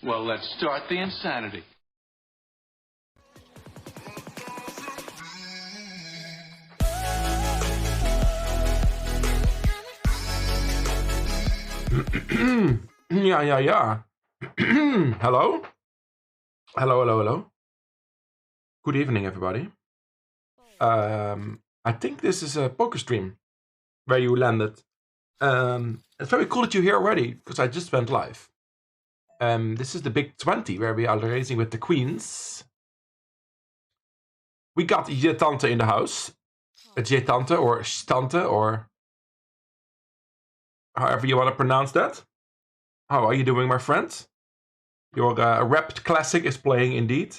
Well, let's start the insanity. Yeah. Hello? Hello. Good evening, everybody. I think this is a poker stream where you landed. It's very cool that you're here already, because I just went live. This is the big 20, where we are racing with the queens. We got Jetante in the house. Jetante, or Stante, or however you want to pronounce that. How are you doing, my friend? Your Wrapped Classic is playing indeed.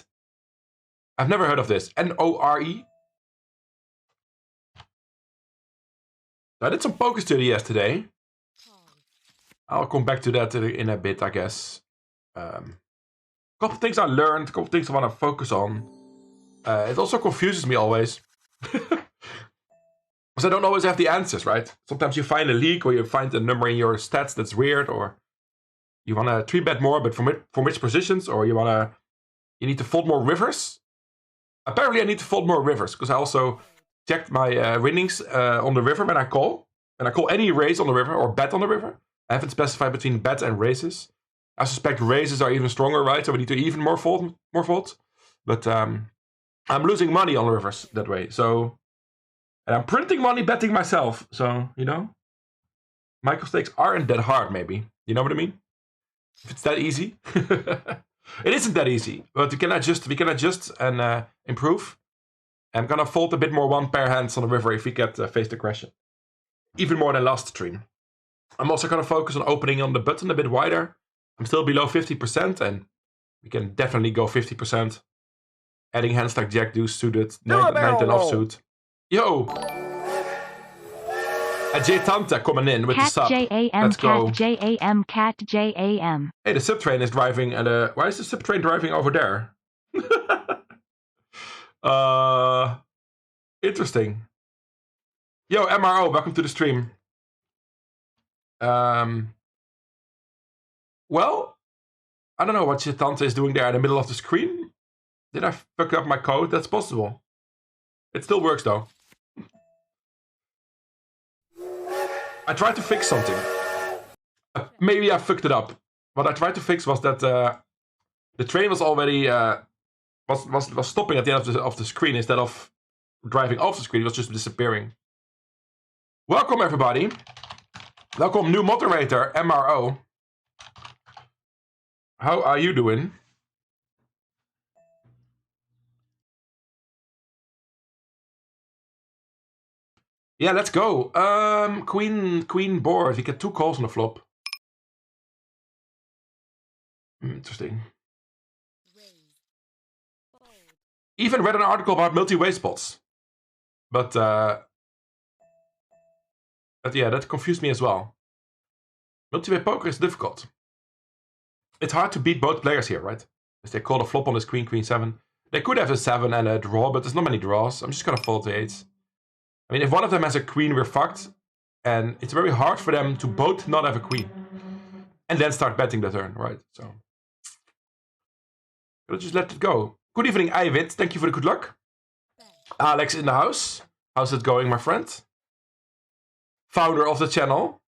I've never heard of this. N-O-R-E. I did some poker study yesterday. I'll come back to that in a bit, I guess. A couple things I learned, a couple things I want to focus on. It also confuses me always. Because I don't always have the answers, right? Sometimes you find a leak, or you find a number in your stats that's weird, or you want to 3-bet more, but from which positions, or you need to fold more rivers. Apparently I need to fold more rivers, because I also checked my winnings on the river when I call. And I call any raise on the river, or bet on the river. I haven't specified between bet and raises. I suspect raises are even stronger, right? So we need to even more folds. But I'm losing money on rivers that way. So, and I'm printing money betting myself. So, you know, micro stakes aren't that hard, maybe. You know what I mean? If it's that easy. It isn't that easy, but we can adjust and improve. I'm gonna fold a bit more one pair hands on the river if we get face aggression. Even more than last stream. I'm also gonna focus on opening on the button a bit wider. I'm still below 50%, and we can definitely go 50%. Adding hands like Jack, Deuce suited, 9 10 offsuit. Yo! J-Tante coming in with Cat the sub. J-A-M, Let's Cat go. J-A-M, Cat J-A-M. Hey, the subtrain is driving, and why is the subtrain driving over there? Interesting. Yo, MRO, welcome to the stream. Well, I don't know what J-Tante is doing there in the middle of the screen. Did I fuck up my code? That's possible. It still works, though. I tried to fix something. Maybe I fucked it up. What I tried to fix was that the train was already was stopping at the end of the screen instead of driving off the screen. It was just disappearing. Welcome, everybody. Welcome, new moderator, MRO. How are you doing? Yeah, let's go. Queen board. We get 2 calls on the flop. Interesting. Even read an article about multi-way spots. But yeah, that confused me as well. Multi-way poker is difficult. It's hard to beat both players here, right? If they call the flop on this queen 7. They could have a 7 and a draw, but there's not many draws. I'm just gonna fold the 8s. I mean, if one of them has a queen, we're fucked. And it's very hard for them to both not have a queen. And then start betting the turn, right? So, we'll just let it go. Good evening, Eivind. Thank you for the good luck. Alex in the house. How's it going, my friend? founder of the channel.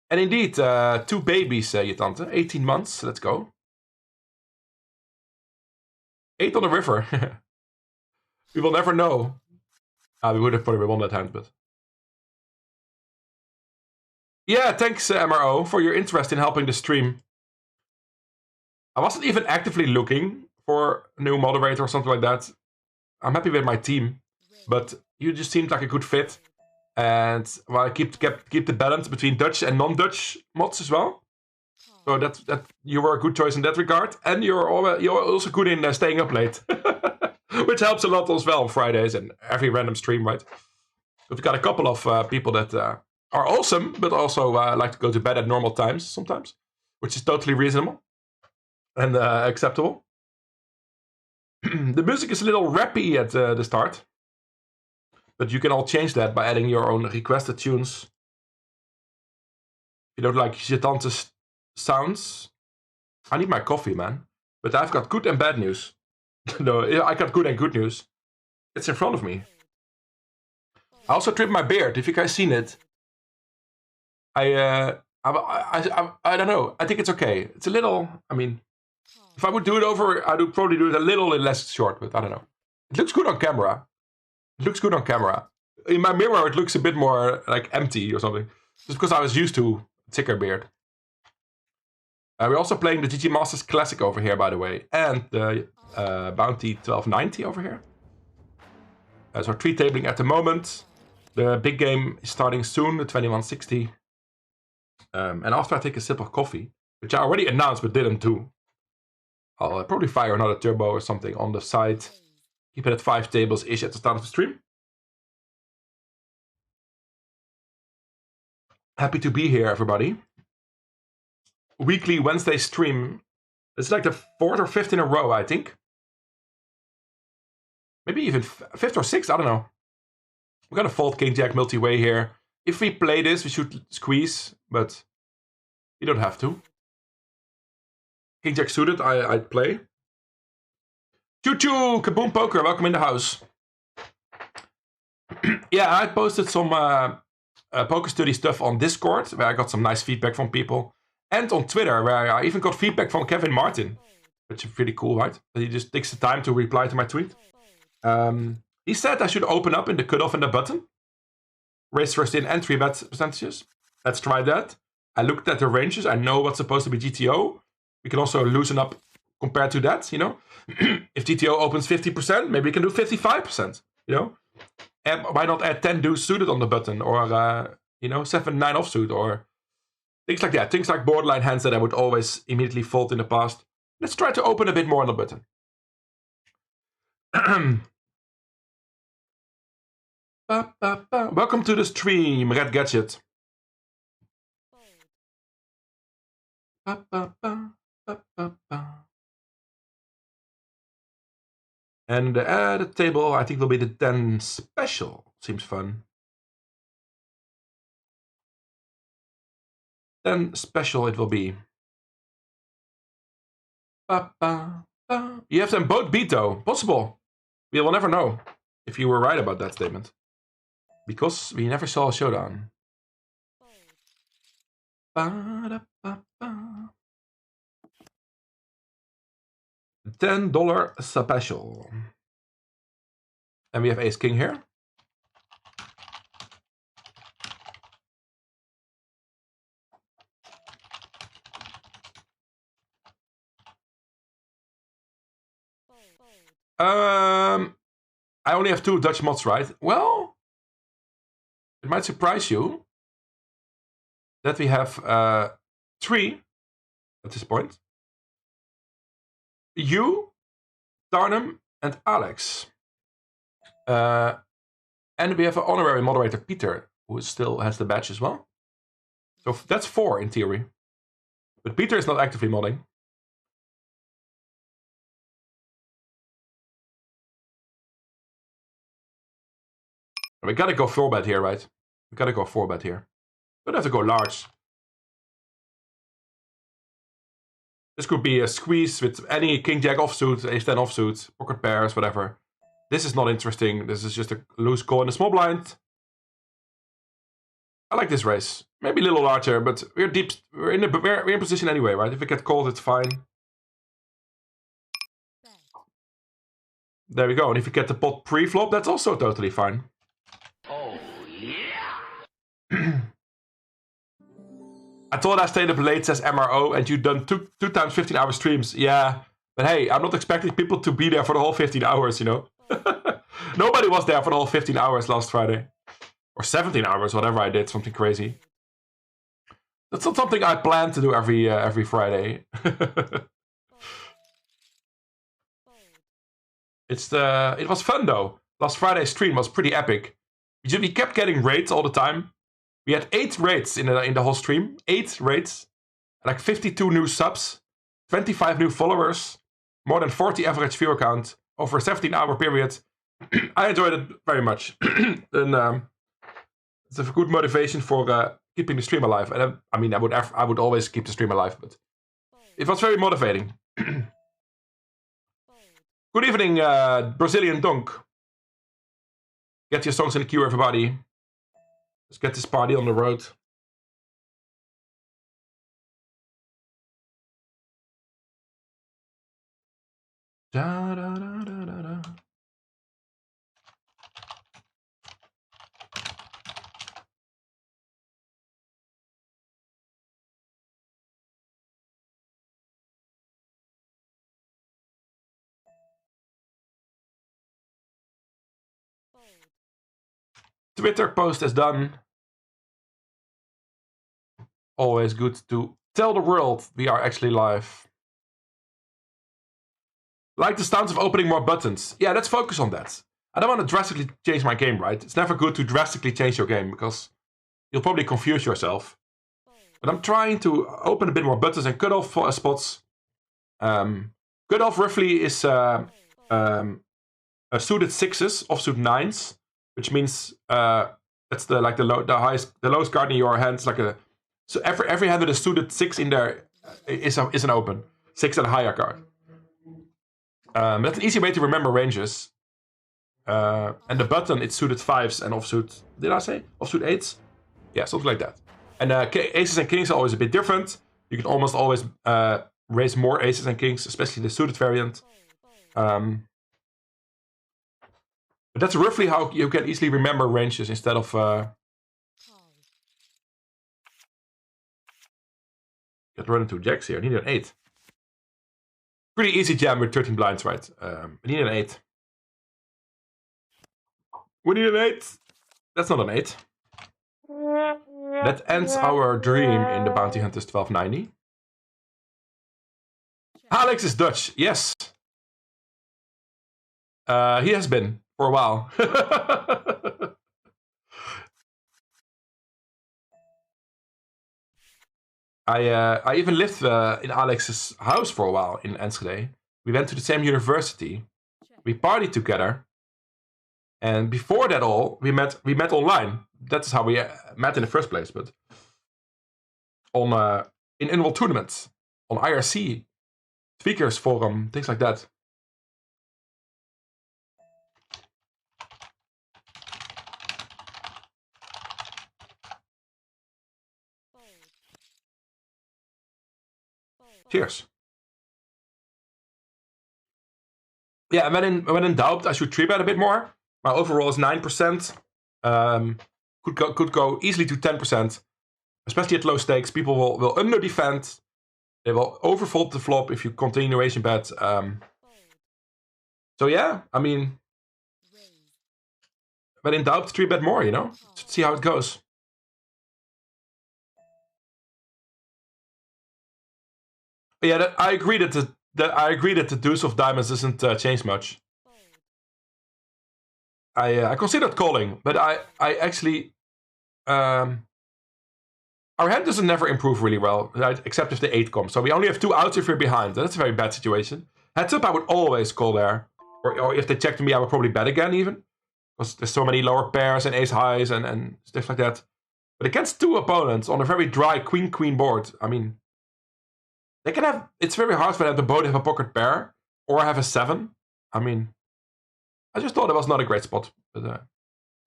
And indeed, 2 babies, je tante. 18 months, let's go. 8 on the river. We will never know. We would have probably won that hand, but... Yeah, thanks, MRO, for your interest in helping the stream. I wasn't even actively looking for a new moderator or something like that. I'm happy with my team, but you just seemed like a good fit. And well, I keep the balance between Dutch and non-Dutch mods as well. So that you were a good choice in that regard. And you're also good in staying up late. Which helps a lot as well on Fridays and every random stream, right? We've got a couple of people that are awesome, but also like to go to bed at normal times sometimes. Which is totally reasonable. And acceptable. The music is a little rappy at the start. But you can all change that by adding your own requested tunes. If you don't like Gitante's sounds. I need my coffee, man. But I've got good and bad news. No, I got good and good news. It's in front of me. I also trimmed my beard. If you guys seen it. I don't know. I think it's okay. It's a little, I mean... If I would do it over, I would probably do it a little less short, but I don't know. It looks good on camera. It looks good on camera. In my mirror, it looks a bit more like empty or something. Just because I was used to a thicker beard. We're also playing the GG Masters Classic over here, by the way. And the Bounty 1290 over here. So 3 tabling at the moment. The big game is starting soon, the 2160. And after I take a sip of coffee, which I already announced but didn't do. I'll probably fire another turbo or something on the side. Keep it at 5 tables-ish at the start of the stream. Happy to be here, everybody. Weekly Wednesday stream. It's like the 4th or 5th in a row, I think. Maybe even 5th or 6th, I don't know. We're gonna fold King Jack multi-way here. If we play this, we should squeeze, but you don't have to. King Jack suited, I'd play. Choo-choo! Kaboom Poker, welcome in the house. Yeah, I posted some poker study stuff on Discord, where I got some nice feedback from people. And on Twitter, where I even got feedback from Kevin Martin. Which is pretty cool, right? He just takes the time to reply to my tweet. He said I should open up in the cutoff and the button. Raise first in and 3-bet percentages. Let's try that. I looked at the ranges. I know what's supposed to be GTO. We can also loosen up compared to that, you know. If GTO opens 50%, maybe we can do 55%, you know. And why not add 10 deuce suited on the button? Or, you know, 7-9 offsuit or things like that. Things like borderline hands that I would always immediately fold in the past. Let's try to open a bit more on the button. Welcome to the stream, Red Gadget. And the table, I think, will be the 10 special. Seems fun. 10 special it will be. You have them both beat, though. Possible. We will never know if you were right about that statement. Because we never saw a showdown. $10 special. And we have ace king here. I only have 2 Dutch mods, right? Well, it might surprise you that we have 3 at this point. You, Tarnum, and Alex. And we have an honorary moderator, Peter, who still has the badge as well. So that's 4 in theory. But Peter is not actively modding. We gotta go 4-bet here, right? We gotta go 4-bet here. We don't have to go large. This could be a squeeze with any king-jack offsuit, ace-10 offsuit, pocket pairs, whatever. This is not interesting. This is just a loose call in the small blind. I like this race. Maybe a little larger, but we're deep. We're in position anyway, right? If we get called, it's fine. There we go. And if you get the pot pre-flop, that's also totally fine. Oh, yeah. I thought I stayed up late, says MRO, and you've done two times 15-hour streams. Yeah, but hey, I'm not expecting people to be there for the whole 15 hours, you know? Nobody was there for the whole 15 hours last Friday. Or 17 hours, whatever I did, something crazy. That's not something I plan to do every Friday. It was fun though. Last Friday's stream was pretty epic. We kept getting raids all the time. We had 8 raids in the whole stream. 8 raids. Like 52 new subs. 25 new followers. More than 40 average viewer count. Over a 17-hour period. I enjoyed it very much. And it's a good motivation for keeping the stream alive. And I mean, I would always keep the stream alive, but it was very motivating. Good evening, Brazilian Donk. Get your songs in the queue, everybody. Let's get this party on the road. Da, da, da, da, da, da. Twitter post is done. Always good to tell the world we are actually live. Like the stance of opening more buttons. Yeah, let's focus on that. I don't want to drastically change my game, right? It's never good to drastically change your game because you'll probably confuse yourself. But I'm trying to open a bit more buttons and cut off spots. Cut off roughly is a suited 6s, offsuit 9s, which means that's the lowest card in your hand. It's like a so every hand with a suited 6 in there is an open 6 and higher card. That's an easy way to remember ranges. And the button, it's suited 5s and offsuit. Did I say offsuit 8s? Yeah, something like that. And aces and kings are always a bit different. You can almost always raise more aces and kings, especially the suited variant. But that's roughly how you can easily remember ranges instead of get run into jacks here. I need an 8. Pretty easy jam with 13 blinds, right? I need an 8. We need an 8. That's not an 8. That ends our dream in the Bounty Hunters 1290. Alex is Dutch. Yes. He has been for a while. I even lived in Alex's house for a while in Enschede. We went to the same university. We partied together. And before that all, we met online. That's how we met in the first place. But on in annual tournaments, on IRC, speakers forum, things like that. Cheers. Yeah, when in doubt, I should 3-bet a bit more. My overall is 9%. Could go easily to 10%. Especially at low stakes, people will under defend. They will overfold the flop if you continuation bet. So yeah, I mean, when in doubt, 3-bet more. You know, see how it goes. Yeah, I agree that the deuce of diamonds doesn't change much. I considered calling, but I actually our hand doesn't never improve really well, right? Except if the 8 comes. So we only have 2 outs if we're behind. That's a very bad situation. Heads up, I would always call there, or if they check to me, I would probably bet again even, because there's so many lower pairs and ace highs and stuff like that. But against 2 opponents on a very dry queen board, I mean, they can have. It's very hard for them to both have a pocket pair or have a 7. I mean, I just thought it was not a great spot. But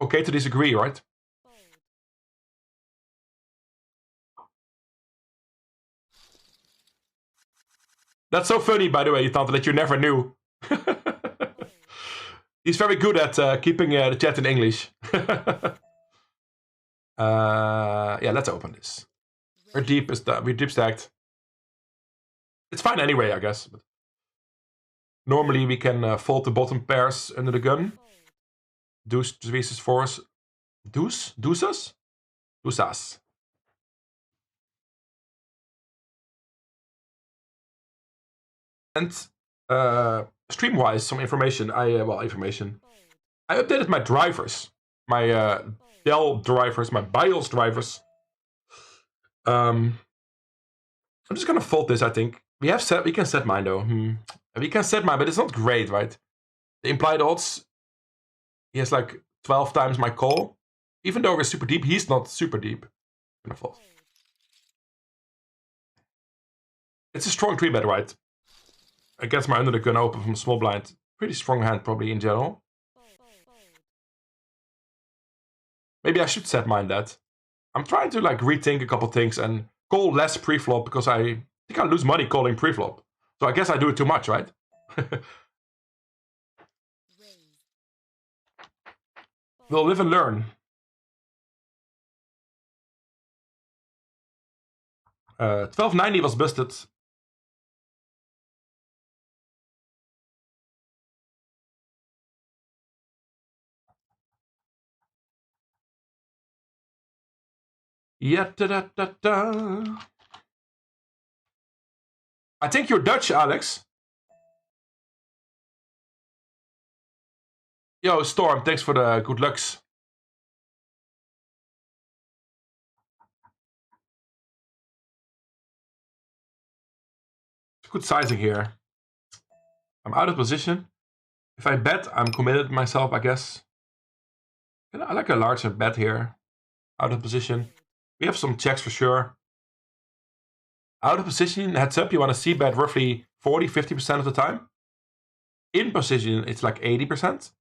okay to disagree, right? That's so funny, by the way, Tante, that you never knew. He's very good at keeping the chat in English. Yeah, let's open this. We're deep stacked. It's fine anyway, I guess. But normally we can fold the bottom pairs under the gun. Deuce, Deuces, fours. Deuce? Deuces? Deuces. And stream-wise, some information. I updated my drivers. My Dell drivers, my BIOS drivers. I'm just gonna fold this, I think. We can set mine though. We can set mine, but it's not great, right? The implied odds, he has like 12 times my call. Even though we're super deep, he's not super deep. I'm gonna fold. It's a strong 3-bet, right? Against my under the gun open from small blind. Pretty strong hand probably in general. Maybe I should set mine that. I'm trying to like rethink a couple things and call less pre-flop because I think I lose money calling pre-flop. So I guess I do it too much, right? We'll live and learn. 1290 was busted. Yeah, da-da-da-da. I think you're Dutch, Alex. Yo, Storm, thanks for the good lucks. Good sizing here. I'm out of position. If I bet, I'm committed myself, I guess. I like a larger bet here. Out of position. We have some checks for sure. Out of position, heads up, you want to see bet roughly 40-50% of the time. In position, it's like 80%.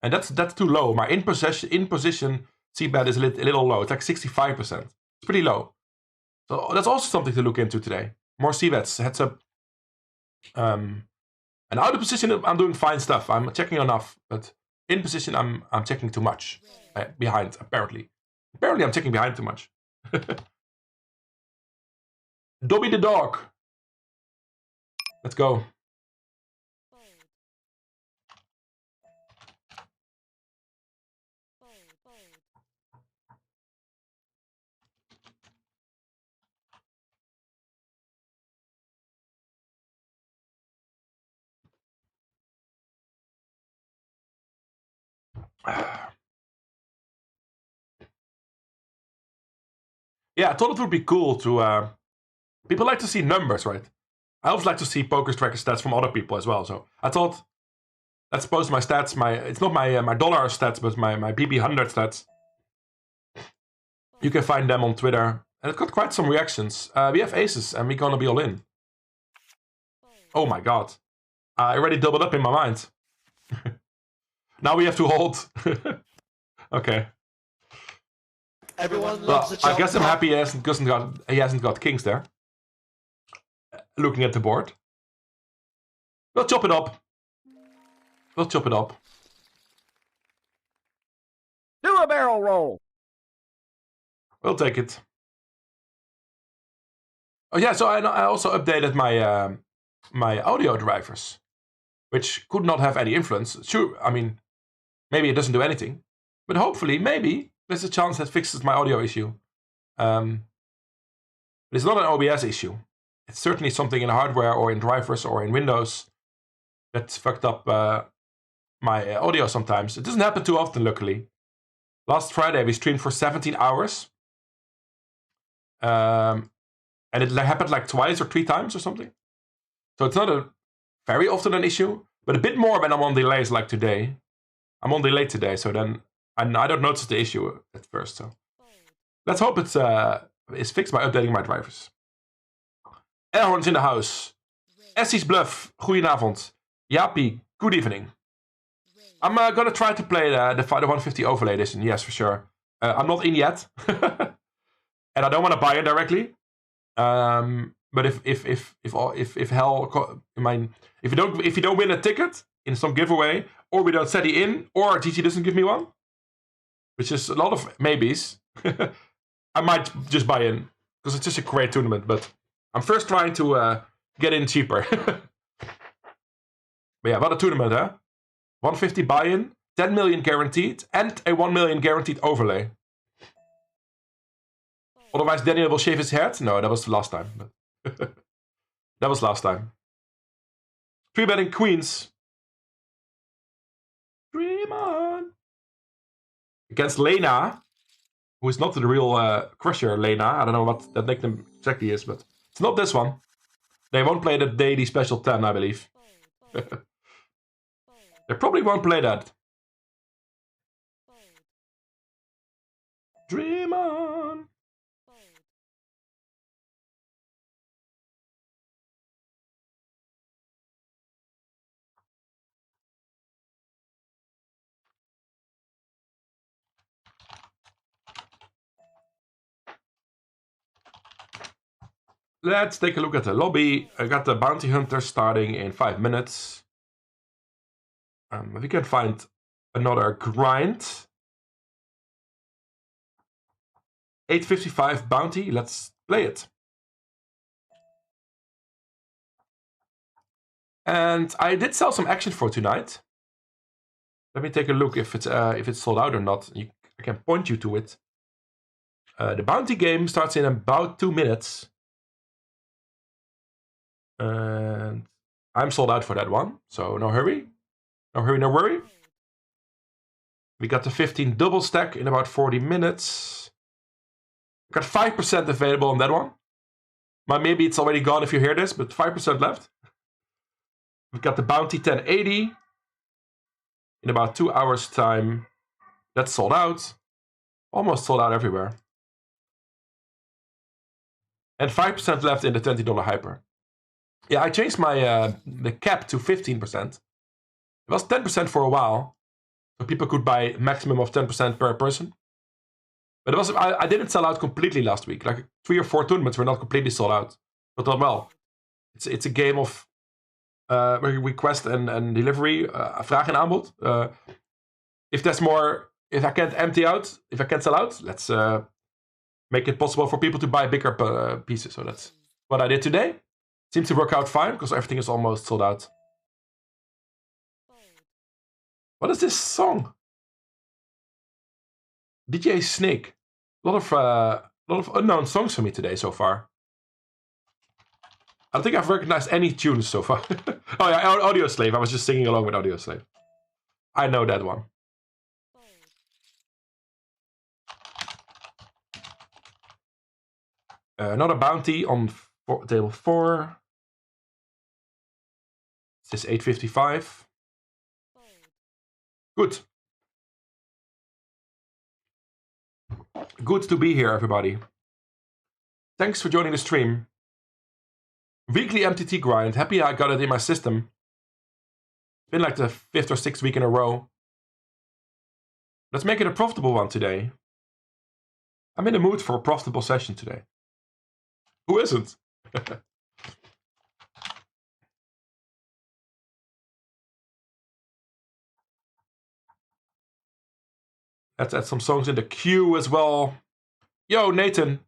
And that's too low. My in position see bet is a little low. It's like 65%. It's pretty low. So that's also something to look into today. More c-bets, heads up. And out of position, I'm doing fine stuff. I'm checking enough, but in position, I'm checking too much. Behind, apparently. Apparently, I'm checking behind too much. Dobby the dog. Let's go. Yeah, I thought it would be cool to... people like to see numbers, right? I always like to see Poker Tracker stats from other people as well. So I thought, let's post my stats. It's not my dollar stats, but my BB100 stats. You can find them on Twitter. And it got quite some reactions. We have aces, and we're gonna be all in. Oh my god. I already doubled up in my mind. Now we have to hold. Okay. Everyone loves I guess I'm happy he hasn't got kings there. Looking at the board. We'll chop it up. We'll chop it up. Do a barrel roll. We'll take it. Oh yeah, so I also updated my my audio drivers, which could not have any influence. Sure, I mean, maybe it doesn't do anything, but hopefully, maybe there's a chance that fixes my audio issue. But it's not an OBS issue. It's certainly something in hardware or in drivers or in Windows that's fucked up my audio sometimes. It doesn't happen too often, luckily. Last Friday, we streamed for 17 hours. And it happened like twice or 3 times or something. So it's not a very often an issue, but a bit more when I'm on delays like today. I'm on delay today, so then I don't notice the issue at first. So let's hope it's fixed by updating my drivers. Aaron's in the house. Essie's Bluff, goedenavond. Jaapie, good evening. I'm gonna try to play the 150 overlay edition, yes, for sure. I'm not in yet. And I don't want to buy it directly. But if hell, I mean, if you don't win a ticket in some giveaway, or we don't set it in, or GG doesn't give me one, which is a lot of maybes, I might just buy in because it's just a great tournament. But I'm first trying to get in cheaper. But yeah, what a tournament, huh? 150 buy-in, 10 million guaranteed, and a 1 million guaranteed overlay. Otherwise, Daniel will shave his head. No, that was the last time. That was last time. 3-betting queens. Dream on. Against Lena, who is not the real Crusher Lena. I don't know what that nickname exactly is, but it's not this one. They won't play the daily special 10, I believe. They probably won't play that. Dream on. Let's take a look at the lobby. I got the bounty hunter starting in 5 minutes. If we can find another grind. 855 bounty, let's play it. And I did sell some action for tonight. Let me take a look if it's sold out or not. I can point you to it. The bounty game starts in about 2 minutes. And I'm sold out for that one, so no hurry. No hurry, no worry. We got the 15 double stack in about 40 minutes. Got 5% available on that one. Maybe it's already gone if you hear this, but 5% left. We've got the bounty 1080 in about 2 hours time. That's sold out. Almost sold out everywhere. And 5% left in the $20 hyper. Yeah, I changed my the cap to 15%. It was 10% for a while, so people could buy maximum of 10% per person. But it was I didn't sell out completely last week. Like 3 or 4 tournaments were not completely sold out. But well, it's a game of request and delivery, vraag en aanbod. If there's more, if I can't empty out, if I can't sell out, let's make it possible for people to buy bigger pieces. So that's what I did today. Seems to work out fine because everything is almost sold out. What is this song? DJ Snake. A lot of unknown songs for me today so far. I don't think I've recognized any tunes so far. Oh yeah, Audio Slave. I was just singing along with Audio Slave. I know that one. Another bounty on table 4. This is 855. Good. Good to be here, everybody. Thanks for joining the stream. Weekly MTT grind. Happy I got it in my system. It's been like the 5th or 6th week in a row. Let's make it a profitable one today. I'm in the mood for a profitable session today. Who isn't? Let's add some songs in the queue as well. Yo, Nathan.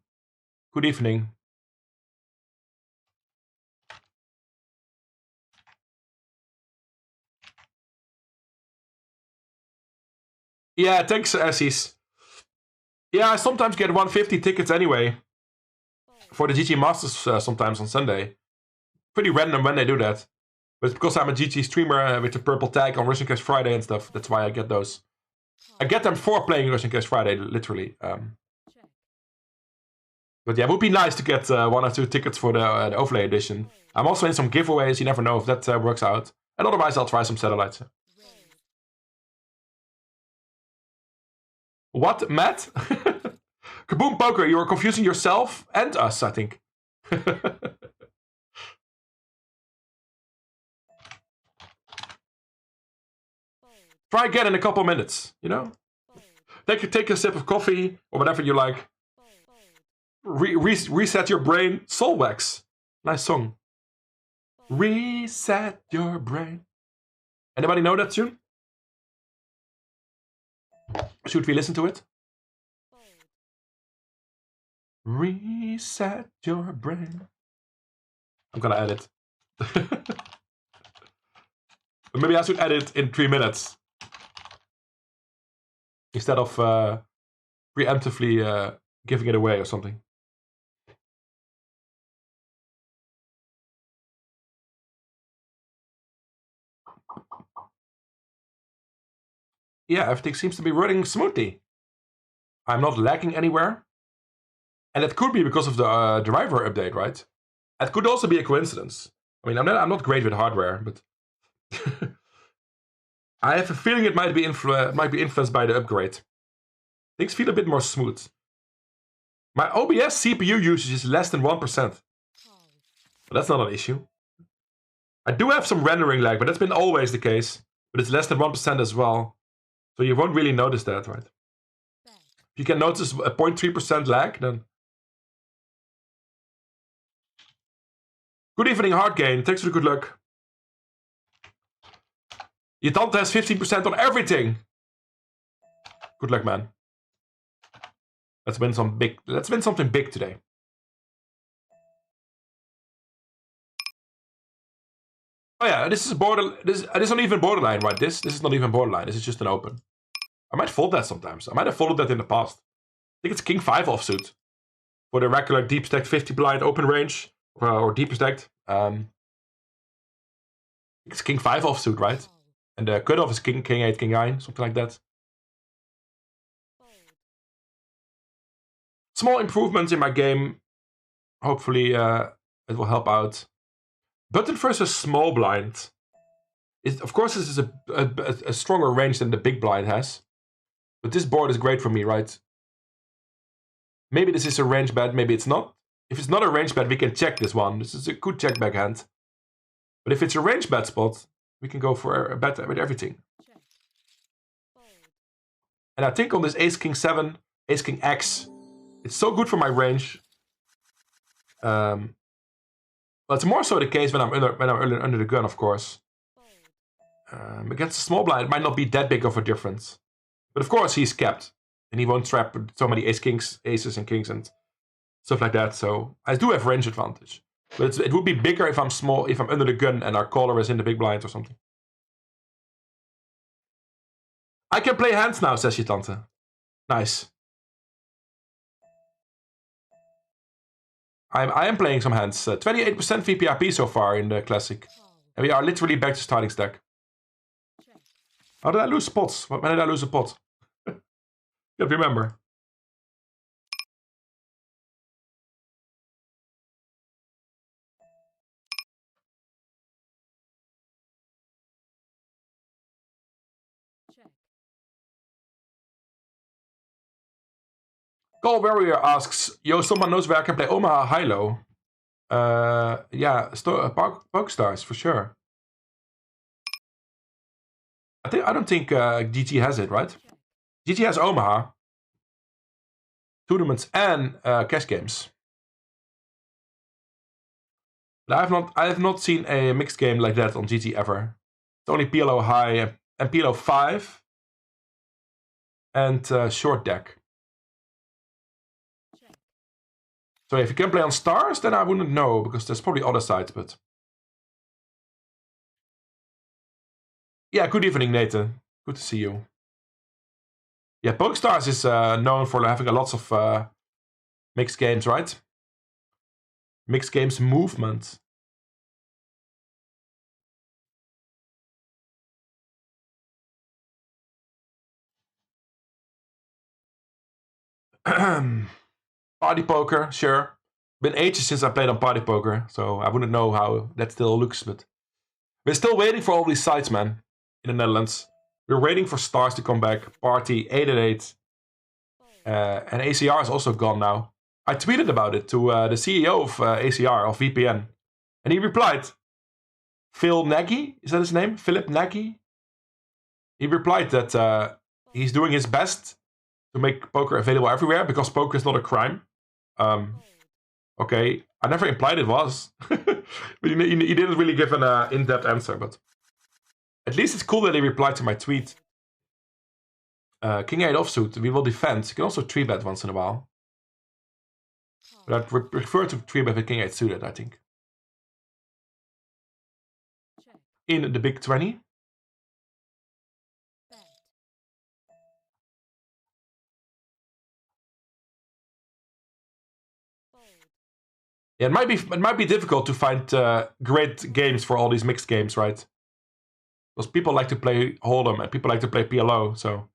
Good evening. Yeah, thanks, Assis. Yeah, I sometimes get 150 tickets anyway. For the GG Masters sometimes on Sunday. Pretty random when they do that. But it's because I'm a GG streamer with the purple tag on Russian Cash Friday and stuff. That's why I get those. I get them for playing Russian Cash Friday, literally. But yeah, it would be nice to get 1 or 2 tickets for the overlay edition. I'm also in some giveaways. You never know if that works out. And otherwise, I'll try some satellites. What, Matt? Kaboom Poker, you are confusing yourself and us, I think. Try again in a couple minutes, you know? Take a sip of coffee or whatever you like. Reset your brain. Soul wax. Nice song. Reset your brain. Anybody know that tune? Should we listen to it? Reset your brain. I'm gonna edit. Maybe I should edit in 3 minutes. Instead of preemptively giving it away or something. Yeah, everything seems to be running smoothly. I'm not lagging anywhere. And it could be because of the driver update, right? It could also be a coincidence. I mean, I'm not great with hardware, but I have a feeling it might be influenced by the upgrade. Things feel a bit more smooth. My OBS CPU usage is less than 1%. But that's not an issue. I do have some rendering lag, but that's been always the case. But it's less than 1% as well. So you won't really notice that, right? If you can notice a 0.3% lag, then... Good evening, Hardgain. Thanks for the good luck. Your tante has 15% on everything. Good luck, man. Let's win something big today. Oh yeah, this is not even borderline, right? This is not even borderline. This is just an open. I might fold that sometimes. I might have folded that in the past. I think it's King 5 offsuit for the regular deep stacked 50 blind open range or deeper stacked. It's King 5 offsuit, right? And the cutoff is King 8, King 9, something like that. Small improvements in my game. Hopefully it will help out. Button versus small blind. Of course, this is a stronger range than the big blind has. But this board is great for me, right? Maybe this is a range bet, maybe it's not. If it's not a range bet, we can check this one. This is a good check back hand. But if it's a range bet spot, we can go for a bet with everything. And I think on this Ace King 7, Ace King X, it's so good for my range. But it's more so the case when I'm under the gun, of course. Against a small blind, it might not be that big of a difference. But of course, he's capped. And he won't trap so many aces and kings and stuff like that. So I do have range advantage. But it would be bigger if I'm small, if I'm under the gun and our caller is in the big blind or something. I can play hands now, says your tante. Nice. I am playing some hands. 28% VPIP so far in the Classic. And we are literally back to starting stack. How did I lose spots? When did I lose a pot? Can't remember. Call Warrior asks, yo, someone knows where I can play Omaha high-low. Yeah, PokerStars for sure. I don't think GG has it, right? GG has Omaha tournaments and cash games. But I have not seen a mixed game like that on GG ever. It's only PLO high and PLO 5 and short deck. So if you can play on stars, then I wouldn't know, because there's probably other sides, but... Yeah, good evening, Nathan. Good to see you. Yeah, PokerStars is known for having lots of mixed games, right? Mixed games movement. Party poker, sure. Been ages since I played on party poker, so I wouldn't know how that still looks, but... We're still waiting for all these sites, man, in the Netherlands. We're waiting for stars to come back. Party, 888. And ACR is also gone now. I tweeted about it to the CEO of ACR, of VPN. And he replied. Phil Nagy, is that his name? Philip Nagy? He replied that he's doing his best to make poker available everywhere, because poker is not a crime. Okay, I never implied it was. But he didn't really give an in-depth answer, but at least it's cool that he replied to my tweet. King 8 offsuit, we will defend. You can also 3-bet once in a while. But I'd prefer to 3-bet with King 8 suited, I think. In the big 20. Yeah, it might be difficult to find great games for all these mixed games, right? Because people like to play Hold'em and people like to play PLO, so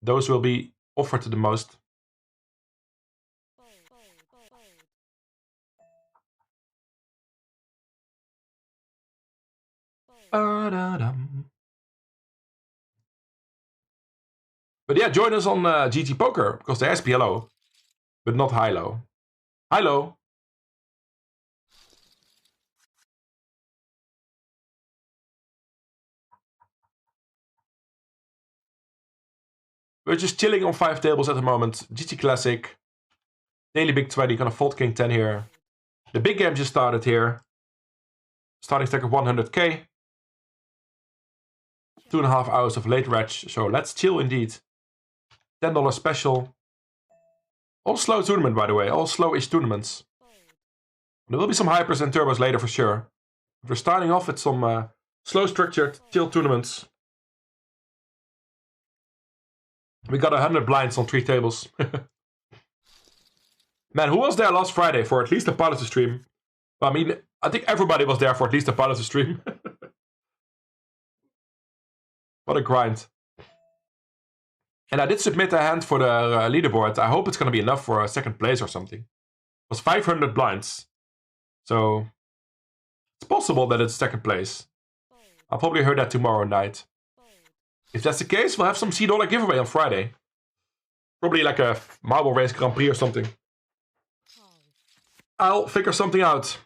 those will be offered to the most. But yeah, join us on GGPoker, because there's PLO, but not high-low. High-low. We're just chilling on 5 tables at the moment. GG Classic. Daily Big 20, gonna fold King 10 here. The big game just started here. Starting stack of 100k. 2.5 hours of late reg, so let's chill indeed. $10 special. All slow tournament, by the way. All slow-ish tournaments. There will be some hypers and turbos later for sure. But we're starting off with some slow structured, chill tournaments. We got 100 blinds on 3 tables. Man, who was there last Friday for at least a part of the stream? I mean, I think everybody was there for at least a part of the stream. What a grind. And I did submit a hand for the leaderboard. I hope it's going to be enough for a second place or something. It was 500 blinds. So it's possible that it's second place. I'll probably hear that tomorrow night. If that's the case, we'll have some $C giveaway on Friday. Probably like a Marble Race Grand Prix or something. I'll figure something out.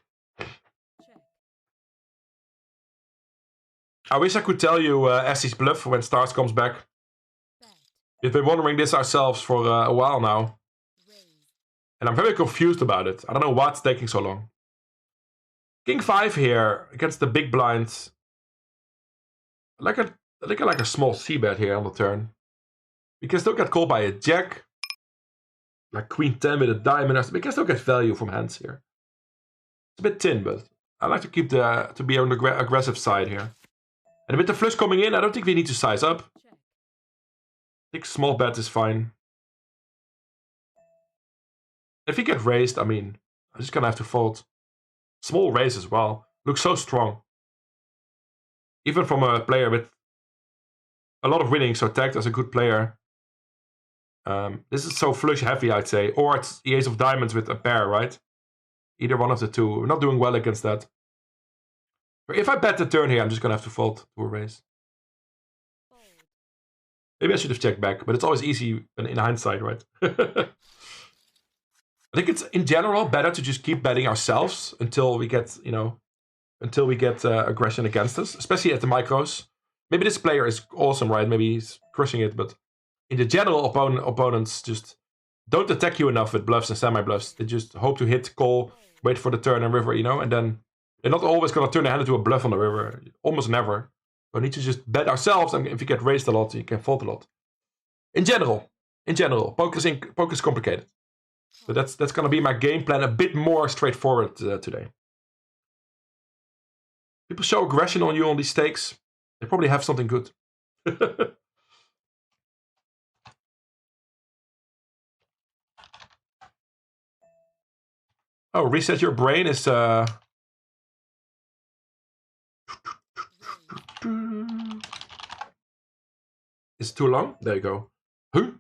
I wish I could tell you Essie's bluff when Stars comes back. We've been wondering this ourselves for a while now. And I'm very confused about it. I don't know what's taking so long. King 5 here against the big blinds. I think I like a small c-bet here on the turn. We can still get called by a jack. Like Queen 10 with a diamond. We can still get value from hands here. It's a bit thin, but I like to keep to be on the aggressive side here. And with the flush coming in, I don't think we need to size up. I think small bet is fine. If he get raised, I mean, I'm just gonna have to fold. Small raise as well. Looks so strong. Even from a player with a lot of winning, so tagged as a good player. This is so flush heavy, I'd say. Or it's the ace of diamonds with a pair, right? Either one of the two. We're not doing well against that. But if I bet the turn here, I'm just gonna have to fold to a raise. Maybe I should have checked back, but it's always easy in hindsight, right? I think it's in general better to just keep betting ourselves until we get, aggression against us, especially at the micros. Maybe this player is awesome, right? Maybe he's crushing it, but in the general, opponents just don't attack you enough with bluffs and semi-bluffs. They just hope to hit, call, wait for the turn and river, and then they're not always going to turn their hand into a bluff on the river. Almost never. We need to just bet ourselves, and if you get raised a lot, you can fold a lot. In general, poker's complicated. But that's going to be my game plan, a bit more straightforward today. People show aggression on you on these stakes. They probably have something good. Oh, reset your brain is... Is it too long? There you go. Huh?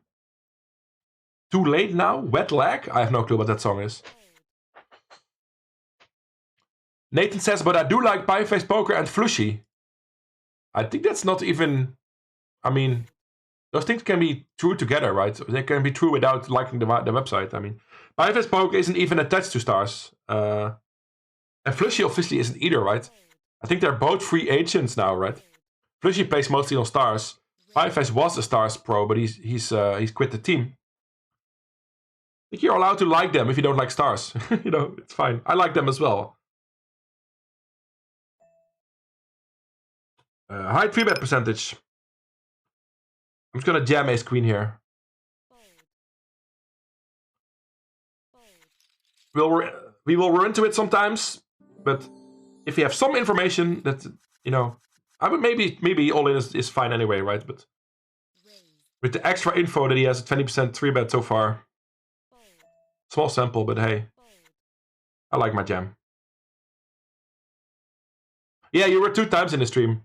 Too late now? Wet lag? I have no clue what that song is. Nathan says, but I do like pie-face poker and flushy. I think that's not even... I mean, those things can be true together, right? They can be true without liking the website. I mean, pie-face poker isn't even attached to Stars. And flushy obviously isn't either, right? I think they're both free agents now, right? Flushy plays mostly on Stars. Pie-face was a Stars pro, but he's quit the team. think you're allowed to like them if you don't like stars. You know, it's fine. I like them as well. High 3-bet percentage. I'm just gonna jam ace queen here. We will run into it sometimes, but if you have some information that, you know, I would maybe all in is fine anyway, right? But with the extra info that he has a 20% 3-bet so far. Small sample, but hey. I like my jam. Yeah, you were 2 times in the stream.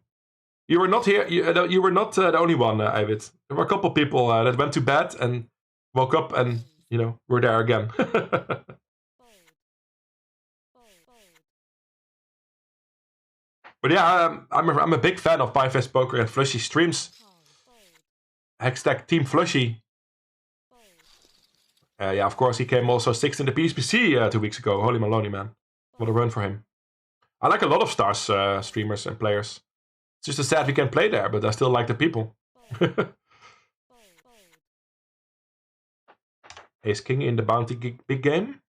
You were not here. You were not the only one, Ivid. There were a couple people that went to bed and woke up and, you know, were there again. But yeah, I'm a big fan of Poker and Flushy streams. Hashtag Team Flushy. Yeah, of course, he came also 6th in the PSPC 2 weeks ago. Holy maloney, man. What a run for him. I like a lot of Stars streamers and players. It's just a sad we can't play there, but I still like the people. Ace King in the bounty big game.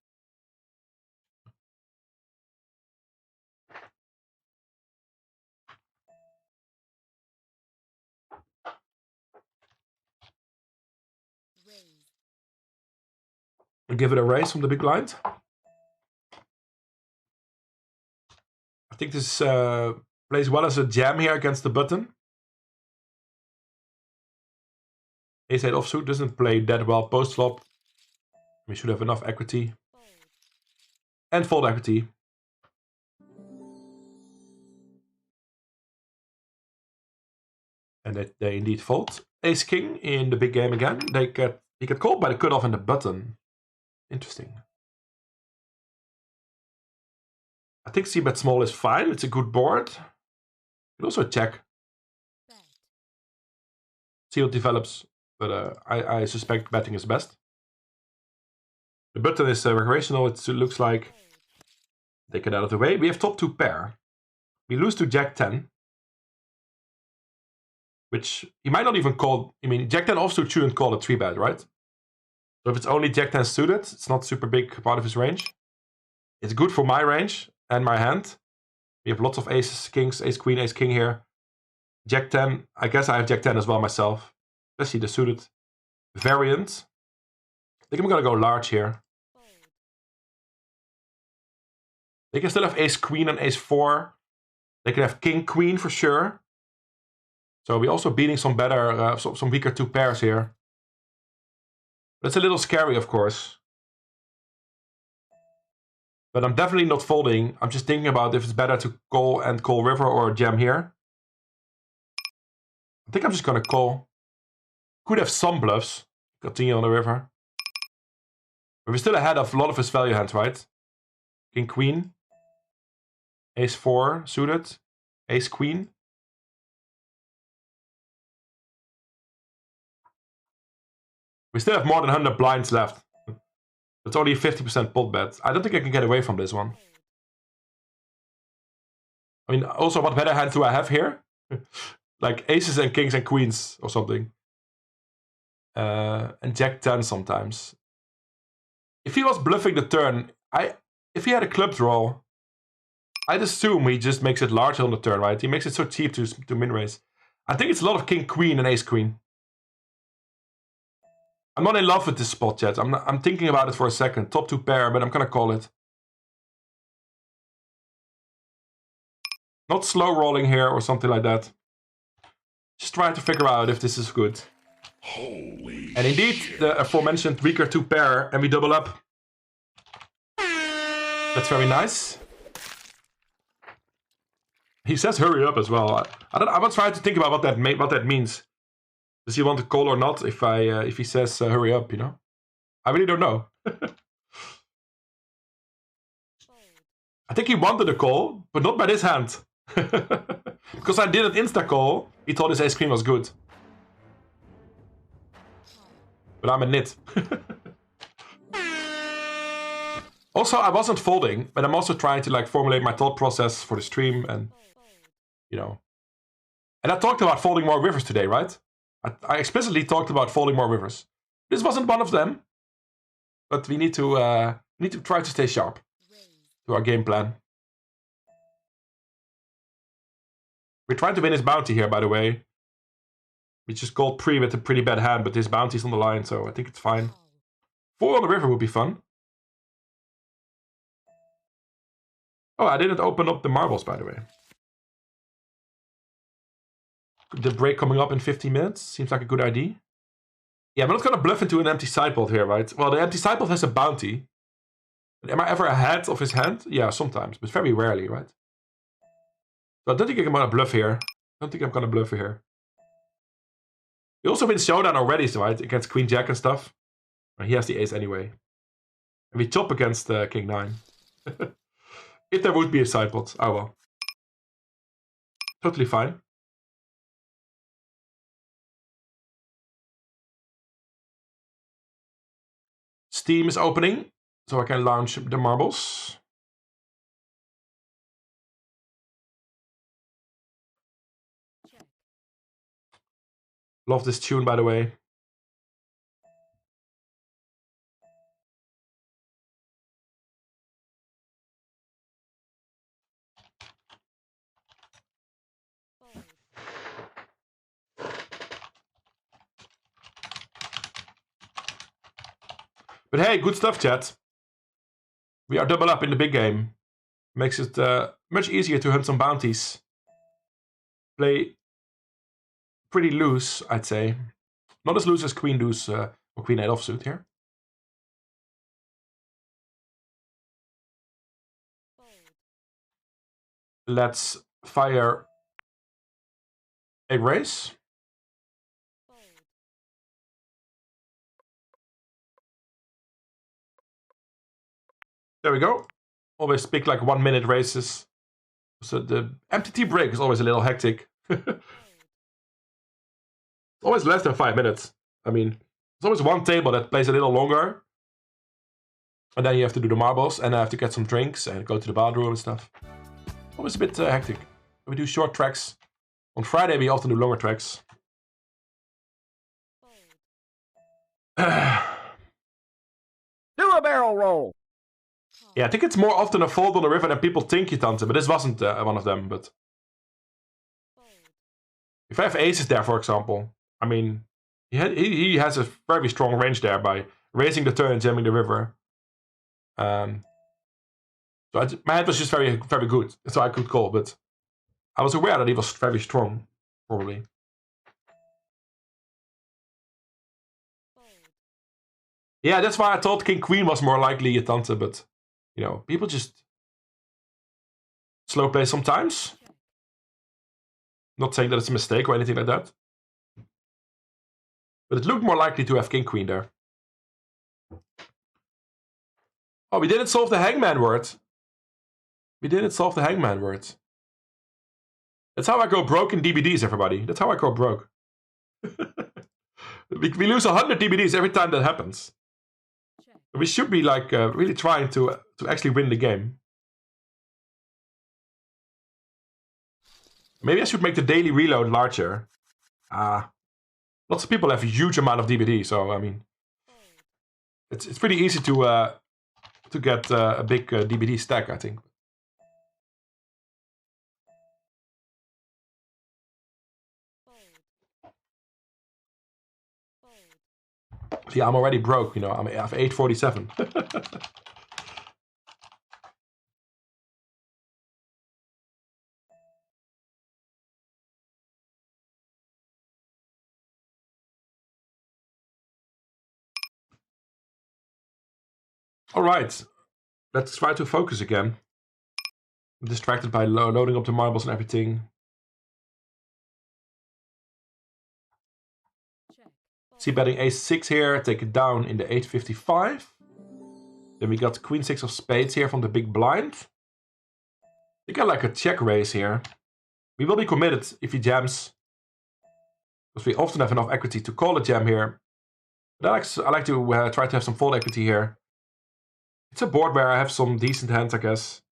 We'll give it a raise from the big blind. I think this plays well as a jam here against the button. Ace-8 offsuit doesn't play that well post-flop. We should have enough equity. And fold equity. And they indeed fold. Ace-King in the big game again. He get called by the cutoff and the button. Interesting. I think c-bet small is fine. It's a good board. You can also check. See what develops. But I suspect betting is best. The button is recreational. It looks like. Take it out of the way. We have top 2 pair. We lose to Jack 10. Which he might not even call. I mean, Jack 10 offsuit shouldn't call a 3-bet, right? So if it's only Jack 10 suited, it's not super big part of his range. It's good for my range and my hand. We have lots of aces, kings, ace queen, ace king here. Jack 10, I guess I have Jack 10 as well myself. Especially the suited variant. I think I'm gonna go large here. They can still have ace queen and ace 4. They can have king queen for sure. So we're also beating some better, some weaker 2 pairs here. That's a little scary, of course. But I'm definitely not folding. I'm just thinking about if it's better to call and call river or jam here. I think I'm just gonna call. Could have some bluffs. Continue on the river. But we're still ahead of a lot of his value hands, right? King queen. Ace 4 suited. Ace queen. We still have more than 100 blinds left. It's only a 50% pot bet. I don't think I can get away from this one. I mean, also, what better hand do I have here? Like aces and kings and queens or something. And Jack 10 sometimes. If he was bluffing the turn, if he had a club draw, I'd assume he just makes it larger on the turn, right? He makes it so cheap to min raise. I think it's a lot of king queen and ace queen. I'm not in love with this spot yet. I'm thinking about it for a second. Top 2 pair, but I'm gonna call it. Not slow rolling here or something like that. Just trying to figure out if this is good. Holy and indeed, the aforementioned weaker 2 pair, and we double up. That's very nice. He says hurry up as well. I was trying to think about what that means. Does he want to call or not if he says hurry up, you know? I really don't know. I think he wanted a call, but not by this hand. Because I did an insta-call, he thought his ace queen was good. But I'm a nit. Also, I wasn't folding, but I'm also trying to like formulate my thought process for the stream and, you know. And I talked about folding more rivers today, right? I explicitly talked about folding more rivers. This wasn't one of them. But we need to try to stay sharp to our game plan. We're trying to win his bounty here, by the way. We just called pre with a pretty bad hand, but his bounty's on the line, so I think it's fine. 4 on the river would be fun. Oh, I didn't open up the marbles, by the way. The break coming up in 15 minutes seems like a good idea. Yeah, I'm not going to bluff into an empty sideboard here, right? Well, the empty sideboard has a bounty. Am I ever ahead of his hand? Yeah, sometimes, but very rarely, right? So I don't think I'm going to bluff here. We also win Showdown already, so right? Against Queen Jack and stuff. He has the ace anyway. And we chop against King 9. If there would be a sideboard. Oh well. Totally fine. Steam is opening, so I can launch the marbles. Love this tune, by the way. But hey, good stuff, chat. We are double up in the big game. Makes it much easier to hunt some bounties. Play pretty loose, I'd say. Not as loose as Queen Deuce or Queen 8 offsuit here. Let's fire a race. There we go. Always pick like 1 minute races. So the MTT break is always a little hectic. Always less than 5 minutes. I mean, there's always one table that plays a little longer. And then you have to do the marbles, and I have to get some drinks and go to the bathroom and stuff. Always a bit hectic. We do short tracks. On Friday, we often do longer tracks. Do a barrel roll. Yeah, I think it's more often a fold on the river than people think you tante, but this wasn't one of them. But if I have aces there, for example, I mean, he has a very strong range there by raising the turn, jamming the river. So my hand was just very, very good, so I could call, but I was aware that he was very strong, probably. Yeah, that's why I thought King Queen was more likely a tante, but you know, people just slow play sometimes. Not saying that it's a mistake or anything like that. But it looked more likely to have King Queen there. Oh, we didn't solve the Hangman word. That's how I go broke in DBDs, everybody. That's how I go broke. we lose 100 DBDs every time that happens. We should be like really trying to actually win the game. Maybe I should make the daily reload larger. Lots of people have a huge amount of DBD, so I mean, it's pretty easy to get a big DBD stack, I think. See, I'm already broke, you know. I have 847. All right, let's try to focus again. I'm distracted by loading up the marbles and everything. See, betting ace-6 here, take it down in the 855. Then we got queen 6 of spades here from the big blind. We got like a check raise here. We will be committed if he jams, because we often have enough equity to call a jam here. But I like to try to have some fold equity here. It's a board where I have some decent hands, I guess.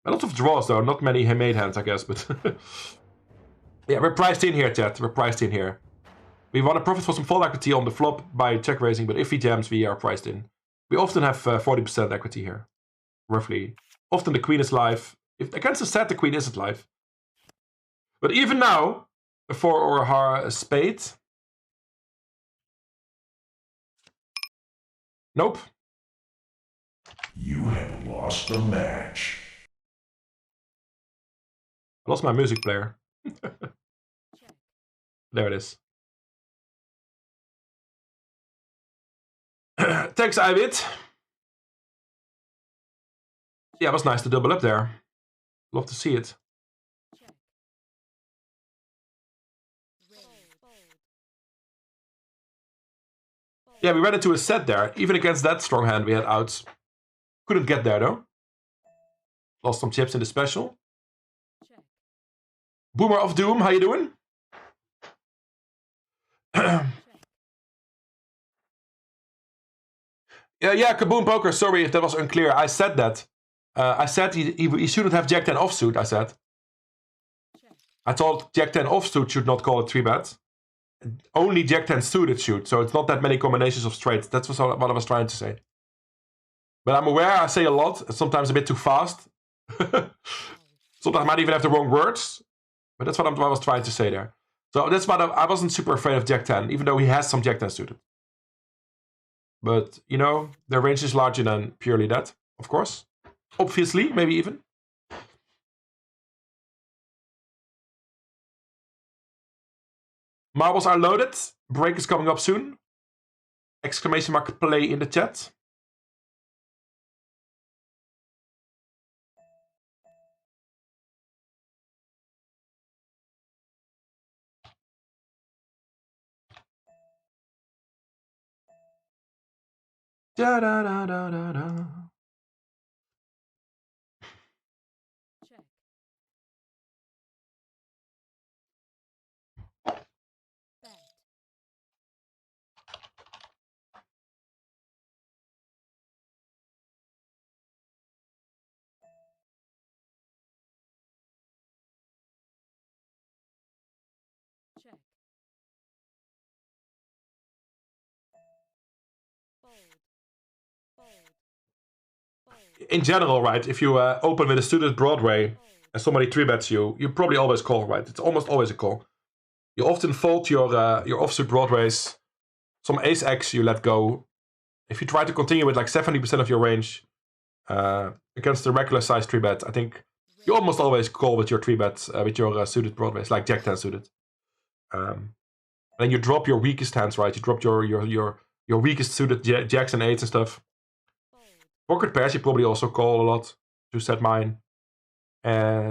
A lot of draws though, not many made hands, I guess, but... Yeah, we're priced in here, chat. We're priced in here. We want to profit for some fold equity on the flop by check raising, but if he jams, we are priced in. We often have 40% equity here, roughly. Often the queen is live. If against a set, the queen isn't live. But even now, a 4 or a spade. Nope. You have lost the match. I lost my music player. There it is. Thanks, Ivid. Yeah, it was nice to double up there. Love to see it. Yeah, we ran into a set there. Even against that strong hand, we had outs. Couldn't get there, though. Lost some chips in the special. Boomer of Doom, how you doing? Yeah, Kaboom Poker, sorry if that was unclear. I said that. I said he shouldn't have Jack 10 offsuit, I said. I thought Jack 10 offsuit should not call it 3-bet. Only Jack 10 suited should, so it's not that many combinations of straights. That's what I was trying to say. But I'm aware I say a lot, sometimes a bit too fast. Sometimes I might even have the wrong words. But that's what I was trying to say there. So that's why I wasn't super afraid of Jack 10, even though he has some Jack 10 suited. But, you know, their range is larger than purely that, of course. Obviously, maybe even. Marbles are loaded. Break is coming up soon. Exclamation mark play in the chat. Da da da da da da. In general, right, if you open with a suited Broadway and somebody 3-bets you, you probably always call, right? It's almost always a call. You often fold your offsuit Broadways. Some ace-x you let go. If you try to continue with like 70% of your range against the regular size 3-bet, I think you almost always call with your 3-bet with your suited Broadways, like Jack 10 suited. And you drop your weakest hands, right? You drop your weakest suited jacks and 8s and stuff. Pocket pairs you probably also call a lot to set mine.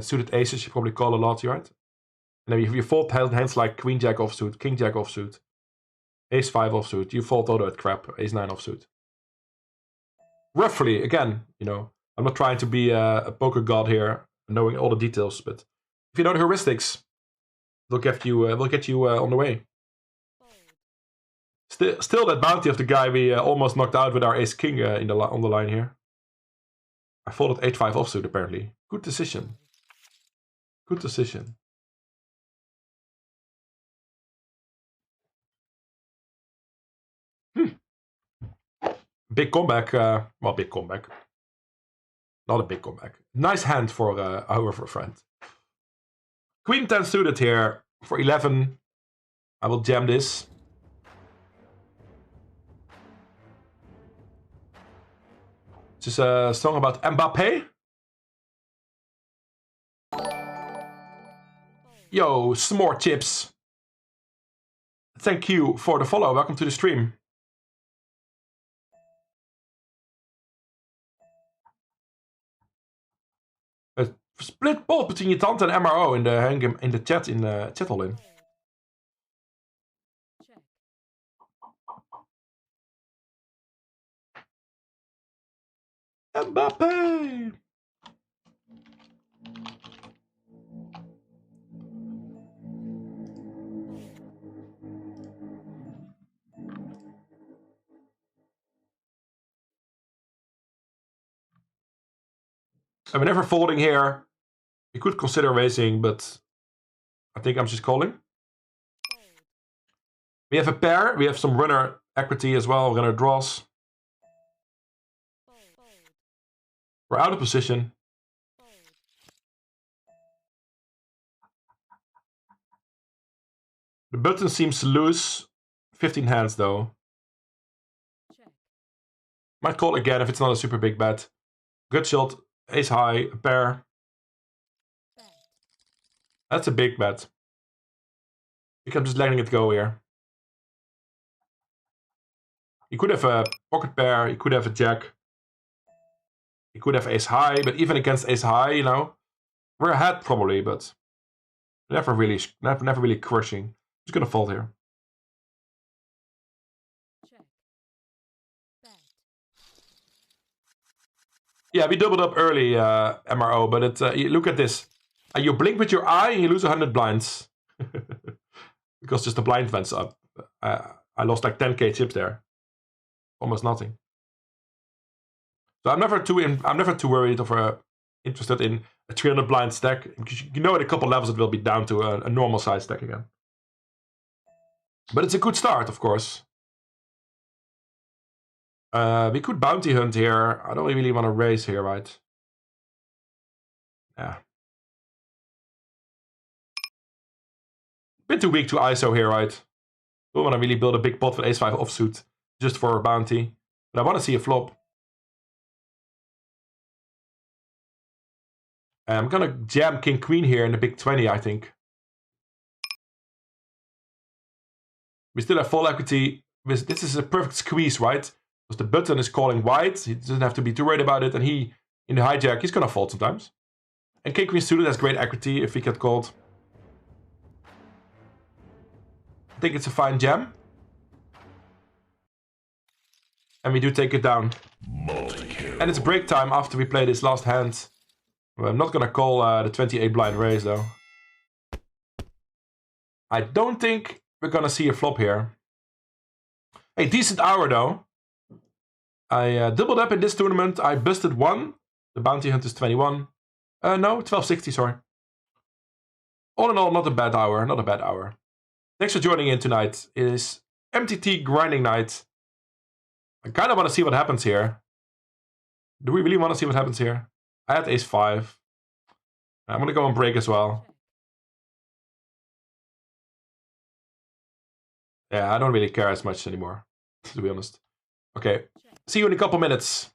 Suited aces you probably call a lot, right? And then if you fold hands like Queen Jack offsuit, King Jack offsuit, Ace 5 offsuit, you fold all that crap, Ace 9 offsuit. Roughly, again, you know, I'm not trying to be a poker god here, knowing all the details, but if you know the heuristics, they'll get you on the way. Still that bounty of the guy we almost knocked out with our Ace King on the line here. I folded 8-5 offsuit apparently. Good decision. Good decision. Big comeback. Well, big comeback. Not a big comeback. Nice hand for our friend. Queen 10 suited here for 11. I will jam this. This is a song about Mbappé. Yo, some more chips. Thank you for the follow. Welcome to the stream. A split poll between je tante en MRO in the chat in the chat hall in. Mbappé! And whenever folding here, you could consider raising, but I think I'm just calling. We have a pair. We have some runner equity as well. Runner draws. We're out of position. The button seems to lose 15 hands though. Might call again if it's not a super big bet. Good shot, ace high, a pair. That's a big bet. I think I'm just letting it go here. He could have a pocket pair, he could have a jack. He could have ace high, but even against ace high, you know, we're ahead probably, but never really crushing. Just gonna fold here. Yeah, we doubled up early, MRO, but you look at this. You blink with your eye and you lose 100 blinds. Because just the blind went up. I lost like 10k chips there. Almost nothing. So I'm never too worried or interested in a 300 blind stack. Because you know at a couple levels it will be down to a normal size stack again. But it's a good start, of course. We could bounty hunt here. I don't really want to raise here, right? Yeah. Bit too weak to ISO here, right? Don't want to really build a big pot with ace-5 offsuit just for a bounty. But I want to see a flop. I'm gonna jam king-queen here in the big 20, I think. We still have full equity. This is a perfect squeeze, right? Because the button is calling wide. He doesn't have to be too worried about it. And he, in the hijack, he's gonna fold sometimes. And king-queen suited has great equity if he get called. I think it's a fine jam. And we do take it down. And it's break time after we play this last hand. Well, I'm not gonna call the 28 blind raise though. I don't think we're gonna see a flop here. Hey, decent hour though. I doubled up in this tournament. I busted one. The bounty hunt is 21. No, 1260, sorry. All in all, not a bad hour. Not a bad hour. Thanks for joining in tonight. It is MTT grinding night. I kind of want to see what happens here. Do we really want to see what happens here? I had ace-5. I'm going to go on break as well. Yeah, I don't really care as much anymore, to be honest. Okay, see you in a couple minutes.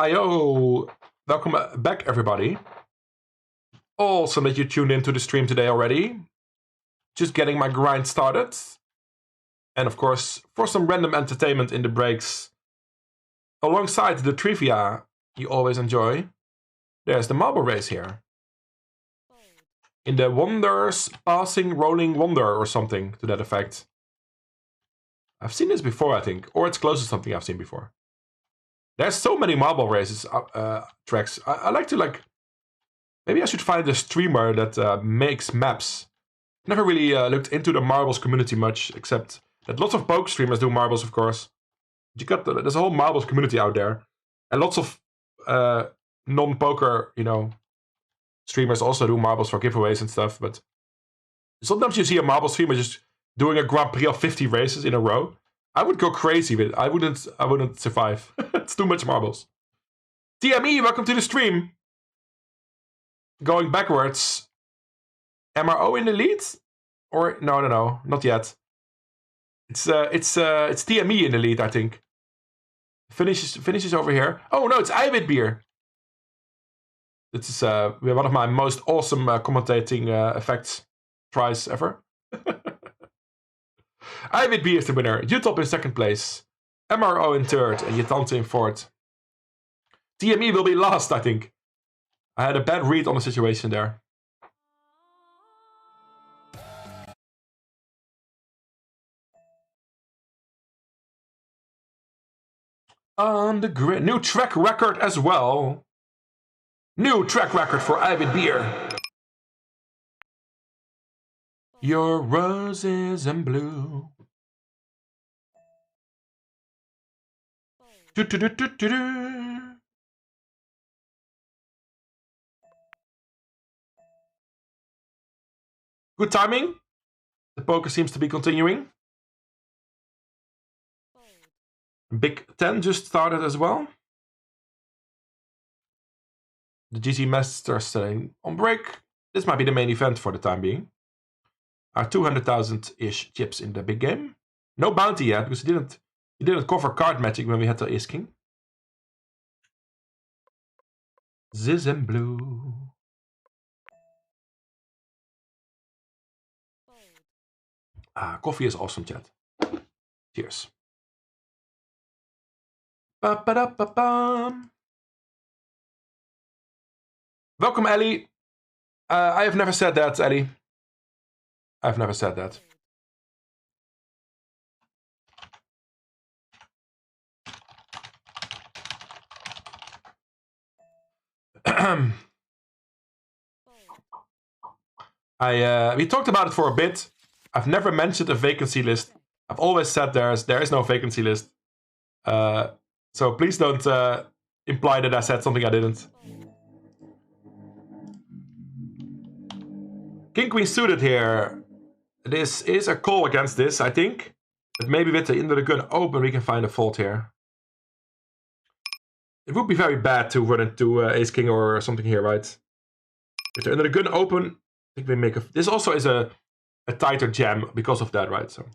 Ayo, welcome back everybody. Awesome that you tuned into the stream today already. Just getting my grind started. And of course, for some random entertainment in the breaks, alongside the trivia you always enjoy, there's the marble race here. In the Wonders Passing Rolling Wonder or something to that effect. I've seen this before, I think. Or it's close to something I've seen before. There's so many marble races tracks. I like to maybe I should find a streamer that makes maps. Never really looked into the marbles community much, except that lots of poker streamers do marbles, of course. There's a whole marbles community out there. And lots of non-poker, streamers also do marbles for giveaways and stuff. But sometimes you see a marble streamer just doing a Grand Prix of 50 races in a row. I would go crazy with it. I wouldn't survive. It's too much marbles. TME, welcome to the stream. Going backwards. MRO in the lead? Or no, not yet. It's TME in the lead, I think. Finishes over here. Oh no, it's Eiwit Beer. This is one of my most awesome commentating effects tries ever. Eiwit Beer is the winner. Utop in second place. MRO in third and Yetante in fourth. TME will be last, I think. I had a bad read on the situation there. On the grid. New track record as well. New track record for Eiwit Beer. Your roses and blue. Do, do, do, do, do, do. Good timing. The poker seems to be continuing. Big 10 just started as well. The GC Masters staying on break. This might be the main event for the time being. Our 200,000-ish chips in the big game. No bounty yet because he didn't cover card magic when we had the Ace King. Ziz and blue. Coffee is awesome, chat. Cheers. Ba-ba-da-ba-bam. Welcome, Ellie. I have never said that, Ellie. I've never said that. We talked about it for a bit. I've never mentioned a vacancy list. I've always said there is no vacancy list. So please don't imply that I said something I didn't. King Queen suited here. This is a call against this, I think. But maybe with the under the gun open we can find a fault here. It would be very bad to run into Ace King or something here, right? With the under the gun open, I think we make a... This also is a tighter jam because of that, right? So.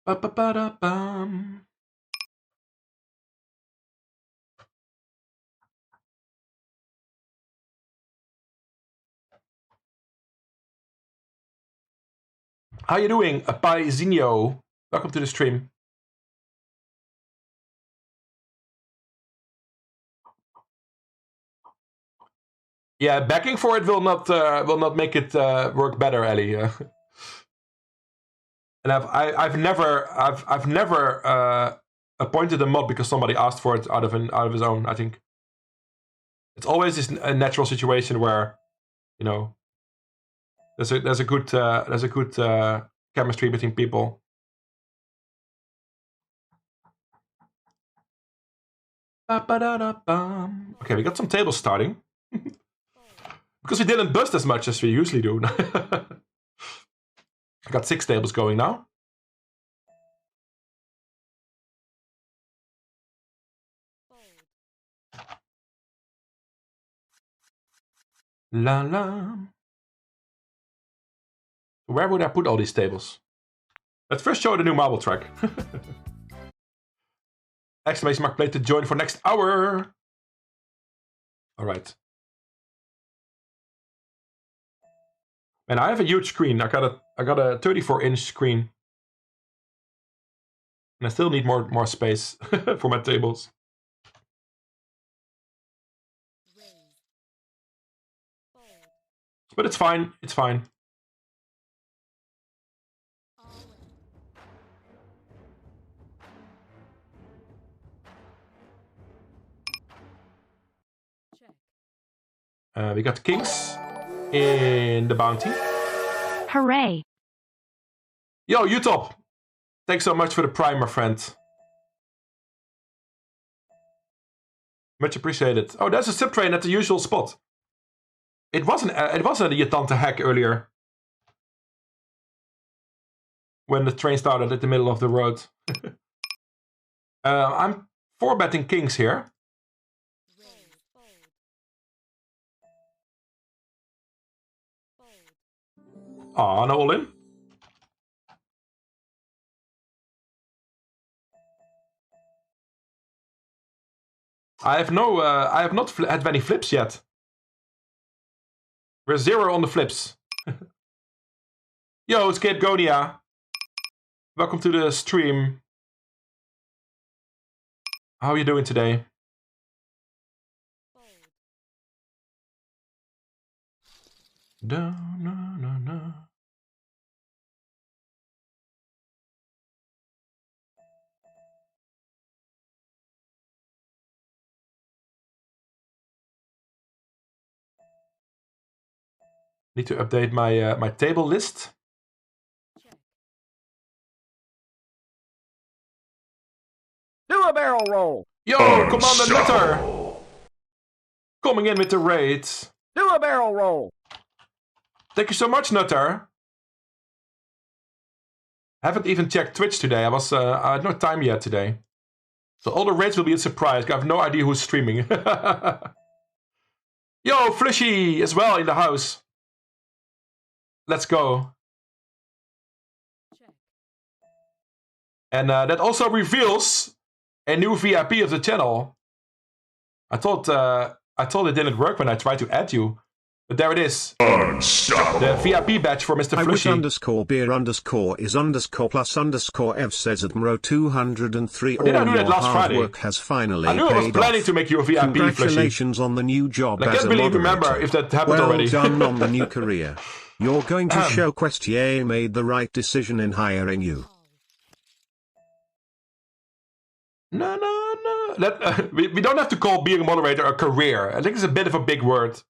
Ba-ba-ba-da-bum. How you doing, Paizinho? Welcome to the stream. Yeah, backing for it will not make it work better, Ellie. And I've never appointed a mod because somebody asked for it out of his own. I think it's always a natural situation where, there's a good chemistry between people. Okay, we got some tables starting because we didn't bust as much as we usually do. I got 6 tables going now. La la. Where would I put all these tables? Let's first show the new marble track. Exclamation mark play to join for next hour. Alright. And I have a huge screen. I got a 34-inch screen. And I still need more space for my tables. But it's fine. It's fine. We got kings in the bounty. Hooray! Yo, Utop! Thanks so much for the prime, my friend. Much appreciated. Oh, there's a sip train at the usual spot. It wasn't a Yatante hack earlier. When the train started at the middle of the road. I'm 4-betting kings here. Aw, no all in. I have not had many flips yet. We're 0 on the flips. Yo, Scapegonia. Welcome to the stream. How are you doing today? No, no, no, no. Need to update my my table list. Do a barrel roll. Yo, Commander Nutter! Coming in with the raid. Do a barrel roll. Thank you so much, Nutter. I haven't even checked Twitch today. I had no time yet today. So all the raids will be a surprise. I have no idea who's streaming. Yo, Flushy as well in the house. Let's go. And that also reveals a new VIP of the channel. I thought it didn't work when I tried to add you. But there it is. Unstoppable. The VIP badge for Mr. I wish Flushy. underscore beer underscore is underscore plus underscore F says at Mro 203. Or did I do that last hard Friday? work has finally I knew I was paid planning off. to make you a VIP, Flushy. Congratulations on the new job I as can't a really remember moderator. if that happened Well already. done on the new career. You're going to show Questje made the right decision in hiring you. No. We don't have to call being a moderator a career. I think it's a bit of a big word.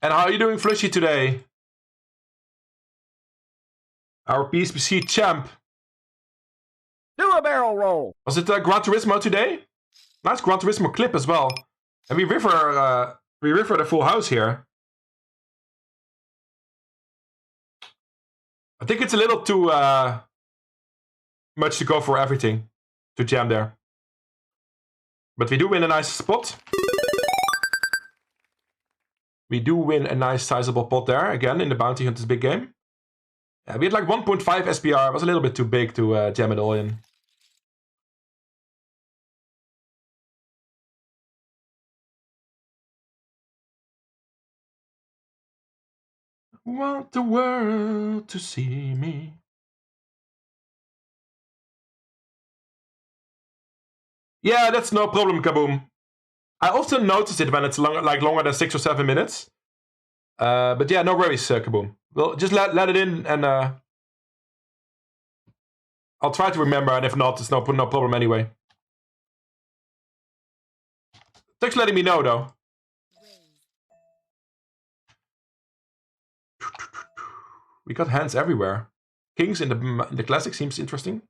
And how are you doing, Flushy, today? Our PSPC champ. Do a barrel roll. Was it Gran Turismo today? Nice Gran Turismo clip as well. And we river the full house here. I think it's a little too much to go for everything to jam there. But we do win a nice spot. We do win a nice sizable pot there, again, in the Bounty Hunters big game. Yeah, we had like 1.5 SPR. It was a little bit too big to jam it all in. Want the world to see me. Yeah, that's no problem, Kaboom. I often notice it when it's longer than 6 or 7 minutes. But yeah, no worries, Kaboom. Well, just let it in, and I'll try to remember. And if not, it's no problem anyway. Thanks for letting me know, though. We got hands everywhere. Kings in the classic seems interesting.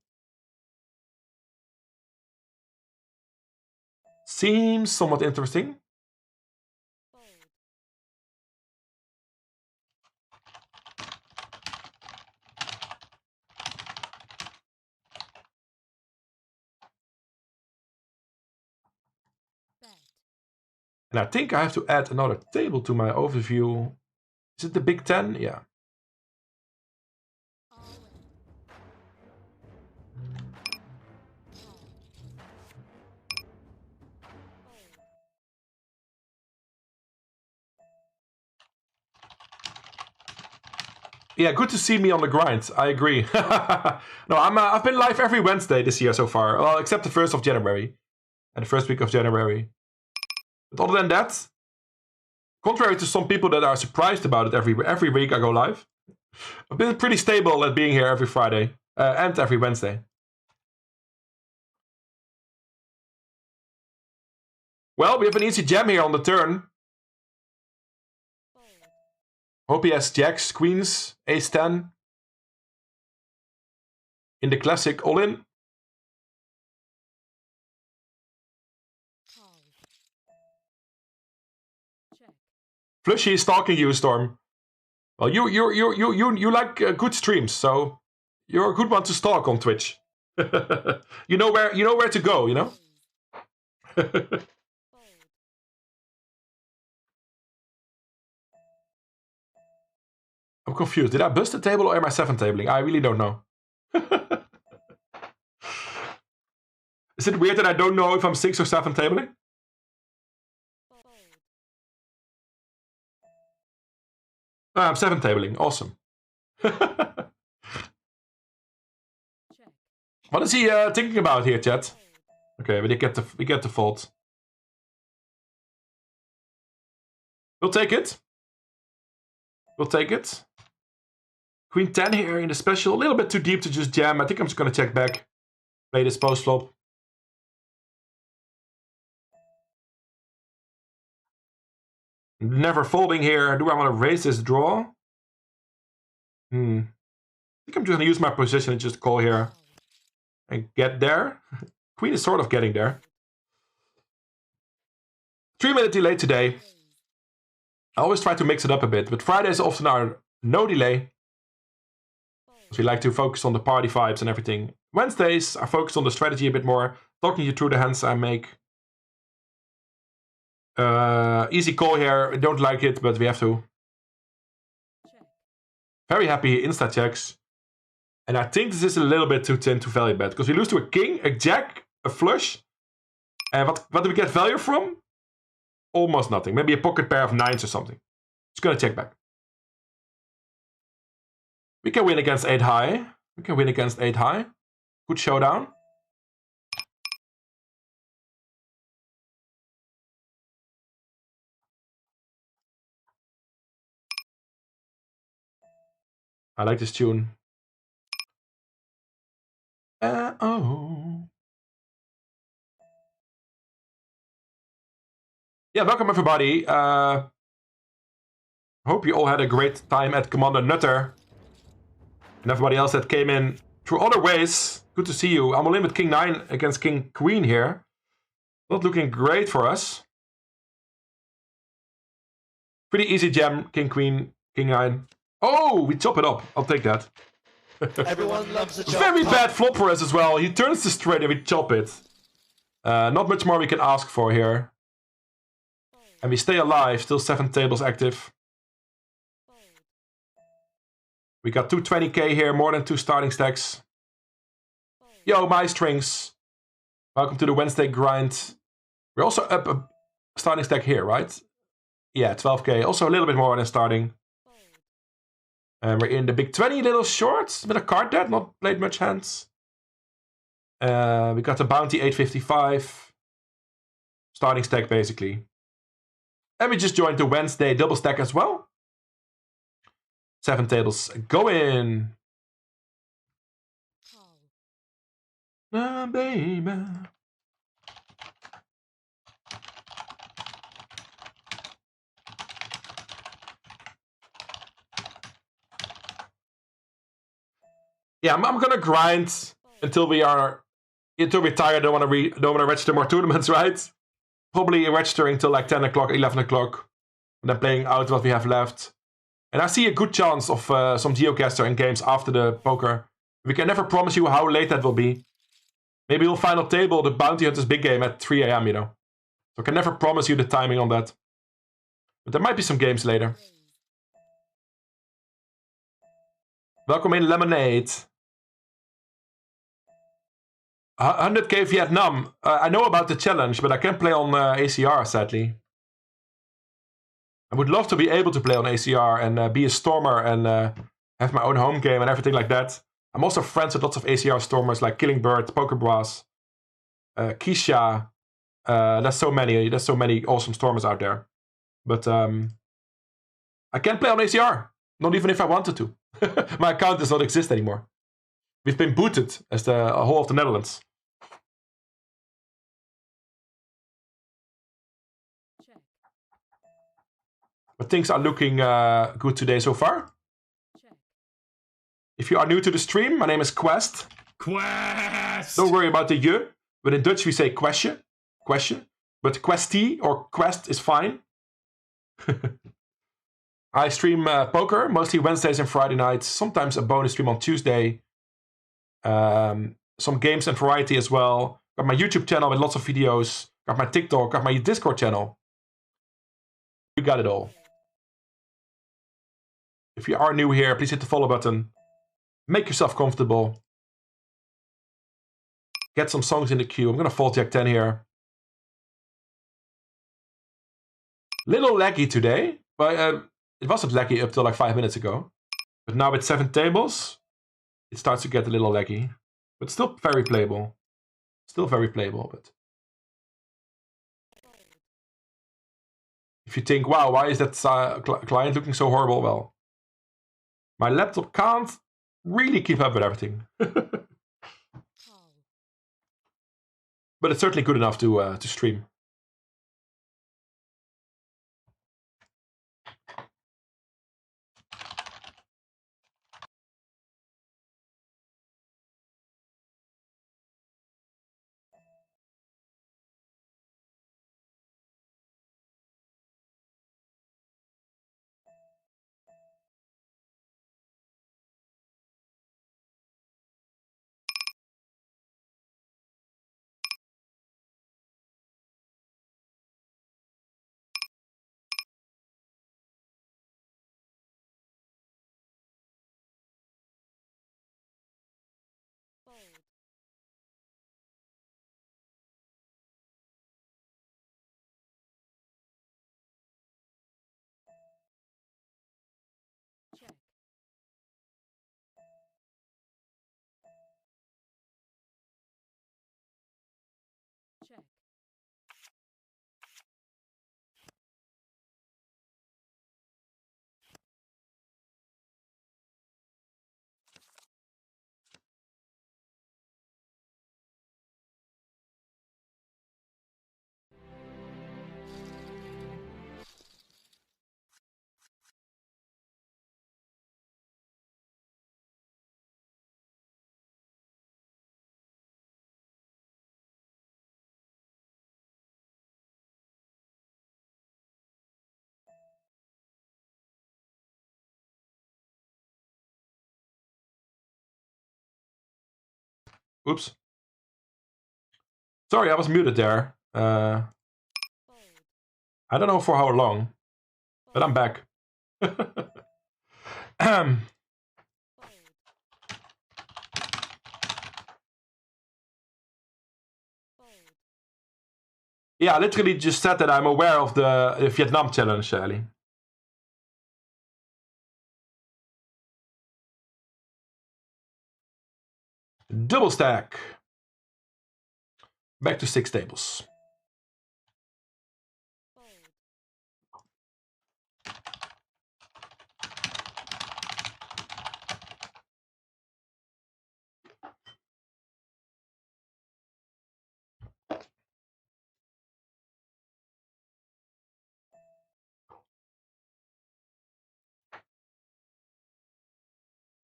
Seems somewhat interesting. And I think I have to add another table to my overview. Is it the Big 10? Yeah. Yeah, good to see me on the grind. I agree. No, I've been live every Wednesday this year so far. Well, except the 1st of January. And the first week of January. But other than that, contrary to some people that are surprised about it every week I go live, I've been pretty stable at being here every Friday and every Wednesday. Well, we have an easy jam here on the turn. Hope he has jacks, queens, ace-10. In the classic all-in. Flushy is stalking you, Storm. Well, you like good streams, so you're a good one to stalk on Twitch. you know where to go, you know. I'm confused. Did I bust the table or am I 7-tabling? I really don't know. Is it weird that I don't know if I'm 6 or 7-tabling? I'm 7-tabling. Awesome. What is he thinking about here, chat? Okay, we get the fault. We'll take it. We'll take it. Queen 10 here in the special. A little bit too deep to just jam. I think I'm just going to check back. Play this post flop. Never folding here. Do I want to raise this draw? I think I'm just going to use my position and just call here. And get there. Queen is sort of getting there. 3-minute delay today. I always try to mix it up a bit, but Fridays often are no delay. Because we like to focus on the party vibes and everything. Wednesdays are focused on the strategy a bit more. Talking you through the hands I make. Easy call here. I don't like it, but we have to. Very happy insta checks. And I think this is a little bit too thin to value bet. Because we lose to a king, a jack, a flush. And what do we get value from? Almost nothing. Maybe a pocket pair of 9s or something. Just gonna check back. We can win against 8 high. We can win against 8 high. Good showdown. I like this tune. Oh. Yeah, welcome everybody. Hope you all had a great time at Commander Nutter. And everybody else that came in through other ways. Good to see you. I'm all in with King 9 against King Queen here. Not looking great for us. Pretty easy jam. King Queen, King 9. Oh, we chop it up. I'll take that. Everyone loves the chop. Very bad flop for us as well. He turns the straight and we chop it. Not much more we can ask for here. And we stay alive. Still 7 tables active. We got 220k here. More than 2 starting stacks. Yo, my strings. Welcome to the Wednesday grind. We're also up a starting stack here, right? Yeah, 12k. Also a little bit more than starting. And we're in the big 20, little short. A bit of card debt, not played much hands. We got the bounty 855. Starting stack, basically. And we just joined the Wednesday double stack as well. 7 tables going. Baby. Yeah, I'm gonna grind until we're tired. Don't want to register more tournaments, right? Probably registering until like 10 o'clock, 11 o'clock, and then playing out what we have left. And I see a good chance of some geocaster in games after the poker. We can never promise you how late that will be. Maybe we'll final table the Bounty Hunters big game at 3 AM, you know. So I can never promise you the timing on that. But there might be some games later. Welkom in Lemonade. 100k Vietnam. I know about the challenge, but I can't play on ACR, sadly. I would love to be able to play on ACR and be a stormer and have my own home game and everything like that. I'm also friends with lots of ACR stormers like Killing Bird, Poker Bras, Questje. There's so many awesome stormers out there. But I can't play on ACR. Not even if I wanted to. My account does not exist anymore. We've been booted as the whole of the Netherlands. But things are looking good today so far. If you are new to the stream, my name is Quest. Quest! Don't worry about the je, but in Dutch we say Questje. Questje. But Questje or Quest is fine. I stream poker, mostly Wednesdays and Friday nights. Sometimes a bonus stream on Tuesday. Some games and variety as well. Got my YouTube channel with lots of videos. Got my TikTok, got my Discord channel. We got it all. If you are new here, please hit the follow button. Make yourself comfortable. Get some songs in the queue. I'm gonna fold Jack 10 here. Little laggy today, but it wasn't laggy up till like 5 minutes ago. But now with 7 tables, it starts to get a little laggy. But still very playable. Still very playable, but... If you think, wow, why is that client looking so horrible? Well, my laptop can't really keep up with everything. But it's certainly good enough to stream. Oops. Sorry, I was muted there. I don't know for how long, but I'm back. Yeah, I literally just said that I'm aware of the Vietnam challenge, Ali. Double stack. Back to 6 tables.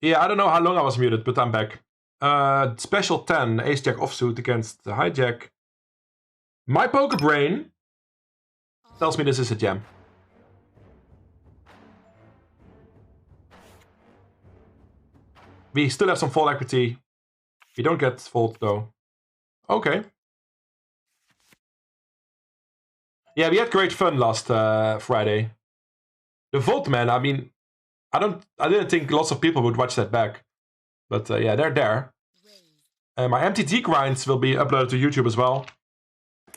Yeah, I don't know how long I was muted, but I'm back. Special 10, ace-jack offsuit against the hijack. My poker brain tells me this is a jam. We still have some fold equity. We don't get fold though. Okay. Yeah, we had great fun last Friday. The VOD, man, I mean, I didn't think lots of people would watch that back. But yeah, they're there. My MTT grinds will be uploaded to YouTube as well.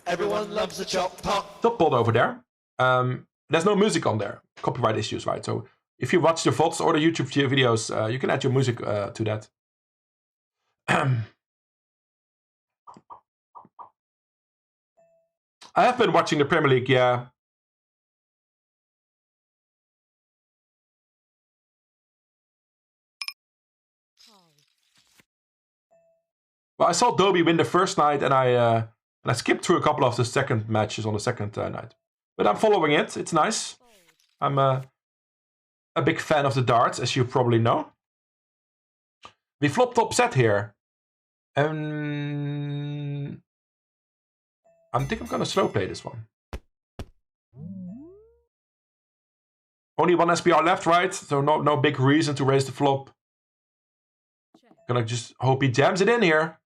Everyone loves a chop pot. Top pod over there. There's no music on there. Copyright issues, right? So if you watch the VODs or the YouTube videos, you can add your music to that. I have been watching the Premier League, yeah. Well, I saw Dobie win the first night, and I skipped through a couple of the second matches on the second night. But I'm following it. It's nice. I'm a big fan of the darts, as you probably know. We flop top set here. I think I'm gonna slow play this one. Only one SPR left, right? So no big reason to raise the flop. Gonna just hope he jams it in here.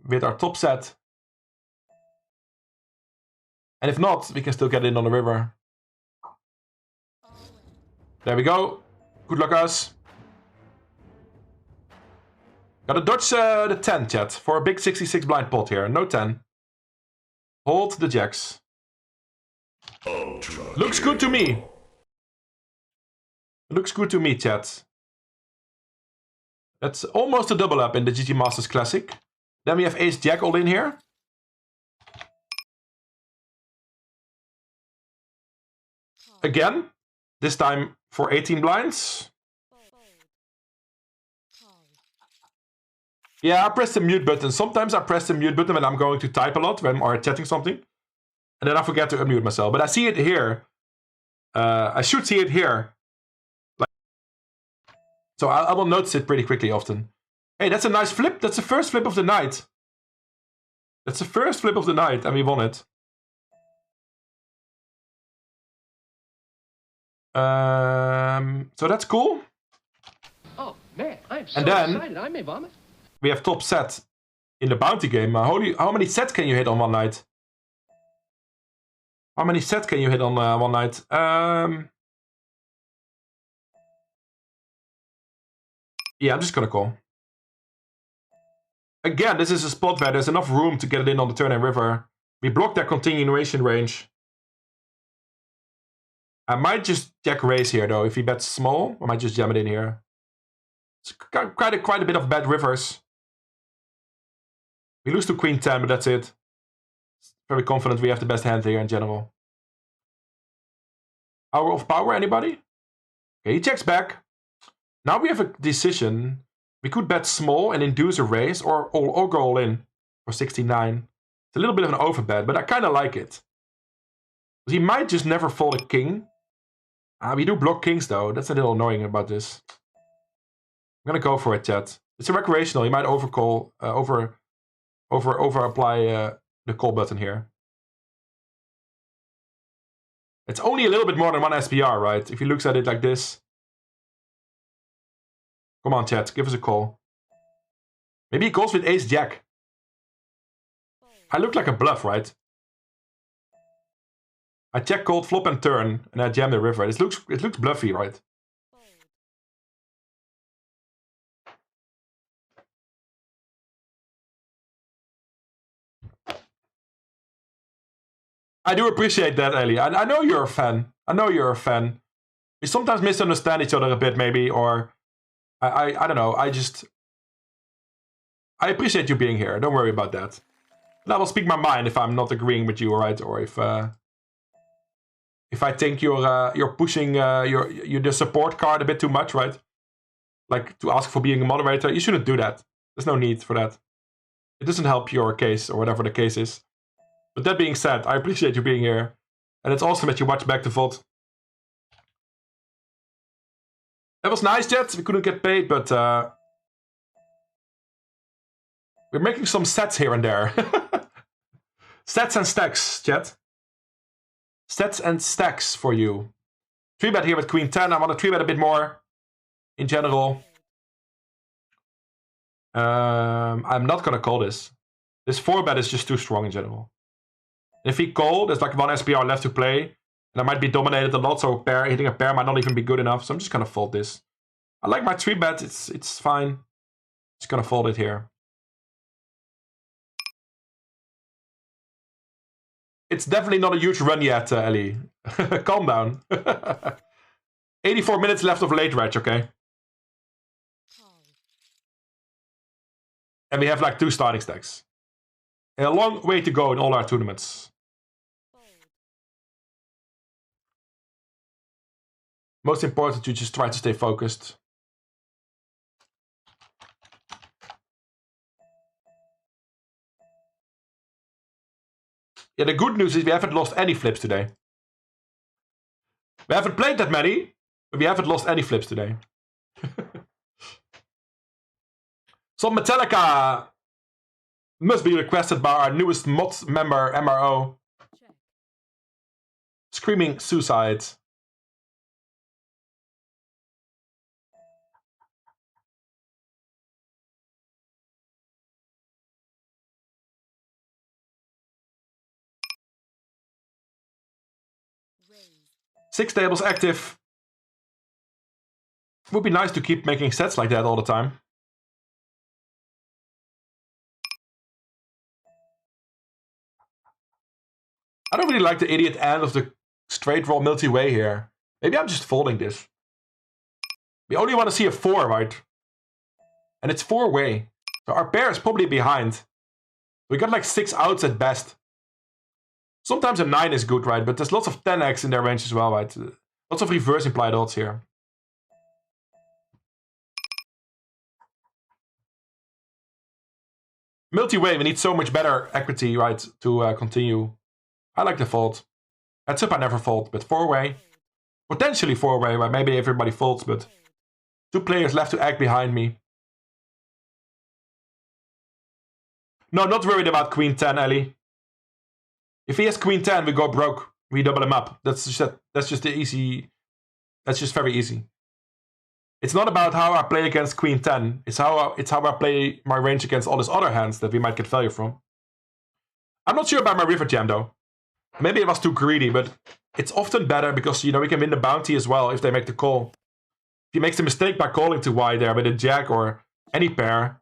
With our top set. And if not, we can still get in on the river. There we go. Good luck, us. Gotta dodge the 10, chat, for a big 66 blind pot here. No 10. Hold the jacks. Looks good to me. Looks good to me, chat. That's almost a double up in the GG Masters Classic. Then we have Ace Jack all in here. Again, this time for 18 blinds. Yeah, I press the mute button. Sometimes I press the mute button when I'm going to type a lot, when I'm chatting something. And then I forget to unmute myself. But I see it here. I should see it here. So I will notice it pretty quickly often. Hey, that's a nice flip. That's the first flip of the night. That's the first flip of the night, and we won it. So that's cool. Oh man, I'm so then, excited. I may vomit. We have top set in the bounty game. How many sets can you hit on one night? How many sets can you hit on one night? Yeah, I'm just gonna call. Again, this is a spot where there's enough room to get it in on the turn and river. We block that continuation range. I might just jack raise here though. If he bets small, I might just jam it in here. It's quite a bit of bad rivers. We lose to Queen 10, but that's it. Very confident we have the best hand here in general. Hour of power, anybody? Okay, he checks back. Now we have a decision. We could bet small and induce a raise, or go all in for 69. It's a little bit of an overbet, but I kind of like it. He might just never fold a king. We do block kings though. That's a little annoying about this. I'm gonna go for it, chat. It's a recreational. He might overcall, over apply the call button here. It's only a little bit more than one SPR, right? If he looks at it like this. Come on, chat. Give us a call. Maybe he calls with Ace Jack. I look like a bluff, right? I check cold, flop and turn, and I jam the river. It looks bluffy, right? I do appreciate that, Ellie. I know you're a fan. I know you're a fan. We sometimes misunderstand each other a bit, maybe, or I don't know. I appreciate you being here. Don't worry about that. And I will speak my mind if I'm not agreeing with you, right? Or if I think you're pushing the support card a bit too much, right? Like to ask for being a moderator, you shouldn't do that. There's no need for that. It doesn't help your case or whatever the case is. But that being said, I appreciate you being here, and it's awesome that you watch back the VOD. That was nice, Jet. We couldn't get paid, but we're making some sets here and there. Sets and stacks, Jet. Sets and stacks for you. 3-bet here with Queen 10. I want to 3-bet a bit more in general. I'm not going to call this. This 4-bet is just too strong in general. And if he call, there's like 1 SPR left to play. And I might be dominated a lot, so hitting a pair might not even be good enough. So I'm just gonna fold this. I like my 3-bet, it's fine. Just gonna fold it here. It's definitely not a huge run yet, Ellie. Calm down. 84 minutes left of late reg, okay? And we have like 2 starting stacks. A long way to go in all our tournaments. Most important, you just try to stay focused. Yeah, the good news is we haven't lost any flips today. We haven't played that many, but we haven't lost any flips today. Some Metallica must be requested by our newest mod member, MRO. Screaming suicide. Six tables active. Would be nice to keep making sets like that all the time. I don't really like the idiot end of the straight roll multi-way here. Maybe I'm just folding this. We only want to see a 4, right? And it's 4-way. So our pair is probably behind. We got like 6 outs at best. Sometimes a 9 is good, right? But there's lots of 10x in their range as well, right? Lots of reverse implied odds here. Multi-way, we need so much better equity, right? To continue. I like the fold. Heads up, I never fold, but 4-way. Potentially 4-way, right? Maybe everybody folds, but 2 players left to act behind me. No, not worried about Queen 10, Ellie. If he has Queen 10, we go broke. We double him up. That's just the easy. That's just very easy. It's not about how I play against Queen 10. It's how I play my range against all these other hands that we might get value from. I'm not sure about my river jam though. Maybe it was too greedy, but it's often better because, you know, we can win the bounty as well if they make the call. If he makes the mistake by calling too wide there with a jack or any pair,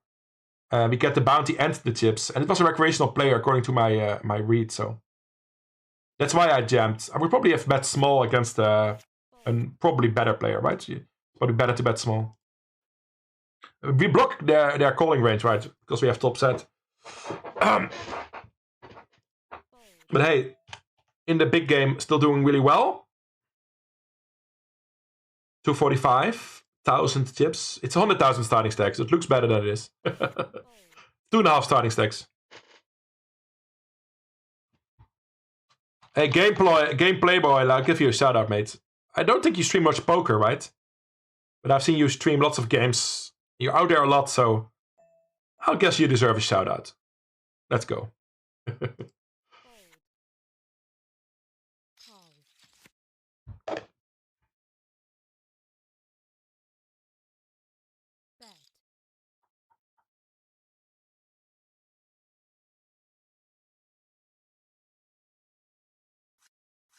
we get the bounty and the chips. And it was a recreational player according to my read, so that's why I jammed. I would probably have bet small against a probably better player, right? Probably better to bet small. We block their calling range, right? Because we have top set. But hey, in the big game, still doing really well. 245,000 chips. It's 100,000 starting stacks. It looks better than it is. 2.5 starting stacks. Hey, Game Playboy, I'll give you a shout out, mate. I don't think you stream much poker, right? But I've seen you stream lots of games. You're out there a lot, so I'll guess you deserve a shout out. Let's go.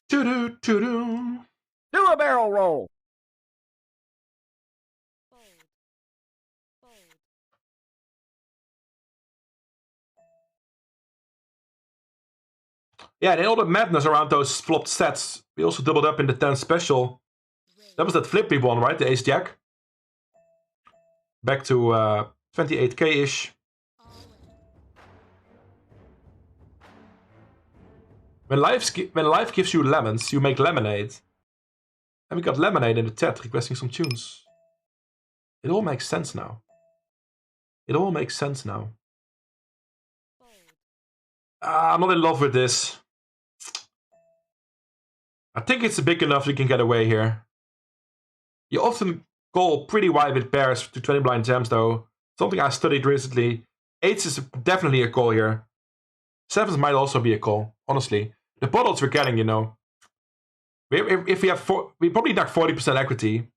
Do a barrel roll. Yeah, and all the madness around those flopped sets. We also doubled up in the 10 special. That was that flip we won, right? The ace jack. Back to 28k-ish. When life gives you lemons, you make lemonade. And we got lemonade in the chat requesting some tunes. It all makes sense now. It all makes sense now. I'm not in love with this. I think it's big enough we can get away here. You often call pretty wide with pairs to 20 blind jams though. Something I studied recently. 8s is definitely a call here. 7s might also be a call, honestly. The bottles we're getting, you know. If we have we probably knock 40% equity.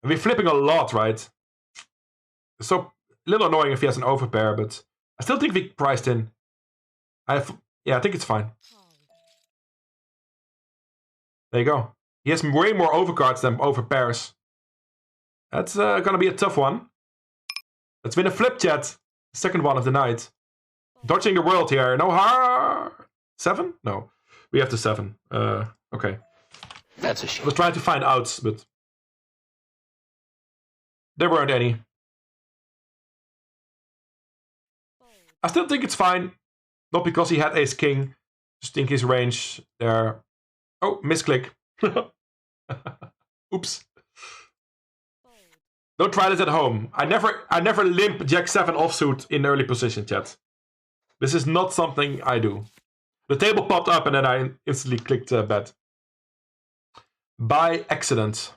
And we're flipping a lot, right? So a little annoying if he has an overpair, but I still think we priced in. Yeah, I think it's fine. There you go. He has way more overcards than over pairs. That's gonna be a tough one. Let's win a flip, chat. Second one of the night. Dodging the world here. No har. 7? No. We have the 7. Okay. That's a shame. I was trying to find outs, but there weren't any. I still think it's fine. Not because he had ace king. Just think his range there. Oh, misclick. Oops. Don't try this at home. I never limp Jack 7 offsuit in early position, chat. This is not something I do. The table popped up and then I instantly clicked bet. By accident.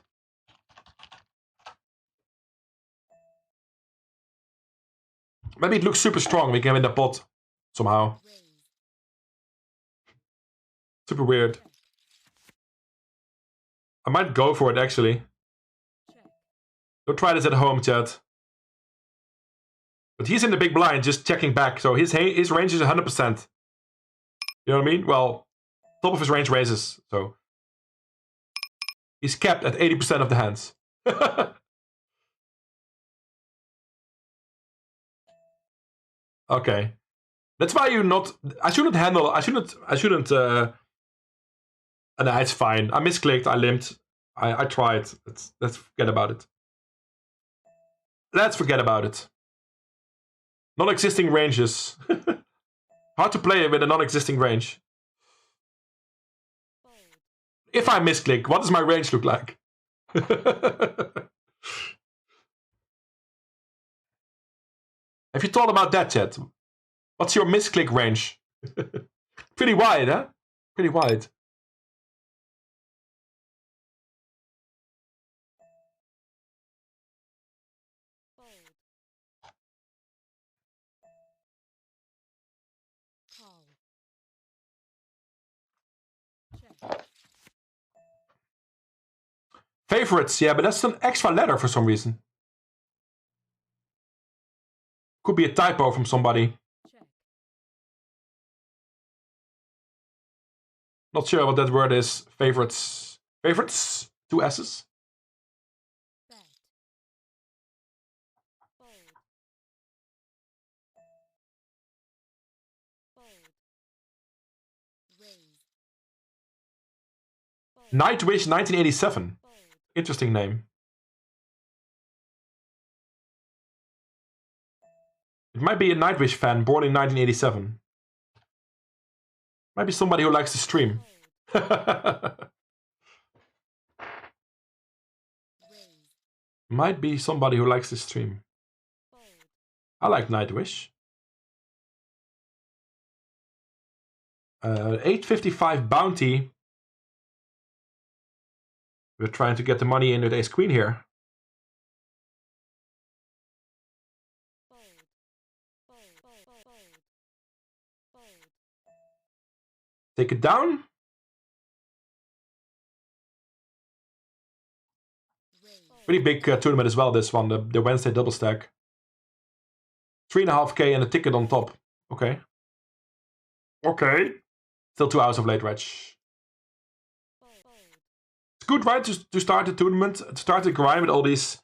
Maybe it looks super strong. We can win the pot somehow. Super weird. I might go for it actually. Don't try this at home, chat. But he's in the big blind, just checking back. So his range is 100%. You know what I mean? Well, top of his range raises. So he's capped at 80% of the hands. Okay. That's why you not... I shouldn't handle... I shouldn't... Nah, it's fine. I misclicked. I limped. I tried. Let's forget about it. Let's forget about it. Non-existing ranges. Hard to play with a non-existing range. If I misclick, what does my range look like? Have you thought about that, chat? What's your misclick range? Pretty wide, huh? Pretty wide. Favorites, yeah, but that's an extra letter for some reason. Could be a typo from somebody. Not sure what that word is. Favorites. Favorites? 2 S's? Nightwish 1987. Interesting name. It might be a Nightwish fan born in 1987. Might be somebody who likes to stream. Might be somebody who likes to stream. I like Nightwish. 855 bounty. We're trying to get the money in with ace queen here. Take it down. Pretty big tournament as well, this one, the Wednesday double stack. 3.5k and a ticket on top. Okay. Okay. Still 2 hours of late reg. It's good, right, to start the tournament, to start the grind with all these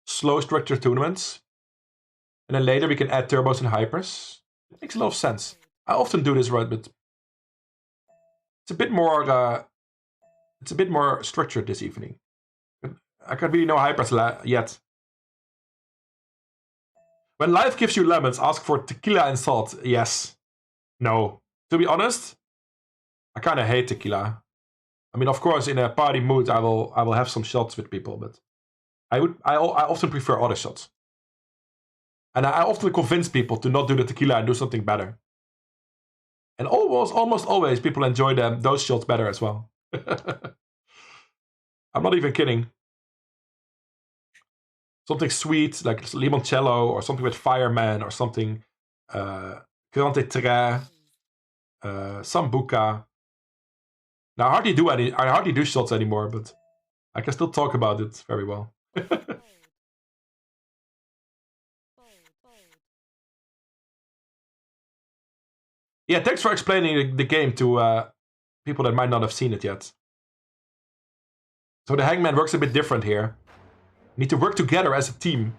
slow structured tournaments. And then later we can add turbos and hypers. It makes a lot of sense. I often do this, right, but it's a bit more structured this evening. I got really no hypers yet. When life gives you lemons, ask for tequila and salt. Yes. No. To be honest, I kind of hate tequila. I mean, of course, in a party mood, I will have some shots with people, but I often prefer other shots. And I often convince people to not do the tequila and do something better. And almost always, people enjoy those shots better as well. I'm not even kidding. Something sweet, like limoncello, or something with fireman, or something Grand Étrait, Sambuca. Now, I hardly do shots anymore, but I can still talk about it very well. Yeah, thanks for explaining the game to people that might not have seen it yet. So the hangman works a bit different here. You need to work together as a team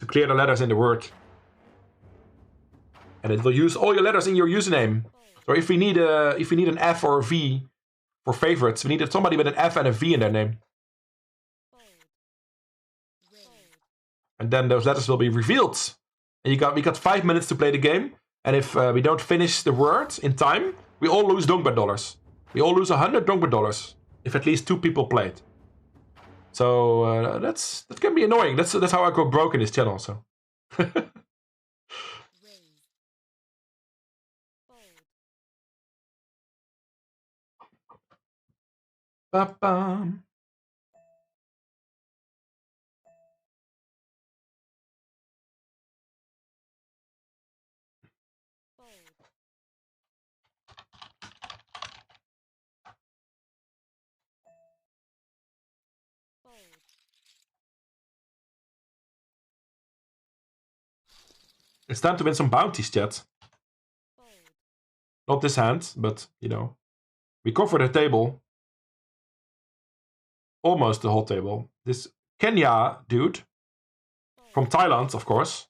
to clear the letters in the word. And it will use all your letters in your username. So if we need an F or a V for favorites, we need somebody with an F and a V in their name. And then those letters will be revealed. And we got 5 minutes to play the game. And if we don't finish the word in time, we all lose Dongbad dollars. We all lose 100 Dongbad dollars if at least 2 people played. So that can be annoying. That's how I go broke in this channel. So. Ba-bam. It's time to win some bounties, chat. Not this hand, but, you know. We cover the table. Almost the whole table. This Kenya dude, from Thailand, of course,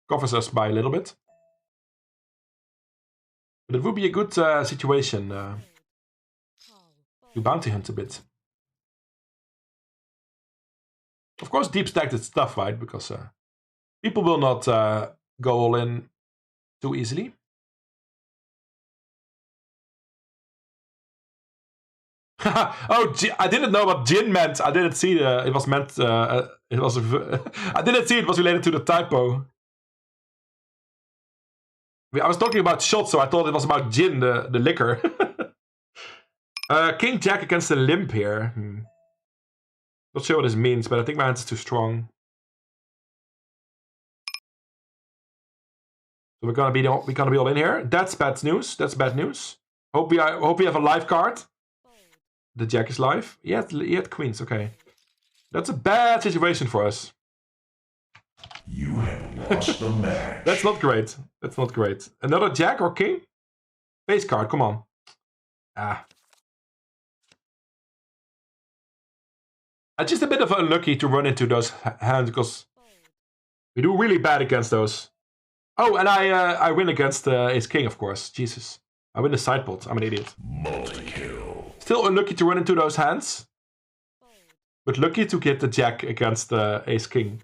covers us by a little bit. But it would be a good situation to bounty hunt a bit. Of course, deep stacked is tough, right? Because people will not go all in too easily. Oh, I didn't know what Jin meant. I didn't see it was meant. It was. I didn't see it was related to the typo. I was talking about shots, so I thought it was about gin, the liquor. King Jack against the limp here. Not sure what this means, but I think my hand is too strong. So we're gonna be all in here. That's bad news. That's bad news. Hope we have a live card. The Jack is live. He had queens. Okay, that's a bad situation for us. You have lost the match. That's not great. That's not great. Another Jack or King? Face card. Come on. Ah. I'm just a bit of unlucky to run into those hands because we do really bad against those. Oh, and I win against Ace King, of course. Jesus. I win the sidepot. I'm an idiot. Multi-kill. Still unlucky to run into those hands. But lucky to get the Jack against Ace King.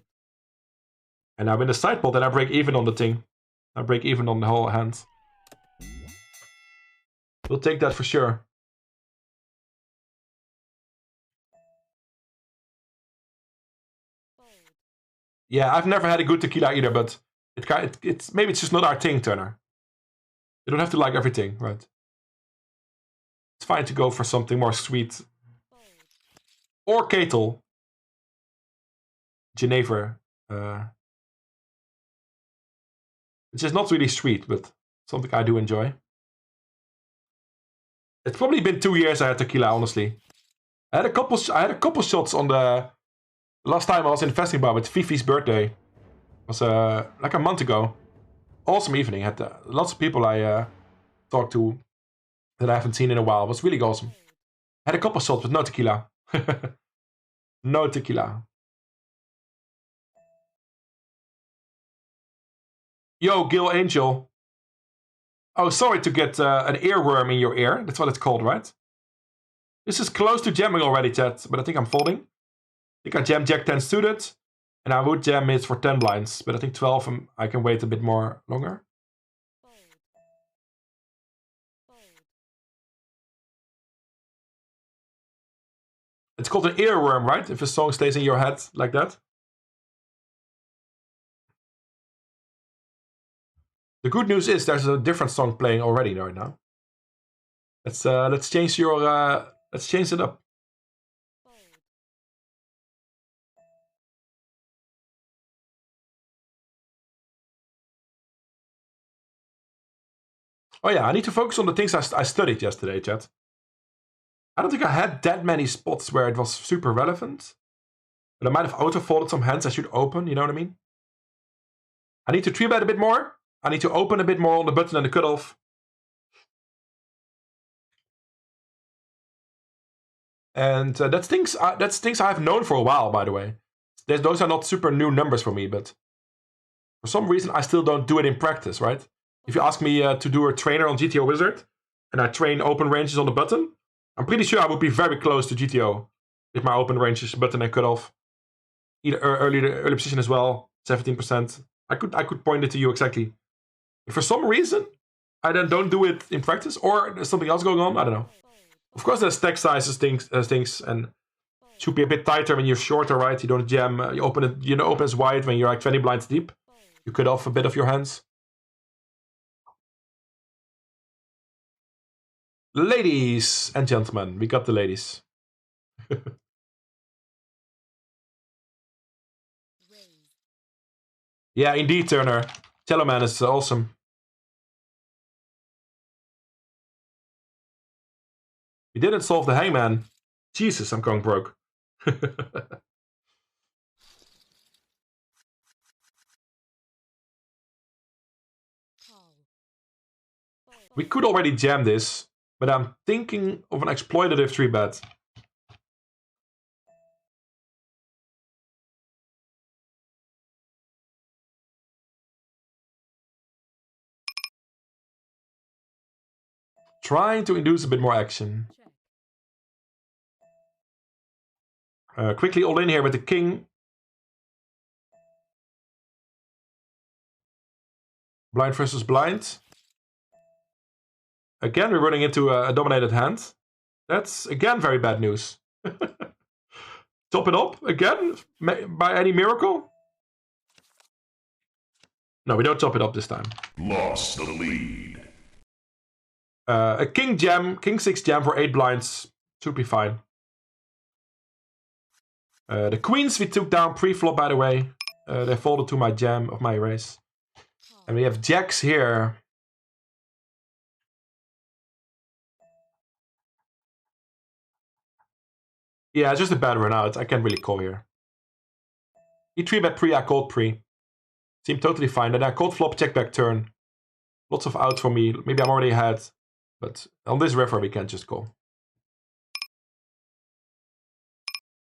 And I win the sidepot and I break even on the thing. I break even on the whole hand. We'll take that for sure. Yeah, I've never had a good tequila either, but it's maybe it's just not our thing, Turner. You don't have to like everything, right? It's fine to go for something more sweet. Or Ketel. Geneva. Which is not really sweet, but something I do enjoy. It's probably been 2 years I had tequila, honestly. I had a couple shots on the last time I was in Festing Bar with Fifi's birthday. It was like a month ago. Awesome evening. Had lots of people I talked to that I haven't seen in a while. It was really awesome. Had a couple shots, but no tequila. No tequila. Yo, Gil Angel. Oh, sorry to get an earworm in your ear. That's what it's called, right? This is close to jamming already, chat, but I think I'm folding. I think I jam Jack 10 suited, and I would jam it for 10 blinds, but I think 12 I can wait a bit more longer. It's called an earworm, right? If a song stays in your head like that. The good news is there's a different song playing already right now. Let's change let's change it up. Oh yeah, I need to focus on the things I studied yesterday, chat. I don't think I had that many spots where it was super relevant. But I might have auto-folded some hands I should open, you know what I mean? I need to 3-bet a bit more. I need to open a bit more on the button and the cutoff. And that's things I've known for a while, by the way. Those are not super new numbers for me, but for some reason I still don't do it in practice, right? If you ask me to do a trainer on GTO Wizard, and I train open ranges on the button, I'm pretty sure I would be very close to GTO with my open ranges button and cutoff. Either early position as well, 17%. I could point it to you exactly. If for some reason I then don't do it in practice, or there's something else going on, I don't know. Of course, there's stack sizes things, and it should be a bit tighter when you're shorter, right? You don't jam. You don't open as wide when you're like 20 blinds deep. You cut off a bit of your hands. Ladies and gentlemen, we got the ladies. Yeah, indeed, Turner. Cello Man is awesome. We didn't solve the hangman. Jesus, I'm going broke. We could already jam this, but I'm thinking of an exploitative 3-bet. Trying to induce a bit more action. Quickly all in here with the king. Blind versus blind. Again, we're running into a dominated hand. That's, again, very bad news. Top it up again? By any miracle? No, we don't top it up this time. Lost the lead. A king jam, king 6 jam for 8 blinds. Should be fine. The queens we took down pre-flop, by the way. They folded to my jam of my race. And we have jacks here. Yeah, it's just a bad run out. I can't really call here. He 3-bet pre, I called pre. Seemed totally fine. And I called flop, check back turn. Lots of outs for me. Maybe I'm already ahead. But on this river, we can't just call.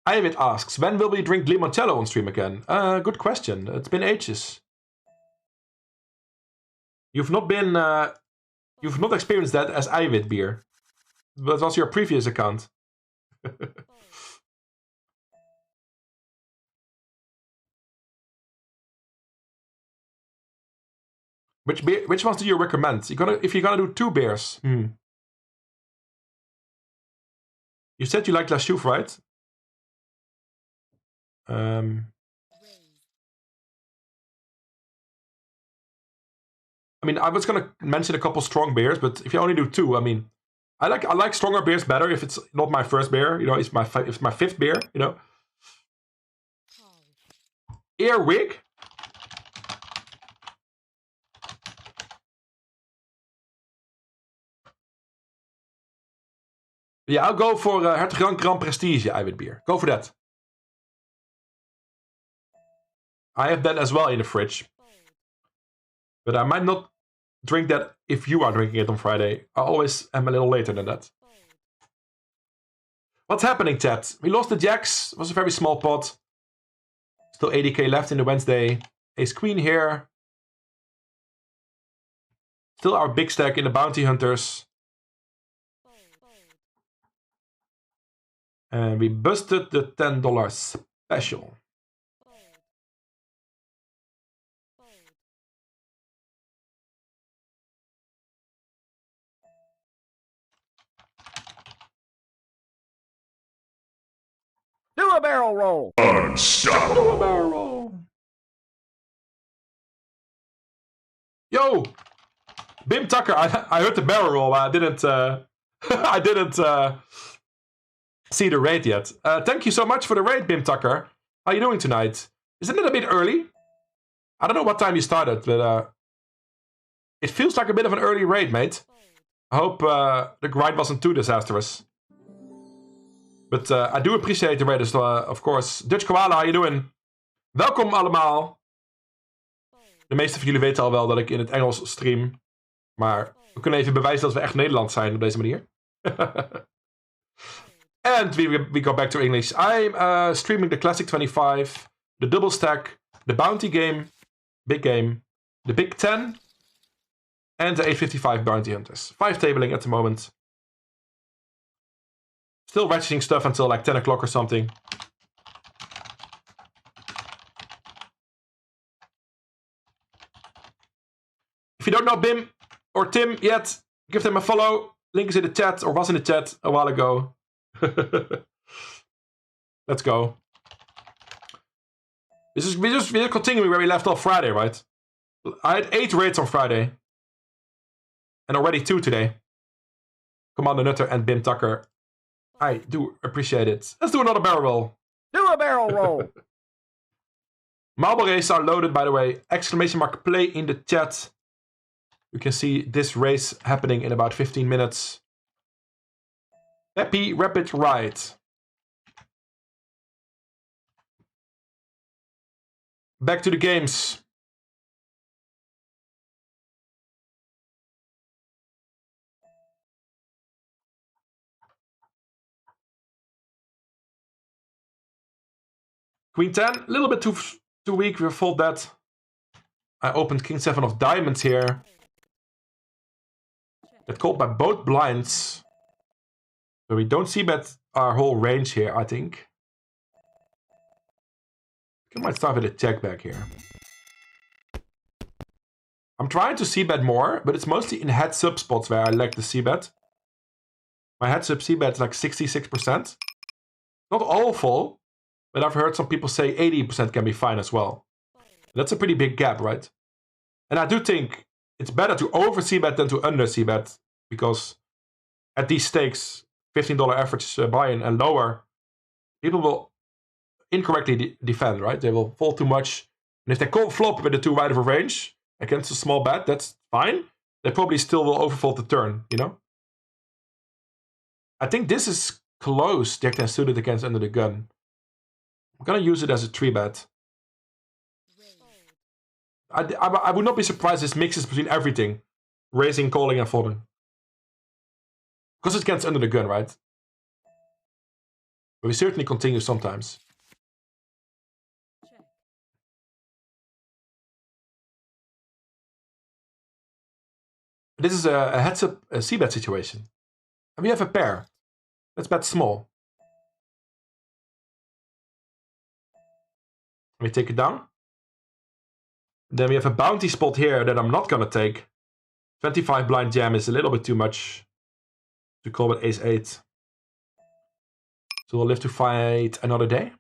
Ivid asks, when will we drink limoncello on stream again? Good question. It's been ages. You've not experienced that as Ivid beer. That was your previous account. Which ones do you recommend? If you're gonna do 2 beers. You said you like La Chouffe, right? I mean, I was gonna mention a couple strong beers, but if you only do 2, I mean, I like stronger beers better if it's not my first beer. You know, it's my 5th beer. You know, Earwig. Yeah, I'll go for Hertog Grand Prestige Ivid beer. Go for that. I have that as well in the fridge. But I might not drink that if you are drinking it on Friday. I always am a little later than that. What's happening, chat? We lost the jacks. It was a very small pot. Still 80k left in the Wednesday. Ace Queen here. Still our big stack in the Bounty Hunters. And we busted the $10 special. Do a barrel roll. Unstoppable. Do a barrel roll. Yo, Bim Tucker. I heard the barrel roll. I didn't. I didn't see the raid yet. Thank you so much for the raid, Bim Tucker. How are you doing tonight? Isn't it a bit early? I don't know what time you started, but it feels like a bit of an early raid, mate. I hope the grind wasn't too disastrous. But I do appreciate the raid, of course. Dutch Koala, how you doing? Welkom allemaal. De meeste van jullie weten al wel dat ik in het Engels stream. Maar we kunnen even bewijzen dat we echt Nederland zijn op deze manier. And we go back to English. I'm streaming the Classic 25, the Double Stack, the Bounty Game, Big Game, the Big 10, and the 855 Bounty Hunters. 5 tabling at the moment. Still ratcheting stuff until like 10 o'clock or something. If you don't know Bim or Tim yet, give them a follow. Link is in the chat, or was in the chat a while ago. Let's go. We're continuing where we left off Friday, right? I had 8 raids on Friday. And already 2 today. Commander Nutter and Bim Tucker. I do appreciate it. Let's do another barrel roll. Do a barrel roll. Marble races are loaded, by the way. Exclamation mark play in the chat. You can see this race happening in about 15 minutes. Happy Rapid Ride. Back to the games. Queen 10, a little bit too weak. We'll fold that. I opened King 7 of diamonds here. Get called by both blinds. So we don't see bet our whole range here, I think. I might start with a check back here. I'm trying to c-bet more, but it's mostly in heads-up spots where I lack the c-bet. My heads-up c-bet is like 66%. Not awful, but I've heard some people say 80% can be fine as well. That's a pretty big gap, right? And I do think it's better to over c-bet than to under c-bet, because at these stakes, $15 average buy-in and lower, people will incorrectly defend, right? They will fold too much. And if they call flop with a too wide of a range against a small bet, that's fine. They probably still will overfold the turn, you know? I think this is close, Jack 10 suited against under the gun. I'm gonna use it as a 3-bet. I would not be surprised if this mixes between everything. Raising, calling, and folding. Because it's against under the gun, right? But we certainly continue sometimes. This is a heads-up c-bet situation. And we have a pair. Let's bet small. Let me take it down. Then we have a bounty spot here that I'm not gonna take. 25 blind jam is a little bit too much to call it ace-8. So we'll live to fight another day.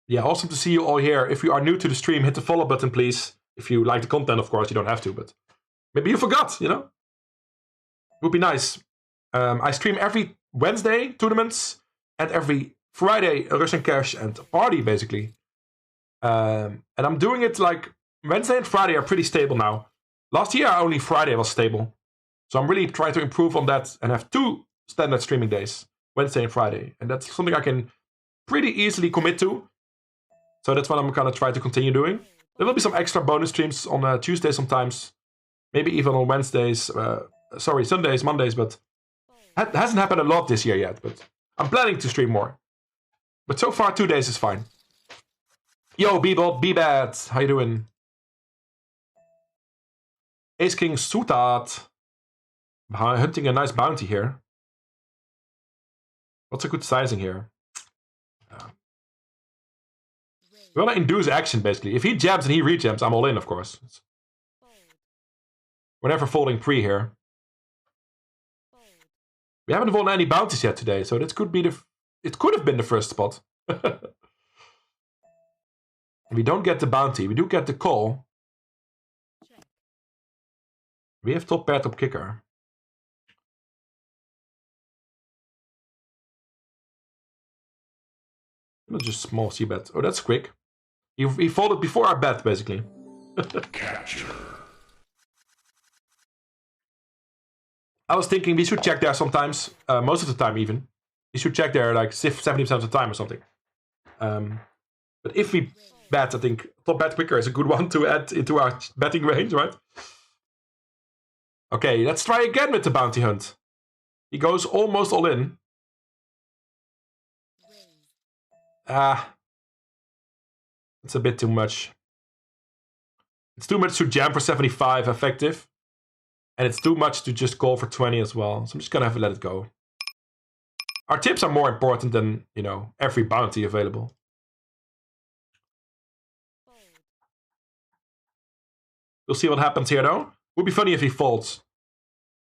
Yeah, awesome to see you all here. If you are new to the stream, hit the follow button, please. If you like the content, of course, you don't have to, but maybe you forgot, you know? Would be nice. I stream every Wednesday tournaments and every Friday a Russian cash and party, basically. And I'm doing it like Wednesday and Friday are pretty stable now. Last year, only Friday was stable. So I'm really trying to improve on that and have 2 standard streaming days, Wednesday and Friday. And that's something I can pretty easily commit to. So that's what I'm going to try to continue doing. There will be some extra bonus streams on Tuesdays sometimes. Maybe even on Wednesdays. Sundays, Mondays, but it hasn't happened a lot this year yet. But I'm planning to stream more. But so far, 2 days is fine. Yo, Bebop, B-Bad, how you doing? Ace King Sutat. Hunting a nice bounty here. What's a good sizing here? We want to induce action, basically. If he jabs and he rejabs, I'm all in, of course. We're never folding pre here. We haven't won any bounties yet today, so this could be it could have been the first spot. We don't get the bounty. We do get the call. We have top pair, top kicker. Not just small c-bet. Oh, that's quick. He folded before our bet, basically. Capture. I was thinking we should check there sometimes. Most of the time, even. You should check there like 70% of the time or something. But if we bet, I think top bet quicker is a good one to add into our betting range, right? Okay, let's try again with the bounty hunt. He goes almost all in. It's a bit too much. It's too much to jam for 75 effective. And it's too much to just call for 20 as well. So I'm just gonna have to let it go. Our tips are more important than, you know, every bounty available. We'll see what happens here though. Would be funny if he folds.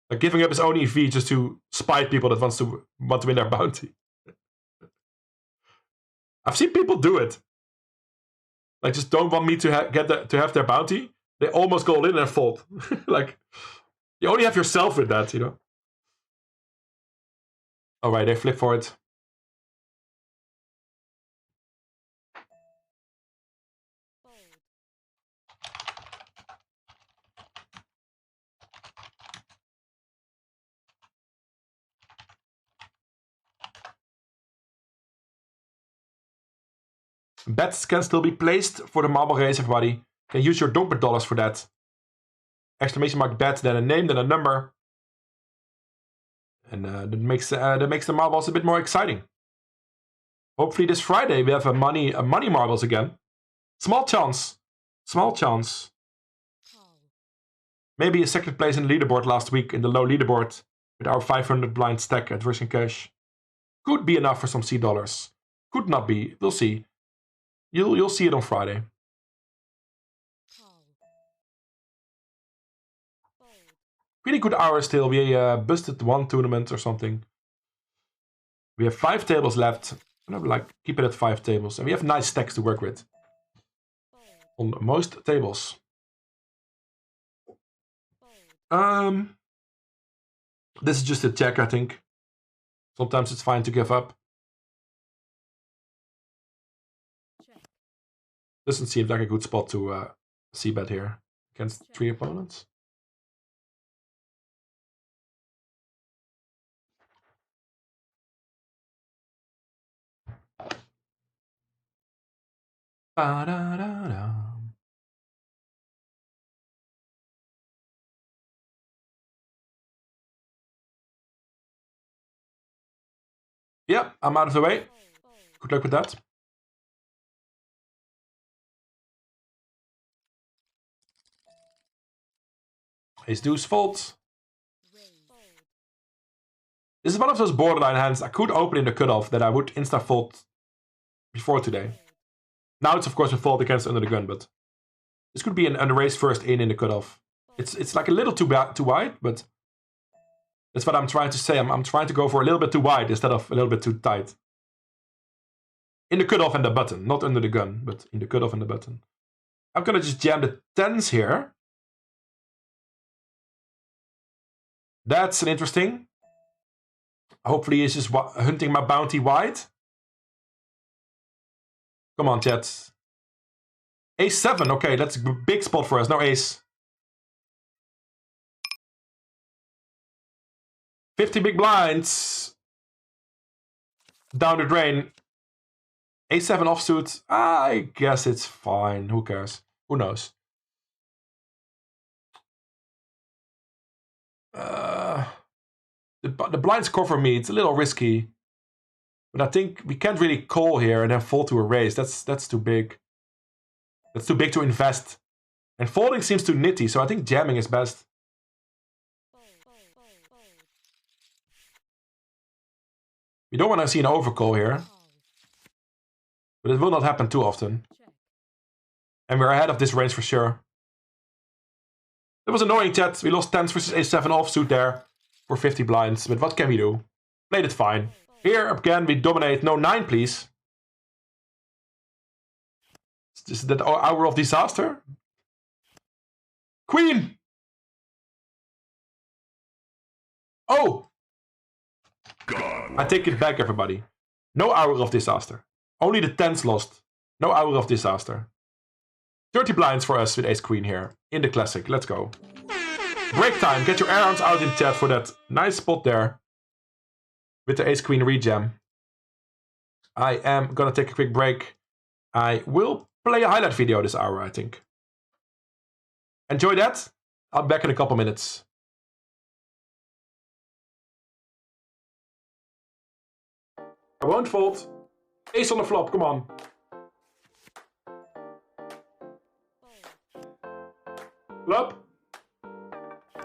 Like giving up his own EV just to spite people that want to win their bounty. I've seen people do it. Like just don't want me to have their bounty. They almost go all in and fold. Like you only have yourself with that, you know. Alright, they flip for it. Bets can still be placed for the marble race, everybody. You can use your donker dollars for that. Exclamation mark bet, then a name, then a number. And that makes the marbles a bit more exciting. Hopefully this Friday we have a money marbles again. Small chance. Small chance. Maybe a second place in the leaderboard last week in the low leaderboard with our 500 blind stack at Virgin Cash. Could be enough for some C dollars. Could not be. We'll see. You'll see it on Friday. Pretty good hours still. We busted one tournament or something. We have 5 tables left. I'm gonna like keep it at 5 tables, and we have nice stacks to work with on most tables. This is just a check, I think. Sometimes it's fine to give up. Doesn't seem like a good spot to c-bet here against 3 opponents. Ba-da-da-da. Yep, I'm out of the way. Good luck with that. Ace deuce fold. This is one of those borderline hands I could open in the cutoff that I would insta fold before today. Now it's of course a fold against under the gun, but this could be an raise first in the cutoff. It's like a little too wide, but that's what I'm trying to say. I'm trying to go for a little bit too wide instead of a little bit too tight. In the cutoff and the button, not under the gun, but in the cutoff and the button. I'm gonna just jam the 10s here. That's an interesting. Hopefully he's just hunting my bounty wide. Come on, chat. Ace 7, okay, that's a big spot for us. No ace. 50 big blinds. Down the drain. Ace 7 offsuit. I guess it's fine. Who cares? Who knows? The blinds cover me. It's a little risky. But I think we can't really call here and then fold to a raise. That's too big. That's too big to invest. And folding seems too nitty, so I think jamming is best. We don't want to see an overcall here. But it will not happen too often. And we're ahead of this range for sure. That was annoying, chat. We lost 10s versus ace 7 offsuit there for 50 blinds. But what can we do? Played it fine. Here, again, we dominate. No 9, please. Is that hour of disaster? Queen! Oh! I take it back, everybody. No hour of disaster. Only the 10s lost. No hour of disaster. 30 blinds for us with ace queen here. In the classic. Let's go. Break time. Get your air rounds out in chat for that nice spot there. with the ace-queen rejam. I am gonna take a quick break. I will play a highlight video this hour, I think. Enjoy that. I'll be back in a couple minutes. I won't fold. Ace on the flop, come on. Flop.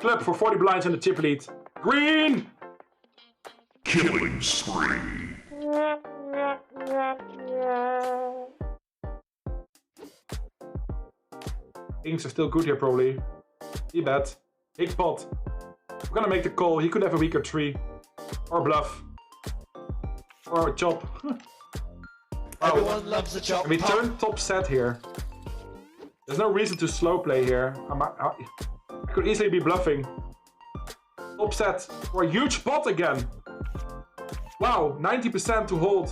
Flip for 40 blinds and the chip lead. Green! Killing spree. Kings are still good here, probably. He bet. Big pot. We're gonna make the call. He could have a weaker tree. Or bluff. Or a chop. Everyone loves a chop. And we turn top set here. There's no reason to slow play here. I could easily be bluffing. Top set for a huge pot again. Wow, 90% to hold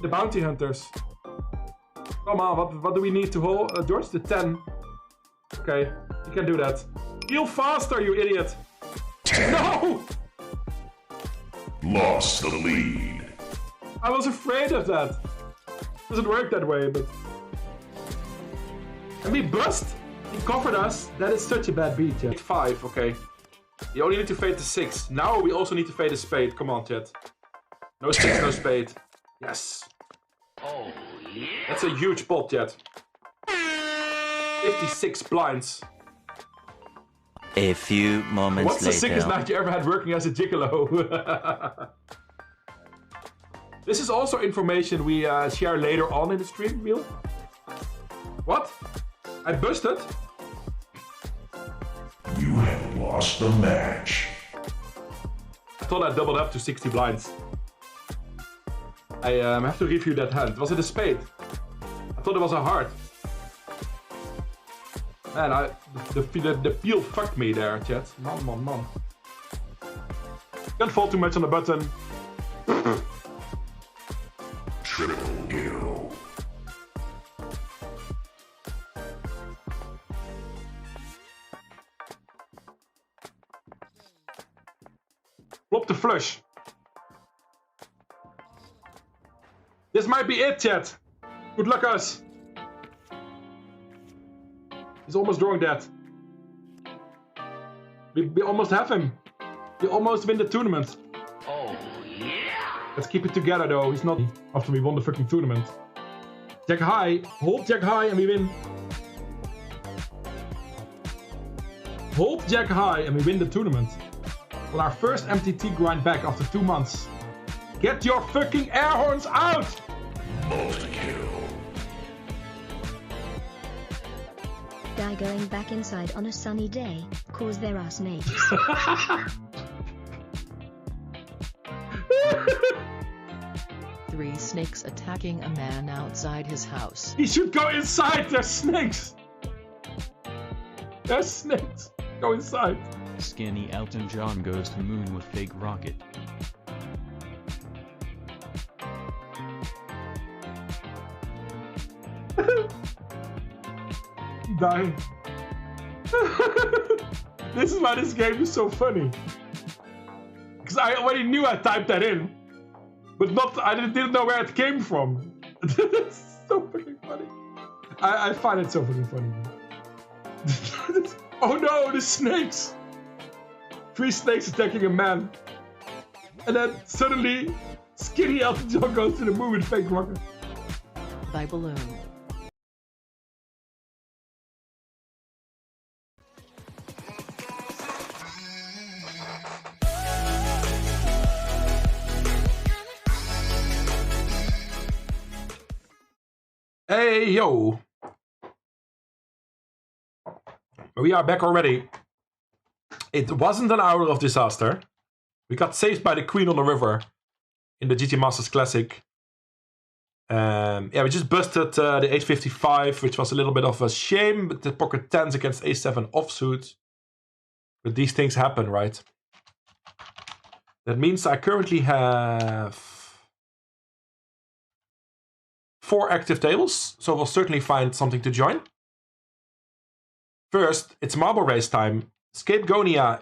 the bounty hunters. Come on, what do we need to hold? George, the 10. Okay, you can do that. Heal faster, you idiot. 10. No! Lost the lead. I was afraid of that. Doesn't work that way, but... And we bust. He covered us. That is such a bad beat, Chet. 5, okay. You only need to fade the 6. Now we also need to fade the spade. Come on, Chet. No 6, no spade. Yes. Oh, yeah. That's a huge pot, Chet. 56 blinds. A few moments What's the later. sickest night you ever had working as a gigolo? This is also information we share later on in the stream, Neil. What? I busted? You have lost the match. I thought I doubled up to 60 blinds. I have to review that hand. Was it a spade? I thought it was a heart. Man, the peel fucked me there, chat. Man. Can't fall too much on the button. Triple kill. Flop the flush. This might be it, chat. Good luck, us. He's almost drawing that. We almost have him. We almost win the tournament. Oh, yeah. Let's keep it together, though. He's not after we won the fucking tournament. Jack high. Hold Jack high and we win. Hold Jack high and we win the tournament. On our first MTT grind back after 2 months. Get your fucking air horns out! Multi-kill. Guy going back inside on a sunny day, cause there are snakes. Three snakes attacking a man outside his house. He should go inside, there's snakes! There's snakes! Go inside. Skinny Elton John goes to moon with fake rocket. Dying. This is why this game is so funny. Because I already knew I typed that in. But I didn't know where it came from. It's so fucking funny. I find it so fucking funny. Oh no, the snakes! 3 snakes attacking a man. And then suddenly, skinny Elton John goes to the moon with fake rocket. By balloon. Hey, yo. We are back already. It wasn't an hour of disaster. We got saved by the queen on the river in the GG Masters Classic. Yeah, we just busted the 855, which was a little bit of a shame, but the pocket 10s against a7 offsuit. But these things happen, right? That means I currently have 4 active tables, so we'll certainly find something to join. First, it's marble race time. Scapegonia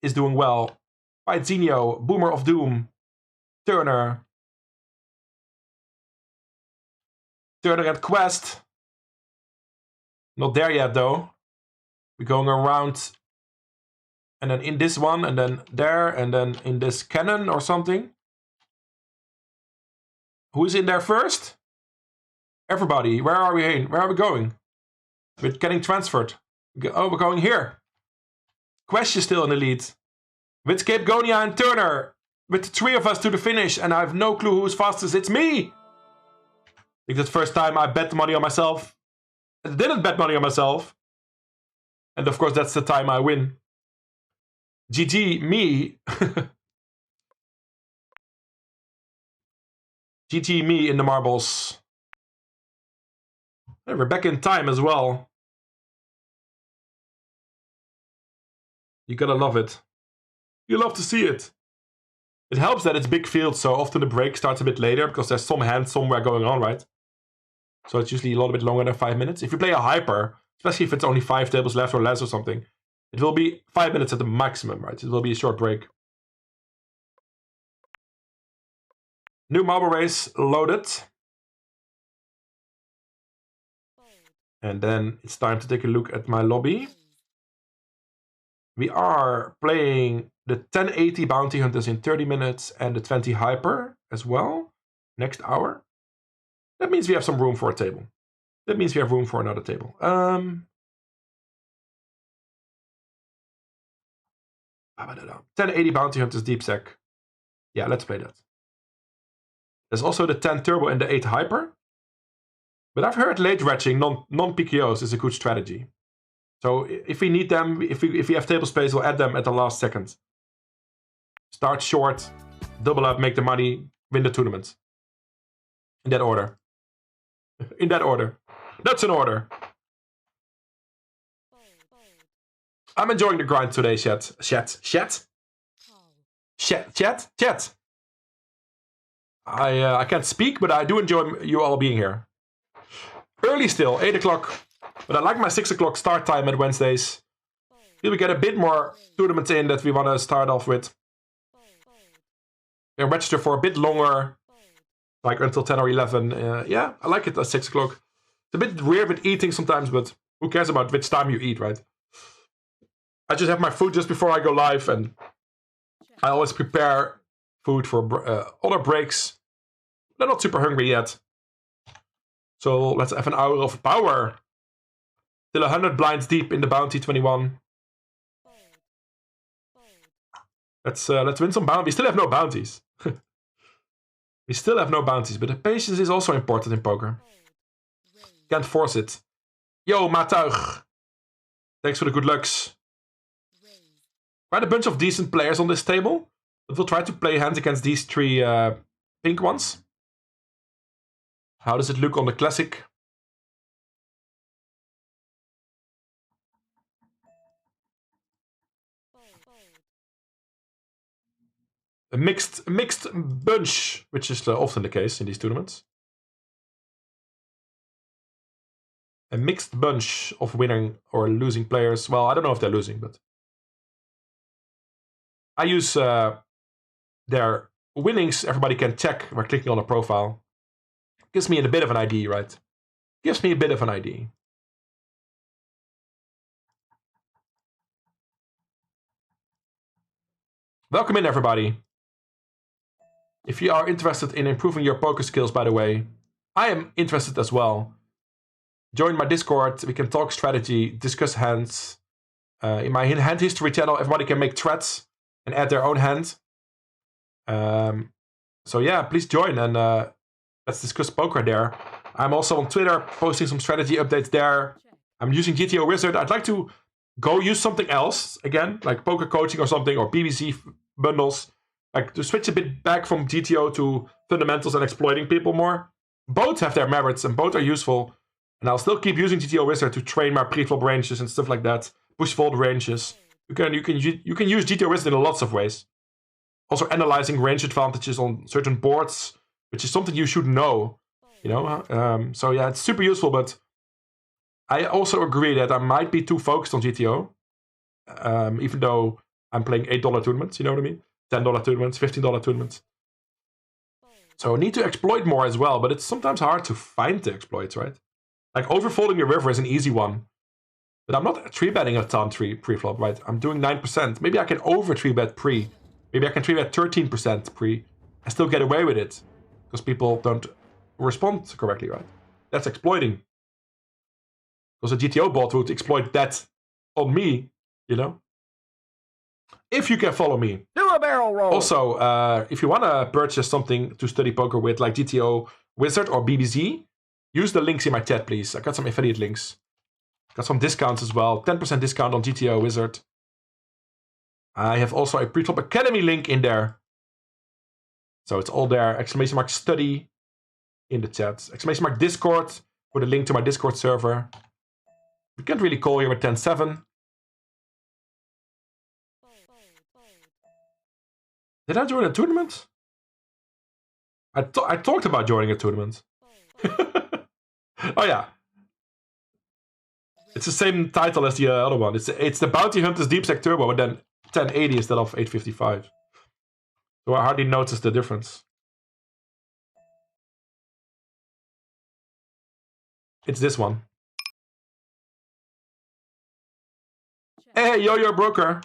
is doing well. Fight Zinio, Boomer of Doom, Turner. Turner and Quest. Not there yet though. We're going around and then in this one and then there and then in this cannon or something. Who's in there first? Everybody. Where are we in? Where are we going? We're getting transferred. Oh, we're going here. Questje still in the lead. With Scapegonia and Turner. With the 3 of us to the finish. And I have no clue who's fastest. It's me! I think that's the first time I bet money on myself. I didn't bet money on myself. And of course that's the time I win. GG me. GG me in the marbles. And we're back in time as well. You gotta love it. You love to see it. It helps that it's big field, so often the break starts a bit later because there's some hand somewhere going on, right? So it's usually a little bit longer than 5 minutes. If you play a hyper, especially if it's only 5 tables left or less or something, it will be 5 minutes at the maximum, right? It will be a short break. New marble race loaded. And then it's time to take a look at my lobby. We are playing the 1080 Bounty Hunters in 30 minutes and the 20 Hyper as well. Next hour. That means we have some room for a table. That means we have room for another table. 1080 Bounty Hunters Deep Sec. Yeah, let's play that. There's also the 10 Turbo and the 8 Hyper. But I've heard late retching non-PKOs is a good strategy. So if we need them, if we have table space, we'll add them at the last second. Start short, double up, make the money, win the tournament. In that order. In that order. That's an order. I'm enjoying the grind today, chat. Chat. I can't speak, but I do enjoy you all being here. Early still, 8 o'clock. But I like my 6 o'clock start time at Wednesdays. Here we get a bit more tournaments in that we want to start off with. And register for a bit longer. Like until 10 or 11. Yeah, I like it at 6 o'clock. It's a bit weird with eating sometimes, but who cares about which time you eat, right? I just have my food just before I go live. And I always prepare food for other breaks. I'm not super hungry yet. So let's have an hour of power. Till 100 blinds deep in the bounty 21. Let's win some bounties. We still have no bounties. We still have no bounties, but the patience is also important in poker. Can't force it. Yo, Matuig. Thanks for the good lucks. Quite a bunch of decent players on this table. But we'll try to play hands against these 3 pink ones. How does it look on the classic? A mixed bunch, which is often the case in these tournaments. A mixed bunch of winning or losing players. Well, I don't know if they're losing, but I use their winnings. Everybody can check by clicking on a profile. Gives me a bit of an ID, right? Gives me a bit of an ID. Welcome in, everybody. If you are interested in improving your poker skills, by the way, I am interested as well. Join my Discord. We can talk strategy, discuss hands. In my hand history channel, everybody can make threads and add their own hand. So yeah, please join and let's discuss poker there. I'm also on Twitter posting some strategy updates there. I'm using GTO Wizard. I'd like to go use something else again, like poker coaching or something, or BBC bundles. Like to switch a bit back from GTO to fundamentals and exploiting people more. Both have their merits and both are useful. And I'll still keep using GTO Wizard to train my pre-flop ranges and stuff like that. Push fold ranges. You can use GTO Wizard in lots of ways. Also analyzing range advantages on certain boards, which is something you should know. You know, so yeah, it's super useful. But I also agree that I might be too focused on GTO, even though I'm playing $8 tournaments. You know what I mean? $10 tournaments, $15 tournaments. So need to exploit more as well, but it's sometimes hard to find the exploits, right? Like overfolding your river is an easy one. But I'm not 3-betting a ton pre-flop, right? I'm doing 9%. Maybe I can over 3-bet pre. Maybe I can 3-bet 13% pre and still get away with it. Because people don't respond correctly, right? That's exploiting. Because a GTO bot would exploit that on me, you know? If you can follow me. Do a barrel roll. Also, if you want to purchase something to study poker with, like GTO Wizard or BBZ, use the links in my chat, please. I got some affiliate links. Got some discounts as well. 10% discount on GTO Wizard. I have also a Pre-Flop Academy link in there. So it's all there. Exclamation mark study in the chat. Exclamation mark Discord for the link to my Discord server. We can't really call here with 10-7. Did I join a tournament? I talked about joining a tournament. Oh yeah. It's the same title as the other one. It's the Bounty Hunters Deep Sec Turbo, but then 1080 instead of 855. So I hardly noticed the difference. It's this one. Hey, Yo-Yo Broker.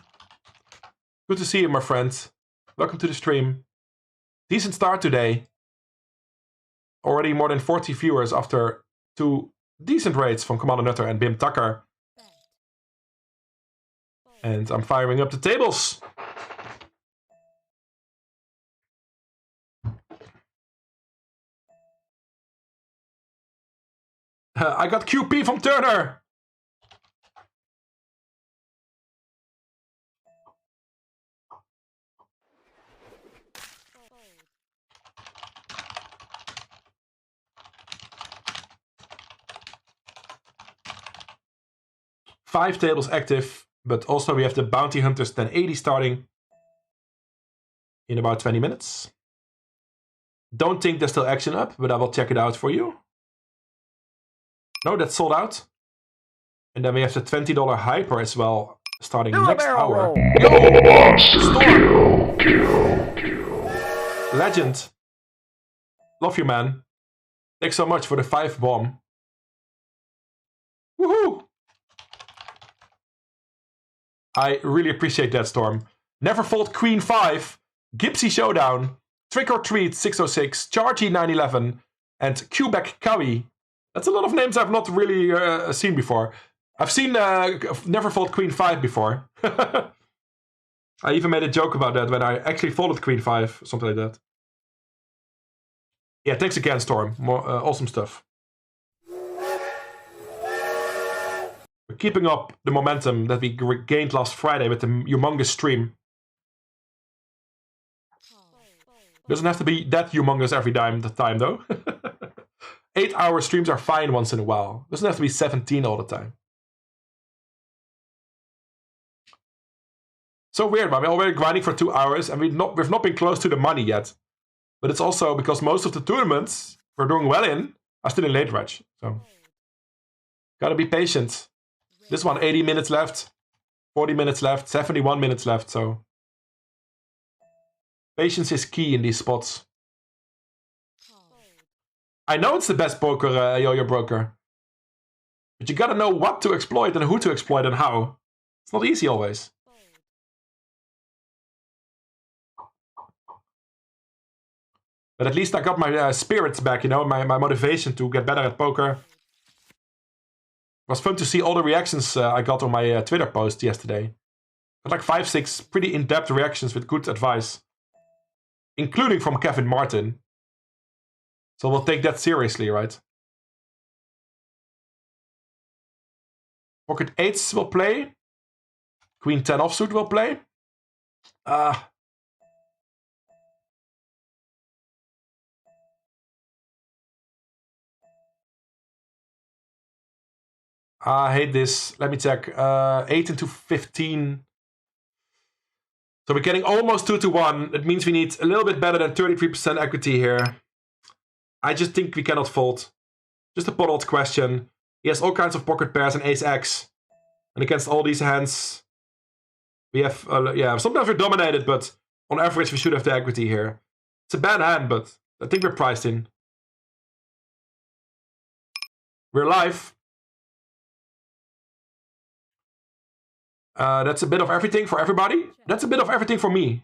Good to see you, my friend. Welcome to the stream. Decent start today. Already more than 40 viewers after 2 decent raids from Commander Nutter and Bim Tucker. And I'm firing up the tables. I got QP from Turner. Five tables active, but also we have the Bounty Hunters 1080 starting in about 20 minutes. Don't think there's still action up, but I will check it out for you. No, that's sold out. And then we have the $20 Hyper as well, starting next hour. Yo! Storm! Legend. Love you, man. Thanks so much for the 5 bomb. Woohoo! I really appreciate that, Storm. Never Fold Queen 5, Gypsy Showdown, Trick or Treat 606, Chargy 911, and Quebec Cowie. That's a lot of names I've not really seen before. I've seen Never Fold Queen 5 before. I even made a joke about that when I actually folded Queen 5, something like that. Yeah, thanks again, Storm. More awesome stuff. We're keeping up the momentum that we gained last Friday with the humongous stream. Doesn't have to be that humongous every time though. 8-hour streams are fine once in a while. Doesn't have to be 17 all the time. So weird, man. We're already grinding for 2 hours and we've not been close to the money yet. But it's also because most of the tournaments we're doing well in are still in late reg. So gotta be patient. This one, 80 minutes left, 40 minutes left, 71 minutes left. So patience is key in these spots. I know it's the best poker, Yo-Yo Broker. But you gotta know what to exploit and who to exploit and how. It's not easy always. But at least I got my spirits back, you know, my motivation to get better at poker. It was fun to see all the reactions I got on my Twitter post yesterday. Got like 5-6 pretty in-depth reactions with good advice. Including from Kevin Martin. So we'll take that seriously, right? Pocket 8s will play. Queen 10 offsuit will play. I hate this. Let me check. 8 into 15. So we're getting almost 2-1. It means we need a little bit better than 33% equity here. I just think we cannot fold. Just a pot odds question. He has all kinds of pocket pairs and ace-x. And against all these hands, we have, yeah, sometimes we're dominated, but on average we should have the equity here. It's a bad hand, but I think we're priced in. We're live. That's a bit of everything for everybody. That's a bit of everything for me.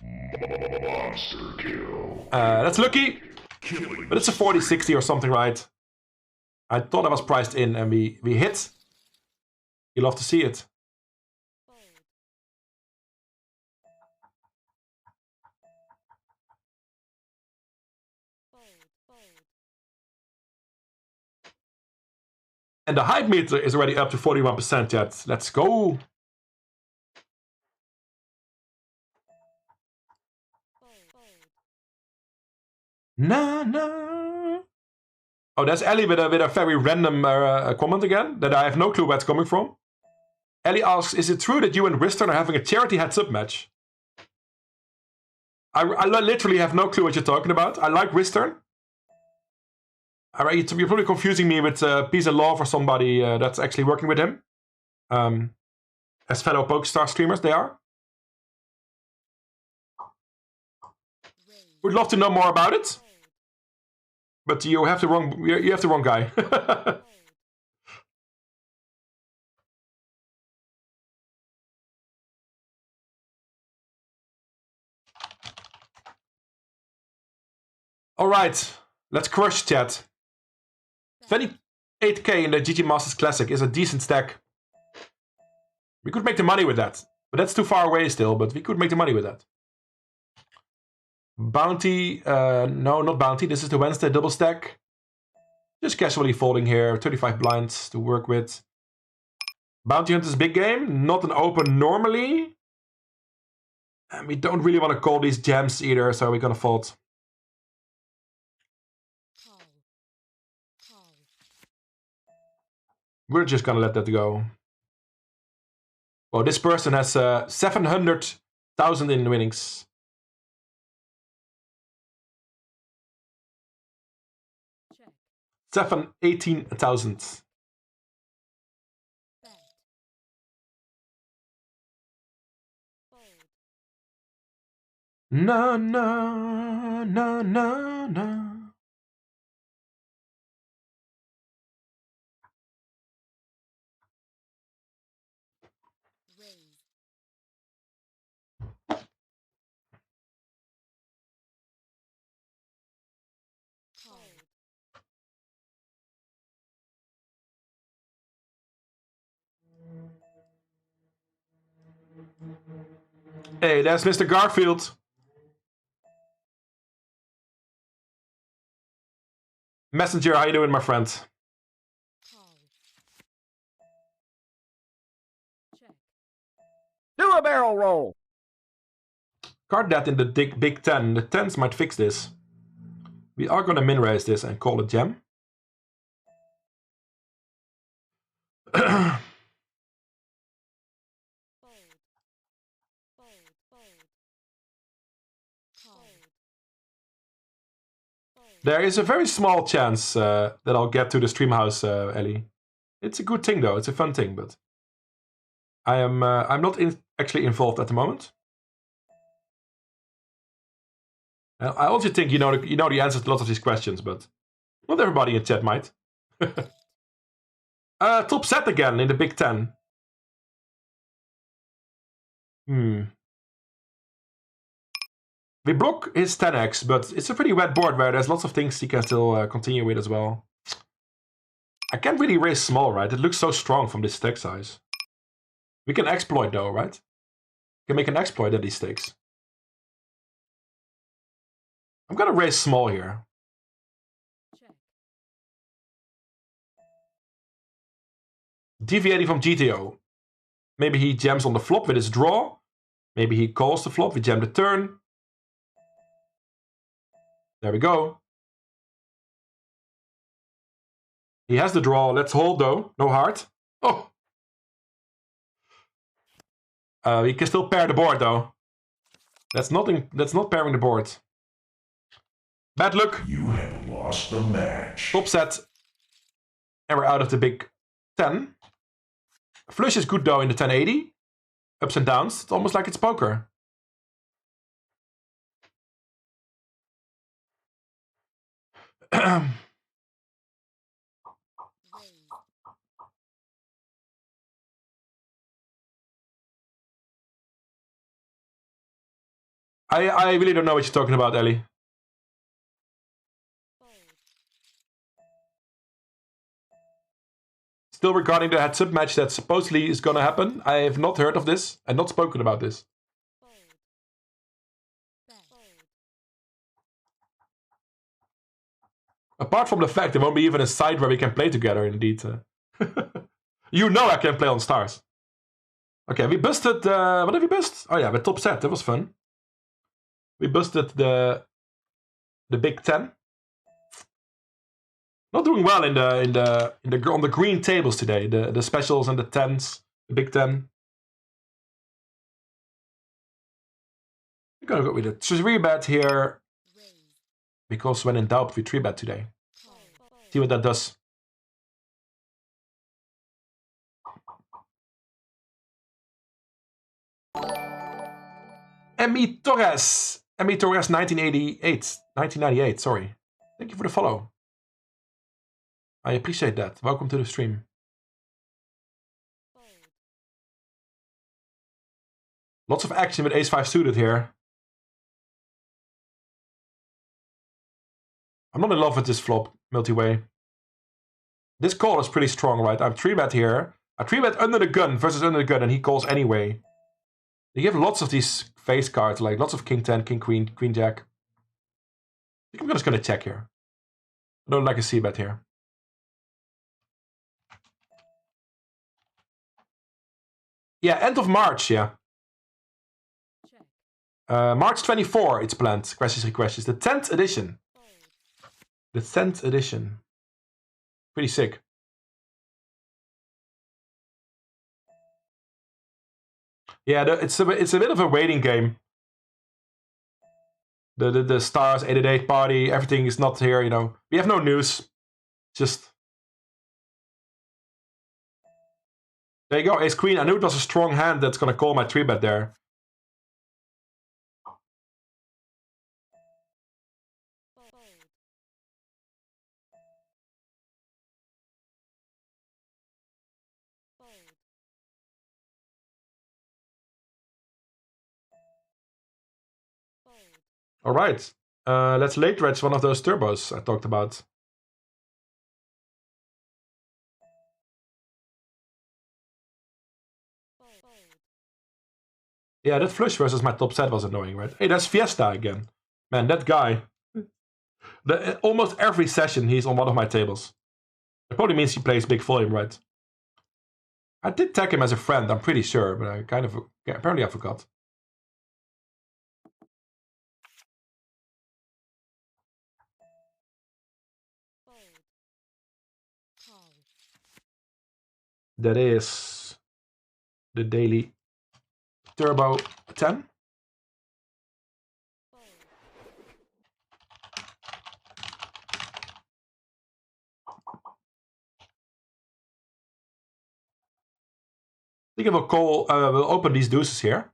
Monster kill. That's lucky. But it's a 40-60 or something, right? I thought I was priced in and we hit. You love to see it. And the hype meter is already up to 41% yet. Let's go. Na na. Oh, that's Ellie with a very random comment again that I have no clue where it's coming from. Ellie asks, is it true that you and Wistern are having a charity heads-up match? I literally have no clue what you're talking about. I like Wistern. You're probably confusing me with Peace and Love or somebody that's actually working with him. As fellow PokerStar streamers, they are. Would love to know more about it. But you have the wrong guy. All right, let's crush chat. 28k in the GG Masters Classic is a decent stack. We could make the money with that, but that's too far away still. But we could make the money with that. Bounty, no, not Bounty. This is the Wednesday double stack. Just casually folding here. 35 blinds to work with. Bounty Hunter's big game. Not an open normally. And we don't really want to call these jams either, so we're gonna fold. We're just gonna let that go. Well, this person has 700,000 in winnings. Check. 18,000. No, no, no, no, no. Hey, that's Mr. Garfield. Messenger, how you doing, my friend? Do a barrel roll. Card that in the big 10. The 10s might fix this. We are gonna min raise this and call it jam. There is a very small chance that I'll get to the stream house, Ellie. It's a good thing though. It's a fun thing, but I'm not actually involved at the moment. I also think you know the answers to lots of these questions, but not everybody in chat might. Top set again in the Big 10. We block his 10x, but it's a pretty wet board where there's lots of things he can still continue with as well. I can't really raise small, right? It looks so strong from this stack size. We can exploit though, right? We can make an exploit at these stakes. I'm gonna raise small here. Deviating from GTO. Maybe he jams on the flop with his draw. Maybe he calls the flop, we jam the turn. There we go. He has the draw. Let's hold though. No heart. Oh. He can still pair the board though. That's not pairing the board. Bad luck. You have lost the match. Top set. And we're out of the Big 10. Flush is good though in the 1080. Ups and downs. It's almost like it's poker. I really don't know what you're talking about, Ellie. Still regarding the heads-up match that supposedly is gonna happen. I have not heard of this and not spoken about this. Apart from the fact there won't be even a site where we can play together, indeed. You know I can play on stars. Okay, we busted... what have we busted? Oh yeah, the top set. That was fun. We busted the Big Ten. Not doing well on the green tables today. The specials and the tens. The Big Ten. We're gonna go with a 3-bet here. Because when in doubt, we 3-bet today. See what that does. Emmy Torres, 1998, sorry. Thank you for the follow. I appreciate that. Welcome to the stream. Lots of action with ace-5 suited here. I'm not in love with this flop, multi-way. This call is pretty strong, right? I'm 3-bet here. I 3-bet under the gun versus under the gun, and he calls anyway. They give lots of these face cards, like lots of King 10, King Queen, Queen Jack. I think I'm just gonna check here. I don't like a c-bet here. Yeah, end of March, yeah. March 24, it's planned. Questions, requests. The 10th edition. The 10th edition. Pretty sick. Yeah, it's a bit of a waiting game. The stars 888 party, everything is not here, you know. We have no news. Just there you go, ace queen. I knew it was a strong hand that's gonna call my 3-bet there. All right, let's late dredge one of those turbos I talked about. Yeah, that flush versus my top set was annoying, right? Hey, that's Fiesta again. Man, that guy. Almost every session he's on one of my tables. It probably means he plays big volume, right? I did tag him as a friend, I'm pretty sure, but I kind of... Yeah, apparently I forgot. That is the daily turbo 10. I think we'll call. We'll open these deuces here.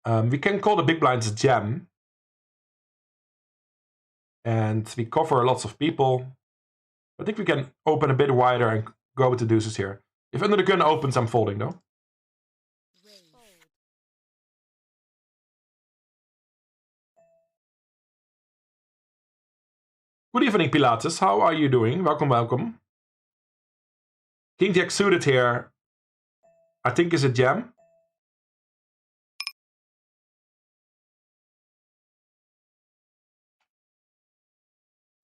We can call the big blinds a jam, and we cover lots of people. I think we can open a bit wider and go with the deuces here. If under the gun opens, I'm folding though. Good evening, Pilatus. How are you doing? Welcome, welcome. King Jack suited here, I think, is a jam.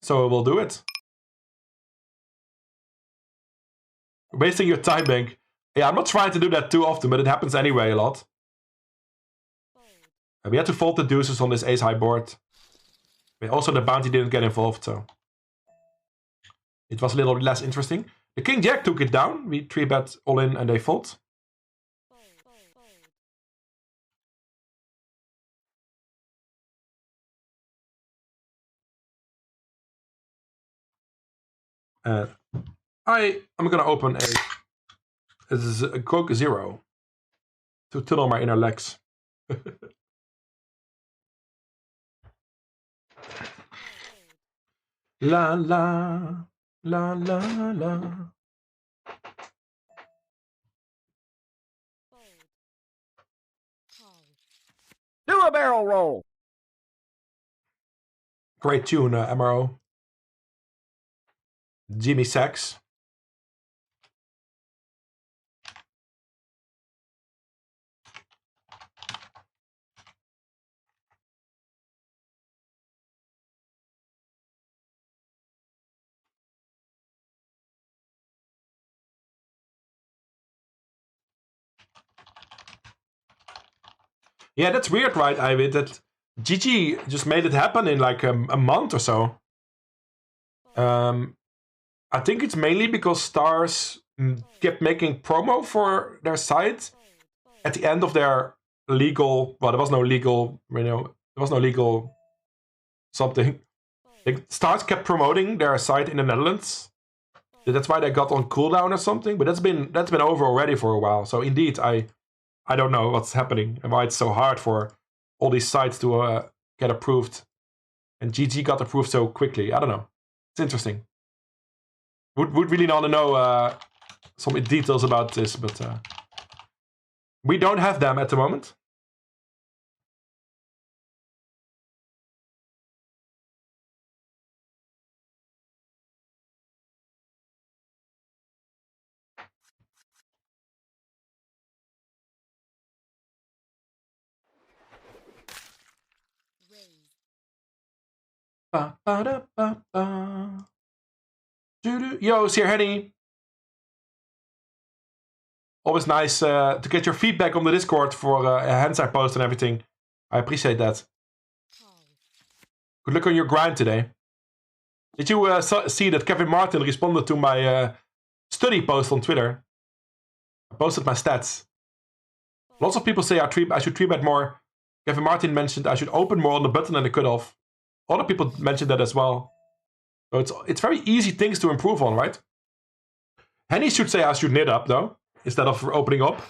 So we'll do it. Wasting your time, Bank. Yeah, I'm not trying to do that too often, but it happens anyway a lot. And we had to fold the deuces on this ace-high board. But also the bounty didn't get involved, so it was a little less interesting. The King Jack took it down. We 3-bet all in and they fold. I'm gonna open a... This is a Coke 0 to tunnel my inner legs. La la. La la la. Do a barrel roll. Great tune, MRO. Jimmy Sachs. Yeah, that's weird, right, Ivid? That GG just made it happen in like a month or so. I think it's mainly because Stars kept making promo for their site at the end of their legal. Well, there was no legal, there was no legal something. Like, Stars kept promoting their site in the Netherlands. That's why they got on cooldown or something. But that's been over already for a while. So indeed, I don't know what's happening and why it's so hard for all these sites to get approved. And GG got approved so quickly. I don't know. It's interesting. Would really want to know some details about this, but we don't have them at the moment. Yo, Sir Henny. Always nice to get your feedback on the Discord for a handside post and everything. I appreciate that. Good luck on your grind today. Did you see that Kevin Martin responded to my study post on Twitter? I posted my stats. Lots of people say I should 3-bet more. Kevin Martin mentioned I should open more on the button and the cutoff. Other people mentioned that as well. So it's very easy things to improve on, right? Henny should say I should knit up, though, instead of opening up.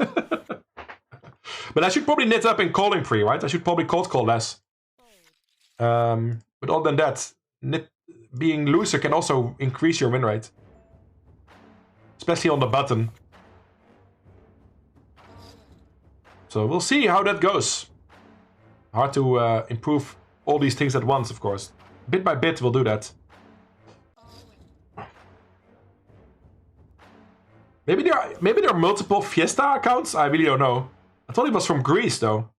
But I should probably knit up in calling pre, right? I should probably cold call less. But other than that, being looser can also increase your win rate. Especially on the button. So we'll see how that goes. Hard to improve all these things at once, of course. Bit by bit, we'll do that. Maybe there are multiple Fiesta accounts? I really don't know. I thought it was from Greece, though.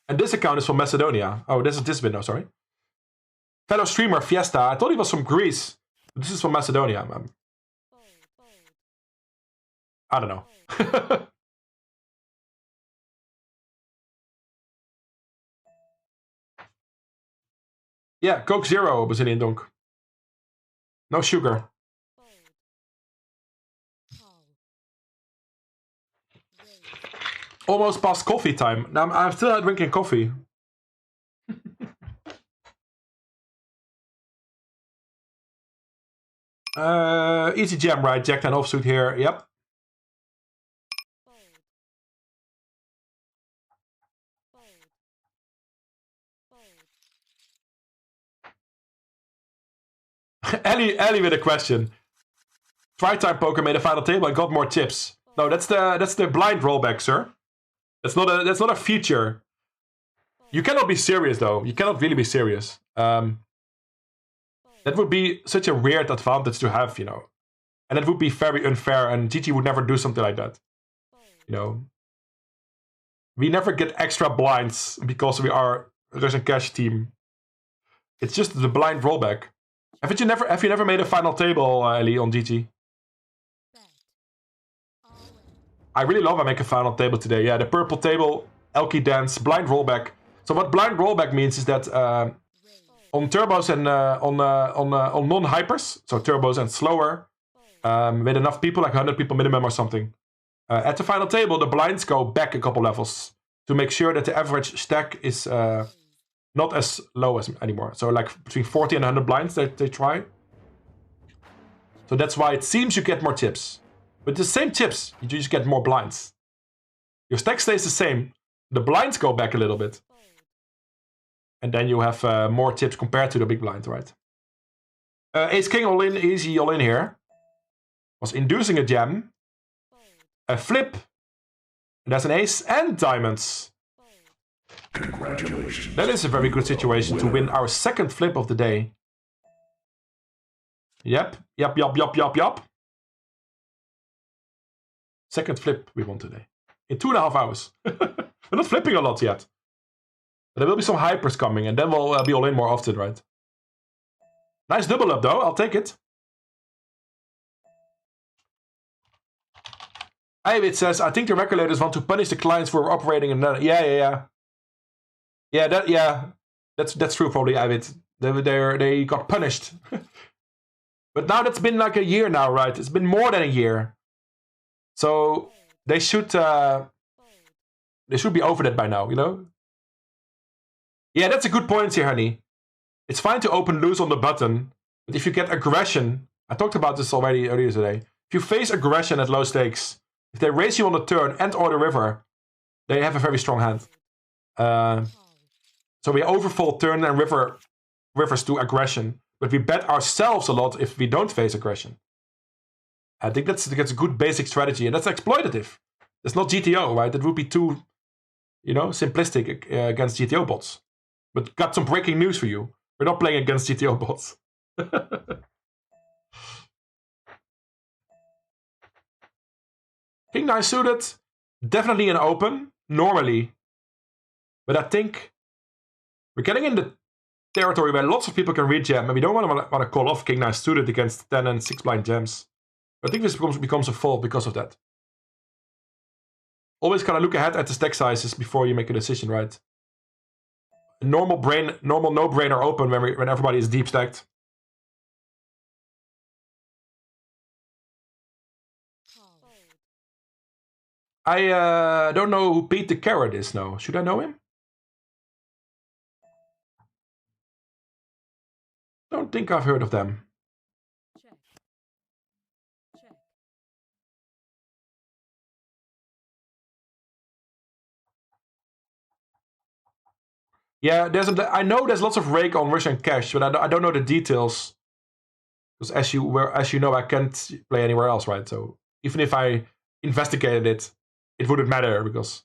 And this account is from Macedonia. Oh, this is this window, sorry. Fellow streamer Fiesta. I thought he was from Greece. This is from Macedonia. I don't know. Yeah, Coke Zero was in Indonk. No sugar. Almost past coffee time. Now I'm still not drinking coffee. Easy jam, right? Jack 10 offsuit here. Yep. Ellie with a question. Try time poker made a final table and got more tips. No, that's the blind rollback, sir. That's not a feature. You cannot be serious though. You cannot really be serious. That would be such a weird advantage to have, you know. And it would be very unfair, and GG would never do something like that. You know. We never get extra blinds because we are a Russian cash team. It's just the blind rollback. Have you never made a final table, Ellie, on GG? I really love I make a final table today. Yeah, the purple table, Elky dance, blind rollback. So what blind rollback means is that on turbos and on non-hypers, so turbos and slower, with enough people, like 100 people minimum or something, at the final table, the blinds go back a couple levels to make sure that the average stack is not as low as anymore. So like between 40 and 100 blinds they try. So that's why it seems you get more tips. With the same tips, you just get more blinds. Your stack stays the same. The blinds go back a little bit. And then you have more tips compared to the big blind, right? Ace king all in, easy all in here. Was inducing a jam. A flip. And that's an ace and diamonds. Congratulations. That is a very good situation to win our second flip of the day. Yep. Second flip we won today. In 2.5 hours. We're not flipping a lot yet. But there will be some hypers coming and then we'll be all in more often, right? Nice double up though, I'll take it. Iwit says, I think the regulators want to punish the clients for operating in another. Yeah. That's true probably, Iwit. They got punished. But now that's been like a year now, right? It's been more than a year. So they should be over that by now, you know? Yeah, that's a good point here, honey. It's fine to open loose on the button, but if you get aggression, I talked about this already earlier today. If you face aggression at low stakes, if they raise you on the turn and or the river, they have a very strong hand. So we overfold turn and rivers to aggression, but we bet ourselves a lot if we don't face aggression. I think that's a good basic strategy, and that's exploitative. It's not GTO, right? That would be too, simplistic against GTO bots. But got some breaking news for you. We're not playing against GTO bots. King 9 suited, definitely an open, normally. But I think we're getting in the territory where lots of people can read jam, and we don't want to call off King 9 suited against 10 and 6 blind jams. I think this becomes a fold because of that. Always kind of look ahead at the stack sizes before you make a decision, right? A normal no-brainer open when everybody is deep stacked. I don't know who Pete the Carrot is now. Should I know him? Don't think I've heard of them. Yeah, I know there's lots of rake on Russian cash, but I don't know the details. Because as you know, I can't play anywhere else, right? So even if I investigated it, it wouldn't matter because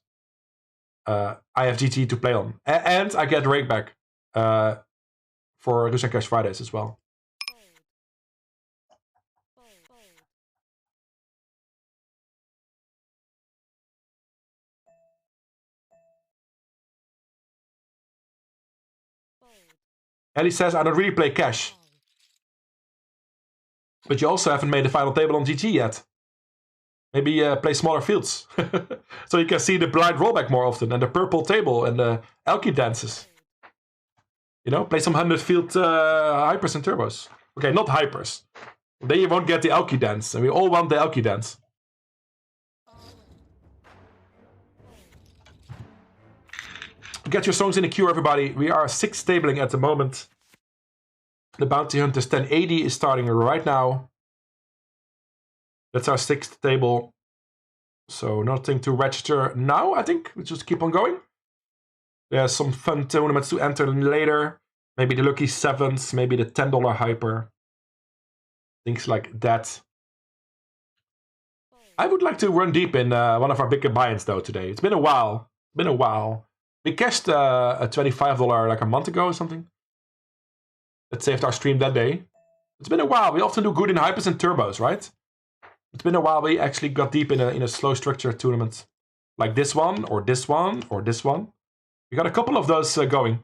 I have GT to play on, and I get rake back for Russian cash Fridays as well. Ellie says, I don't really play cash. But you also haven't made the final table on GG yet. Maybe play smaller fields. So you can see the blind rollback more often. And the purple table and the Elky dances. Play some 100 field hypers and turbos. Okay, not hypers. Then you won't get the Elky dance. And we all want the Elky dance. Get your songs in the queue, everybody. We are 6 tabling at the moment. The Bounty Hunters 1080 is starting right now. That's our 6th table. So nothing to register now, I think. We'll just keep on going. There's some fun tournaments to enter later. Maybe the Lucky Sevens, maybe the $10 hyper. Things like that. I would like to run deep in one of our bigger buy-ins though today. It's been a while. We cashed a $25 like a month ago or something. That saved our stream that day. It's been a while. We often do good in hypers and turbos, right? It's been a while we actually got deep in a slow structure tournament. Like this one, or this one, or this one. We got a couple of those going.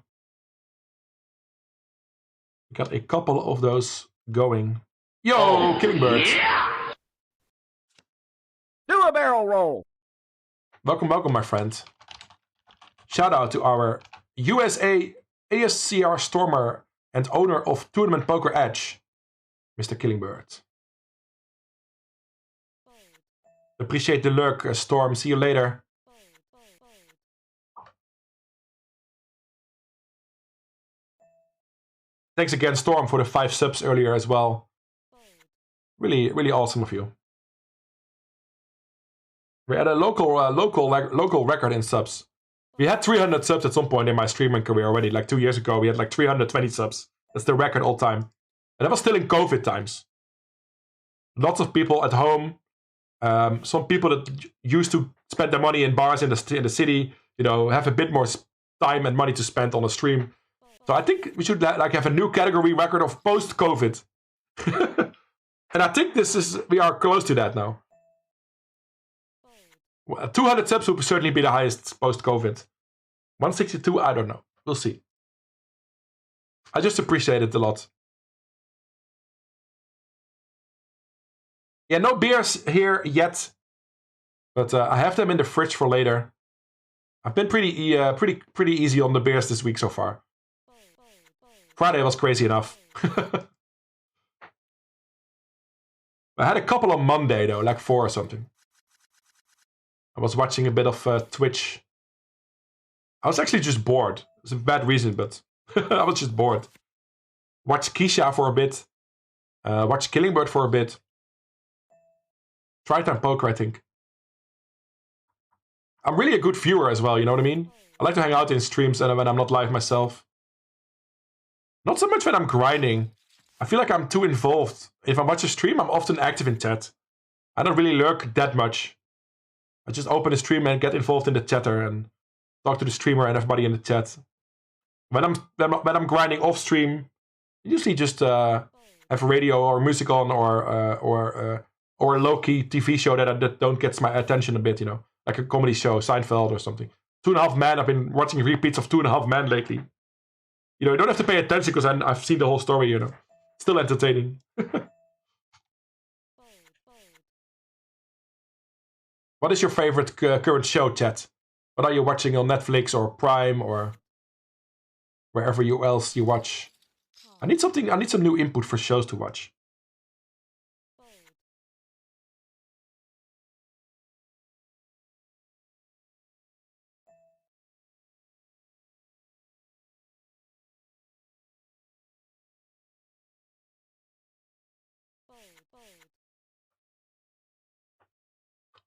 Yo, Killing Birds. Do a barrel roll. Welcome, my friend. Shout out to our USA ASCR Stormer and owner of Tournament Poker Edge, Mr. Killingbird. Appreciate the lurk, Storm. See you later. Thanks again, Storm, for the 5 subs earlier as well. Really, really awesome of you. We're at a local record in subs. We had 300 subs at some point in my streaming career already. Like 2 years ago, we had like 320 subs. That's the record all time. And that was still in COVID times. Lots of people at home. Some people that used to spend their money in bars in the city, you know, have a bit more time and money to spend on a stream. So I think we should like have a new category record of post-COVID. And I think we are close to that now. 200 subs would certainly be the highest post-COVID. 162, I don't know. We'll see. I just appreciate it a lot. Yeah, no beers here yet. But I have them in the fridge for later. I've been pretty easy on the beers this week so far. Friday was crazy enough. I had a couple on Monday though, like 4 or something. I was watching a bit of Twitch. I was actually just bored. It's a bad reason, but I was just bored. Watched Questje for a bit. Watched Killing Bird for a bit. Try-time poker, I think. I'm really a good viewer as well, you know what I mean? I like to hang out in streams and when I'm not live myself. Not so much when I'm grinding. I feel like I'm too involved. If I watch a stream, I'm often active in chat. I don't really lurk that much. I just open the stream and get involved in the chatter and talk to the streamer and everybody in the chat. When I'm grinding off stream, I usually just have radio or music on or a low-key TV show that don't get my attention a bit, you know, like a comedy show, Seinfeld or something. 2.5 Men. I've been watching repeats of 2.5 Men lately. You know, you don't have to pay attention because I've seen the whole story, you know. Still entertaining. What is your favorite current show, chat? What are you watching on Netflix or Prime or wherever else you watch? I need some new input for shows to watch.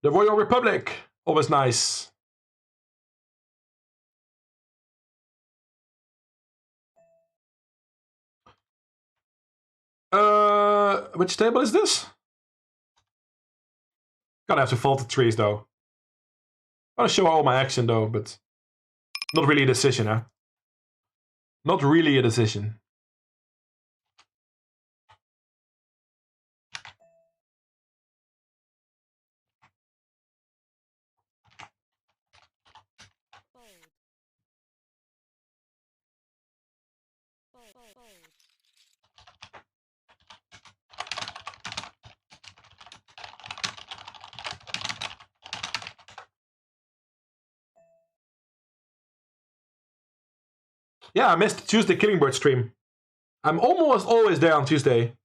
The Royal Republic, always nice. Which table is this? Gonna have to fault the trees though. Gonna show all my action though, but not really a decision, huh? Not really a decision. Yeah, I missed Tuesday Killing Bird stream. I'm almost always there on Tuesday.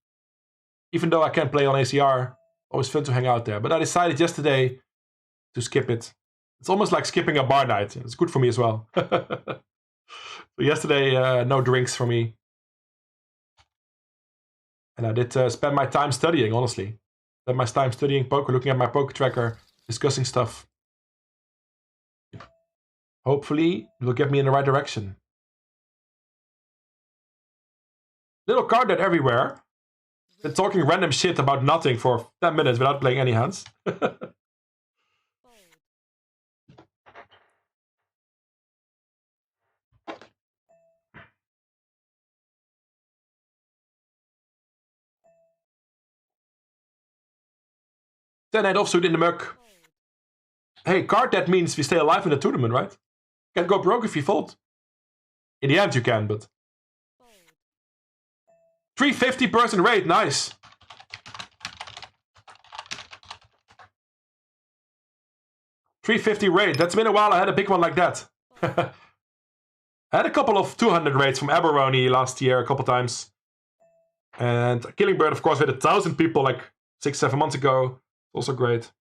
Even though I can't play on ACR. Always fun to hang out there. But I decided yesterday to skip it. It's almost like skipping a bar night. It's good for me as well. So yesterday, no drinks for me. And I did spend my time studying, honestly. Spend my time studying poker, looking at my poker tracker, discussing stuff. Hopefully, it will get me in the right direction. Little card dead everywhere. Been talking random shit about nothing for 10 minutes without playing any hands. Ten-8 offsuit in the muck. Hey, card dead means we stay alive in the tournament, right? Can't go broke if you fold. In the end you can, but... 350% rate, nice. $350 rate, that's been a while I had a big one like that. I had a couple of 200 rates from Aberoni last year, a couple times. And Killing Bird, of course, with 1,000 people like 6-7 months ago. Also great.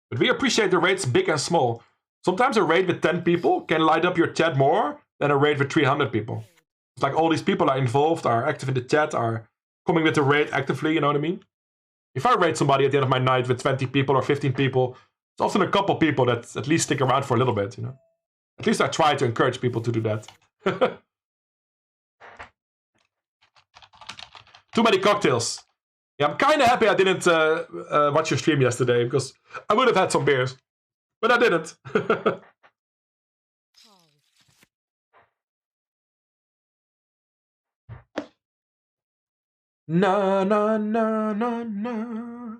But we appreciate the rates big and small. Sometimes a raid with 10 people can light up your chat more than a raid with 300 people. It's like all these people are involved, are active in the chat, are coming with the raid actively, you know what I mean? If I raid somebody at the end of my night with 20 people or 15 people, it's often a couple people that at least stick around for a little bit, you know? At least I try to encourage people to do that. Too many cocktails. Yeah, I'm kind of happy I didn't watch your stream yesterday, because I would have had some beers. But I didn't. Na na na na na.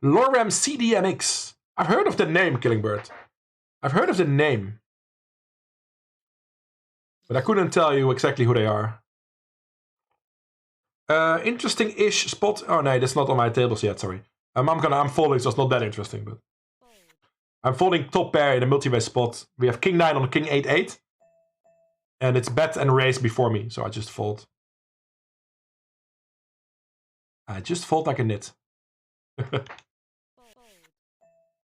Lorem CDMX. I've heard of the name, Killingbird. I've heard of the name. But I couldn't tell you exactly who they are. Interesting-ish spot. Oh no, that's not on my tables yet, sorry. I'm folding, so it's not that interesting, but I'm folding top pair in a multi-way spot. We have King 9 on King 8-8. And it's bet and raise before me, so I just fold. I just fold like a nit.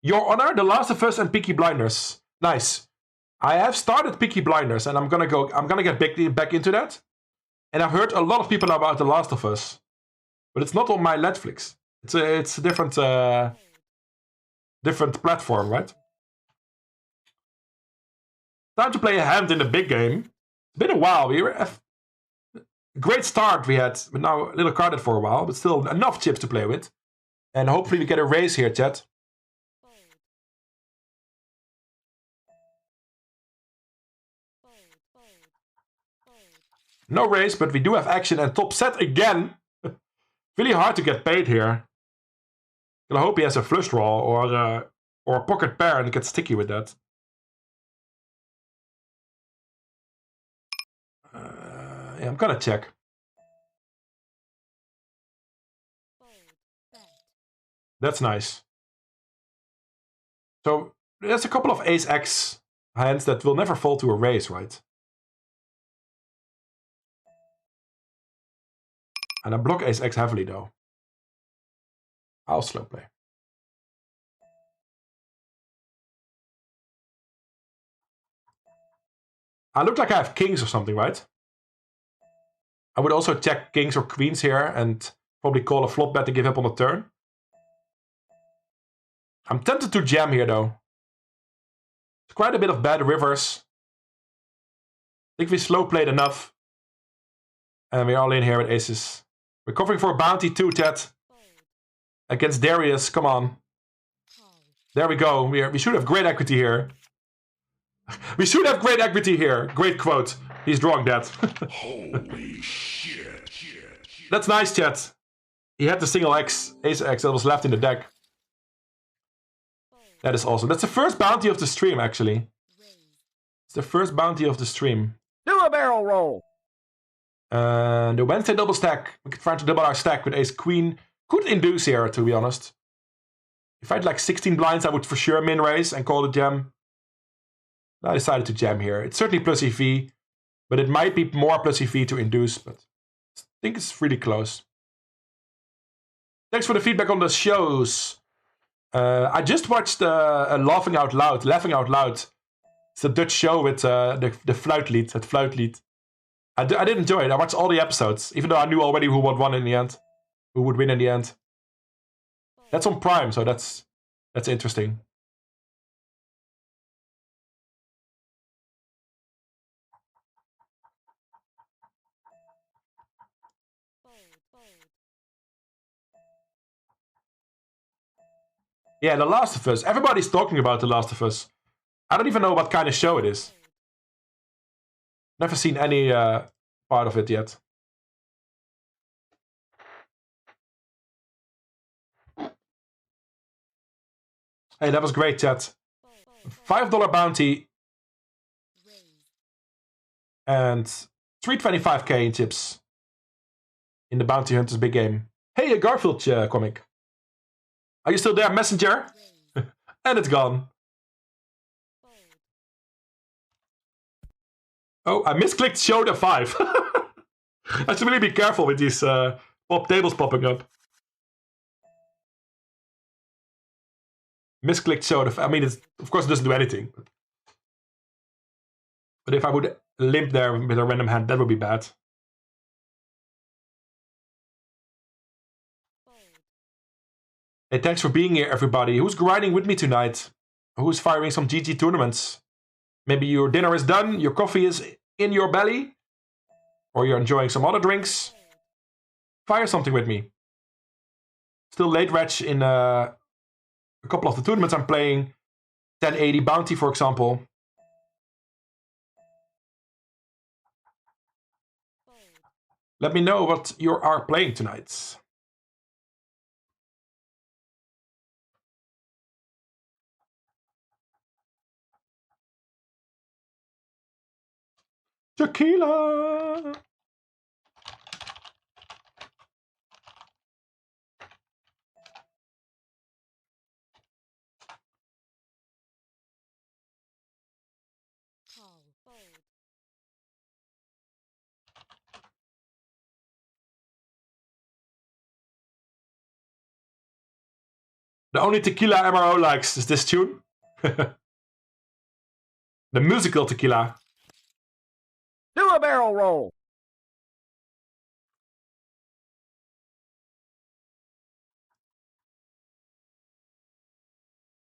Your Honor, The Last of Us and Peaky Blinders. Nice. I have started Peaky Blinders, and I'm gonna get back into that. And I've heard a lot of people about The Last of Us, but it's not on my Netflix. It's a different platform, right? Time to play a hand in the big game. It's been a while. We were a great start we had, but now a little carded for a while, but still enough chips to play with. And hopefully we get a raise here, chat. No raise, but we do have action and top set again. Really hard to get paid here. I hope he has a flush draw or a pocket pair and gets sticky with that. Yeah, I'm gonna check. That's nice. So there's a couple of ace-x hands that will never fall to a raise, right? And I block ace-x heavily, though. I'll slow play. I look like I have kings or something, right? I would also check kings or queens here and probably call a flop bet to give up on the turn. I'm tempted to jam here, though. It's quite a bit of bad rivers. I think we slow played enough. And we're all in here with aces. We're covering for a bounty too, chat. Against Darius, come on. There we go. We should have great equity here. We should have great equity here. Great quote. He's drawing that. Holy shit. That's nice, chat. He had the single X, ace-x that was left in the deck. That is awesome. That's the first bounty of the stream, actually. It's the first bounty of the stream. Do a barrel roll. The Wednesday double stack. We could try to double our stack with ace-queen. Could induce here, to be honest. If I had like 16 blinds, I would for sure min raise and call it jam. I decided to jam here. It's certainly plus EV, but it might be more plus EV to induce, but I think it's really close. Thanks for the feedback on the shows. I just watched Laughing Out Loud. It's a Dutch show with the Fluitlied, het Fluitlied. I did enjoy it. I watched all the episodes, even though I knew already who would win in the end. Who would win in the end. That's on Prime, so that's interesting. Yeah, The Last of Us. Everybody's talking about The Last of Us. I don't even know what kind of show it is. Never seen any part of it yet. Hey, that was great, chat. $5 bounty. And 325k in chips. In the Bounty Hunters big game. Hey, a Garfield comic. Are you still there, Messenger? And it's gone. Oh, I misclicked show the 5. I should really be careful with these tables popping up. Misclicked show the 5. I mean, of course it doesn't do anything. But if I would limp there with a random hand, that would be bad. Hey, thanks for being here, everybody. Who's grinding with me tonight? Who's firing some GG tournaments? Maybe your dinner is done, your coffee is in your belly, or you're enjoying some other drinks, fire something with me. Still late reg in a couple of the tournaments I'm playing. 1080 Bounty, for example. Let me know what you are playing tonight. Tequila! The only tequila MRO likes is this tune. The musical tequila. Do a barrel roll.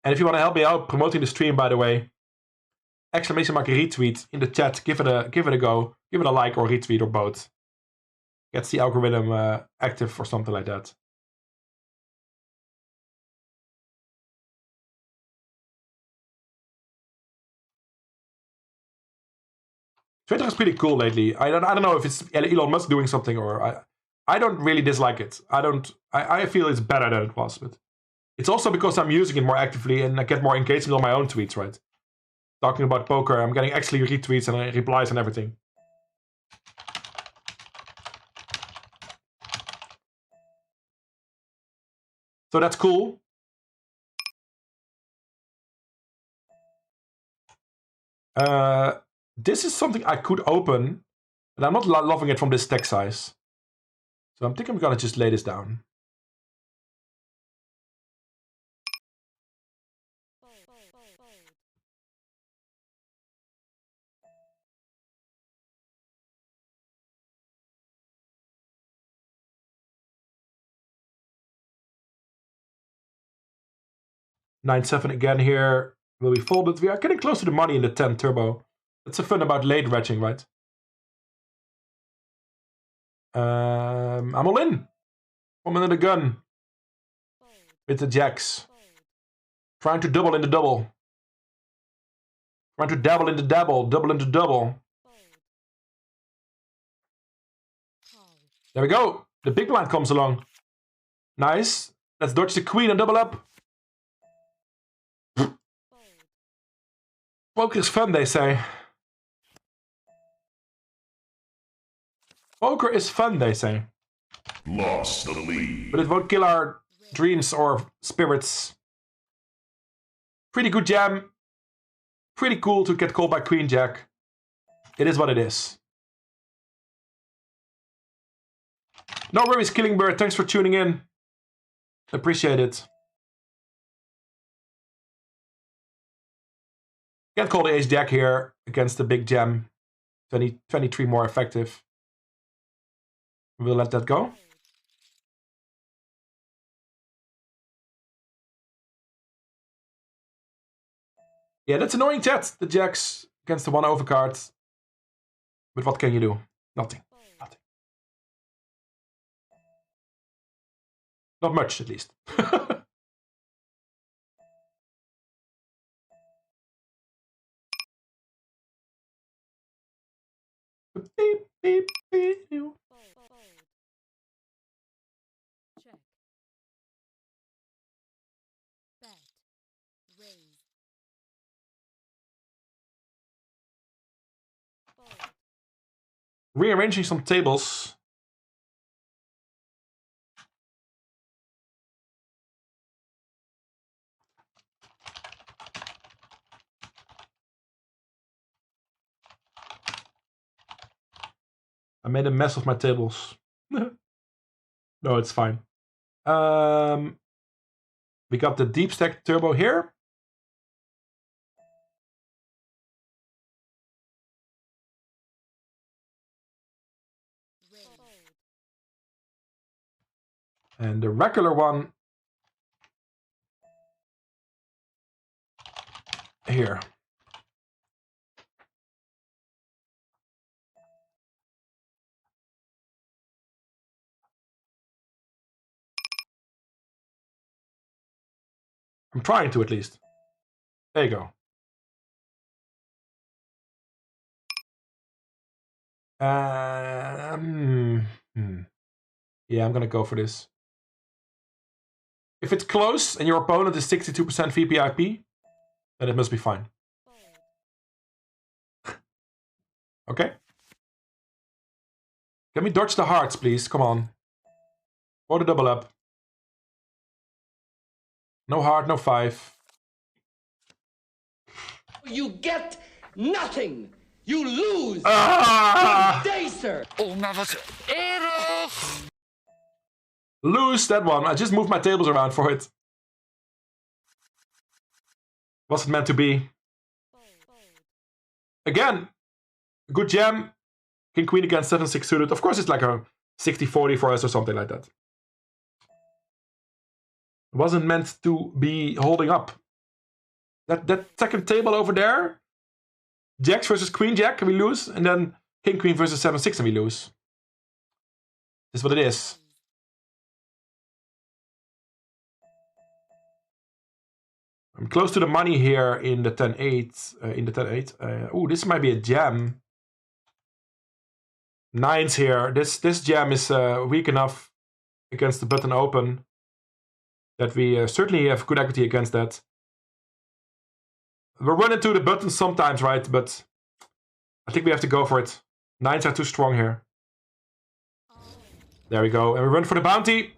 And if you want to help me out promoting the stream, by the way, exclamation mark retweet in the chat. Give it a go. Give it a like or retweet or both. Gets the algorithm active or something like that. Twitter is pretty cool lately. I don't know if it's Elon Musk doing something or I don't really dislike it. I feel it's better than it was, but it's also because I'm using it more actively and I get more engagement on my own tweets, right? Talking about poker, I'm getting actually retweets and replies and everything. So that's cool. This is something I could open, but I'm not loving it from this stack size. So I think I'm gonna just lay this down. $9-7 again here will be folded. We are getting close to the money in the 10 turbo. That's the fun about late retching, right? I'm all in. I'm in the gun. With the jacks. Trying to double in the double. Trying to dabble in the dabble. Double in the double. There we go. The big blind comes along. Nice. Let's dodge the queen and double up. Poker is fun, they say. Poker is fun, they say. Lost the lead. But it won't kill our dreams or spirits. Pretty good jam. Pretty cool to get called by Queen Jack. It is what it is. No worries, Killing Bird. Thanks for tuning in. Appreciate it. Can't call the ace jack here against the big jam. 23 more effective. We'll let that go. Yeah, that's annoying, chat. The jacks against the one overcard. But what can you do? Nothing. Nothing. Not much, at least. Beep, beep, beep. Rearranging some tables. I made a mess of my tables. No, it's fine. We got the deep stack turbo here. And the regular one here. I'm trying to at least. There you go. Yeah, I'm gonna go for this. If it's close and your opponent is 62% VPIP, then it must be fine. Okay. Can we dodge the hearts, please? Come on. Or the double up. No heart, no 5. You get nothing. You lose. Ah! Good day, sir. Lose that one. I just moved my tables around for it. Wasn't meant to be. Again, good jam. King Queen against 7-6 suited. Of course, it's like a 60-40 for us or something like that. It wasn't meant to be holding up. That second table over there. Jacks versus Queen Jack, and we lose. And then King Queen versus 7-6, and we lose. This is what it is. I'm close to the money here in the 10-8. Ooh, this might be a jam. 9s here. This jam is weak enough against the button open that we certainly have good equity against that. We're running to the button sometimes, right? But I think we have to go for it. 9s are too strong here. There we go. And we run for the bounty.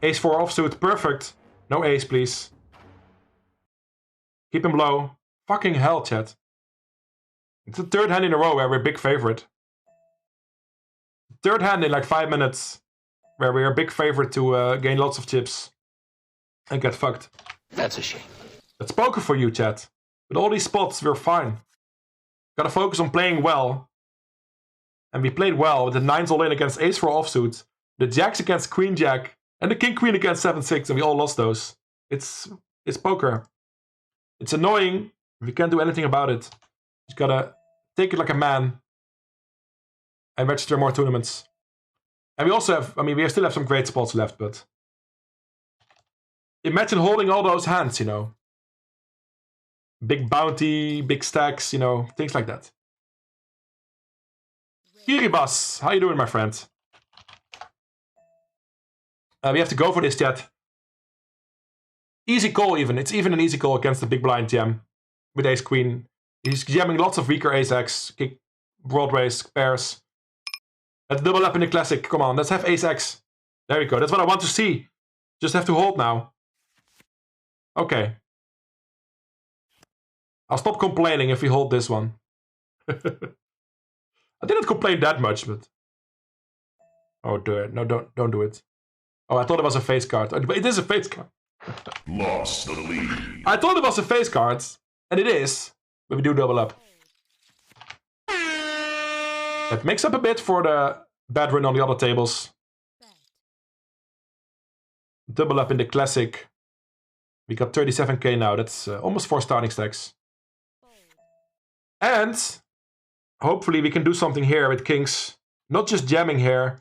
Ace 4 offsuit. Perfect. No ace, please. Keep him low. Fucking hell, chat. It's the third hand in a row where we're big favorite. Third hand in like 5 minutes where we're a big favorite to gain lots of chips and get fucked. That's a shame. That's poker for you, chat. With all these spots, we're fine. Gotta focus on playing well. And we played well with the 9s all in against Ace 4 offsuit, the Jacks against Queen Jack, and the King Queen against 7-6, and we all lost those. It's poker. It's annoying. We can't do anything about it. Just gotta take it like a man and register more tournaments. And we also have, we still have some great spots left, but imagine holding all those hands, you know. Big bounty, big stacks, you know, things like that. Kiribas, how you doing, my friend? We have to go for this, chat. Easy call even. It's even an easy call against the big blind jam with ace queen. He's jamming lots of weaker ace x, kick, broad race, pairs. Let's double up in the classic. Come on, let's have ace x. There we go. That's what I want to see. Just have to hold now. Okay. I'll stop complaining if we hold this one. I didn't complain that much, but... Oh, do it. No, don't do it. Oh, I thought it was a face card. It is a face card. Lost the lead. I thought it was a face card, and it is, but we do double up. That makes up a bit for the bad run on the other tables. Double up in the classic. We got 37k now. That's almost 4 starting stacks. And hopefully we can do something here with kings. Not just jamming here.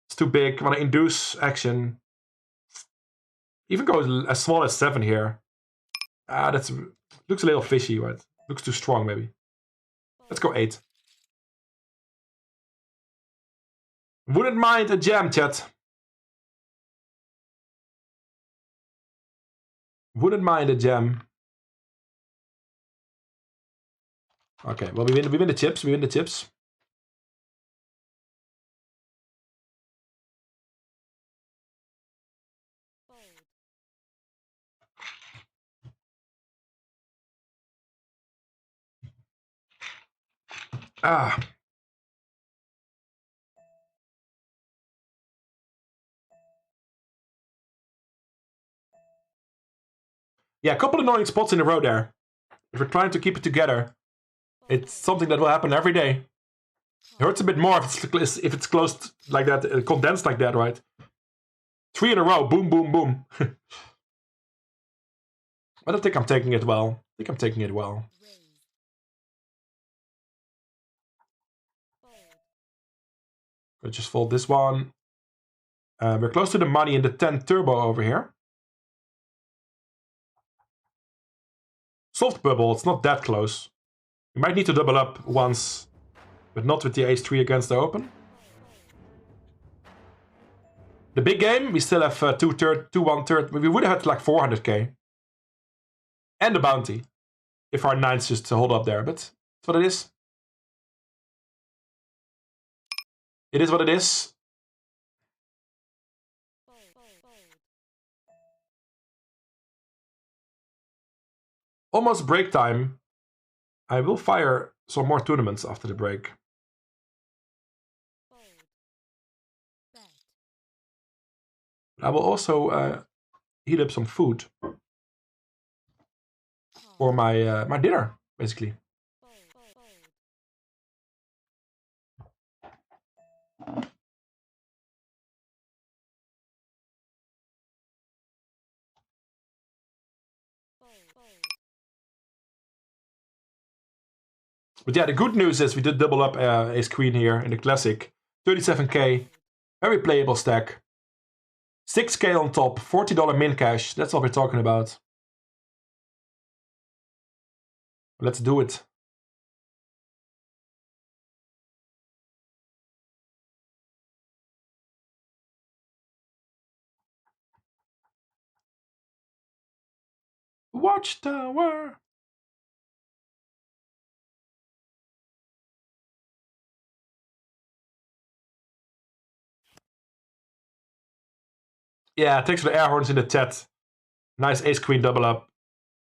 It's too big. I want to induce action. Even go as small as 7 here. That's looks a little fishy, right? Looks too strong, maybe. Let's go 8. Wouldn't mind a jam, chat. Wouldn't mind a jam. Okay, well, we win the chips. We win the chips. Ah. Yeah, a couple annoying spots in a row there. If we're trying to keep it together, it's something that will happen every day. It hurts a bit more if it's closed like that, condensed like that, right? 3 in a row, boom, boom, boom. I don't think I'm taking it well. I think I'm taking it well. I'll just fold this one. We're close to the money in the 10 turbo over here. soft bubble. It's not that close. You might need to double up once, but not with the ace-3 against the open. The big game, we still have 2/3. We would have had like 400k. And the bounty. If our nines just hold up there, but that's what it is. It is what it is. Almost break time. I will fire some more tournaments after the break. I will also heat up some food for my my dinner, basically. But yeah, the good news is we did double up ace queen here in the classic. 37k, very playable stack. 6k on top, $40 min cash. That's what we're talking about. Let's do it. Watchtower. Yeah, thanks for the air horns in the chat. Nice ace-queen double up.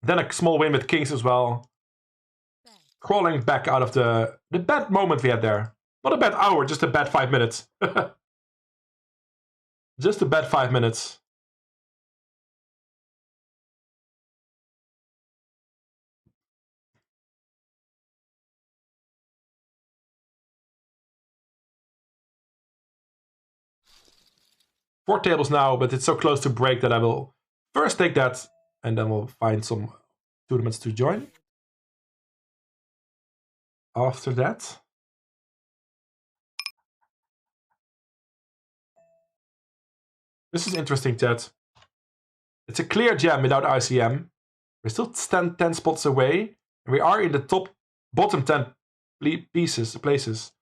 Then a small win with kings as well. Crawling back out of the bad moment we had there. Not a bad hour, just a bad 5 minutes. Just a bad 5 minutes. Four tables now, but it's so close to break that I will first take that, and then we'll find some tournaments to join. After that. This is interesting, chat. It's a clear jam without ICM. We're still 10 spots away, and we are in the bottom 10 places.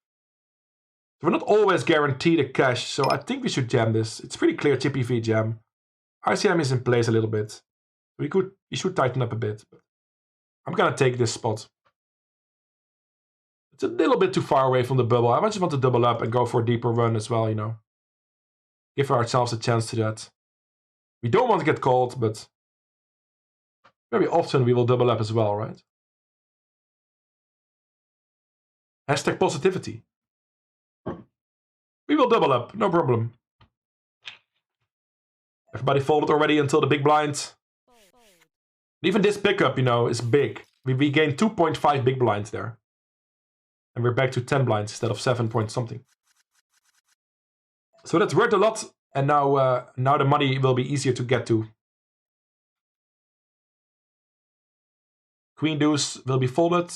We're not always guaranteed a cash, so I think we should jam this. It's pretty clear chippy V jam. ICM is in place a little bit. We should tighten up a bit. But I'm gonna take this spot. It's a little bit too far away from the bubble. I just want to double up and go for a deeper run as well, you know. Give ourselves a chance to that. We don't want to get called, but very often we will double up as well, right? Hashtag positivity. We will double up, no problem. Everybody folded already until the big blind. Even this pickup, you know, is big. We gained 2.5 big blinds there. And we're back to 10 blinds instead of 7 point something. So that's worth a lot. And now, now the money will be easier to get to. Queen deuce will be folded.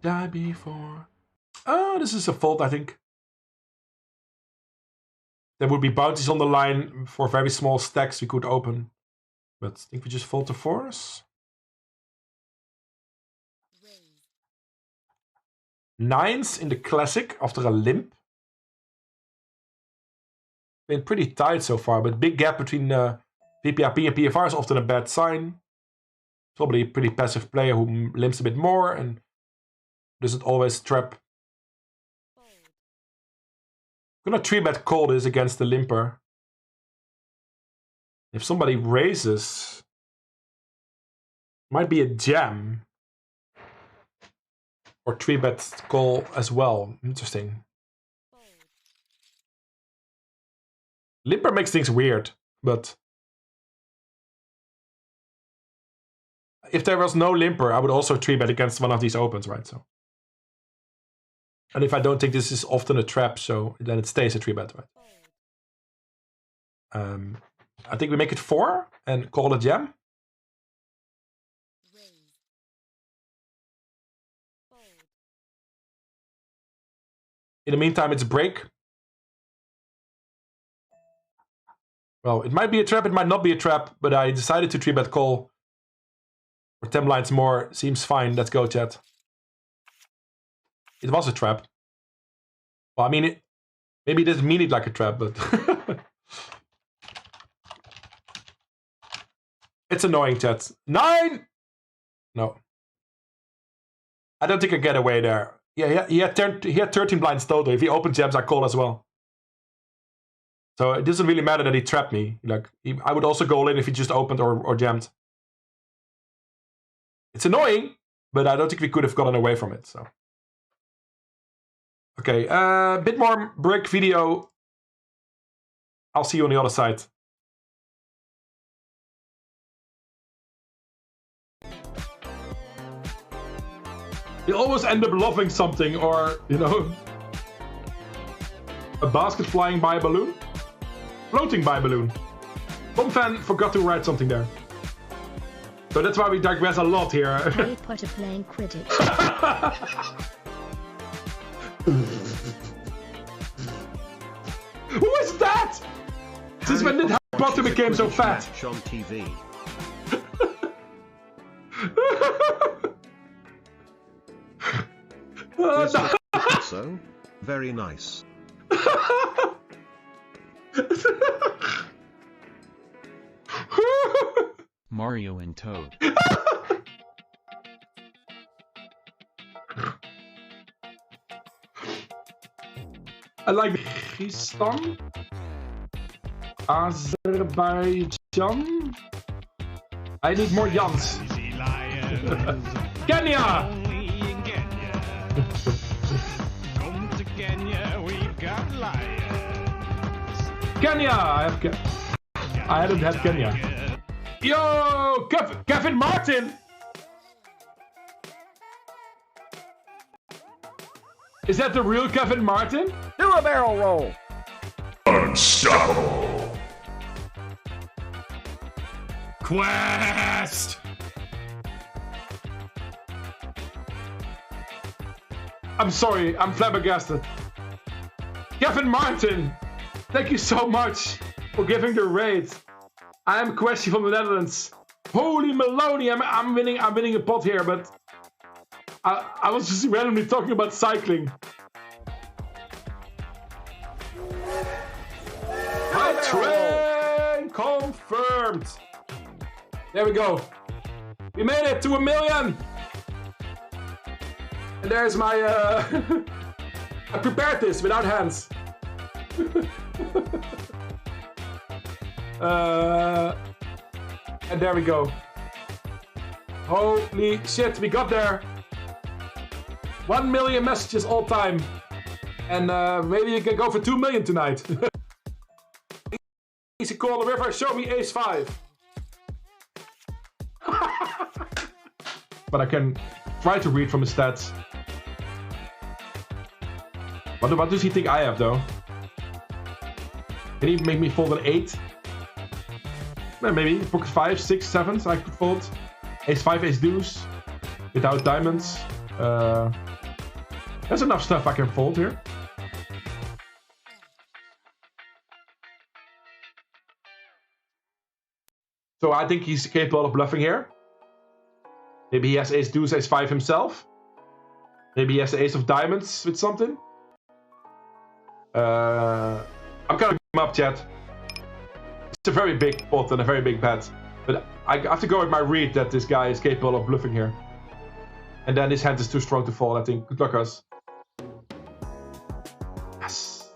Die before. Oh, this is a fold, I think. There would be bounties on the line for very small stacks we could open. But I think we just fold to fours. Nines in the classic after a limp. Been pretty tight so far, but big gap between PPRP and PFR is often a bad sign. Probably a pretty passive player who limps a bit more and doesn't always trap. I'm gonna 3-bet call this against the limper. If somebody raises, might be a jam. Or 3-bet call as well. Interesting. Limper makes things weird, but if there was no limper, I would also 3-bet against one of these opens, right? So, and if I don't think this is often a trap, so then it stays a 3-bet, right? I think we make it 4 and call it jam. In the meantime, it's a break. Well, it might be a trap, it might not be a trap, but I decided to 3-bet call. For 10 blinds more, seems fine. Let's go, chat. It was a trap. Well, I mean, maybe it doesn't mean it like a trap, but... It's annoying, chat. 9! No. I don't think I get away there. Yeah, he had 13 blinds total. If he opened jams, I call as well. So it doesn't really matter that he trapped me. Like, I would also go all in if he just opened or jammed. It's annoying, but I don't think we could have gotten away from it. So, okay, a bit more break video. I'll see you on the other side. You always end up loving something, or, you know, a basket flying by a balloon, floating by a balloon. Tom fan forgot to write something there. So that's why we digress a lot here. Harry Potter playing Quidditch. Who is that? Since when did Harry Potter became so fat? On TV. So, very nice. Mario and Toad. I like Kyrgyzstan, Azerbaijan. I need more Jans. Kenya! Come to Kenya, we've got lions. Kenya! I hadn't had Kenya. Yo! Kevin Martin! Is that the real Kevin Martin? Do a barrel roll. Unstoppable. Quest! I'm sorry, I'm flabbergasted. Kevin Martin! Thank you so much for giving the raid. I am Questje from the Netherlands. Holy Maloney, I'm winning a pot here, but I was just randomly talking about cycling. High train confirmed. There we go. We made it to 1 million. And there's my I prepared this without hands. And there we go. Holy shit, we got there. 1 million messages all time. And maybe you can go for 2 million tonight. Easy call the river, show me ace 5. But I can try to read from his stats. What does he think I have though? Can he make me fold an 8? Maybe pocket 5, 6, 7, so I could fold. Ace 5, ace deuce. Without diamonds. There's enough stuff I can fold here. So I think he's capable of bluffing here. Maybe he has ace deuce, ace 5 himself. Maybe he has the ace of diamonds with something. I'm gonna him up, chat. It's a very big pot and a very big bet. But I have to go with my read that this guy is capable of bluffing here. And then his hand is too strong to fold, I think. Good luck, us. Yes.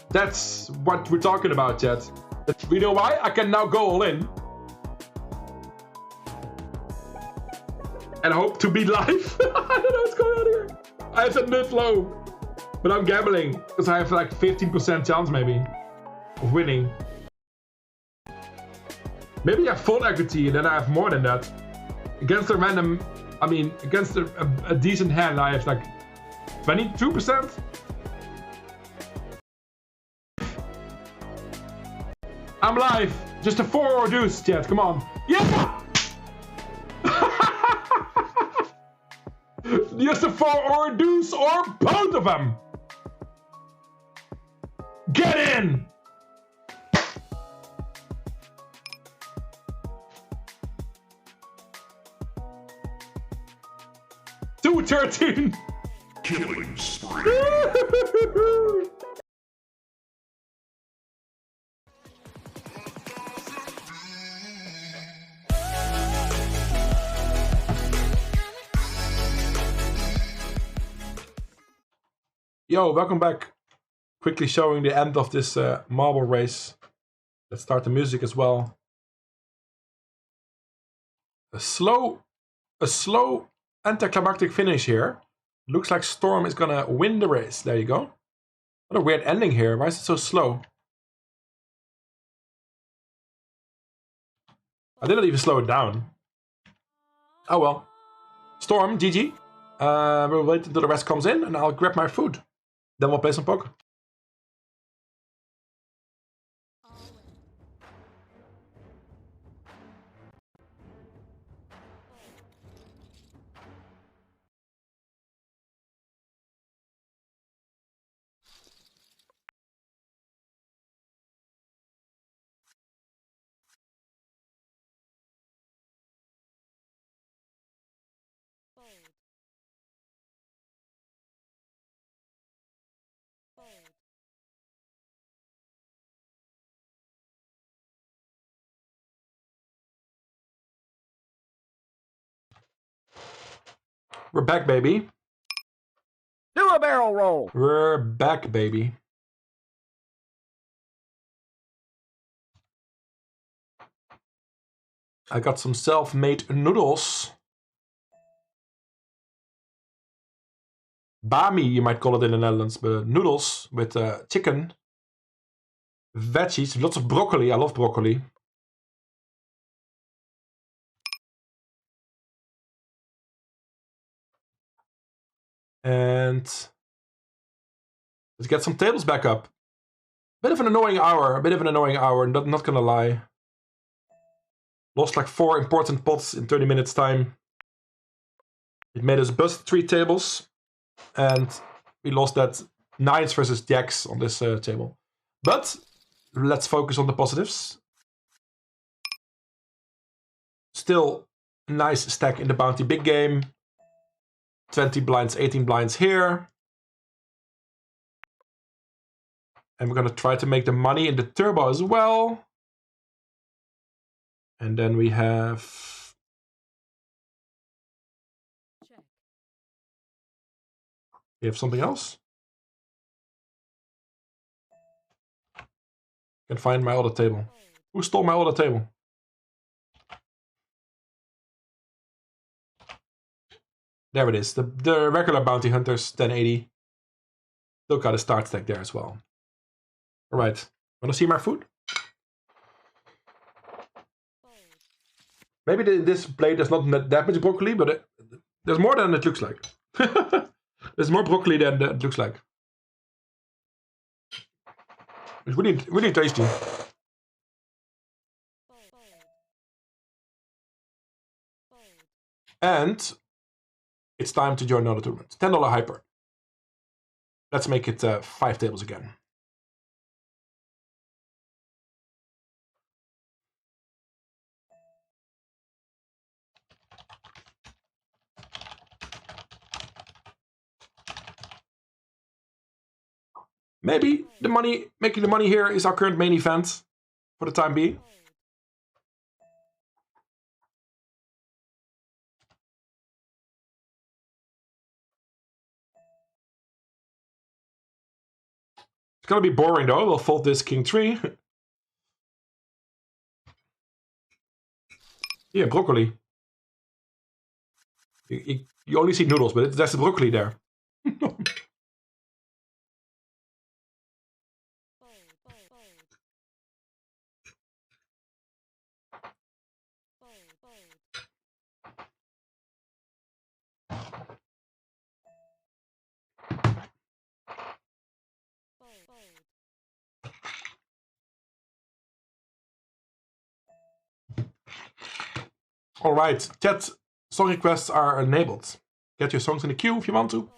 That's what we're talking about, chat. You know why? I can now go all in. And hope to be live. I don't know what's going on here. I have a nut low. But I'm gambling. Because I have like 15% chance maybe. Of winning. Maybe I have full equity and then I have more than that. Against a random... I mean, against a decent hand I have like 22%. I'm live. Just a 4 or deuce, chat. Come on. Yeah! Just a 4 or a deuce or both of them. Get in! $2.13. Killing spree. Yo, welcome back. Quickly showing the end of this marble race. Let's start the music as well. A slow anticlimactic finish here. Looks like Storm is gonna win the race. There you go. What a weird ending here. Why is it so slow? I didn't even slow it down. Oh well. Storm, GG. We'll wait until the rest comes in and I'll grab my food. Then we'll play some poker. We're back, baby. Do a barrel roll. We're back, baby. I got some self-made noodles. Bami, you might call it in the Netherlands, but noodles with chicken, veggies, lots of broccoli. I love broccoli. And let's get some tables back up. Bit of an annoying hour, not gonna lie. Lost like 4 important pots in 30 minutes time. It made us bust 3 tables. And we lost that 9s versus jacks on this table. But let's focus on the positives. Still a nice stack in the bounty big game. 20 blinds, 18 blinds here. And we're going to try to make the money in the turbo as well. And then we have... We have something else? Can find my other table. Who stole my other table? There it is. The regular bounty hunters, 1080. Still got a start stack there as well. Alright. Wanna see my food? Maybe this plate is not that much broccoli, but there's more than it looks like. There's more broccoli than it looks like. It's really tasty. And it's time to join another tournament. $10 hyper. Let's make it 5 tables again. Maybe making the money here is our current main event for the time being. It's gonna be boring though. We'll fold this king 3. Yeah, broccoli. You only see noodles, but there's the broccoli there. Alright, chat song requests are enabled. Get your songs in the queue if you want to.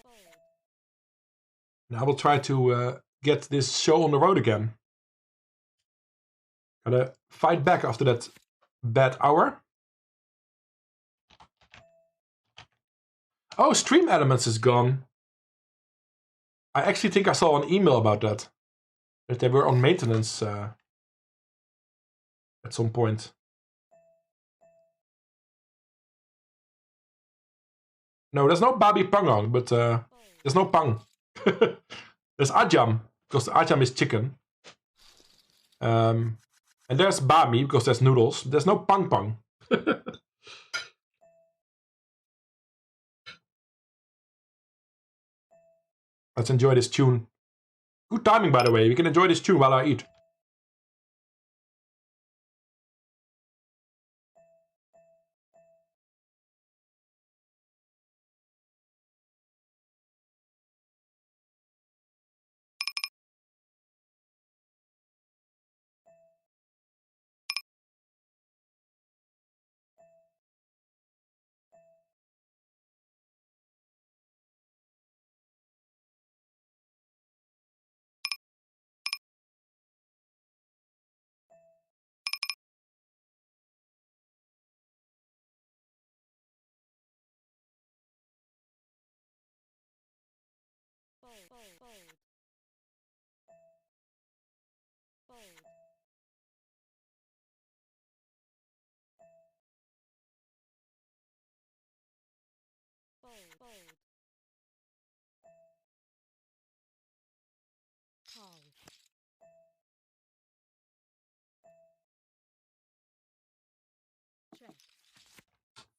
And I will try to get this show on the road again. Gotta fight back after that bad hour. Oh, Stream Elements is gone. I actually think I saw an email about that. That they were on maintenance at some point. No, there's no Babi Pangang, but there's no Pang. There's Ajam, because Ajam is chicken. And there's Bami, because there's noodles. There's no Pang Pang. Let's enjoy this tune. Good timing, by the way. We can enjoy this tune while I eat.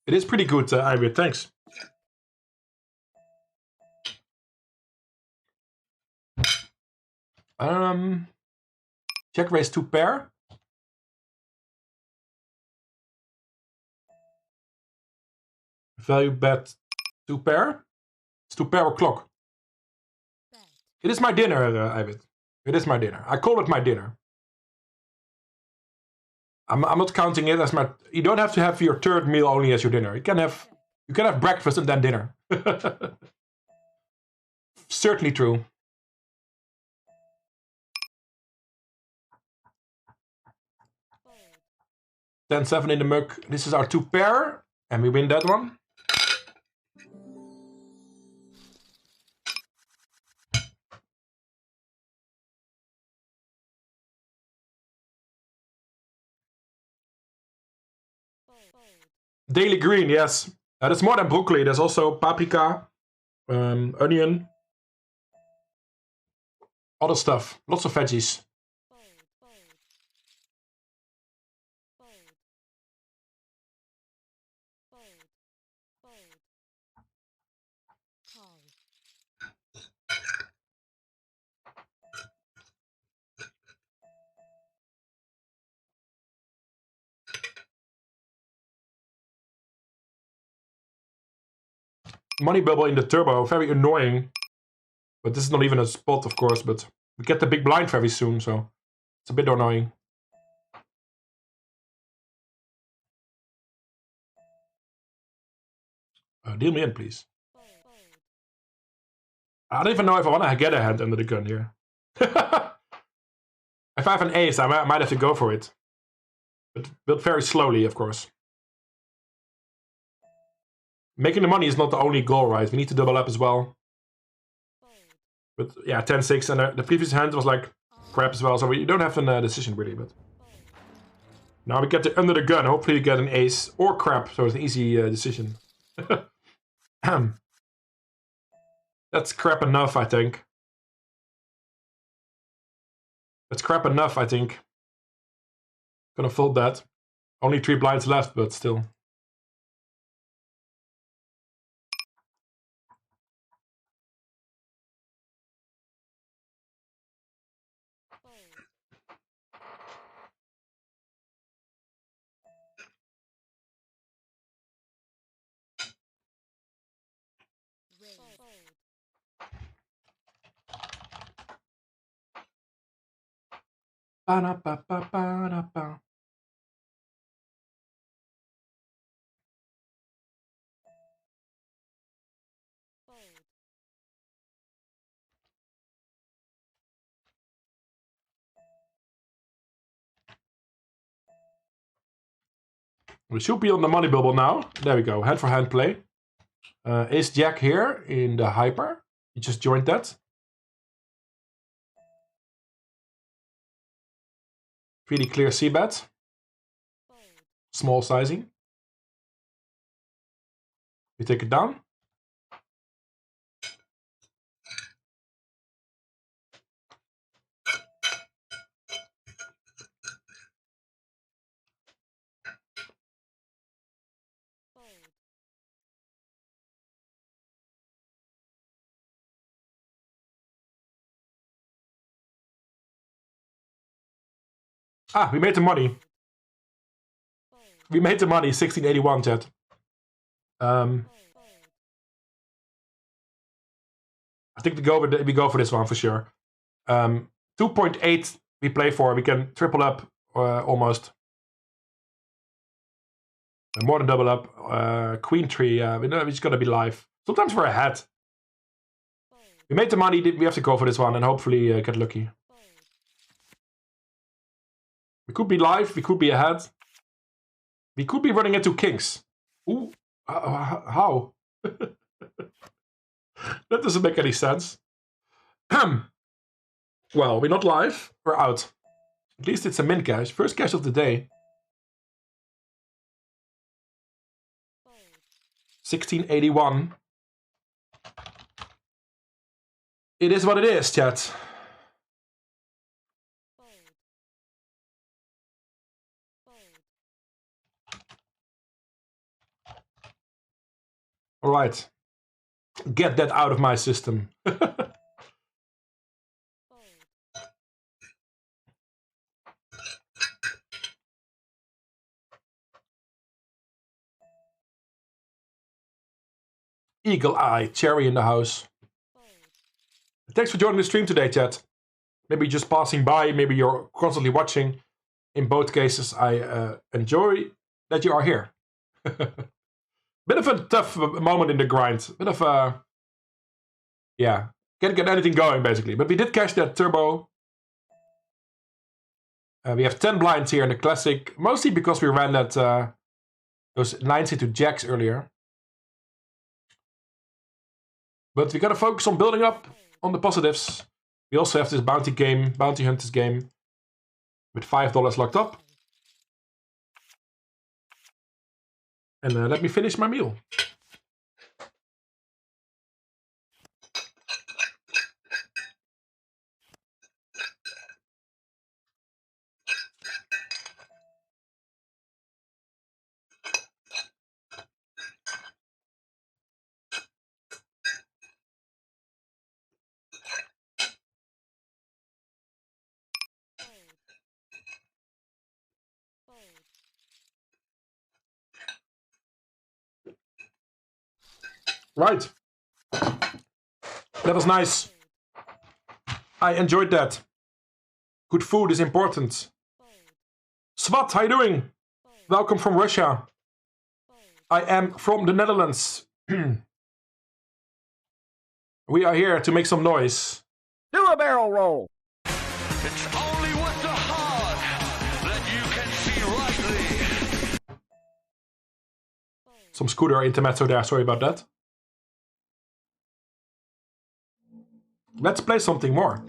It is pretty good, Ivy. Thanks. Check raise 2 pair. Value bet 2 pair. It's 2 pair or clock. It is my dinner, Ivy. It is my dinner. I call it my dinner. I'm not counting it as my. You don't have to have your third meal only as your dinner. You can have breakfast and then dinner. Certainly true. 10-7 in the mug. This is our 2 pair, and we win that one. Daily green, yes. That's more than broccoli. There's also paprika, onion, other stuff. Lots of veggies. Money bubble in the turbo, very annoying. But this is not even a spot, of course, but we get the big blind very soon, so it's a bit annoying. Deal me in, please. I don't even know if I want to get a hand under the gun here. If I have an ace, I might have to go for it. But very slowly, of course. Making the money is not the only goal, right? We need to double up as well. But yeah, 10-6, and the previous hand was like crap as well, so we don't have a decision really. But now we get the under the gun. Hopefully, we get an ace or crap, so it's an easy decision. That's crap enough, I think. That's crap enough, I think. Gonna fold that. Only 3 blinds left, but still. Ba-da-ba-ba-ba-da-ba. We should be on the money bubble now. There we go. Hand for hand play. Ace Jack here in the hyper. You just joined that. Pretty clear c-bet. Small sizing. We take it down. Ah, we made the money. We made the money, 1681, chat. I think we go for this one for sure. 2.8 we play for. We can triple up almost. More than double up. Queen tree. We know it's gonna be live. Sometimes we're ahead. We made the money. We have to go for this one and hopefully get lucky. We could be live. We could be ahead. We could be running into kings. Ooh, how? That doesn't make any sense. Well, we're not live. We're out. At least it's a min cash. First cash of the day. 1681. It is what it is, chat. All right. Get that out of my system. Eagle Eye, Cherry in the house. Thanks for joining the stream today, chat. Maybe just passing by, maybe you're constantly watching. In both cases, I enjoy that you are here. Bit of a tough moment in the grind. Bit of a... Yeah, can't get anything going, basically. But we did cash that turbo. We have 10 blinds here in the classic. Mostly because we ran that those 9s into jacks earlier. But we gotta focus on building up on the positives. We also have this bounty hunters game, with $5 locked up. And let me finish my meal. Right. That was nice. I enjoyed that. Good food is important. Swat, how you doing? Welcome from Russia. I am from the Netherlands. We are here to make some noise. Do a barrel roll. It's only with the heart that you can see rightly. Some scooter intermezzo there, sorry about that. Let's play something more.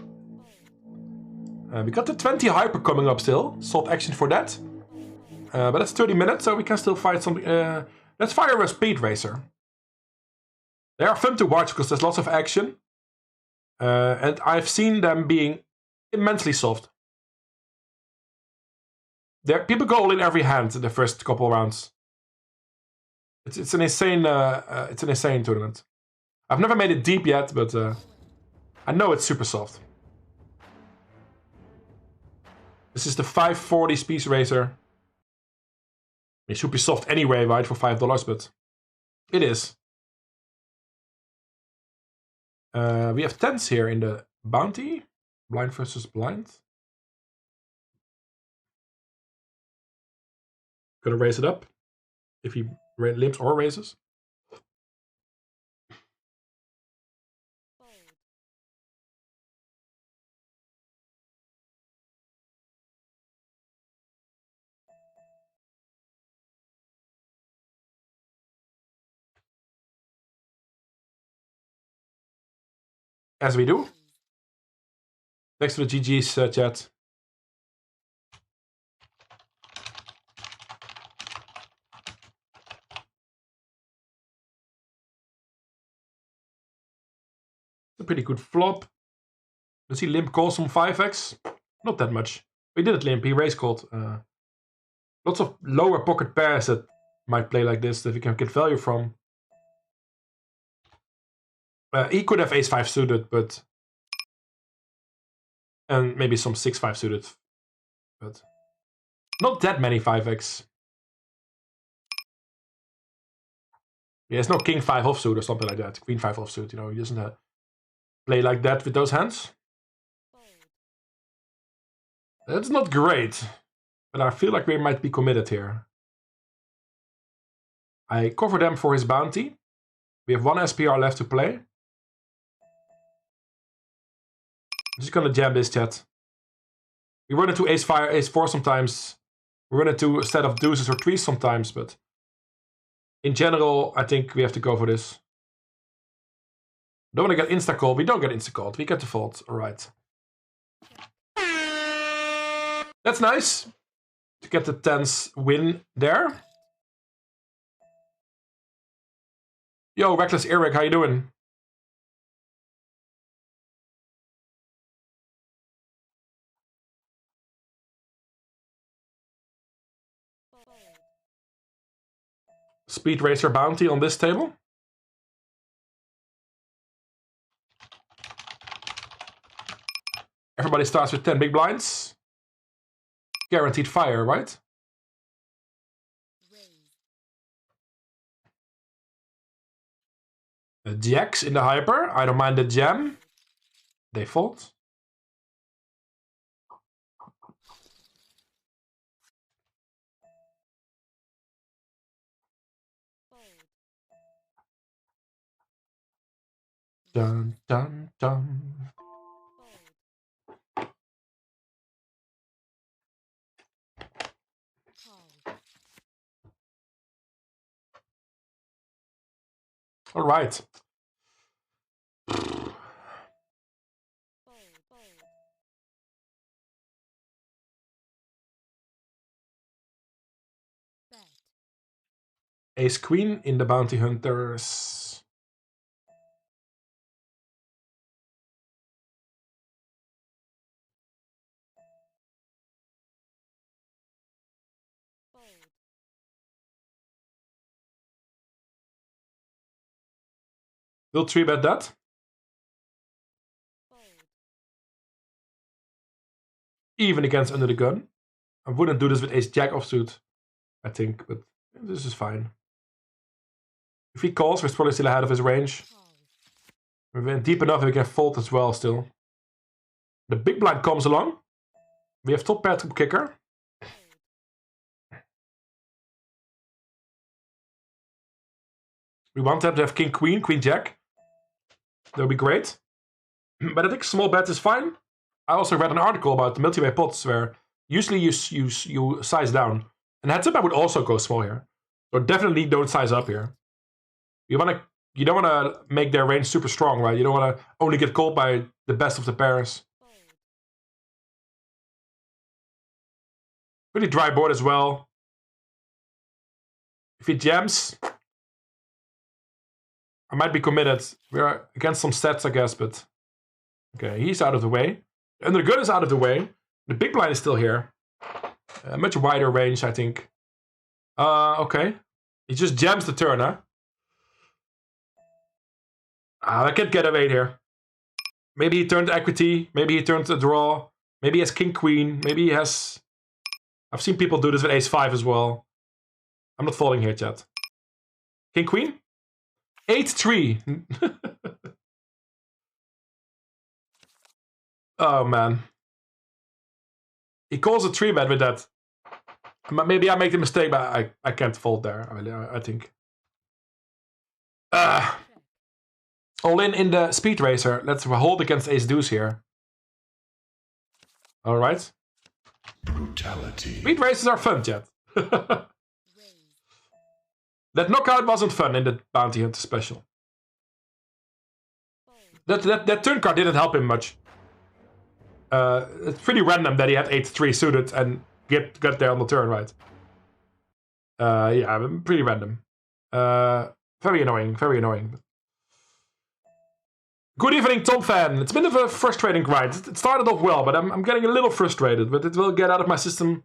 We got the 20 hyper coming up still. Sold action for that. But that's 30 minutes, so we can still fight something. Let's fire a speed racer. They are fun to watch because there's lots of action. And I've seen them being immensely soft. People go all in every hand in the first couple rounds. It's an insane tournament. I've never made it deep yet, but I know it's super soft. This is the 540 Speed Racer. It should be soft anyway, right, for $5, but it is. We have 10s here in the bounty. Blind versus blind. Gonna raise it up. If he limps or raises. As we do. Thanks to the GG's chat. A pretty good flop. Does he limp call some 5x? Not that much. He didn't limp, he raise called. Lots of lower pocket pairs that might play like this that we can get value from. He could have ace-5 suited, but... And maybe some 6-5 suited. But... Not that many 5x. He has no king 5 offsuit or something like that. Queen 5 offsuit, you know, he doesn't play like that with those hands. That's not great. But I feel like we might be committed here. I cover them for his bounty. We have 1 SPR left to play. I'm just gonna jam this, chat. We run into ace-5, ace-4 sometimes. We run into a set of deuces or threes sometimes, but... In general, I think we have to go for this. Don't want to get insta-called. We don't get insta-called. We get the fault. Alright. That's nice. To get the 10s win there. Yo, Reckless Eric, how you doing? Speed Racer bounty on this table. Everybody starts with 10 big blinds. Guaranteed fire, right? The jacks in the hyper. I don't mind the jam. They fold. Dun, dun, dun. All right. Ace Queen in the Bounty Hunters. We'll 3-bet that. Even against under the gun. I wouldn't do this with ace-jack offsuit, I think, but this is fine. If he calls, we're probably still ahead of his range. We're deep enough we can fold as well still. The big blind comes along. We have top pair to kicker. We want them to have king, queen, queen, jack. That would be great. But I think small bet is fine. I also read an article about the multi-way pots where usually you size down. And heads up, I would also go small here. So definitely don't size up here. You don't want to make their range super strong, right? You don't want to only get called by the best of the pairs. Pretty dry board as well. If he jams, I might be committed. We're against some sets, I guess, but... Okay, he's out of the way. And the gun is out of the way. The big blind is still here. A much wider range, I think. Okay. He just jams the turn, huh? I can't get away here. Maybe he turned equity. Maybe he turned a draw. Maybe he has king, queen. Maybe he has... I've seen people do this with ace-5 as well. I'm not falling here, chat. King, queen? 8-3. Oh, man. He calls a 3-bet with that. Maybe I make the mistake, but I can't fold there, I think. All in the Speed Racer. Let's hold against ace-deuce here. Alright. Brutality. Speed Racers are fun, chat. That knockout wasn't fun in the Bounty Hunter special. That turn card didn't help him much. It's pretty random that he had 8-3 suited and got there on the turn, right? Yeah, pretty random. Very annoying, very annoying. Good evening, Tom fan. It's been a frustrating grind. It started off well, but I'm getting a little frustrated. But it will get out of my system.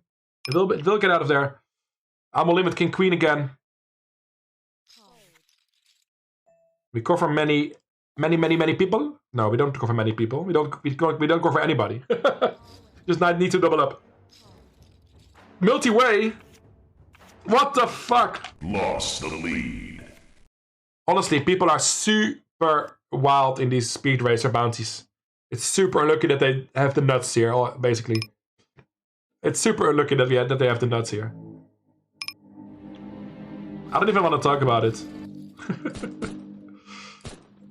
It will get out of there. I'm a limit king queen again. We cover many people. No, we don't cover many people. We don't cover anybody. Just need to double up. Multi-way. What the fuck? Lost the lead. Honestly, people are super wild in these speed racer bounties. It's super unlucky that they have the nuts here, basically. It's super unlucky that they have the nuts here. I don't even want to talk about it.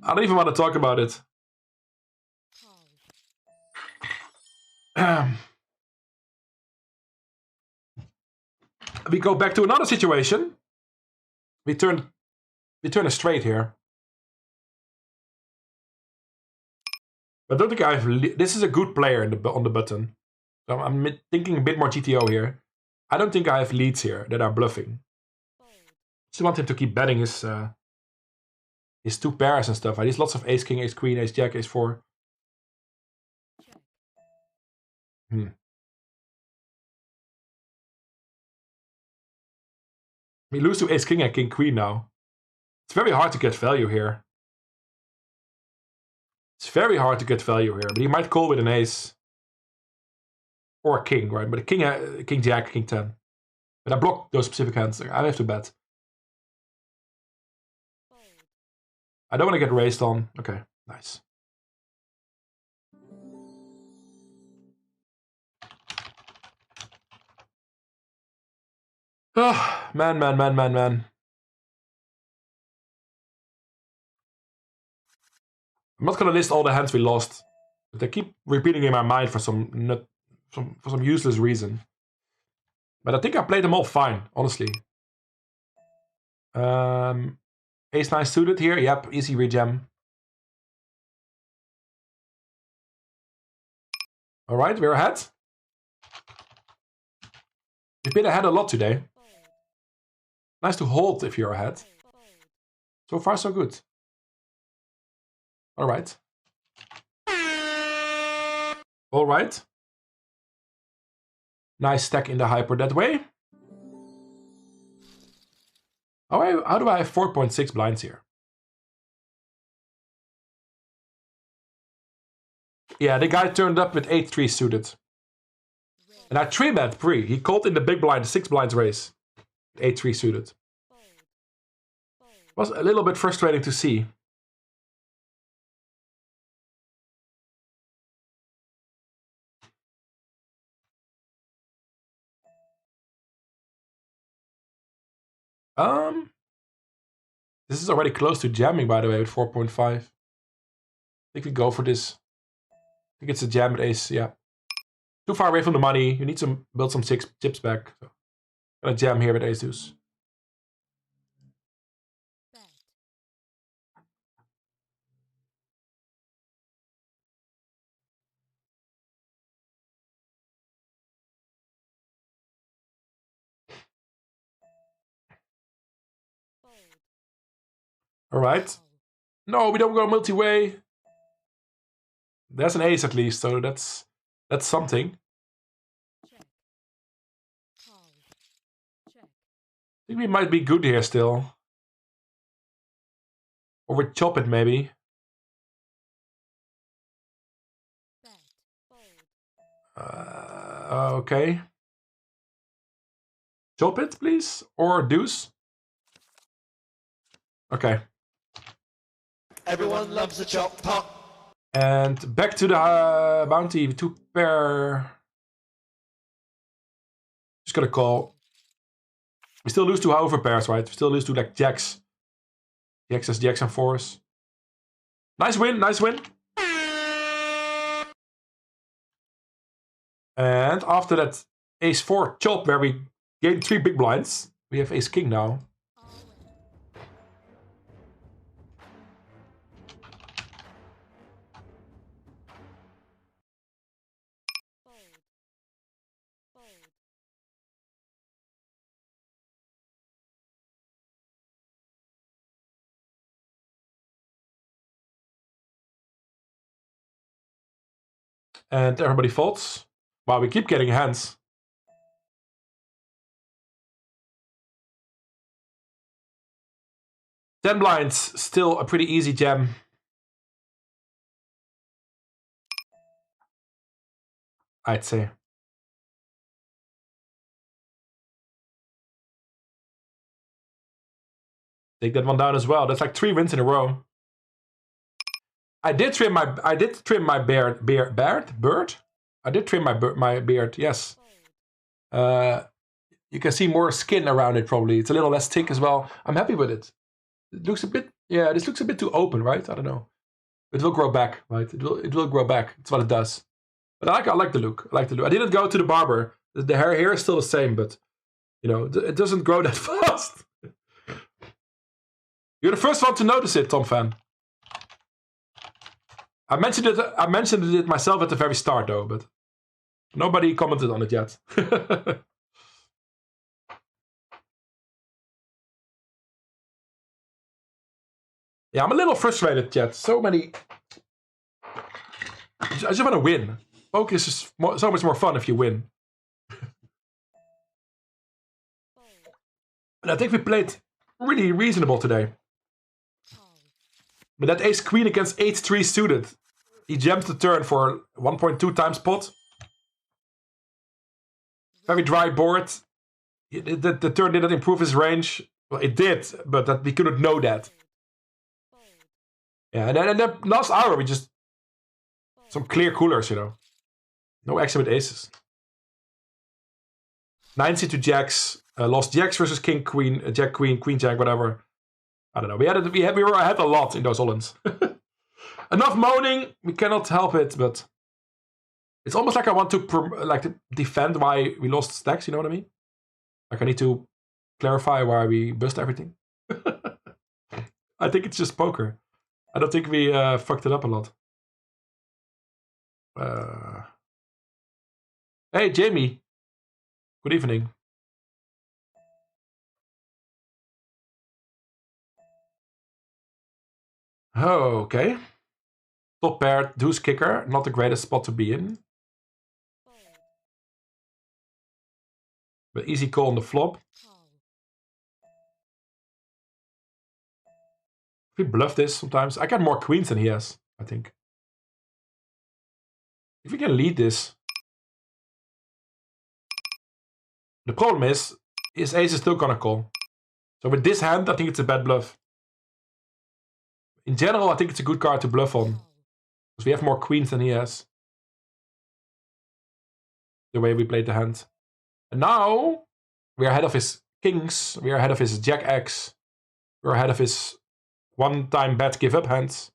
I don't even want to talk about it. We go back to another situation. We turn a straight here. But I don't think I have... This is a good player on the button. So I'm thinking a bit more GTO here. I don't think I have leads here that are bluffing. Just want him to keep betting his 2 pairs and stuff. He has lots of ace king, ace queen, ace jack, ace 4. We lose to ace king and king queen now. It's very hard to get value here. It's very hard to get value here, but he might call with an ace. Or a king, right? But a king jack, king 10. But I block those specific hands. I have to bet. I don't want to get raised on. Okay, nice. Oh, man. I'm not gonna list all the hands we lost, but they keep repeating in my mind for some useless reason. But I think I played them all fine, honestly. Ace 9 suited here. Yep, easy rejam. Alright, we're ahead. We've been ahead a lot today. Nice to hold if you're ahead. So far, so good. Alright. Alright. Nice stack in the hyper that way. How do I have 4.6 blinds here? Yeah, the guy turned up with 8-3 suited. And I 3-bet pre. He called in the big blind, 6 blinds raise. 8-3 suited. Was a little bit frustrating to see. This is already close to jamming, by the way, with 4.5. I think we go for this. I think it's a jam with ace, yeah. Too far away from the money. You need to build some 6 chips back. So, gonna jam here with ace deuce. Alright. No, we don't go multi-way. There's an ace at least, so that's something. I think we might be good here still. Or we chop it maybe. Okay. Chop it, please. Or deuce. Okay. Everyone loves a chop top. And back to the bounty. 2 pair. Just gotta call. We still lose to hover pairs, right? We still lose to like jacks. Jacks and 4s. Nice win, nice win. And after that ace 4 chop where we gained 3 big blinds, we have ace king now. And everybody folds. Wow, we keep getting hands. Ten blinds, still a pretty easy jam. I'd say. Take that one down as well. That's like 3 wins in a row. I did trim my beard. I did trim my beard. Yes. You can see more skin around it probably. It's a little less thick as well. I'm happy with it. It looks a bit. Yeah, this looks a bit too open, right? I don't know. It will grow back, right? It will grow back. It's what it does. But I like the look. I like the look. I didn't go to the barber. The hair here is still the same, but you know it doesn't grow that fast. You're the first one to notice it, Tom Fan. I mentioned it myself at the very start, though, but nobody commented on it yet. Yeah, I'm a little frustrated, chat. So many. I just want to win. Poker is just so much more fun if you win. And I think we played really reasonable today. But that ace queen against 8-3 suited. He jammed the turn for 1.2 times pot. Very dry board. The turn didn't improve his range. Well, it did, but that we couldn't know that. Yeah, and then last hour we just some clear coolers, you know. No action with aces. 9C to jacks. Lost jacks versus king, queen, jack, queen, queen, jack, whatever. I don't know. We were ahead a lot in those Hollands. Enough moaning. We cannot help it, but it's almost like I want to defend why we lost stacks. You know what I mean? Like I need to clarify why we bust everything. I think it's just poker. I don't think we fucked it up a lot. Hey, Jamie. Good evening. Oh, okay. Top pair, deuce kicker. Not the greatest spot to be in. But easy call on the flop. We bluff this sometimes. I got more queens than he has, I think. If we can lead this. The problem is, his ace is still gonna call. So with this hand, I think it's a bad bluff. In general, I think it's a good card to bluff on. Because we have more queens than he has. The way we played the hand. And now, we are ahead of his kings. We are ahead of his jack X. We're ahead of his one-time bet give up hands.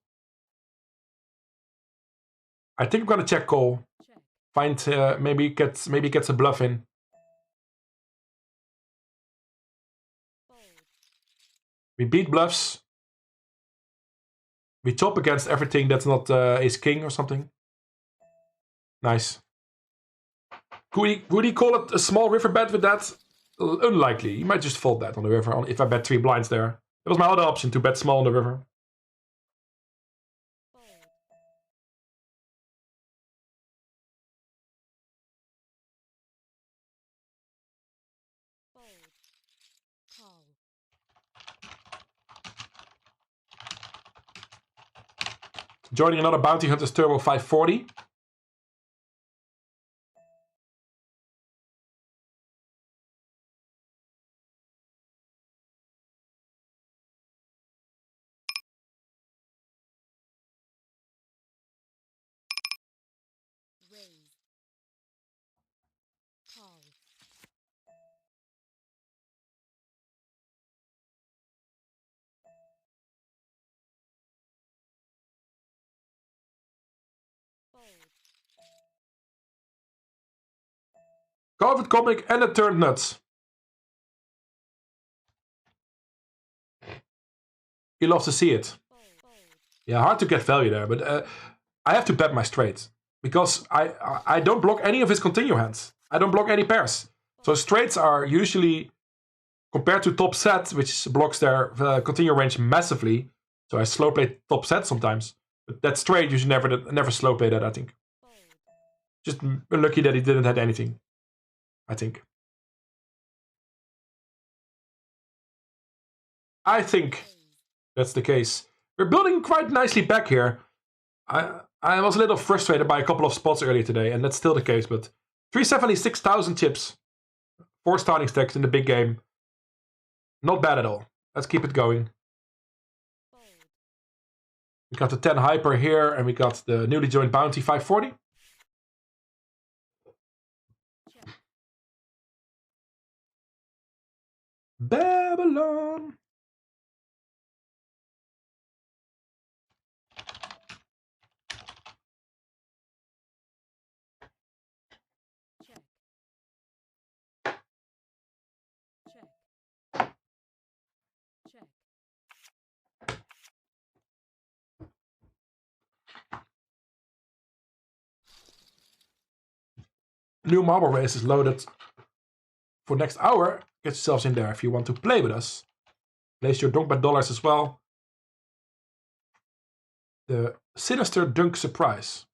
I think I'm gonna check call. Find maybe gets a bluff in. We beat bluffs. We chop against everything that's not ace king or something. Nice. Would he call it a small river bet with that? Unlikely. He might just fold that on the river if I bet 3 blinds there. That was my other option, to bet small on the river. Joining another Bounty Hunters Turbo 540. COVID comic and it turned nuts. You love to see it. Yeah, hard to get value there, but I have to bet my straight. Because I don't block any of his continue hands. I don't block any pairs. So straights are usually, compared to top set, which blocks their continue range massively. So I slow play top set sometimes. But that straight, you should never slow play that, I think. Just unlucky that he didn't have anything, I think. I think that's the case. We're building quite nicely back here. I was a little frustrated by a couple of spots earlier today, and that's still the case, but 376,000 chips. 4 starting stacks in the big game. Not bad at all. Let's keep it going. We got the 10 hyper here, and we got the newly joined bounty 540. Babylon. New marble race is loaded for next hour. Get yourselves in there if you want to play with us. Place your donk bet dollars as well. The Sinister Dunk Surprise.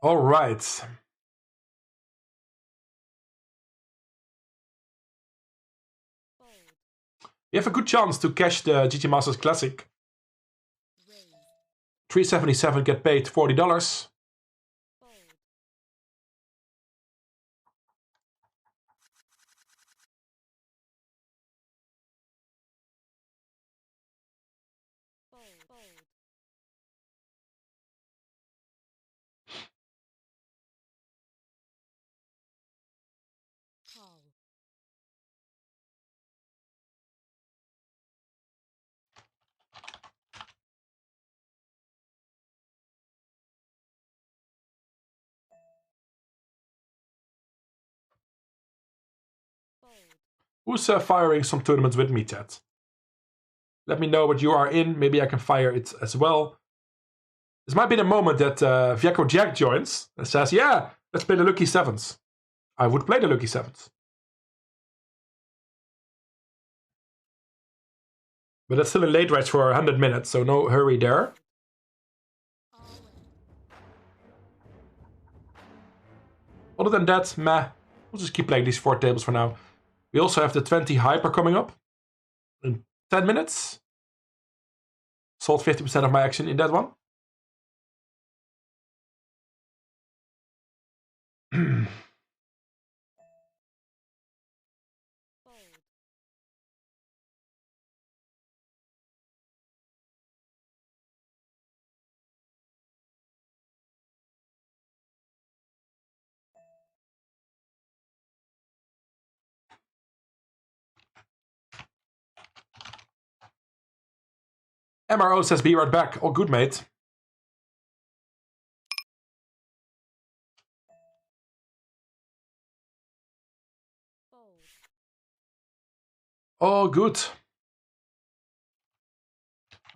All right. You have a good chance to cash the GG Masters Classic. 377 get paid $40. Who's firing some tournaments with me, chat? Let me know what you are in. Maybe I can fire it as well. This might be the moment that Viaco Jack joins and says, yeah, let's play the Lucky Sevens. I would play the Lucky Sevens. But that's still a late race for 100 minutes, so no hurry there. Other than that, meh. We'll just keep playing these 4 tables for now. We also have the 20 hyper coming up in 10 minutes. Sold 50% of my action in that one. MRO says be right back. All good, mate. Oh, good.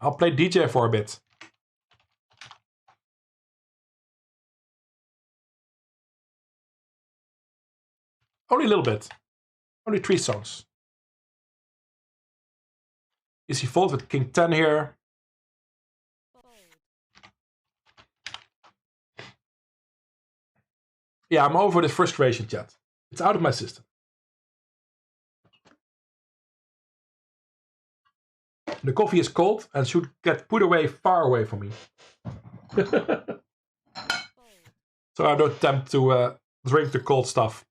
I'll play DJ for a bit. Only a little bit. Only 3 songs. Easy fold with King 10 here. Yeah, I'm over this frustration, chat. It's out of my system. The coffee is cold and should get put away far away from me. So I don't attempt to drink the cold stuff.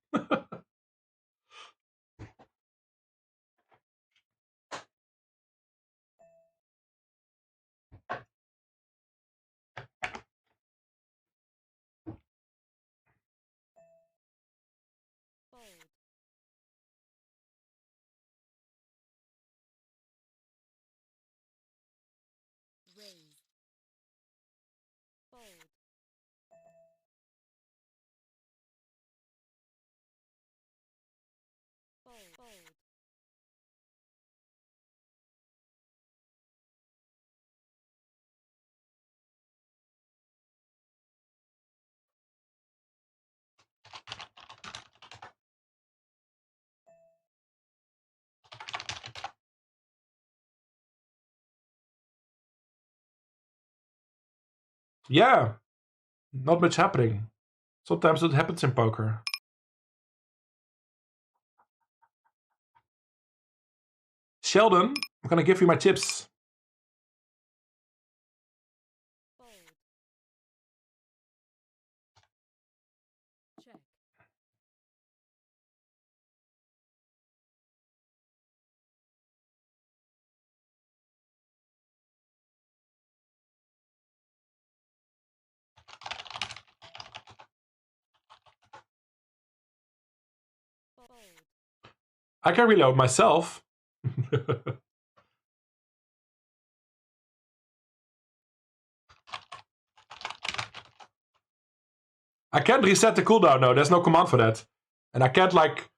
Yeah, not much happening. Sometimes it happens in poker. Sheldon, I'm gonna give you my tips. I can reload myself. I can't reset the cooldown, no, there's no command for that. And I can't like,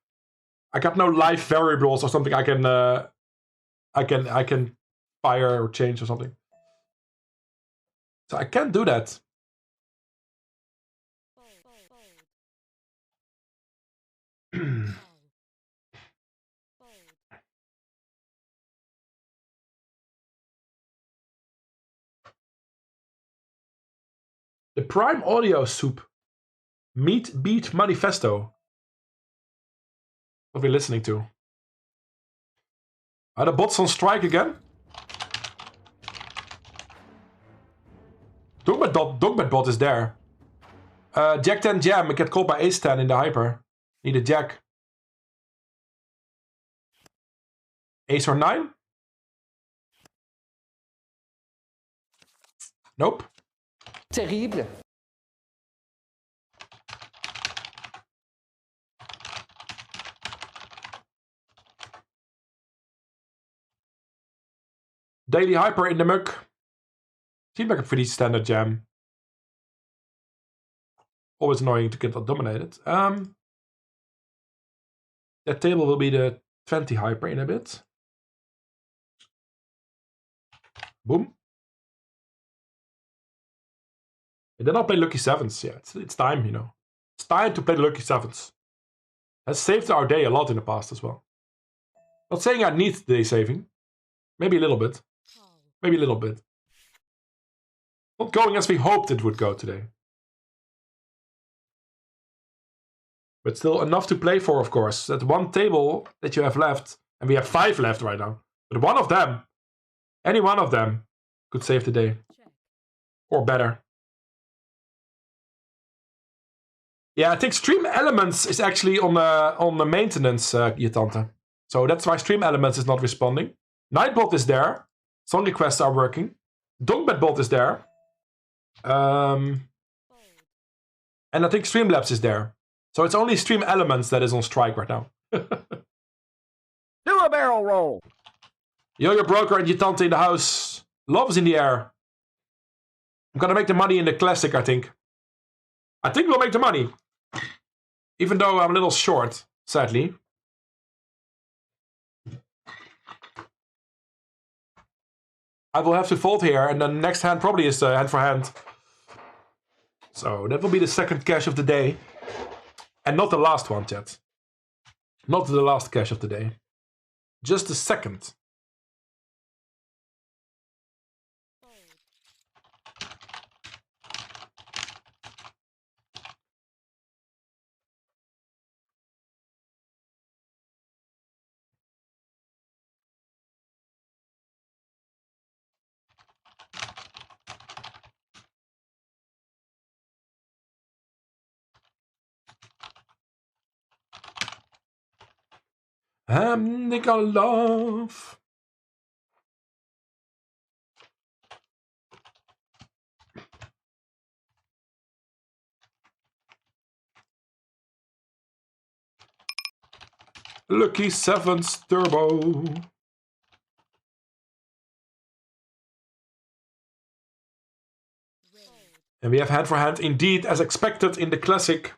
I got no live variables or something I can fire or change or something. So I can't do that. The Prime Audio Soup. Meat Beat Manifesto. What are we listening to? Are the bots on strike again? Dogbet bot is there. Jack 10 jam. Ik get called by ace 10 in the hyper. Need a jack. Ace or 9? Nope. Terrible. Daily hyper in the muck. Seems like a pretty standard jam. Always annoying to get dominated. That table will be the 20 hyper in a bit. Boom. And then I'll play Lucky Sevens. Yeah, it's time, you know. It's time to play the Lucky Sevens. Has saved our day a lot in the past as well. Not saying I need day saving. Maybe a little bit. Maybe a little bit. Not going as we hoped it would go today. But still enough to play for, of course. That one table that you have left. And we have 5 left right now. But one of them, any one of them, could save the day. Or better. Yeah, I think Stream Elements is actually on the maintenance, Tante. So that's why Stream Elements is not responding. Nightbot is there. Song requests are working. Dogbetbot is there. And I think Streamlabs is there. So it's only Stream Elements that is on strike right now. Do a barrel roll. Yo, broker and Tante in the house. Love is in the air. I'm gonna make the money in the classic, I think. I think we'll make the money. Even though I'm a little short, sadly. I will have to fold here, and the next hand probably is hand for hand. So that will be the second cash of the day. And not the last one, chat. Not the last cash of the day. Just the second. Love. Lucky Sevens Turbo. And we have hand for hand indeed, as expected in the classic.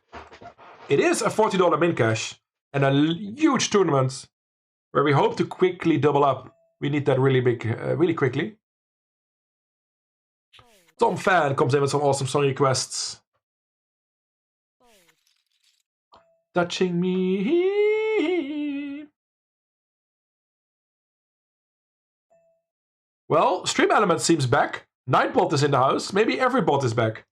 It is a $40 min cash and a huge tournament where we hope to quickly double up. We need that really big, really quickly. Tom Fan comes in with some awesome song requests. Touching me. Well, Stream Element seems back. 9-bot is in the house. Maybe every bot is back.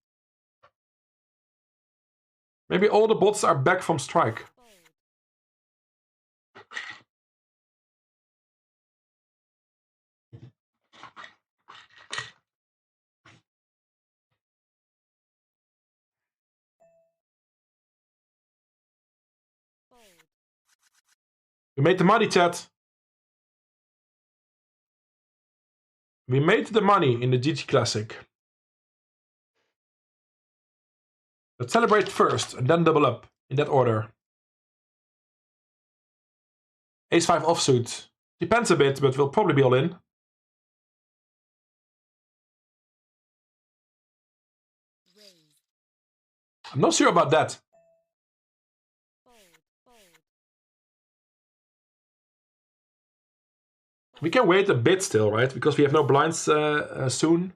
Maybe all the bots are back from strike. We made the money, chat. We made the money in the GG Classic. Let's celebrate first and then double up in that order. Ace-5 offsuit. Depends a bit, but we'll probably be all in. I'm not sure about that. We can wait a bit still, right? Because we have no blinds soon.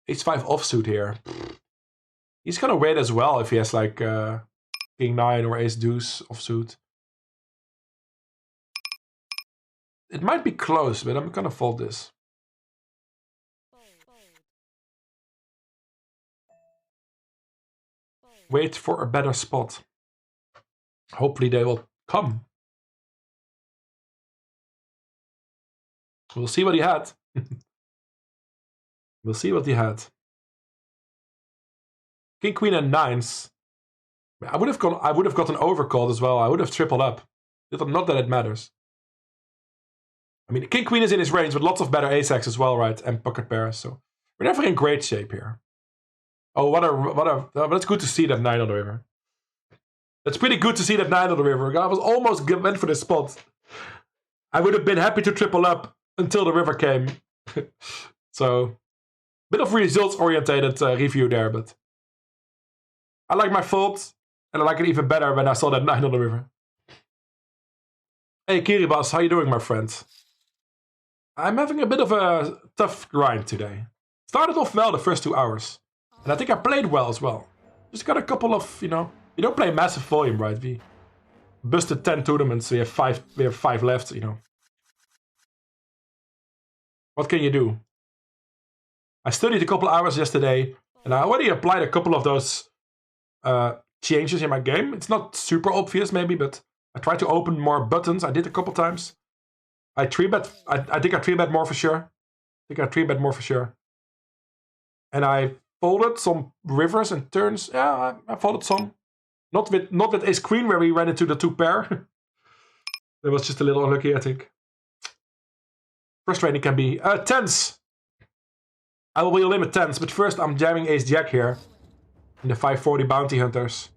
Ace-5 offsuit here. He's gonna wait as well if he has like King-9 or Ace-Deuce offsuit. It might be close, but I'm gonna fold this. Wait for a better spot. Hopefully they will come. We'll see what he had. We'll see what he had. King, Queen, and 9s. I would have gotten overcalled as well. I would have tripled up. Not that it matters. I mean, King, Queen is in his range with lots of better ace-x as well, right? And pocket pairs. So we're never in great shape here. Oh, but it's good to see that 9 on the river. It's pretty good to see that 9 on the river. I was almost went for this spot. I would have been happy to triple up until the river came. So, bit of results-orientated review there, but I like my fold, and I like it even better when I saw that 9 on the river. Hey Kiribas, how you doing, my friend? I'm having a bit of a tough grind today. Started off well the first 2 hours, and I think I played well as well. Just got a couple of, you don't play massive volume, right? We busted 10 tournaments, we have five left, What can you do? I studied a couple hours yesterday, and I already applied a couple of those changes in my game. It's not super obvious, maybe, but I tried to open more buttons. I did a couple times. I 3-bet. I think I 3-bet more for sure. And I folded some rivers and turns. Yeah, I folded some. Not with ace queen where we ran into the 2 pair. That was just a little unlucky, I think. Frustrating can be. Tens. I will limit tens, but first I'm jamming ace jack here. In the 540 bounty hunters.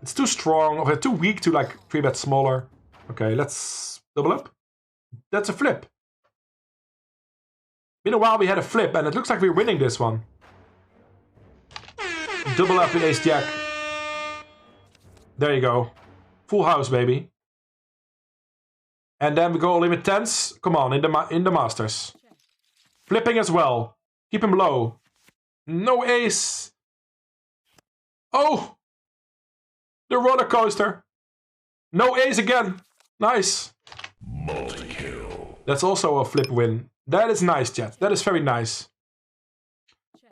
It's too strong, or too weak to like 3-bet smaller. Okay, let's double up. That's a flip. Been a while we had a flip, and it looks like we're winning this one. Double up with ace jack. There you go. Full house, baby. And then we go all in with tens. Come on, in the masters. Flipping as well. Keep him low. No ace. Oh! The roller coaster. No ace again. Nice. Multi-kill. That's also a flip win. That is nice, chat. That is very nice.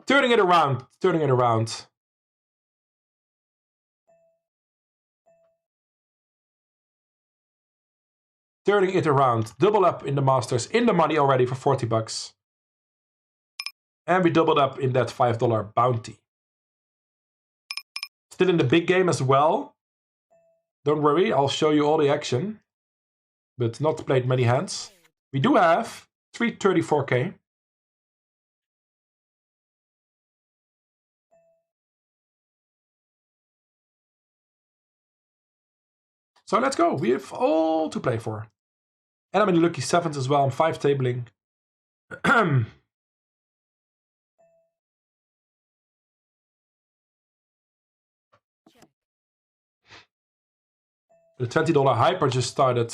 Turning it around. Turning it around. Turning it around. Double up in the masters. In the money already for 40 bucks. And we doubled up in that $5 bounty. Still in the big game as well. Don't worry, I'll show you all the action. But not played many hands. We do have 334k. So let's go. We have all to play for. And I'm in the lucky sevens as well. I'm 5 tabling. The $20 hyper just started.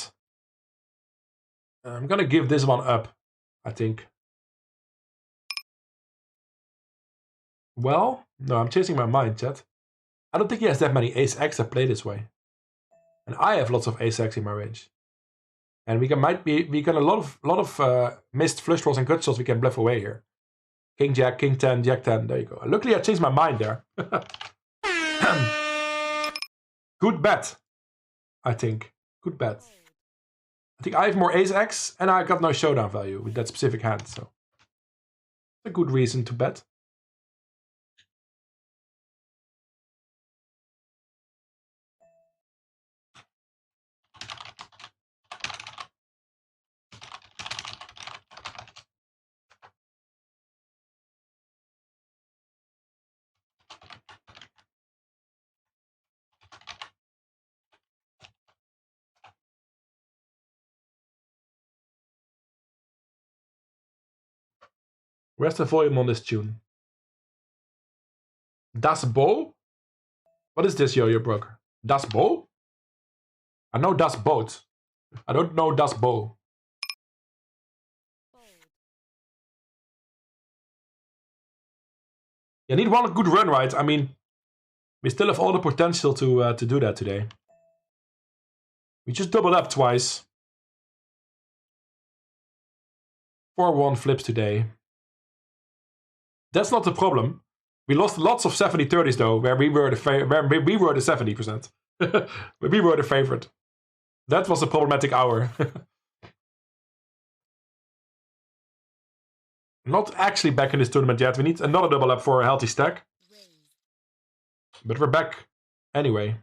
I'm gonna give this one up, I think. Well, no, I'm chasing my mind, chat. I don't think he has that many ace-x that play this way. And I have lots of ace-x in my range. And we got a lot of missed flush draws and gut shots we can bluff away here. King Jack, King 10, Jack 10. There you go. Luckily, I changed my mind there. Good bet, I think. Good bet. I think I have more Ace X, and I got no showdown value with that specific hand, so a good reason to bet. Where's the volume on this tune? Das Bo? What is this, Yo-Yo Broker? Das Bo? I know Das Boat. I don't know Das Bo. You need one good run, right? I mean, we still have all the potential to do that today. We just doubled up twice. 4-1 flips today. That's not the problem. We lost lots of 70-30s though, where we were the 70%. Where we were the favorite. That was a problematic hour. Not actually back in this tournament yet. We need another double up for a healthy stack. But we're back anyway.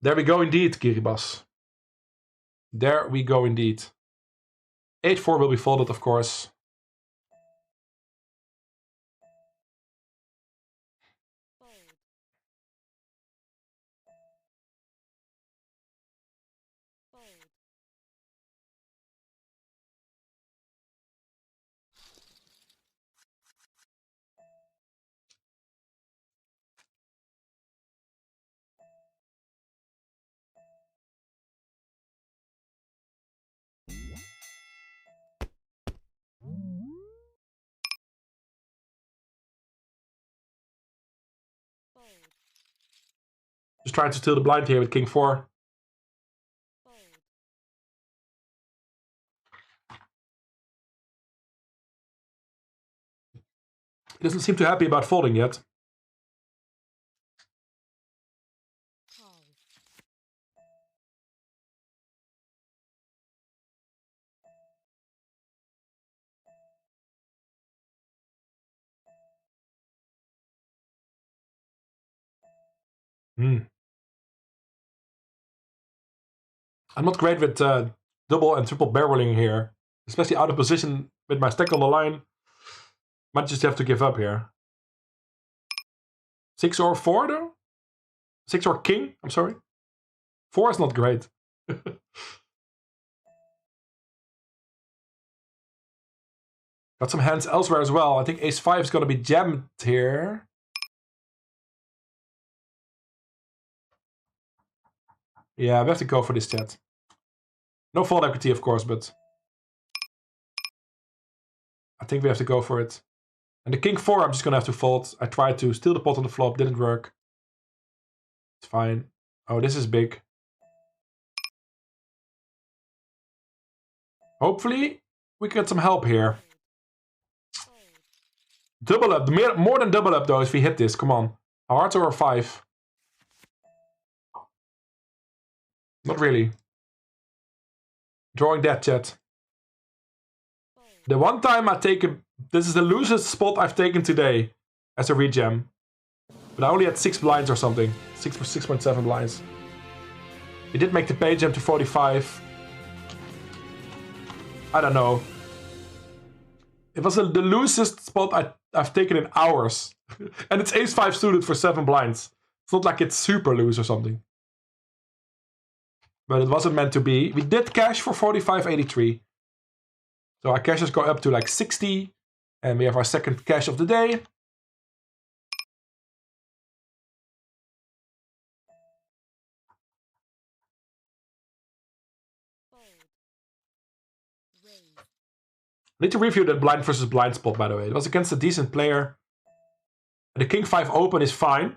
There we go indeed, Kiribas. There we go indeed. 8-4 will be folded, of course. Just trying to steal the blind here with King 4. He doesn't seem too happy about folding yet. I'm not great with double and triple barreling here. Especially out of position with my stack on the line. Might just have to give up here. 6 or 4 though? 6 or king, I'm sorry. 4 is not great. Got some hands elsewhere as well. I think ace 5 is going to be jammed here. Yeah, we have to go for this, chat. No fold equity, of course, but I think we have to go for it. And the king 4, I'm just going to have to fold. I tried to steal the pot on the flop, didn't work. It's fine. Oh, this is big. Hopefully, we get some help here. Double up. More than double up, though, if we hit this. Come on. A heart or a 5? Not really. Drawing that, chat. The one time I take a... This is the loosest spot I've taken today as a rejam. But I only had 6 blinds or something. 6.7 blinds. He did make the pay jam to 45. I don't know. It was the loosest spot I've taken in hours. And it's ace 5 suited for 7 blinds. It's not like it's super loose or something. But it wasn't meant to be. We did cash for 45.83. So our cashes go up to like 60. And we have our second cash of the day. I need to review that blind versus blind spot, by the way. It was against a decent player. And the king 5 open is fine.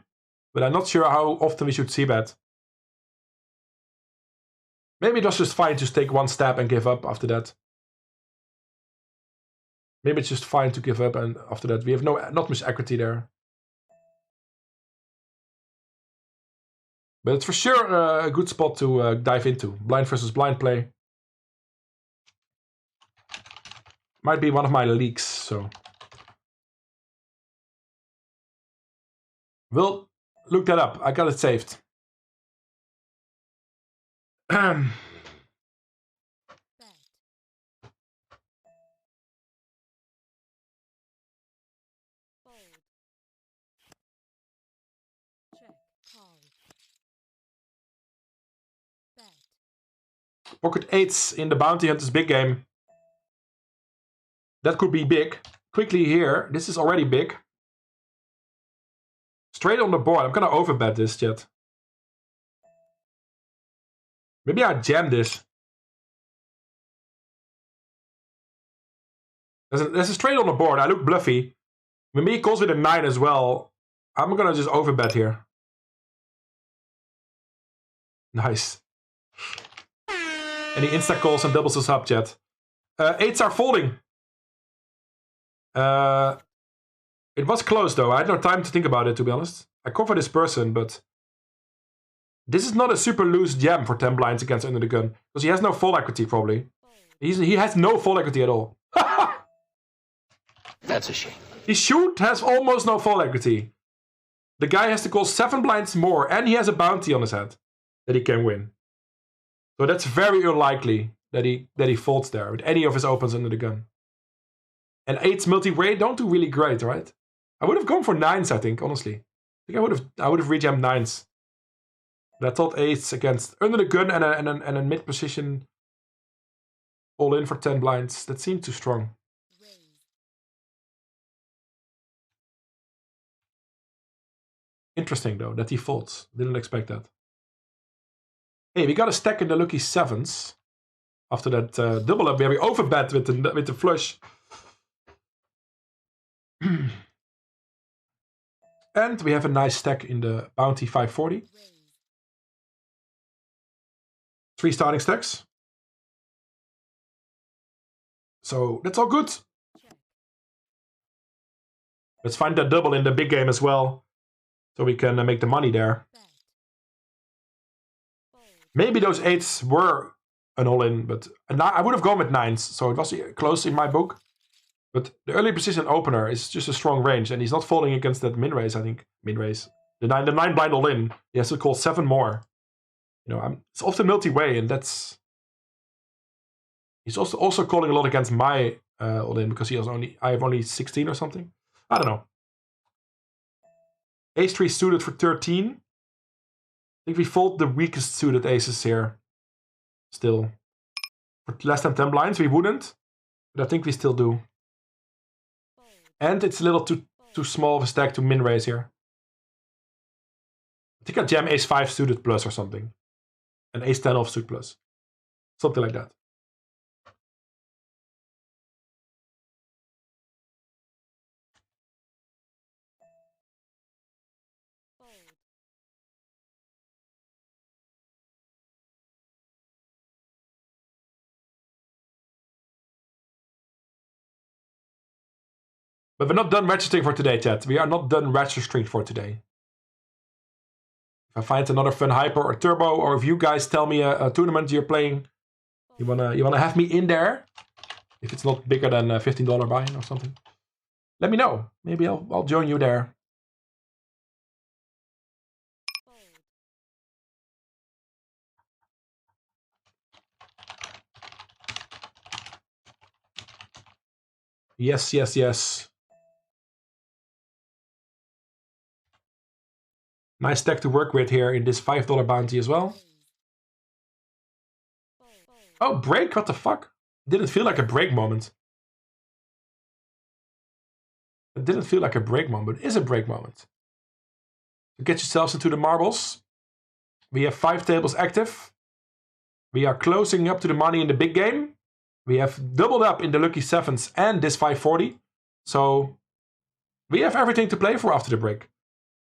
But I'm not sure how often we should see bet. Maybe it was just fine to take one step and give up after that. Maybe it's just fine to give up, and after that we have not much equity there. But it's for sure a good spot to dive into. Blind versus blind play. Might be one of my leaks, so. We'll look that up. I got it saved. Pocket 8s in the bounty hunters big game. That could be big. Quickly here. This is already big. Straight on the board. I'm gonna overbet this, chat. Maybe I jam this. There's a straight on the board. I look bluffy. Maybe he calls with a 9 as well. I'm gonna just overbet here. Nice. And he insta calls and doubles us up, chat. 8s are folding. It was close though. I had no time to think about it, to be honest. I cover this person, but this is not a super loose jam for 10 blinds against under the gun, because he has no fold equity probably. He has no fold equity at all. That's a shame. He has almost no fold equity. The guy has to call 7 blinds more, and he has a bounty on his head that he can win. So that's very unlikely that he folds there with any of his opens under the gun. And 8s multi-way don't do really great, right? I would have gone for 9s, I think, honestly. I think I would have rejammed 9s. But I thought 8s against under the gun and a mid position all in for 10 blinds. That seemed too strong. Interesting though that he folds. Didn't expect that. Hey, we got a stack in the lucky 7s. After that double up where we overbet with the flush. And we have a nice stack in the bounty 540. 3 starting stacks. So that's all good. Let's find that double in the big game as well. So we can make the money there. Maybe those 8s were an all-in, but I would have gone with 9s. So it was close in my book. But the early position opener is just a strong range, and he's not folding against that min-raise, I think. Min-raise. The 9 blind all-in. He has to call 7 more. You know, it's often multi-way, and that's... He's also calling a lot against my all-in, because I have only 16 or something. I don't know. Ace-3 suited for 13. I think we fold the weakest suited aces here. Still. For less than 10 blinds, we wouldn't. But I think we still do. And it's a little too small of a stack to min-raise here. I think I jam ace-5 suited plus or something. And ace-10 offsuit plus. Something like that. But we're not done registering for today, chat. We are not done registering for today. If I find another fun hyper or turbo, or if you guys tell me a tournament you're playing, you wanna have me in there, if it's not bigger than a $15 buy-in or something, let me know. Maybe I'll join you there. Yes, yes, yes. Nice stack to work with here in this $5 bounty as well. Oh, break? What the fuck? Didn't feel like a break moment. It didn't feel like a break moment, but it is a break moment. So get yourselves into the marbles. We have 5 tables active. We are closing up to the money in the big game. We have doubled up in the lucky 7s and this 540. So we have everything to play for after the break.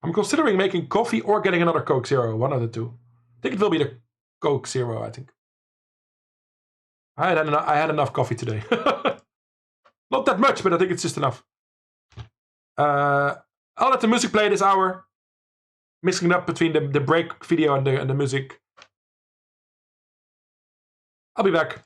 I'm considering making coffee or getting another Coke Zero. One of the two. I think it will be the Coke Zero, I think. I had enough coffee today. Not that much, but I think it's just enough. I'll let the music play this hour. Mixing it up between the break video and the music. I'll be back.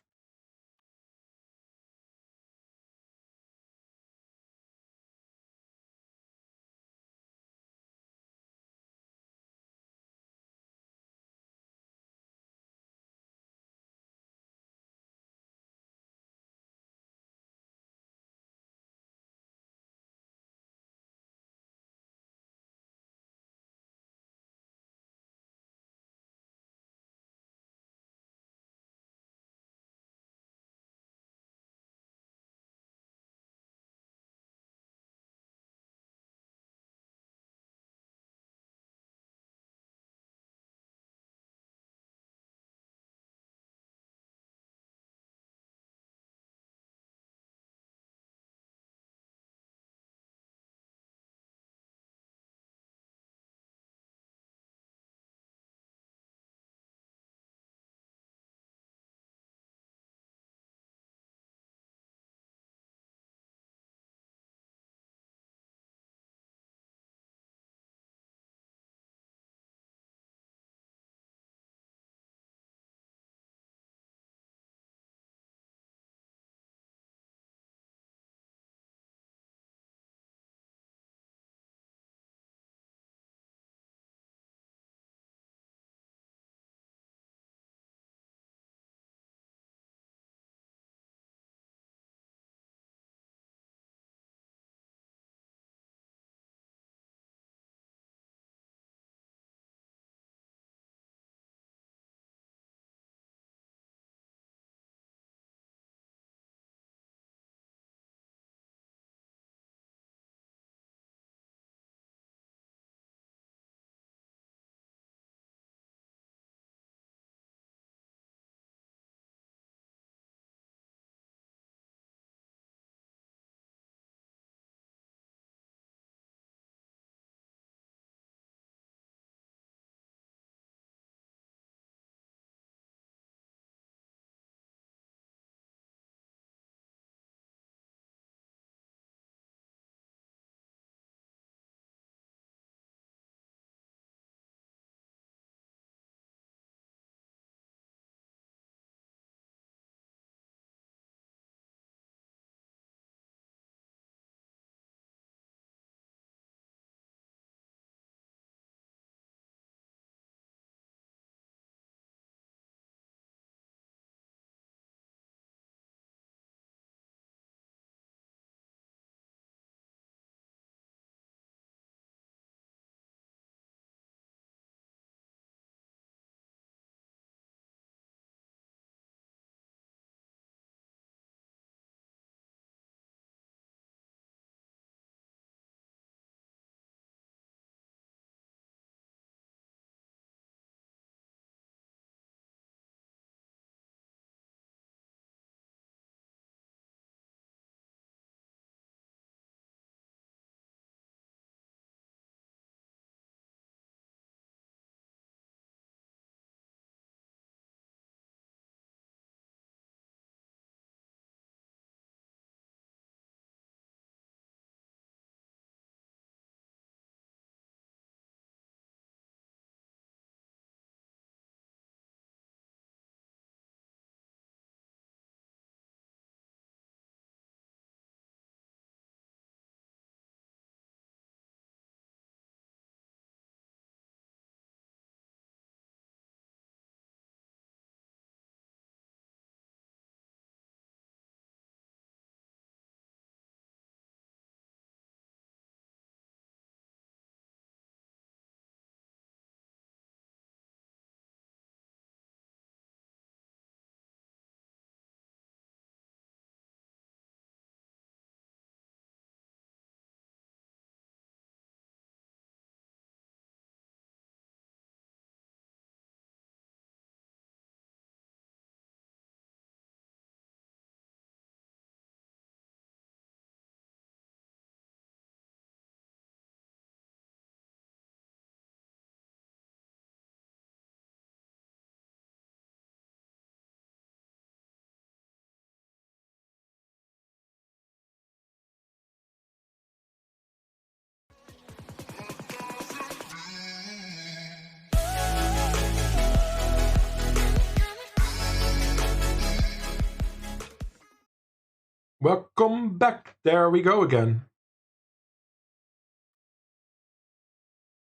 Welcome back. There we go again.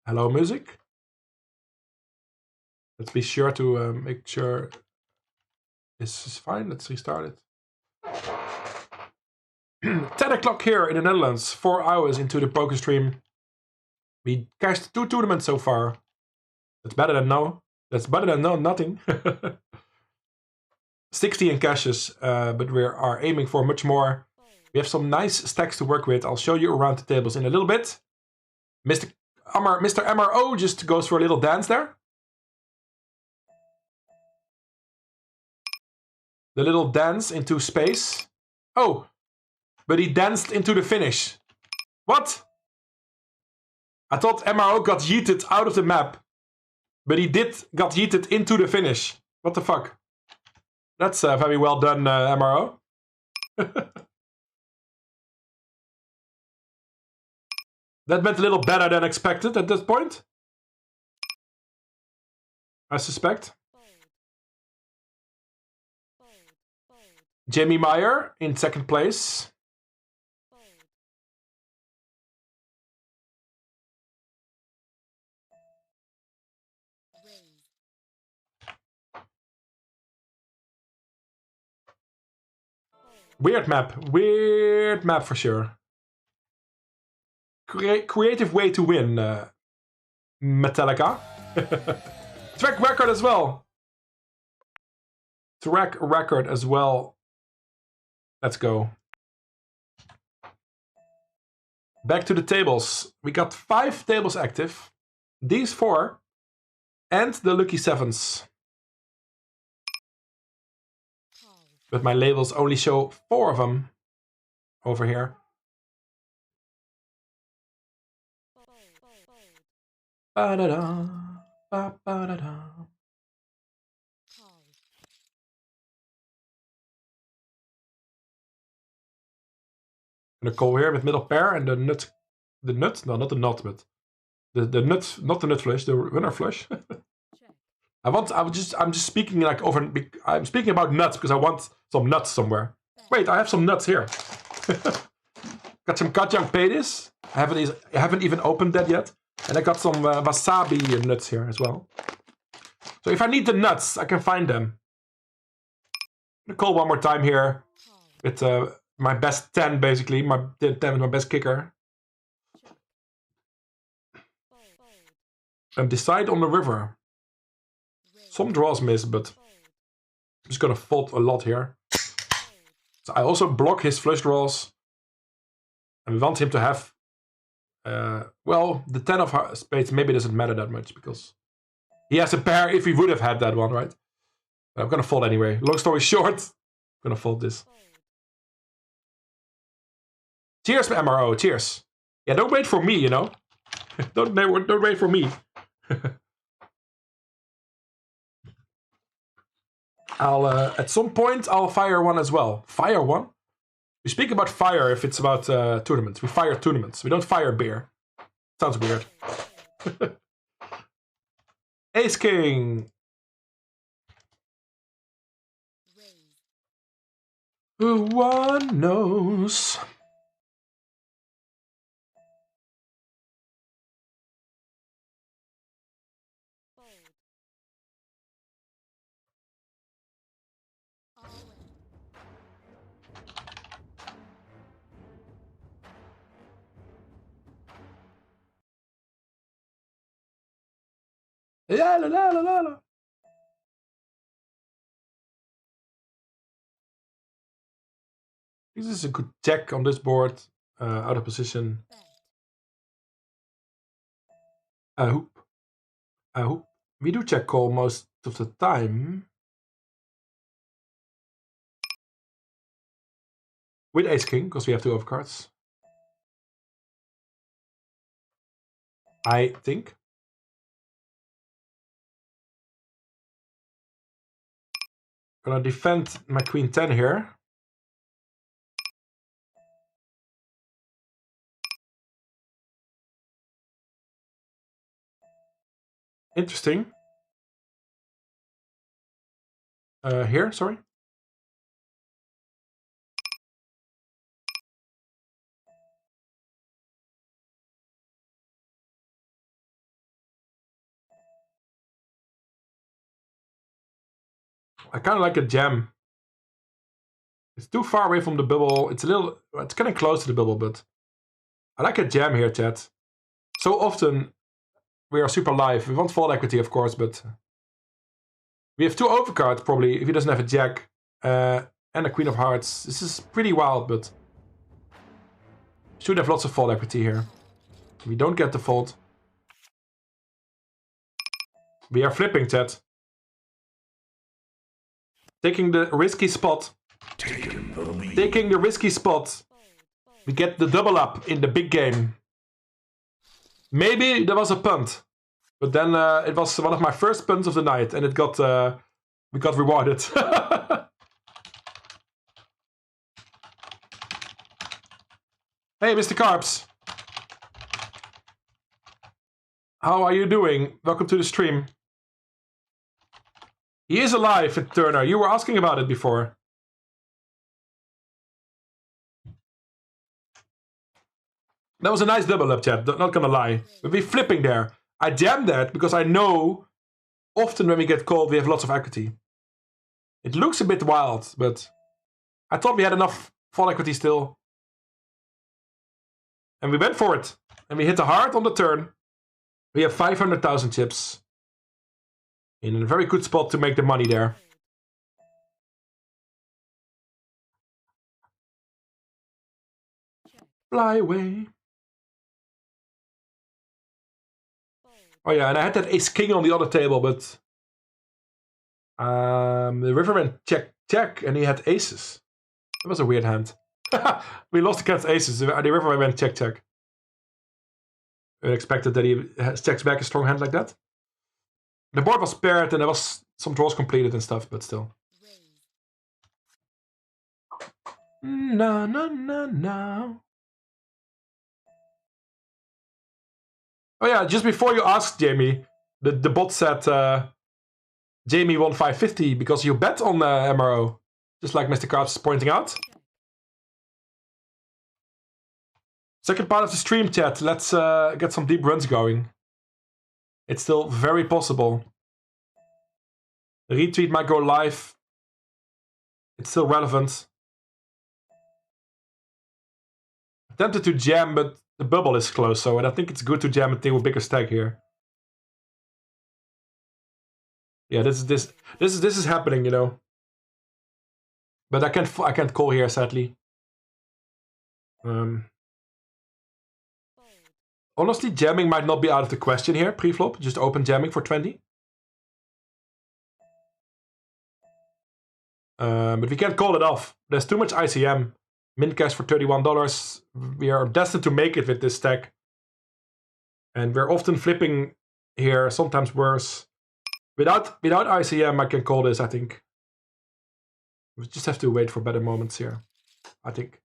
Hello, music. Let's be sure to make sure this is fine. Let's restart it. 10 o'clock here in the Netherlands. 4 hours into the poker stream. We cashed 2 tournaments so far. That's better than no. That's better than nothing. 60 in cashes, but we are aiming for much more. We have some nice stacks to work with. I'll show you around the tables in a little bit. Mr. MRO just goes for a little dance there. The little dance into space. Oh, but he danced into the finish. What? I thought MRO got yeeted out of the map. But he got yeeted into the finish. What the fuck? That's very well done, MRO. That went a little better than expected at this point. I suspect. Jamie Meyer in second place. Weird map for sure. Creative way to win, Metallica. Track record as well. Track record as well. Let's go. Back to the tables. We got 5 tables active. These 4. And the lucky 7s. But my labels only show 4 of them. Over here. Ba-da-da, ba-ba-da-da. Gonna call here with middle pair and the nut. The nut? No, not the nut, but the nut, not the nut flush, the runner flush. I'm just speaking like over. I'm speaking about nuts because I want some nuts somewhere. Wait, I have some nuts here. Got some kajang pedis. I haven't even opened that yet. And I got some wasabi nuts here as well. So if I need the nuts, I can find them. I'm gonna call one more time here with my best 10, basically. My 10 is my best kicker. And decide on the river. Some draws miss, but I'm just gonna fold a lot here. So I also block his flush draws. And we want him to have... well, the 10 of spades maybe doesn't matter that much because he has a pair if he would have had that one, right? But I'm gonna fold anyway. Long story short, I'm gonna fold this. Cheers, MRO. Cheers. Yeah, don't wait for me, you know. don't wait for me. I'll at some point I'll fire one as well. Fire one? We speak about fire if it's about tournaments. We fire tournaments. We don't fire beer. Sounds weird. Ace King. Who one knows? La la la la la la. This is a good check on this board. Out of position. I hope. We do check call most of the time. With Ace King, because we have 2 overcards. I think. Gonna defend my Queen 10 here. Interesting. Here, sorry. I kind of like a jam. It's too far away from the bubble. It's kind of close to the bubble, but I like a jam here, chat. So often we are super live. We want fold equity, of course, but we have 2 overcards probably if he doesn't have a jack and a queen of hearts. This is pretty wild, but should have lots of fold equity here. We don't get the fold. We are flipping, chat. Taking the risky spot. Taking the risky spot. We get the double up in the big game. Maybe there was a punt. But then it was one of my first punts of the night. And it got we got rewarded. Hey, Mr. Carbs. How are you doing? Welcome to the stream. He is alive, Turner. You were asking about it before. That was a nice double up, chat. Not gonna lie. But we're flipping there. I jammed that because I know often when we get called, we have lots of equity. It looks a bit wild, but I thought we had enough fall equity still. And we went for it. And we hit the heart on the turn. We have 500,000 chips. In a very good spot to make the money there. Fly away. Oh yeah, and I had that ace king on the other table, but the river went check, check, and he had aces. That was a weird hand. We lost against aces. The river went check, check. I expected that he checks back a strong hand like that. The board was paired and there was some draws completed and stuff, but still. No, no, no, no. Oh yeah, just before you asked, Jamie, the bot said Jamie won 550 because you bet on MRO. Just like Mr. Krabs is pointing out. Second part of the stream, chat. Let's get some deep runs going. It's still very possible. The retweet might go live. It's still relevant. I'm tempted to jam, but the bubble is close, so I think it's good to jam a thing with bigger stack here. Yeah, this is happening, you know. But I can't call here, sadly. Honestly, jamming might not be out of the question here, pre-flop. Just open jamming for 20. But we can't call it off. There's too much ICM. Min cash for $31. We are destined to make it with this stack. And we're often flipping here, sometimes worse. Without ICM, I can call this, I think. We just have to wait for better moments here. I think.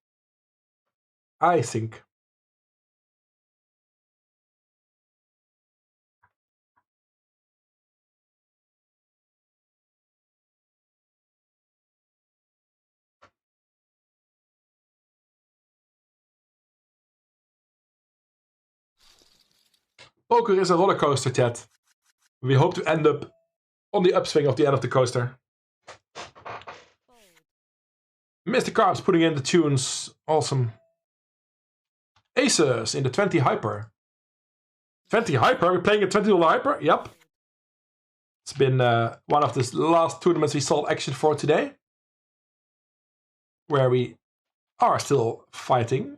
Poker is a roller coaster, chat. We hope to end up on the upswing of the end of the coaster. Mr. Carbs putting in the tunes. Awesome. Aces in the 20 hyper. 20 hyper? We're playing a $20 hyper? Yep. It's been one of the last tournaments we saw action for today. Where we are still fighting.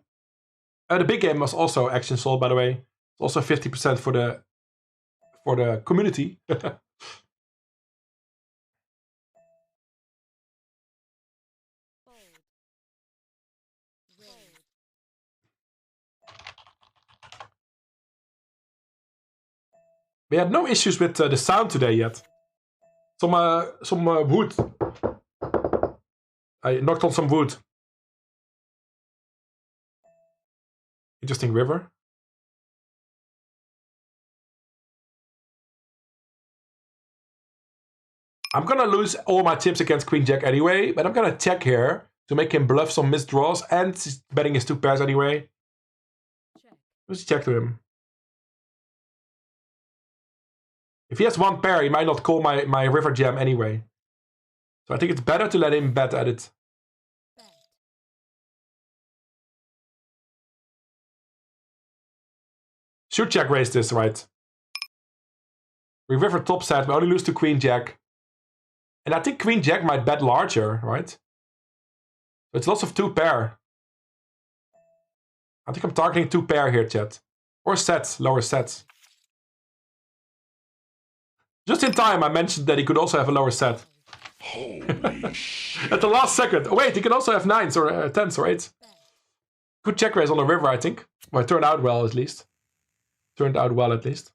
The big game was also action sold, by the way. It's also 50% for the community. We had no issues with the sound today yet. Some wood. I knocked on some wood. Interesting river. I'm gonna lose all my chips against Queen Jack anyway, but I'm gonna check here to make him bluff some missed draws, and he's betting his 2 pairs anyway. Let's check to him. If he has 1 pair, he might not call my river jam anyway. So I think it's better to let him bet at it. Should check raise this, right? We river top set, we only lose to Queen Jack. And I think Queen Jack might bet larger, right? So it's lots of 2 pair. I think I'm targeting 2 pair here, chat. Or sets, lower sets. Just in time, I mentioned that he could also have a lower set. Holy shit. At the last second. Oh, wait, he can also have 9s or 10s or 8s. Good check raise on the river, I think. Well, it turned out well, at least. Turned out well, at least.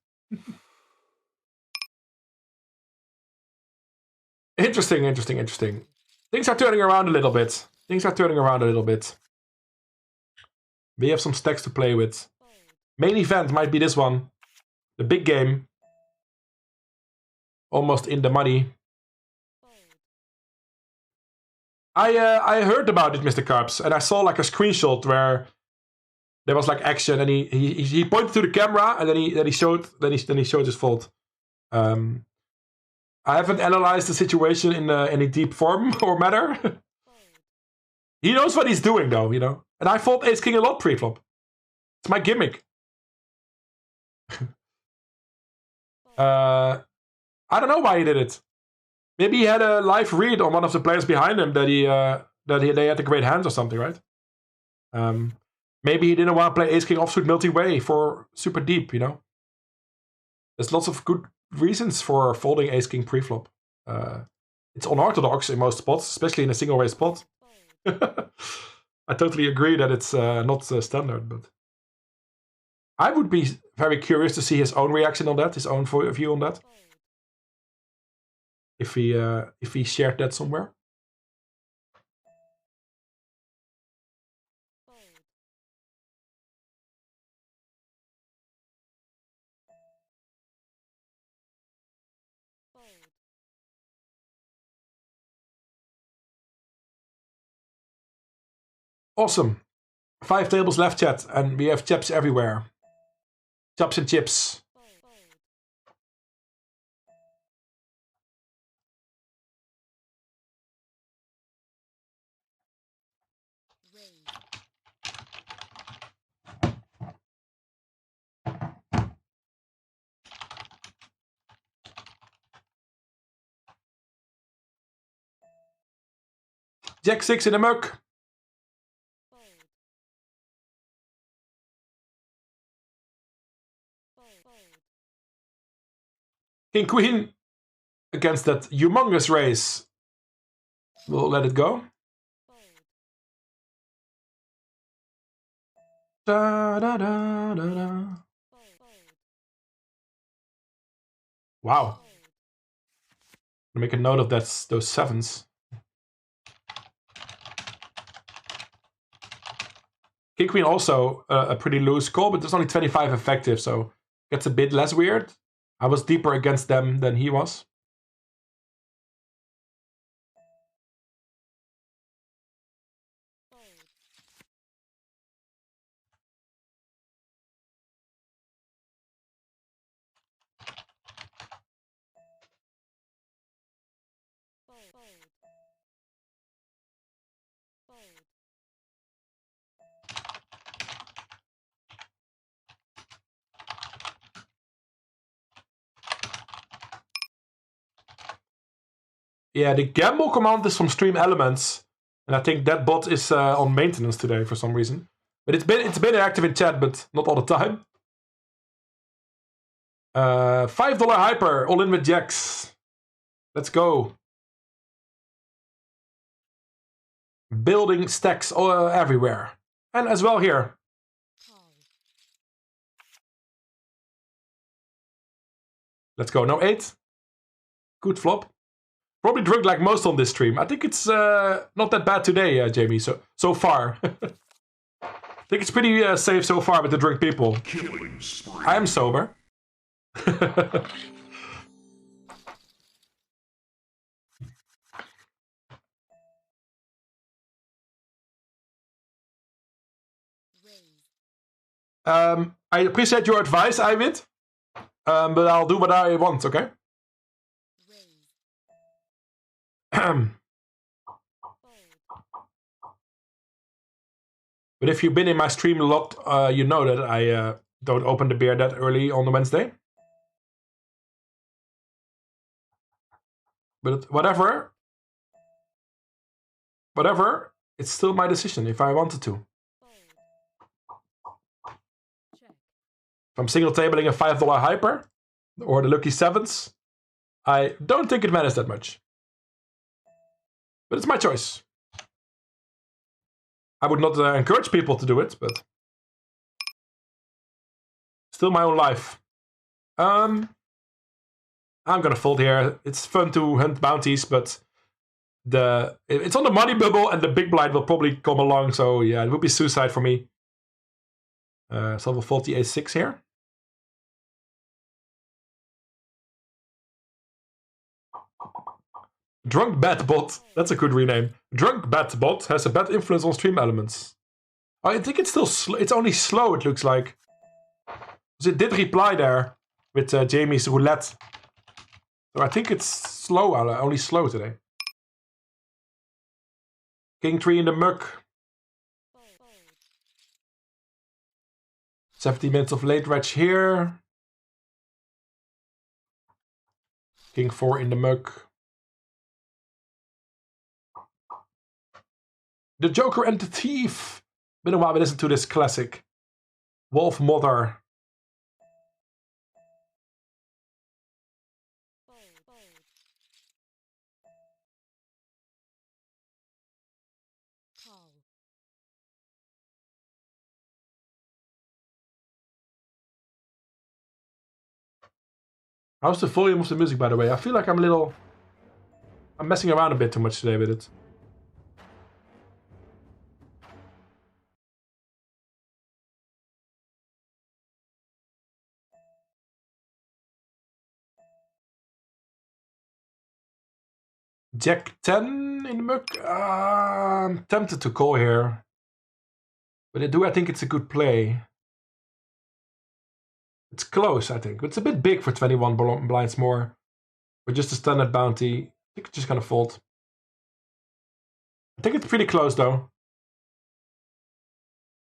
Interesting, interesting, interesting. Things are turning around a little bit. Things are turning around a little bit. We have some stacks to play with. Main event might be this one. The big game. Almost in the money. I heard about it, Mr. Carbs, and I saw like a screenshot where there was like action, and he pointed to the camera, and then he showed his fold. I haven't analyzed the situation in any deep form or matter. He knows what he's doing, though, you know. And I fold Ace King a lot pre-flop. It's my gimmick. I don't know why he did it. Maybe he had a live read on one of the players behind him that they had a great hand or something, right? Maybe he didn't want to play Ace King offsuit multi-way for super deep, you know. There's lots of good reasons for folding Ace King pre-flop. It's unorthodox in most spots, especially in a single way spot. I totally agree that it's not standard, but I would be very curious to see his own reaction on that, his own view on that. If he shared that somewhere. Awesome. 5 tables left, chat, and we have chips everywhere. Chops and chips. Jack 6 in the muck. King Queen against that humongous raise. We'll let it go. Da, da, da, da, da. Wow. Make a note of those 7s. King Queen also a pretty loose call, but there's only 25 effective, so gets a bit less weird. I was deeper against them than he was. Yeah, the gamble command is from Stream Elements, and I think that bot is on maintenance today for some reason. But it's been active in chat, but not all the time. $5 hyper, all in with jacks. Let's go. Building stacks everywhere, and as well here. Let's go. No 8. Good flop. Probably drunk like most on this stream. I think it's not that bad today, Jamie. So far, I think it's pretty safe so far with the drunk people. I am sober. I appreciate your advice, Ivid. But I'll do what I want, okay? But if you've been in my stream a lot, you know that I don't open the beer that early on the Wednesday. But whatever, it's still my decision if I wanted to. If I'm single tabling a $5 hyper or the lucky sevens, I don't think it matters that much. But it's my choice. I would not encourage people to do it, but still my own life. I'm gonna fold here. It's fun to hunt bounties, but it's on the money bubble and the big blind will probably come along, so yeah, it would be suicide for me. So we'll fold the ace-6 here. Drunk Bat Bot, that's a good rename. Drunk Bat Bot has a bad influence on stream elements. I think it's still it's only slow, it looks like. Because it did reply there with Jamie's roulette. So I think it's slow, only slow today. King 3 in the muck. 70 minutes of late reg here. King 4 in the muck. The Joker and the Thief. Been a while we listened to this classic. Wolf Mother. How's the volume of the music, by the way? I feel like I'm messing around a bit too much today with it. Jack 10 in the muck. I'm tempted to call here. But I think it's a good play. It's close, I think. But it's a bit big for 21 blinds more. But just a standard bounty. I think it's just gonna fold. I think it's pretty close though.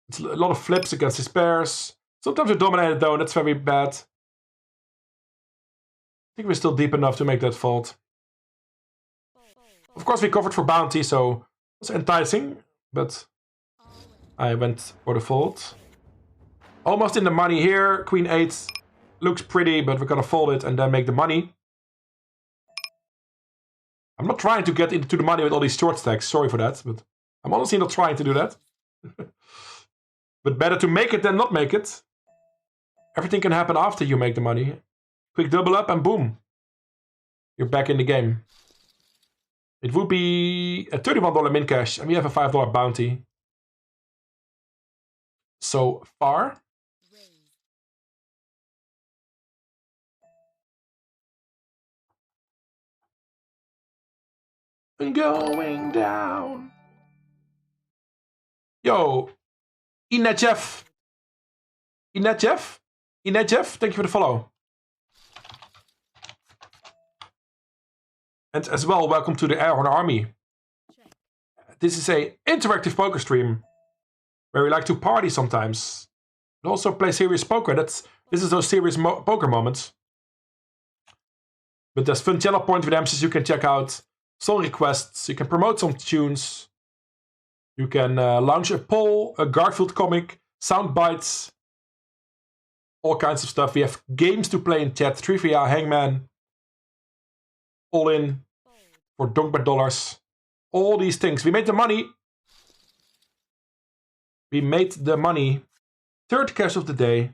It's a lot of flips against his pairs. Sometimes we're dominated though, and that's very bad. I think we're still deep enough to make that fold. Of course we covered for bounty, so it's enticing, but I went for the fold. Almost in the money here. Queen 8 looks pretty, but we're gonna fold it and then make the money. I'm not trying to get into the money with all these short stacks, sorry for that, but I'm honestly not trying to do that. But better to make it than not make it. Everything can happen after you make the money. Quick double up and boom. You're back in the game. It would be a $31 min cash, and we have a $5 bounty. So far. Going down. Yo, Inetjeff, thank you for the follow. And as well, welcome to the Airhorn Army. This is a interactive poker stream where we like to party sometimes, but also play serious poker. This is those serious poker moments. But there's fun channel point redemptions you can check out, song requests, you can promote some tunes, you can launch a poll, a Garfield comic, sound bites, all kinds of stuff. We have games to play in chat, trivia, hangman, all in for Donkbet dollars. All these things. We made the money. We made the money. Third cash of the day.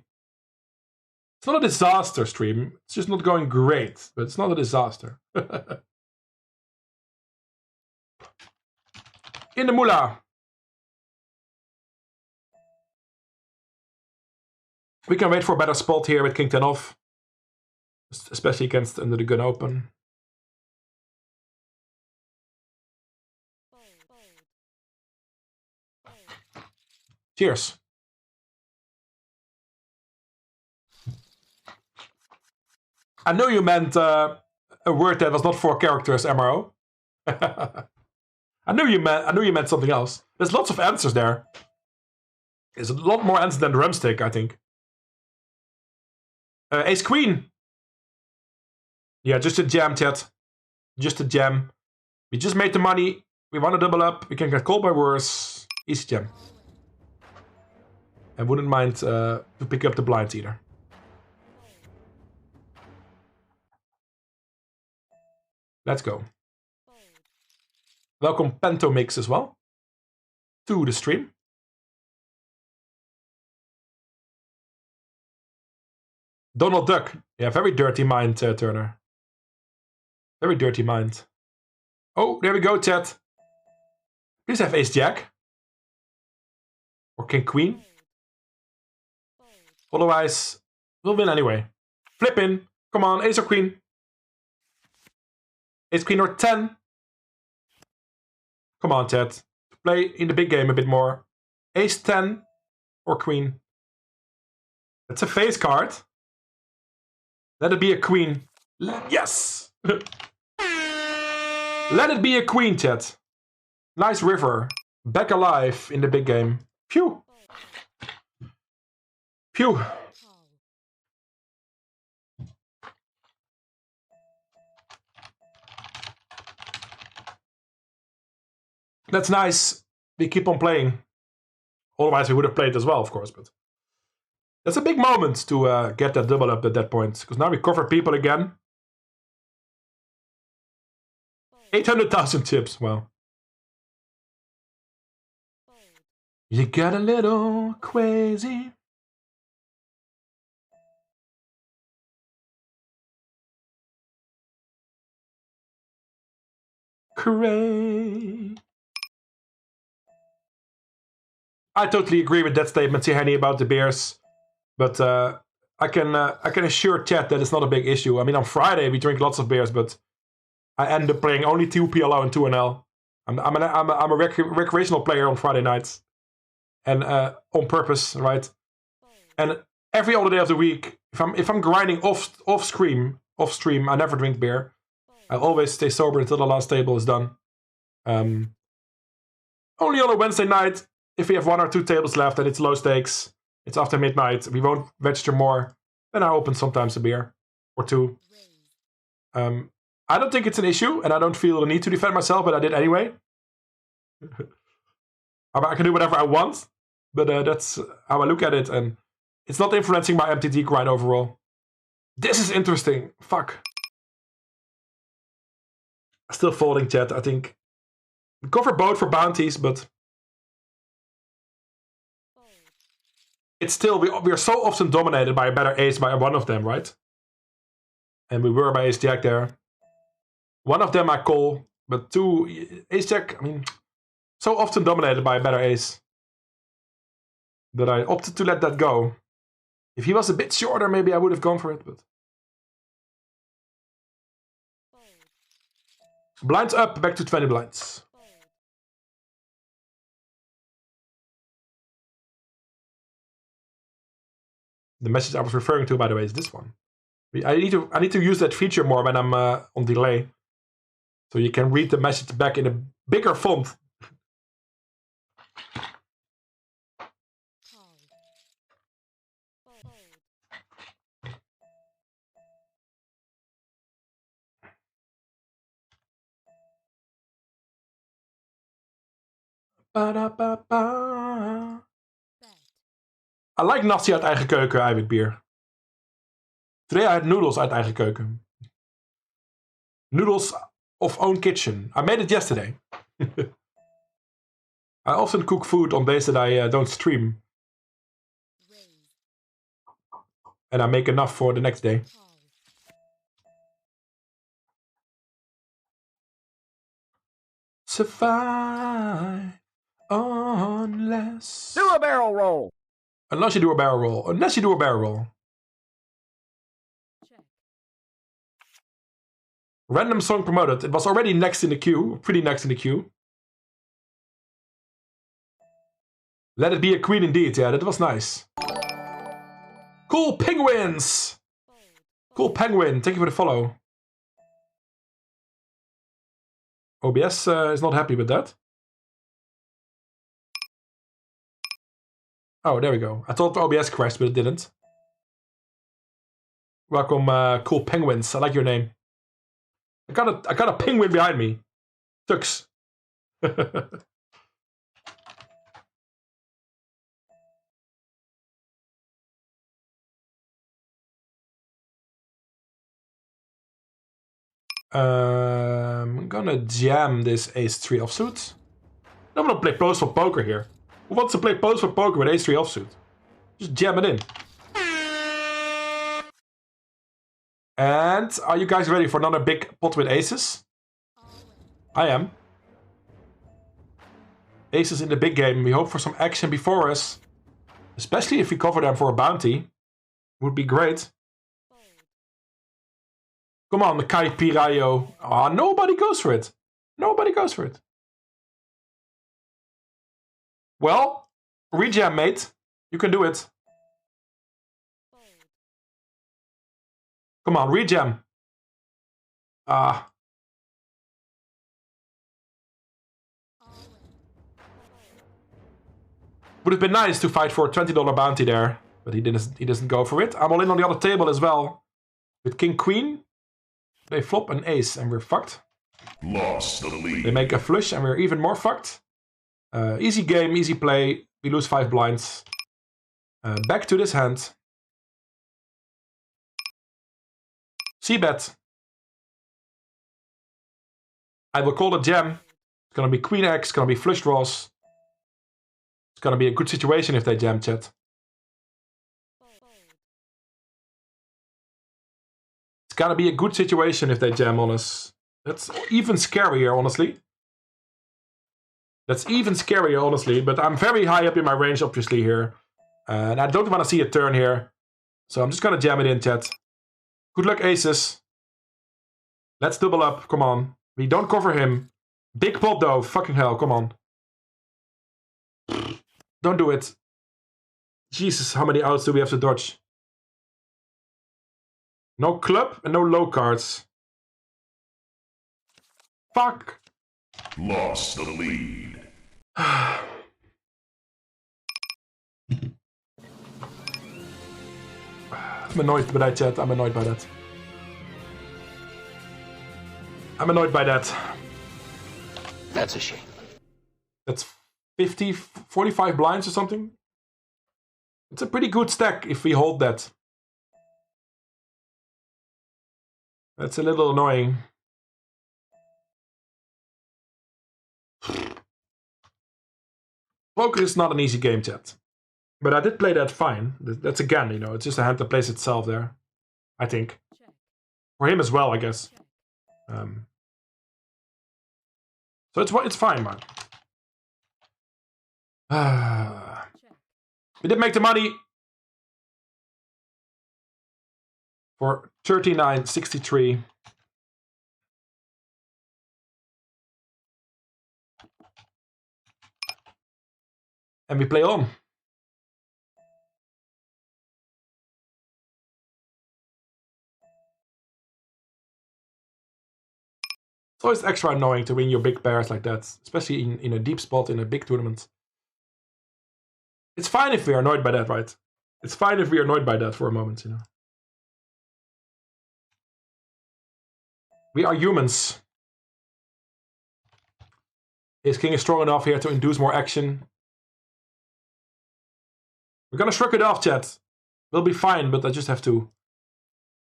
It's not a disaster stream. It's just not going great, but it's not a disaster. In the moolah. We can wait for a better spot here with King 10 off. Especially against under the gun open. Cheers. I know you meant a word that was not 4 characters, MRO. I knew you meant something else. There's lots of answers there. It's a lot more ends than drumstick, I think. Ace queen. Yeah, just a jam, chat. Just a jam. We just made the money. We want to double up. We can get called by worse. Easy jam. I wouldn't mind to pick up the blinds either. Let's go. Welcome Pentomix as well to the stream. Donald Duck. Yeah, very dirty mind, Turner. Very dirty mind. Oh, there we go, chat. Please have ace jack. Or king queen. Otherwise, we'll win anyway. Flip in. Come on, ace or queen. Ace queen or 10. Come on, chat. Play in the big game a bit more. Ace 10 or queen. That's a face card. Let it be a queen. Yes! Let it be a queen, chat. Nice river. Back alive in the big game. Phew. Phew. That's nice. We keep on playing. Otherwise we would have played as well, of course. But that's a big moment to get that double up at that point. Because now we cover people again. 800,000 chips. Wow. You got a little crazy. Cray. I totally agree with that statement, Henny, about the beers. But I can assure chat that it's not a big issue. I mean, on Friday we drink lots of beers, but I end up playing only 2 PLO and 2 NL. I'm a recreational player on Friday nights, and on purpose, right? And every other day of the week, if I'm grinding off stream, I never drink beer. I always stay sober until the last table is done. Only on a Wednesday night, if we have 1 or 2 tables left and it's low stakes, it's after midnight, we won't register more, then I open sometimes a beer or 2. I don't think it's an issue, and I don't feel the need to defend myself, but I did anyway. I can do whatever I want, but that's how I look at it, and it's not influencing my MTT grind overall. This is interesting. Fuck. Still folding, chat, I think. We cover both for bounties, but it's still, we are so often dominated by a better ace by one of them, right? And we were by ace jack there. One of them I call, but 2 ace jack, I mean, so often dominated by a better ace that I opted to let that go. If he was a bit shorter, maybe I would have gone for it, but blinds up, back to 20 blinds. The message I was referring to, by the way, is this one. I need to use that feature more when I'm on delay, so you can read the message back in a bigger font. Ba-da-ba-ba. I like nasi uit eigen keuken, eiwit bier. Today I had noodles uit eigen keuken. Noodles of own kitchen. I made it yesterday. I often cook food on days that I don't stream. And I make enough for the next day. Survive unless... Do a barrel roll! Unless you do a barrel roll. Unless you do a barrel roll. Random song promoted. It was already next in the queue. Pretty next in the queue. Let it be a queen indeed. Yeah, that was nice. Cool penguins! Cool penguin. Thank you for the follow. OBS is not happy with that. Oh, there we go. I thought the OBS crashed, but it didn't. Welcome, cool penguins. I like your name. I got a penguin behind me. Tux. I'm gonna jam this ace-3 offsuit. I don't want to play post for poker here. Who wants to play post for poker with ace-3 offsuit? Just jam it in. And are you guys ready for another big pot with aces? I am. Aces in the big game. We hope for some action before us. Especially if we cover them for a bounty. Would be great. Come on, the Kai Pirayo. Ah, nobody goes for it. Nobody goes for it. Well, rejam, mate. You can do it. Come on, rejam. Ah. Would have been nice to fight for a $20 bounty there, but he doesn't go for it. I'm all in on the other table as well. With King Queen. They flop an ace and we're fucked. Lost the lead. They make a flush and we're even more fucked. Easy game, easy play. We lose 5 blinds. Back to this hand. C-bet. I will call it jam. It's gonna be Queen X, it's gonna be flush draws. It's gonna be a good situation if they jam, chat. It's gotta be a good situation if they jam on us. That's even scarier, honestly. That's even scarier, honestly. But I'm very high up in my range, obviously, here. And I don't want to see a turn here. So I'm just gonna jam it in, chat. Good luck, aces. Let's double up, come on. We don't cover him. Big pot, though. Fucking hell, come on. Don't do it. Jesus, how many outs do we have to dodge? No club and no low cards. Fuck. Lost the lead. I'm annoyed by that, chat. I'm annoyed by that. I'm annoyed by that. That's a shame. That's 50, 45 blinds or something. It's a pretty good stack if we hold that. That's a little annoying. Poker is not an easy game, chat. But I did play that fine. That's again, you know, it's just a hand that plays itself there. I think. For him as well, I guess. So it's fine, man. We did make the money. For 39.63. And we play on. It's always extra annoying to win your big pairs like that, especially in a deep spot in a big tournament. It's fine if we are annoyed by that, right? It's fine if we are annoyed by that for a moment, you know. We are humans. Ace King is strong enough here to induce more action. We're gonna shrug it off, chat. We'll be fine, but I just have to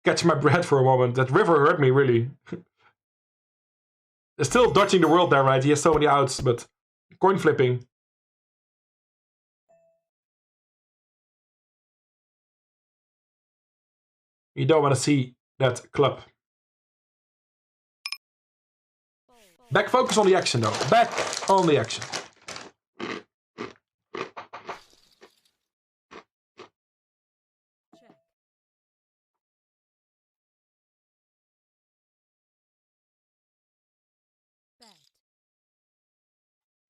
catch my breath for a moment. That river hurt me, really. They're still dodging the world there, right? He has so many outs, but coin flipping. You don't want to see that club. Back focus on the action, though. Back on the action.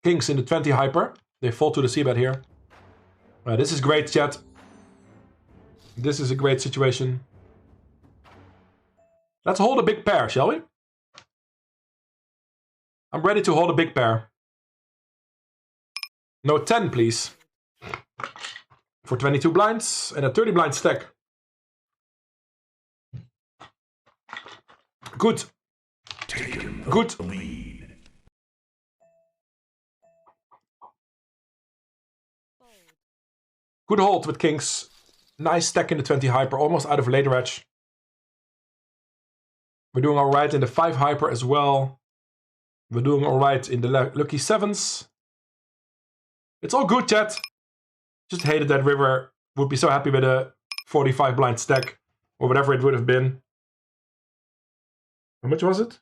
Kings in the 20 hyper. They fall to the c-bet here. This is great, chat. This is a great situation. Let's hold a big pair, shall we? I'm ready to hold a big pair. No 10, please. For 22 blinds and a 30 blind stack. Good. Good. Good hold with kings. Nice stack in the 20 hyper, almost out of later edge. We're doing alright in the 5 hyper as well. We're doing alright in the lucky 7s. It's all good, chat. Just hated that river. Would be so happy with a 45 blind stack. Or whatever it would have been. How much was it?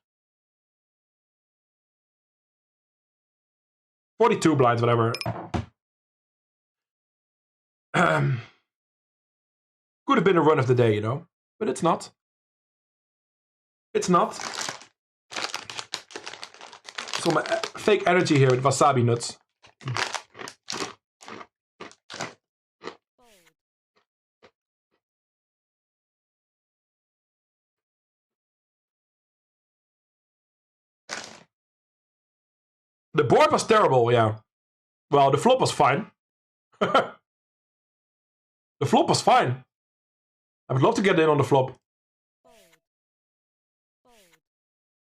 42 blinds, whatever. Could have been a run of the day, you know. But it's not. It's not. Some fake energy here with wasabi nuts. The board was terrible, yeah. Well, the flop was fine. The flop was fine. I would love to get in on the flop.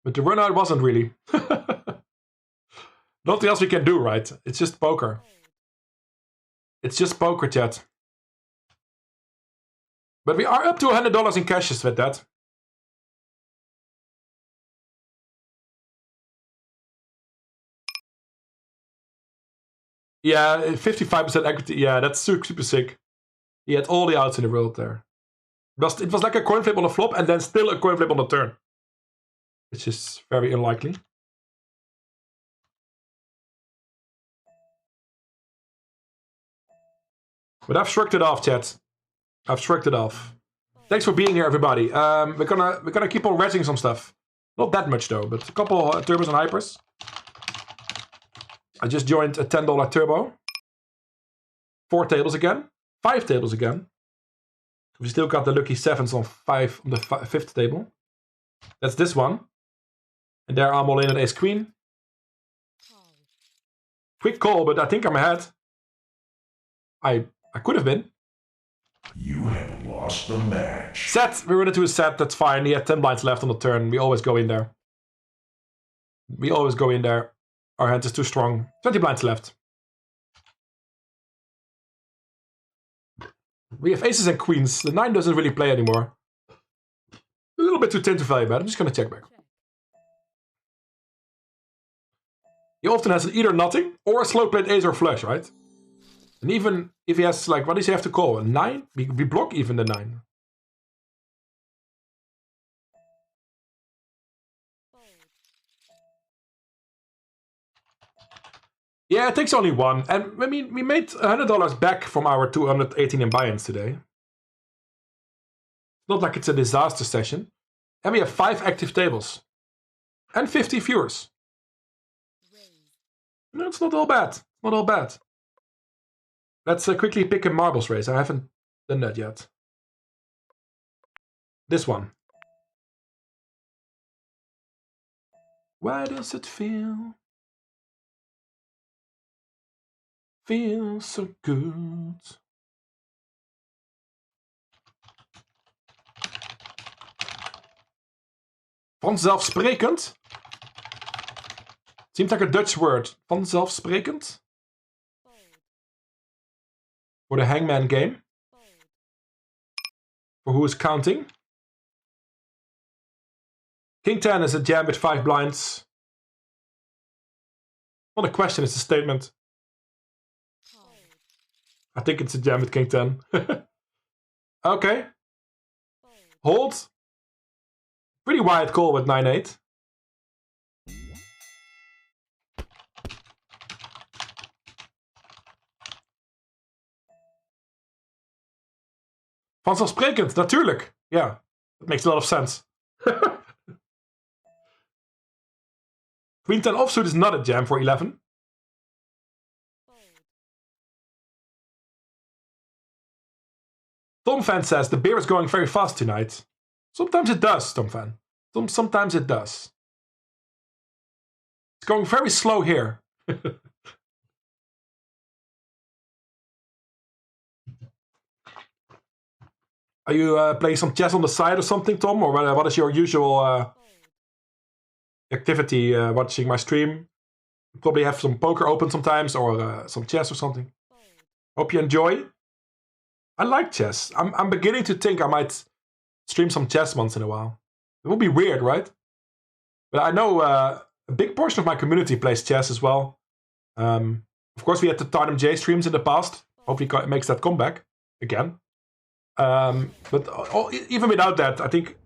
But the run out wasn't really. Nothing else we can do, right? It's just poker. It's just poker, chat. But we are up to $100 in cashes with that. Yeah, 55% equity. Yeah, that's super sick. He had all the outs in the world there. It was like a coin flip on the flop and then still a coin flip on the turn. Which is very unlikely. But I've shrugged it off, chat. I've shrugged it off. Thanks for being here, everybody. We're gonna keep on rezzing some stuff. Not that much though, but a couple turbos and hypers. I just joined a $10 turbo. 4 tables again. 5 tables again. We still got the lucky 7s on the 5th table. That's this one. And there I'm all in an ace queen. Quick call, but I think I'm ahead. I could have been. You have lost the match. Set. We run into a set. That's fine. He had 10 blinds left on the turn. We always go in there. We always go in there. Our hand is too strong. 20 blinds left. We have aces and queens. The 9 doesn't really play anymore. A little bit too thin to value bet. I'm just going to check back. He often has either nothing or a slow played ace or flush, right? And even if he has, like, what does he have to call? A 9? We block even the 9. Yeah, it takes only one. And I mean, we made $100 back from our 218 in buy-ins today. It's not like it's a disaster session. And we have 5 active tables. And 50 viewers. No, it's not all bad. Not all bad. Let's quickly pick a marbles race. I haven't done that yet. This one. Why does it feel so good? Vanzelfsprekend? Seems like a Dutch word. Vanzelfsprekend? For the hangman game. For who is counting. King 10 is a jam with 5 blinds. Not a question, it's a statement. I think it's a jam with King 10. Okay. Hold. Pretty wide call with 9-8. Vanzelfsprekend, natuurlijk. Yeah, that makes a lot of sense. Queen 10 offsuit is not a jam for 11. Tom Fan says the beer is going very fast tonight. Sometimes it does, Tom Fan. Sometimes it does. It's going very slow here. Are you playing some chess on the side or something, Tom? Or what is your usual activity watching my stream? You probably have some poker open sometimes, or some chess or something. Hope you enjoy. I like chess. I'm beginning to think I might stream some chess once in a while. It would be weird, right? But I know a big portion of my community plays chess as well. Of course, we had the Tandem J streams in the past. Hopefully it makes that comeback again. But even without that, I think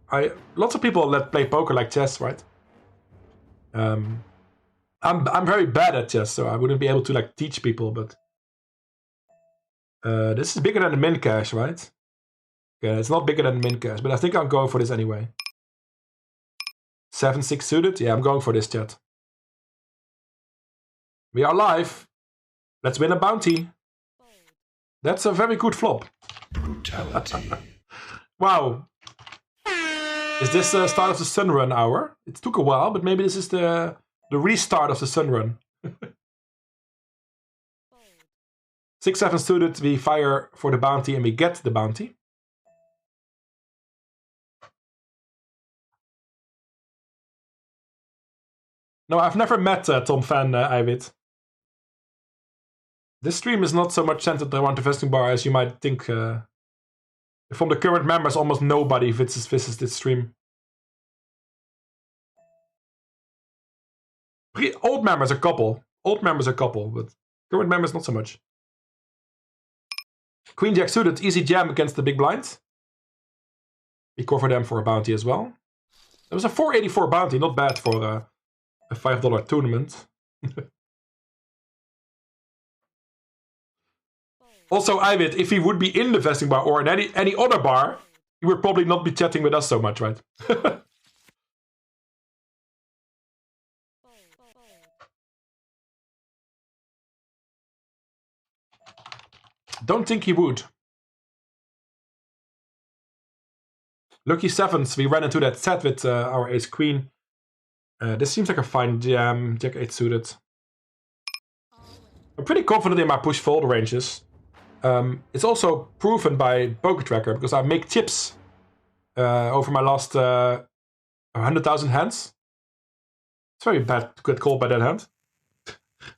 lots of people that play poker like chess, right? I'm very bad at chess, so I wouldn't be able to like teach people. But this is bigger than the min cash, right? Yeah, it's not bigger than the min cash, but I think I'm going for this anyway. 7-6 suited. Yeah, I'm going for this, chat. We are live. Let's win a bounty. That's a very good flop. Brutality. Wow. Is this the start of the sun run hour? It took a while, but maybe this is the restart of the sun run. 6-7 suited, we fire for the bounty and we get the bounty. No, I've never met Tom Fan, Eiwit. This stream is not so much centered around the vesting bar as you might think. From the current members, almost nobody visits this stream. Old members, a couple. Old members, a couple, but current members, not so much. Queen Jack suited, easy jam against the big blind. We cover them for a bounty as well. There was a 484 bounty, not bad for a $5 tournament. Also, Eiwit, if he would be in the vesting bar or in any other bar, he would probably not be chatting with us so much, right? Don't think he would. Lucky sevens, we ran into that set with our ace queen. This seems like a fine jam, Jack 8 suited. I'm pretty confident in my push fold ranges. It's also proven by Poker Tracker because I make chips over my last 100,000 hands. It's very bad to get called by that hand.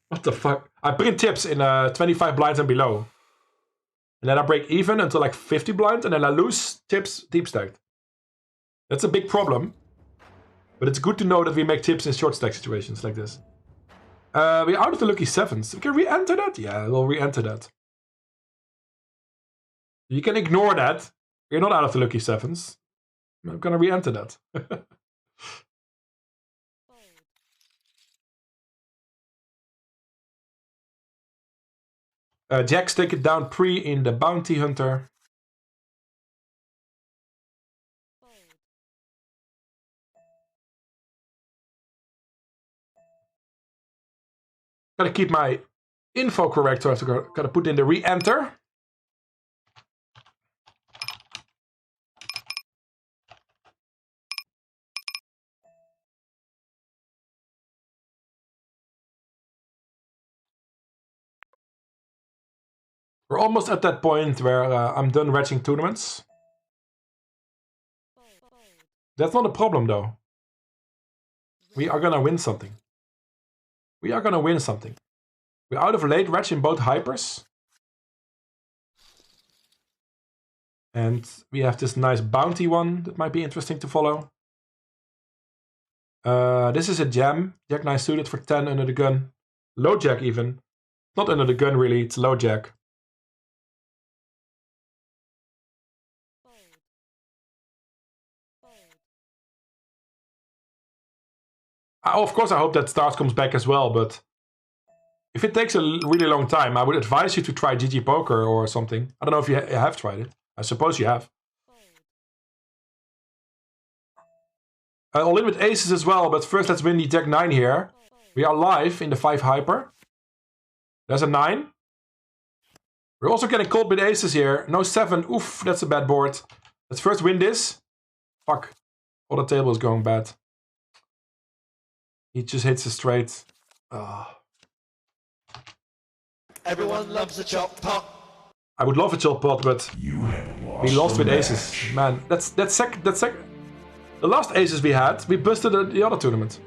What the fuck? I print tips in 25 blinds and below. And then I break even until like 50 blinds and then I lose tips deep stacked. That's a big problem. But it's good to know that we make tips in short stack situations like this. We're out of the lucky sevens. We can re-enter that? Yeah, we'll re-enter that. You can ignore that. You're not out of the lucky sevens. I'm gonna re-enter that. Jacks take it down pre in the bounty hunter. Gotta keep my info correct, so I have to gotta put in the re-enter. We're almost at that point where I'm done retching tournaments. That's not a problem though. We are gonna win something. We are gonna win something. We're out of late retch in both hypers. And we have this nice bounty one that might be interesting to follow. This is a jam. Jack 9 suited for 10 under the gun. Low jack even. Not under the gun really, it's low jack. Of course, I hope that stars comes back as well, but if it takes a really long time, I would advise you to try GGPoker or something. I don't know if you have tried it. I suppose you have. All in with aces as well, but first let's win the Jack 9 here. We are live in the 5 hyper. There's a 9. We're also getting called with aces here. No 7. Oof, that's a bad board. Let's first win this. Fuck. All the table is going bad. He just hits a straight. Oh. Everyone loves a chop pot. I would love a chop pot, but You have lost. We lost with aces. Man, that's the last aces we had, we busted the other tournament.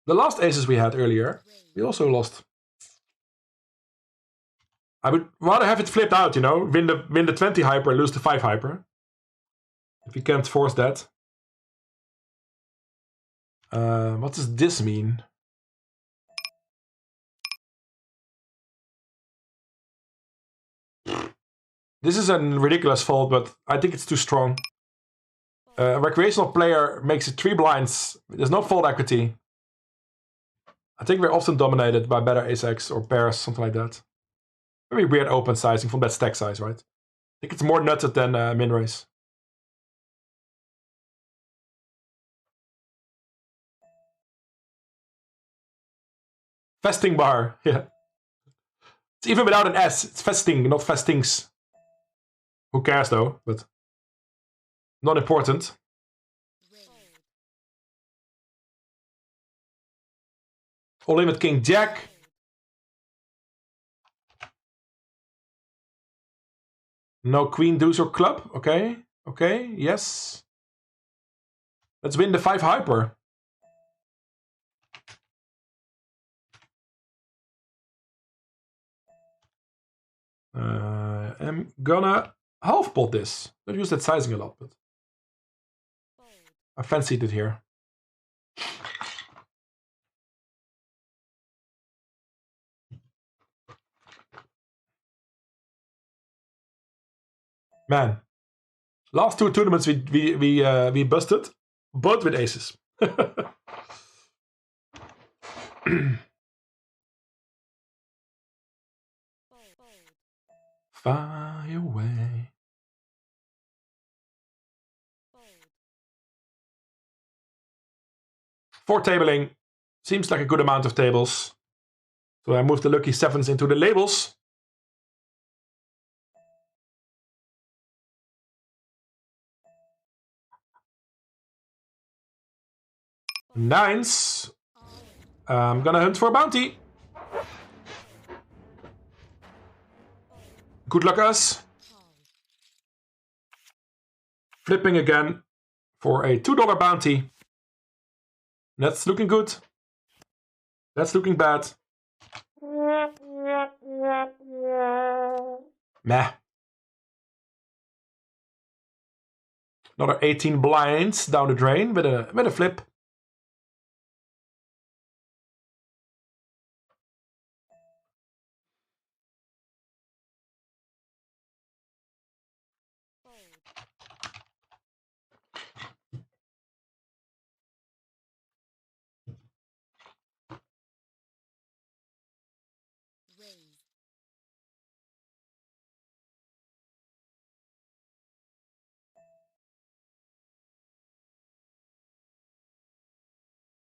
The last aces we had earlier, we also lost. I would rather have it flipped out, you know, win the 20 hyper, lose the 5 hyper. If we can't force that. What does this mean? This is a ridiculous fold, but I think it's too strong. A recreational player makes it 3 blinds. There's no fold equity. I think we're often dominated by better ace-x or pairs, something like that. Very weird open sizing from that stack size, right? I think it's more nutted than min-raise. Festing bar, yeah. It's even without an S. It's festing, not festings. Who cares though, but not important. All in with King Jack. No Queen, Deuce or Club. Okay, okay, yes. Let's win the 5 hyper. I'm gonna half pot this. Don't use that sizing a lot, but I fancied it here. Man, last 2 tournaments we busted, both with aces. Far away. For tabling, seems like a good amount of tables. So I move the lucky 7s into the labels. Nines. I'm gonna hunt for a bounty. Good luck, us. Flipping again for a $2 bounty. That's looking good. That's looking bad. Meh. Another 18 blinds down the drain with a flip.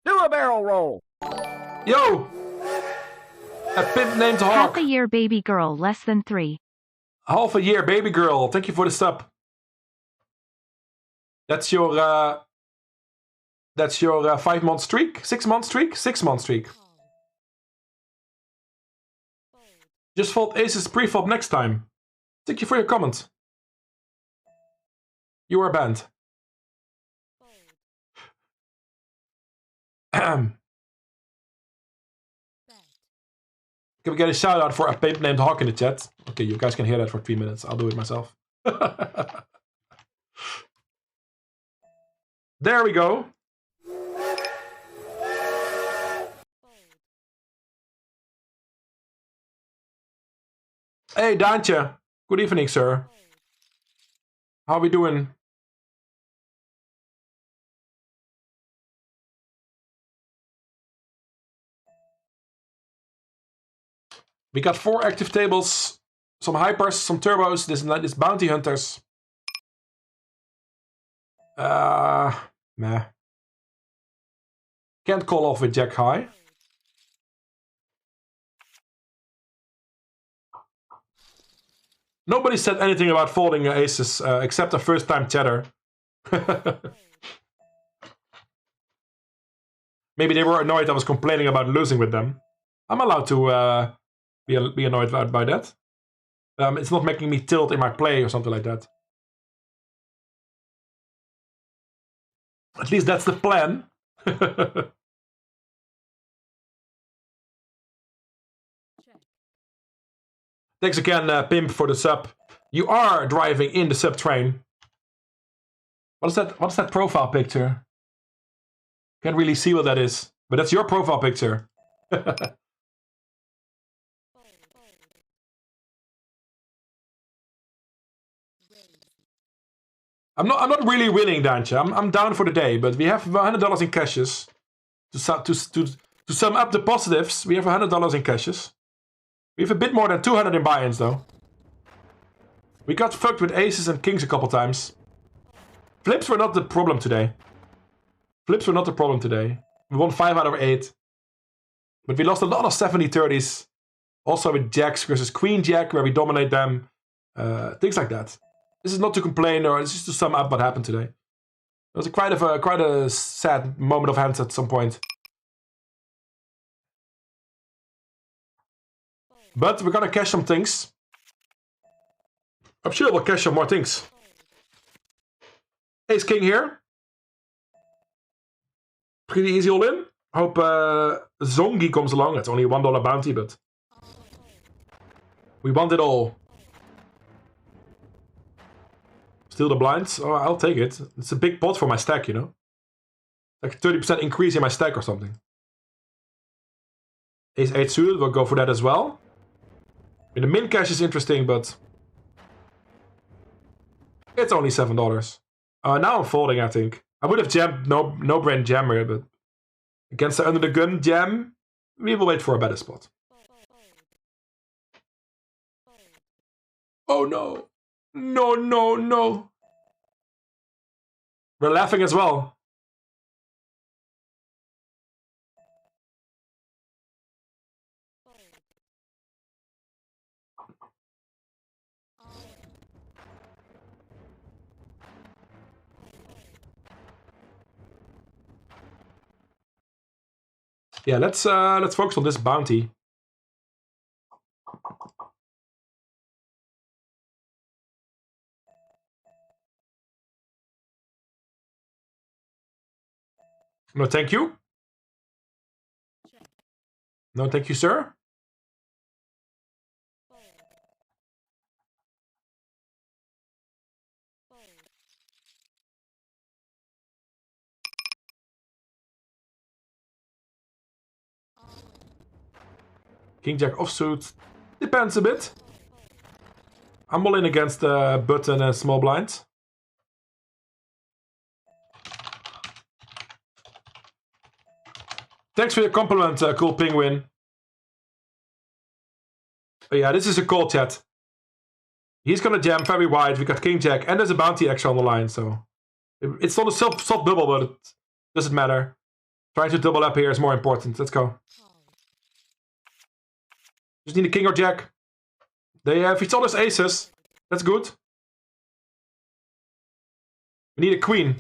Do a barrel roll. Yo! A pimp named Hawk. Half a year baby girl, less than 3. Half a year baby girl. Thank you for the sub. That's your 5-month streak? 6-month streak? 6-month streak. Just fold aces pre-flop next time. Thank you for your comment. You are banned. Can we get a shout out for a pimp named Hawk in the chat? Okay, you guys can hear that for 3 minutes. I'll do it myself. There we go. Hey, Daantje. Good evening, sir. How are we doing? We got 4 active tables, some hypers, some turbos, this bounty hunters. Meh. Can't call off with Jack High. Nobody said anything about folding aces except a first-time chatter. Maybe they were annoyed I was complaining about losing with them. I'm allowed to be annoyed by that. It's not making me tilt in my play or something like that. At least that's the plan. Thanks again, Pimp, for the sub. You are driving in the sub train. What is that? What's that profile picture? Can't really see what that is, but that's your profile picture. I'm not really winning, Dantje. I'm down for the day, but we have $100 in cashes. To sum up the positives, we have $100 in cashes. We have a bit more than 200 in buy-ins, though. We got fucked with aces and kings a couple times. Flips were not the problem today. Flips were not the problem today. We won 5 out of 8. But we lost a lot of 70-30s. Also with jacks versus queen jack, where we dominate them. Things like that. This is not to complain, or it's just to sum up what happened today. It was quite a sad moment of hands at some point. But we're gonna cash some things. I'm sure we'll cash some more things. Ace King here. Pretty easy all in. Hope Zongi comes along. It's only a $1 bounty, but we want it all. Steal the blinds? Oh, I'll take it. It's a big pot for my stack, you know. Like a 30% increase in my stack or something. Ace 8 suited, we'll go for that as well. I mean, the min cash is interesting, but it's only $7. Now I'm folding, I think. I would have jammed no brain jammer, but against the under the gun jam, we will wait for a better spot. Oh no. No, no, no. We're laughing as well. Yeah, let's focus on this bounty. No, thank you. No, thank you, sir. King Jack offsuit depends a bit. I'm all in against button and small blind. Thanks for your compliment, cool penguin. Oh, yeah, this is a call, chat. He's gonna jam very wide. We got King Jack, and there's a bounty extra on the line, so it's not a soft bubble, but it doesn't matter. Trying to double up here is more important. Let's go. Just need a king or jack. They have each other's aces. That's good. We need a queen.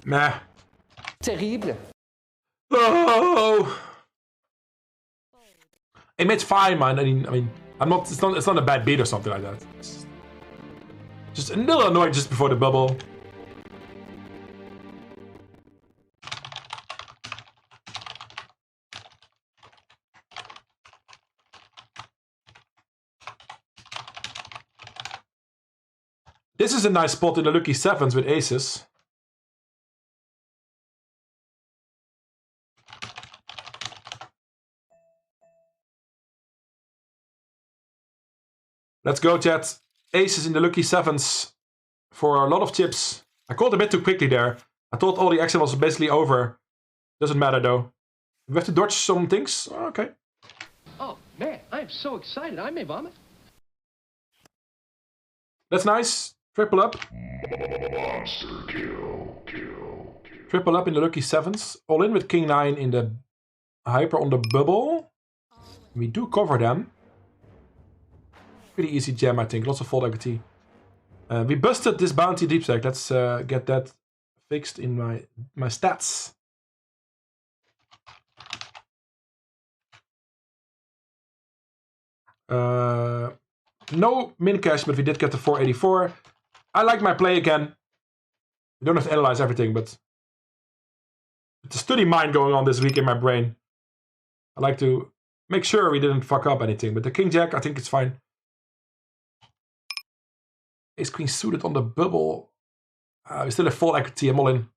Nah. Terrible. Oh. It makes fine, man. I mean, I'm not. It's not a bad beat or something like that. It's just a little annoying just before the bubble. This is a nice spot in the lucky sevens with aces. Let's go, chat. Aces in the lucky sevens for a lot of chips. I called a bit too quickly there. I thought all the action was basically over. Doesn't matter though. We have to dodge some things. Oh, okay. Oh man, I am so excited. I may vomit. That's nice. Triple up. Monster kill. Triple up in the lucky sevens. All in with king 9 in the hyper on the bubble. We do cover them. Pretty easy jam, I think. Lots of fold equity. We busted this bounty deep stack. Let's get that fixed in my stats. No min cash, but we did get the 484. I like my play again. You don't have to analyze everything, but it's a study mind going on this week in my brain. I like to make sure we didn't fuck up anything. But the king jack, I think it's fine. Ace queen suited on the bubble. We still have full equity. I'm all in.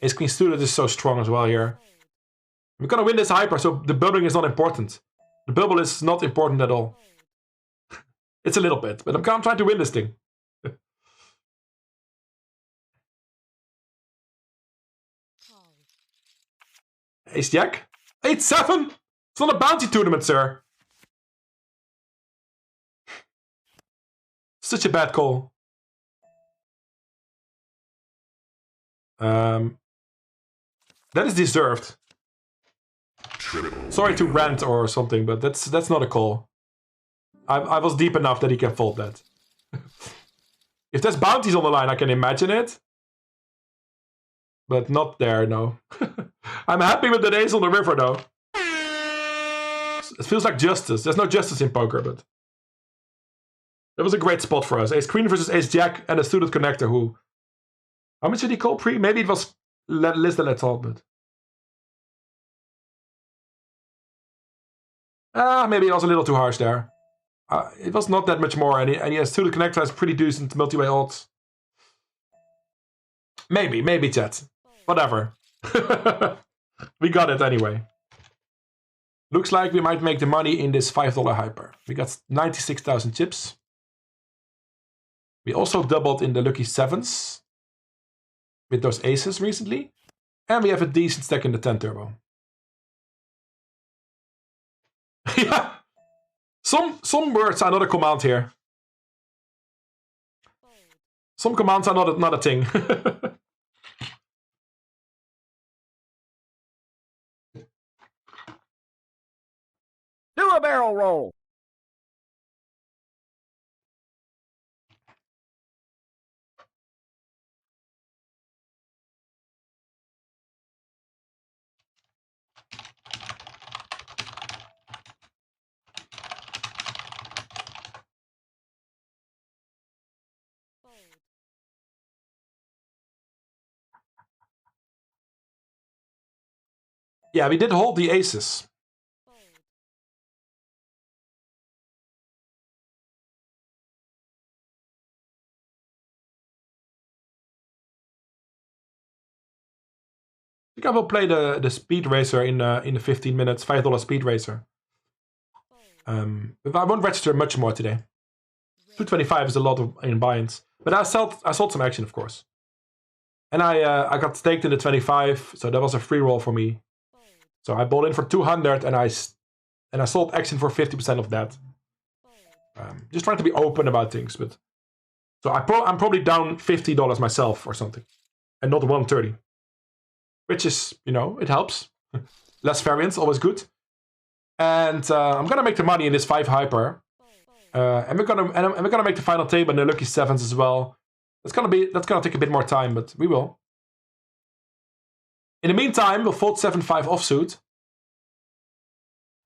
Ace queen suited is so strong as well here. We're gonna win this hyper, so the bubbling is not important. The bubble is not important at all. It's a little bit, but I'm trying to win this thing. Ace jack? 8-7? It's not a bounty tournament, sir. Such a bad call. That is deserved. Sorry to rant or something, but that's not a call. I was deep enough that he can fold that. If there's bounties on the line, I can imagine it. But not there, no. I'm happy with the ace on the river, though. It feels like justice. There's no justice in poker, but... That was a great spot for us. Ace queen versus ace jack and a suited connector who... How much did he call pre? Maybe it was less than I thought, but... Maybe it was a little too harsh there. It was not that much more, and he has suited connector, has pretty decent multi-way odds. Maybe, chat. Whatever. We got it anyway. Looks like we might make the money in this $5 hyper. We got 96,000 chips. We also doubled in the lucky sevens with those aces recently. And we have a decent stack in the 10 turbo. Yeah. Some words are not a command here. Some commands are not a thing. Do a barrel roll. Yeah, we did hold the aces. I think I will play the speed racer in the 15 minutes, $5 speed racer. But I won't register much more today. 225 is a lot in buy-ins, but I sold some action, of course. And I got staked in the 25, so that was a free roll for me. So I bought in for 200, and I sold action for 50% of that. Just trying to be open about things, but so I'm probably down $50 myself or something, and not 130, which is, you know, it helps. Less variance, always good. And I'm gonna make the money in this 5 hyper, and we're gonna make the final table in the lucky sevens as well. That's gonna take a bit more time, but we will. In the meantime, we'll fold 7-5 offsuit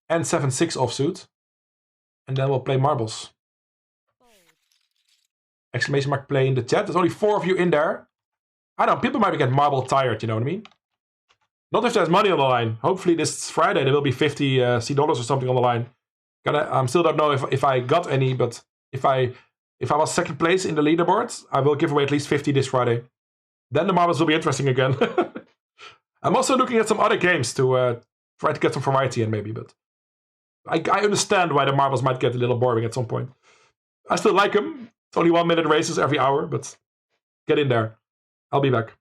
and 7-6 offsuit, and then we'll play marbles. Exclamation mark play in the chat. There's only 4 of you in there. I don't know, people might get marble tired, you know what I mean? Not if there's money on the line. Hopefully this Friday there will be 50 C dollars or something on the line. I still don't know if I got any, but if I was second place in the leaderboard, I will give away at least 50 this Friday. Then the marbles will be interesting again. I'm also looking at some other games to try to get some variety in maybe, but I understand why the marbles might get a little boring at some point. I still like them. It's only 1 minute races every hour, but get in there. I'll be back.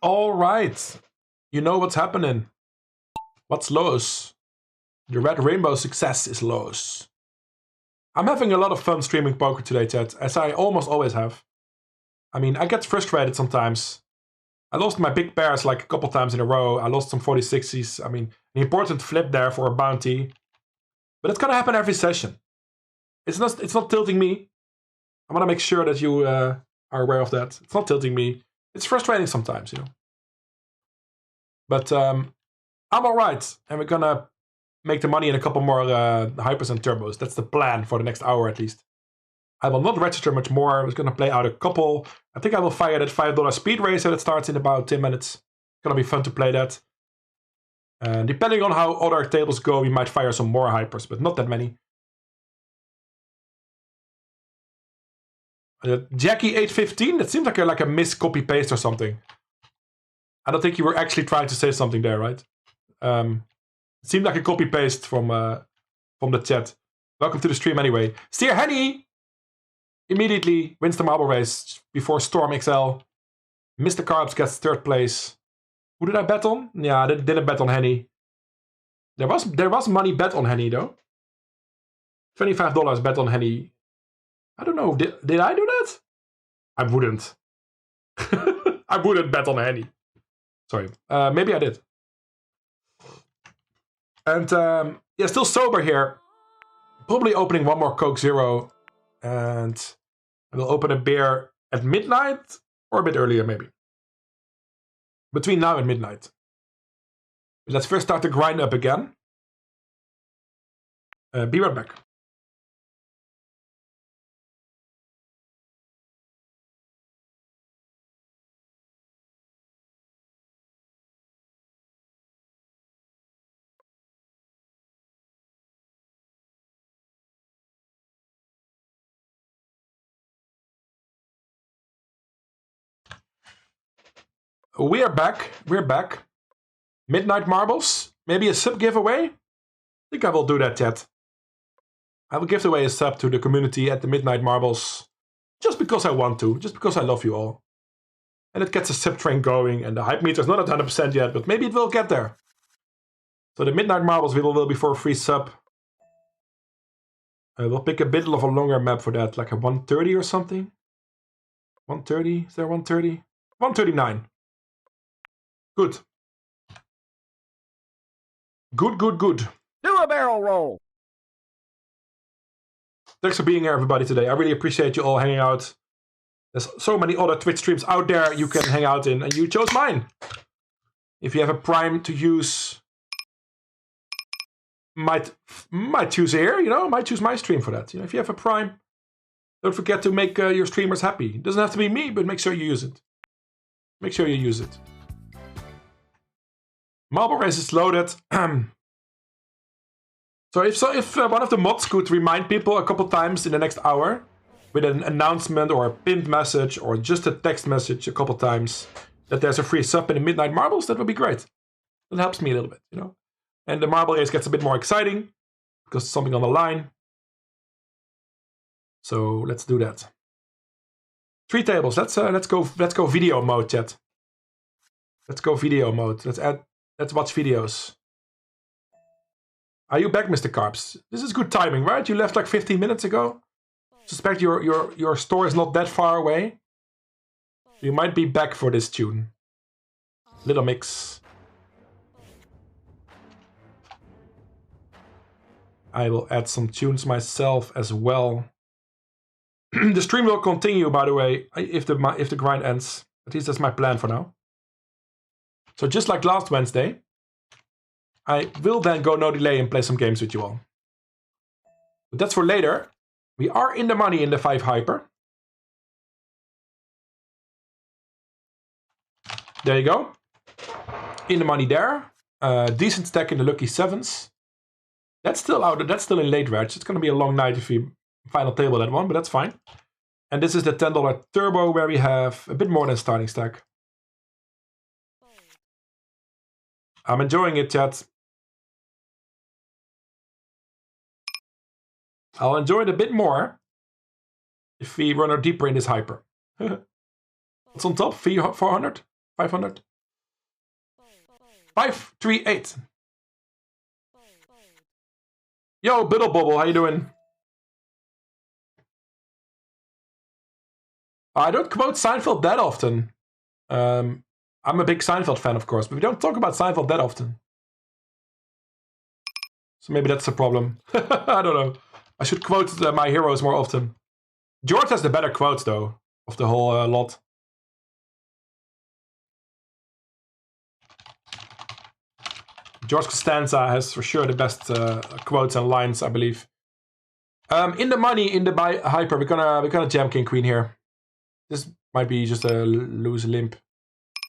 All right. You know what's happening. What's Lowe's? The red rainbow success is Lowe's. I'm having a lot of fun streaming poker today, chat, as I almost always have. I mean, I get frustrated sometimes. I lost my big pairs like a couple times in a row. I lost some 40-60s. I mean, an important flip there for a bounty. But it's gonna happen every session. It's not tilting me. I want to make sure that you are aware of that. It's not tilting me. It's frustrating sometimes, you know. But I'm all right. And we're gonna make the money in a couple more hypers and turbos. That's the plan for the next hour at least. I will not register much more. I'm just going to play out a couple. I think I will fire that $5 speed racer that starts in about 10 minutes. It's going to be fun to play that. And depending on how other tables go, we might fire some more hypers, but not that many. Jackie 815, that seems like a miss copy paste or something. I don't think you were actually trying to say something there, right? It seemed like a copy paste from the chat. Welcome to the stream anyway. Steer Henny immediately wins the marble race before Storm XL. Mr. Carbs gets third place. Who did I bet on? Yeah, I didn't bet on Henny. There was money bet on Henny though. $25 bet on Henny. I don't know. Did I do that? I wouldn't. I wouldn't bet on Henny. Sorry. Maybe I did. And yeah, still sober here. Probably opening one more Coke Zero. And I will open a beer at midnight or a bit earlier maybe. Between now and midnight. But let's first start the grind up again. Be right back. We are back. We're back. Midnight Marbles. Maybe a sub giveaway? I think I will do that, chat. I will give away a sub to the community at the Midnight Marbles. Just because I want to. Just because I love you all. And it gets a sub train going. And the hype meter is not at 100% yet. But maybe it will get there. So the Midnight Marbles will be for a free sub. I will pick a bit of a longer map for that. Like a 130 or something. 130? Is there 130? 139. Good. Good. Do a barrel roll. Thanks for being here, everybody, today. I really appreciate you all hanging out. There's so many other Twitch streams out there you can hang out in, and you chose mine. If you have a Prime to use, might choose here, you know, might choose my stream for that. You know, if you have a Prime, don't forget to make your streamers happy. It doesn't have to be me, but make sure you use it. Make sure you use it. Marble race is loaded. So if one of the mods could remind people a couple times in the next hour with an announcement or a pinned message or just a text message a couple times that there's a free sub in the Midnight Marbles, that would be great. That helps me a little bit, you know. And the marble race gets a bit more exciting because there's something on the line. So let's do that. 3 tables. Let's go video mode, chat. Let's go video mode. Let's watch videos. Are you back, Mr. Carbs? This is good timing, right? You left like 15 minutes ago. Suspect your store is not that far away. You might be back for this tune. Little mix. I will add some tunes myself as well. The stream will continue, by the way, if the grind ends. At least that's my plan for now. So just like last Wednesday, I will then go no delay and play some games with you all. But that's for later. We are in the money in the 5 hyper. There you go. In the money there. Decent stack in the lucky 7s. That's still out. That's still in late reg. It's going to be a long night if we final table that one, but that's fine. And this is the $10 turbo where we have a bit more than starting stack. I'm enjoying it, chat. I'll enjoy it a bit more if we run deeper in this hyper. What's on top? 400? 500? 5, 3, 8. Yo, Biddle Bobble, how you doing? I don't quote Seinfeld that often. I'm a big Seinfeld fan, of course, but we don't talk about Seinfeld that often. So maybe that's the problem. I don't know. I should quote my heroes more often. George has the better quotes, though, of the whole lot. George Costanza has for sure the best quotes and lines, I believe. In the money, in the hyper, we're gonna jam King Queen here. This might be just a loose limp.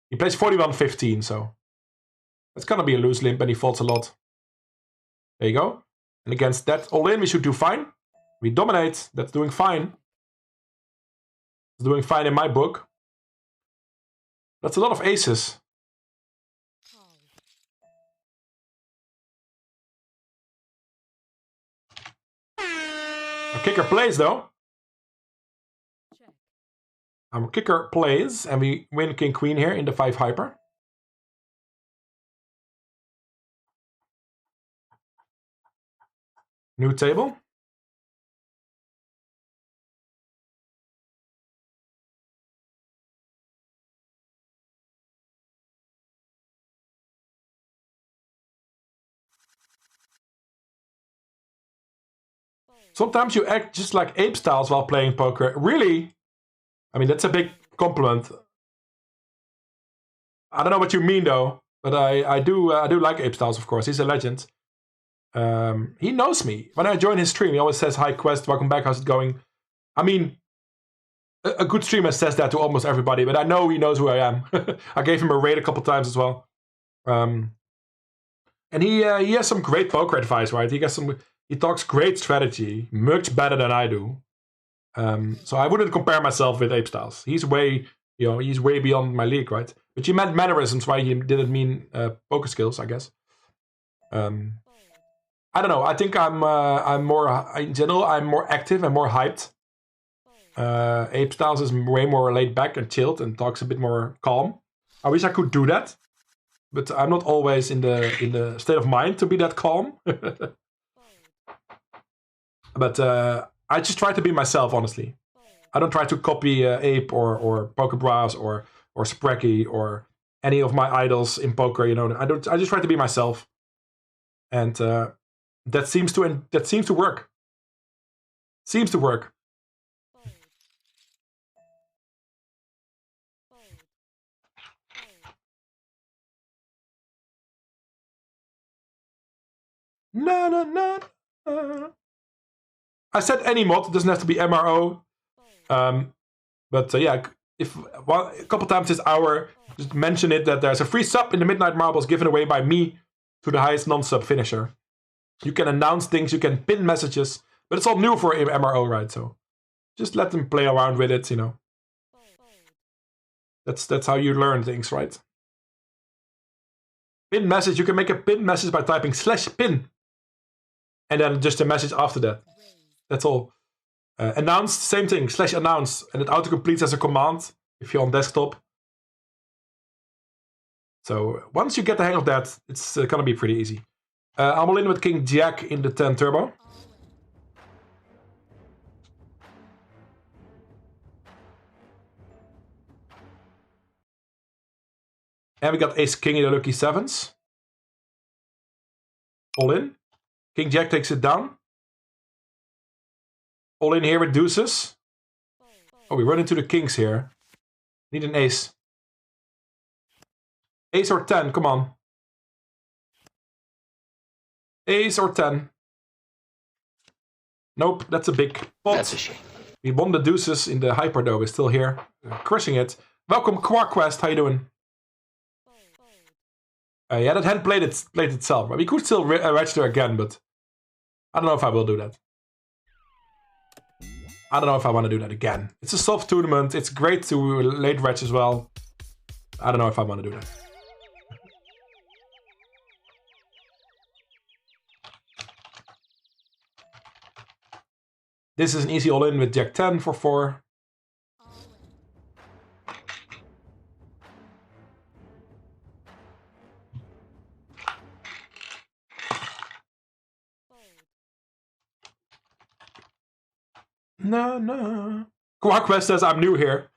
He plays 41-15, so it's gonna be a loose limp, and he folds a lot. There you go. And against that all in, we should do fine. We dominate. That's doing fine. It's doing fine in my book. That's a lot of aces. Our kicker plays, though. Our kicker plays, and we win King Queen here in the 5 hyper. New table. Sometimes you act just like ape styles while playing poker. Really? I mean, that's a big compliment. I don't know what you mean, though, but I do like ape styles, of course. He's a legend. He knows me. When I join his stream, he always says, "Hi, Quest, welcome back. How's it going?" I mean, a good streamer says that to almost everybody, but I know he knows who I am. I gave him a raid a couple times as well. And he has some great poker advice, right? He talks great strategy, much better than I do. So I wouldn't compare myself with Ape Styles. He's way beyond my league, right? But you meant mannerisms, right? You didn't mean poker skills, I guess. I don't know. I think I'm more in general. I'm more active and more hyped. Ape Styles is way more laid back and chilled and talks a bit more calm. I wish I could do that, but I'm not always in the state of mind to be that calm. But I just try to be myself, honestly. I don't try to copy Ape or Poker Bras or Spracky or any of my idols in poker. You know, I just try to be myself, and that seems to work. Seems to work. No. I said any mod. It doesn't have to be MRO. But yeah, if a couple times this hour, just mention it that there's a free sub in the Midnight Marbles given away by me to the highest non-sub finisher. You can announce things, you can pin messages, but it's all new for MRO, right? So just let them play around with it, you know. That's how you learn things, right? Pin message, you can make a pin message by typing /pin. And then just a message after that. That's all. Announce, same thing, /announce. And it autocompletes as a command if you're on desktop. So once you get the hang of that, it's gonna be pretty easy. I'm all in with King Jack in the 10 turbo. And we got Ace King in the lucky 7s. All in. King Jack takes it down. All in here with deuces. Oh, we run into the kings here. Need an ace. Ace or 10, come on. Ace or 10. Nope, that's a big pot. That's a shame. We won the deuces in the hyper though. We're still here. Crushing it. Welcome, Quest. How you doing? Yeah, that hand played itself. We could still register again, but I don't know if I will do that. I don't know if I want to do that again. It's a soft tournament. It's great to late reg as well. I don't know if I want to do that. This is an easy all-in with Jack 10 for 4. No. Quest says I'm new here.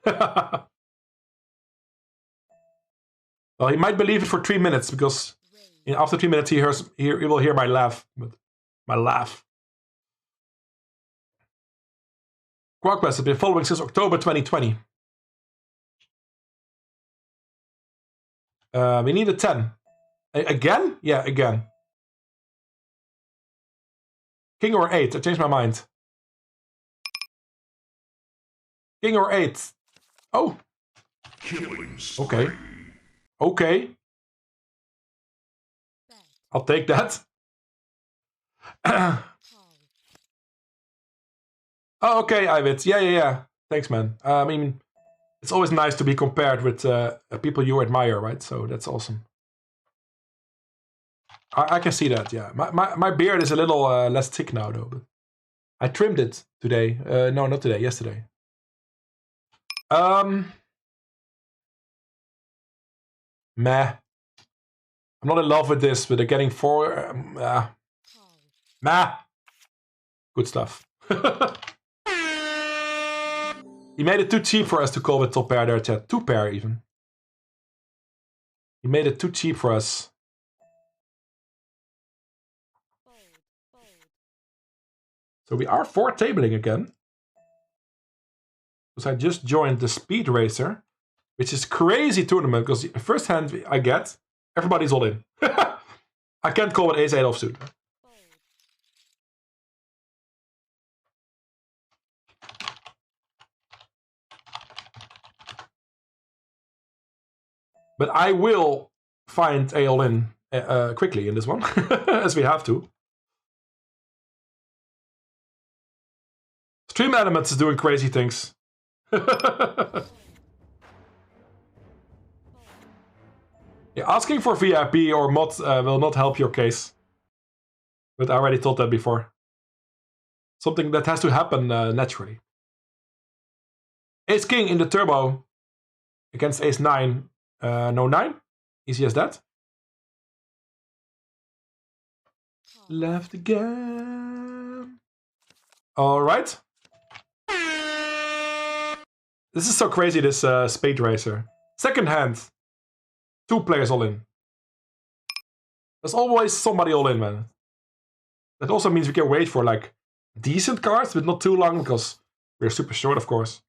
Well, he might believe it for 3 minutes because after 3 minutes he will hear my laugh. But my laugh. Quest has been following since October 2020. We need a 10. Again? Yeah, again. King or 8? I changed my mind. King or 8? Oh. Okay. Okay. I'll take that. Oh, okay, Ivid. Yeah. Thanks, man. I mean, it's always nice to be compared with people you admire, right? So that's awesome. I can see that, yeah. My beard is a little less thick now, though. But I trimmed it today. No, not today. Yesterday. Meh. I'm not in love with this, but they're getting 4. Meh. Good stuff. He made it too cheap for us to call with top pair there, chat. 2 pair, even. He made it too cheap for us. So we are 4 tabling again. Because I just joined the Speed Racer, which is crazy tournament, because the first hand I get, everybody's all in. I can't call it ace-8 offsuit. But I will find a all-in quickly in this one, as we have to. Stream Elements is doing crazy things. Yeah, asking for VIP or mod will not help your case. But I already told that before. Something that has to happen naturally. Ace King in the turbo against Ace 9. No 9? Easy as that. Left again. Alright. This is so crazy, this Spade Racer. Second hand. 2 players all in. There's always somebody all in, man. That also means we can wait for like decent cards, but not too long because we're super short, of course.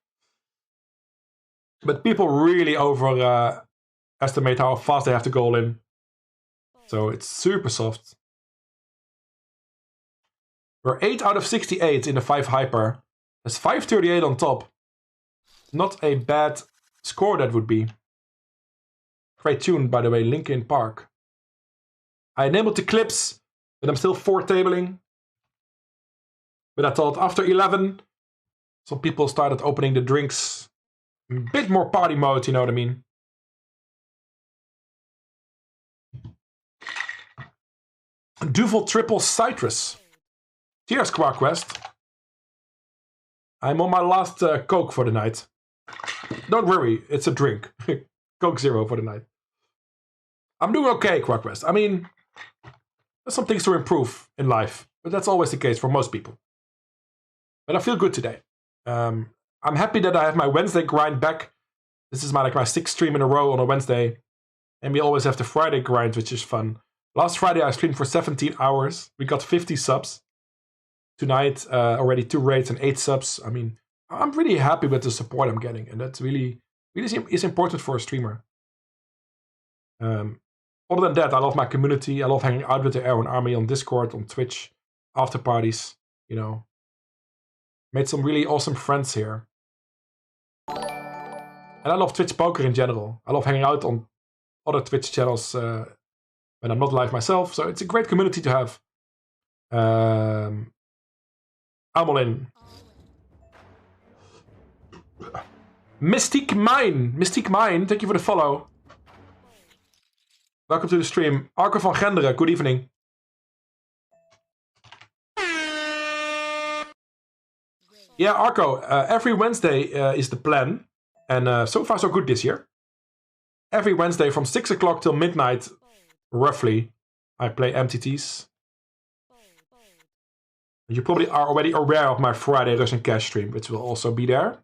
But people really overestimate how fast they have to go all in. So it's super soft. We're 8 out of 68 in the 5 hyper. There's 538 on top. Not a bad score that would be. Great tune, by the way, Linkin Park. I enabled the clips, but I'm still 4 tabling. But I thought after 11, some people started opening the drinks. A bit more party mode, you know what I mean? Duvel Triple Citrus. Cheers, Quest. I'm on my last Coke for the night. Don't worry, it's a drink. Coke Zero for the night. I'm doing okay, Quest. I mean, there's some things to improve in life, but that's always the case for most people. But I feel good today. I'm happy that I have my Wednesday grind back. This is my 6th stream in a row on a Wednesday. And we always have the Friday grind, which is fun. Last Friday I streamed for 17 hours. We got 50 subs. Tonight, already 2 raids and 8 subs. I mean, I'm really happy with the support I'm getting. And that's really is important for a streamer. Other than that, I love my community. I love hanging out with the Air and Army on Discord, on Twitch, after parties, you know. Made some really awesome friends here. And I love Twitch poker in general. I love hanging out on other Twitch channels when I'm not live myself. So it's a great community to have. I'm all in. Mystique Mine, thank you for the follow. Welcome to the stream. Arco van Genderen, good evening. Yeah, Arco, every Wednesday is the plan. And so far so good this year. Every Wednesday from 6 o'clock till midnight, roughly, I play MTTs. You probably are already aware of my Friday Russian cash stream, which will also be there.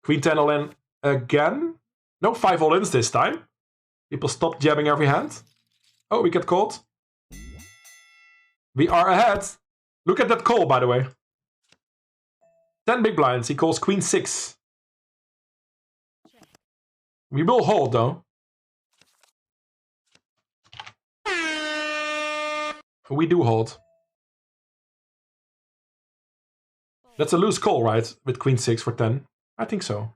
Queen 10 all in again. No 5 all ins this time. People stop jabbing every hand. Oh, we get called. We are ahead. Look at that call, by the way. 10 big blinds. He calls Queen 6. We will hold, though. We do hold. That's a loose call, right? With Queen 6 for 10. I think so.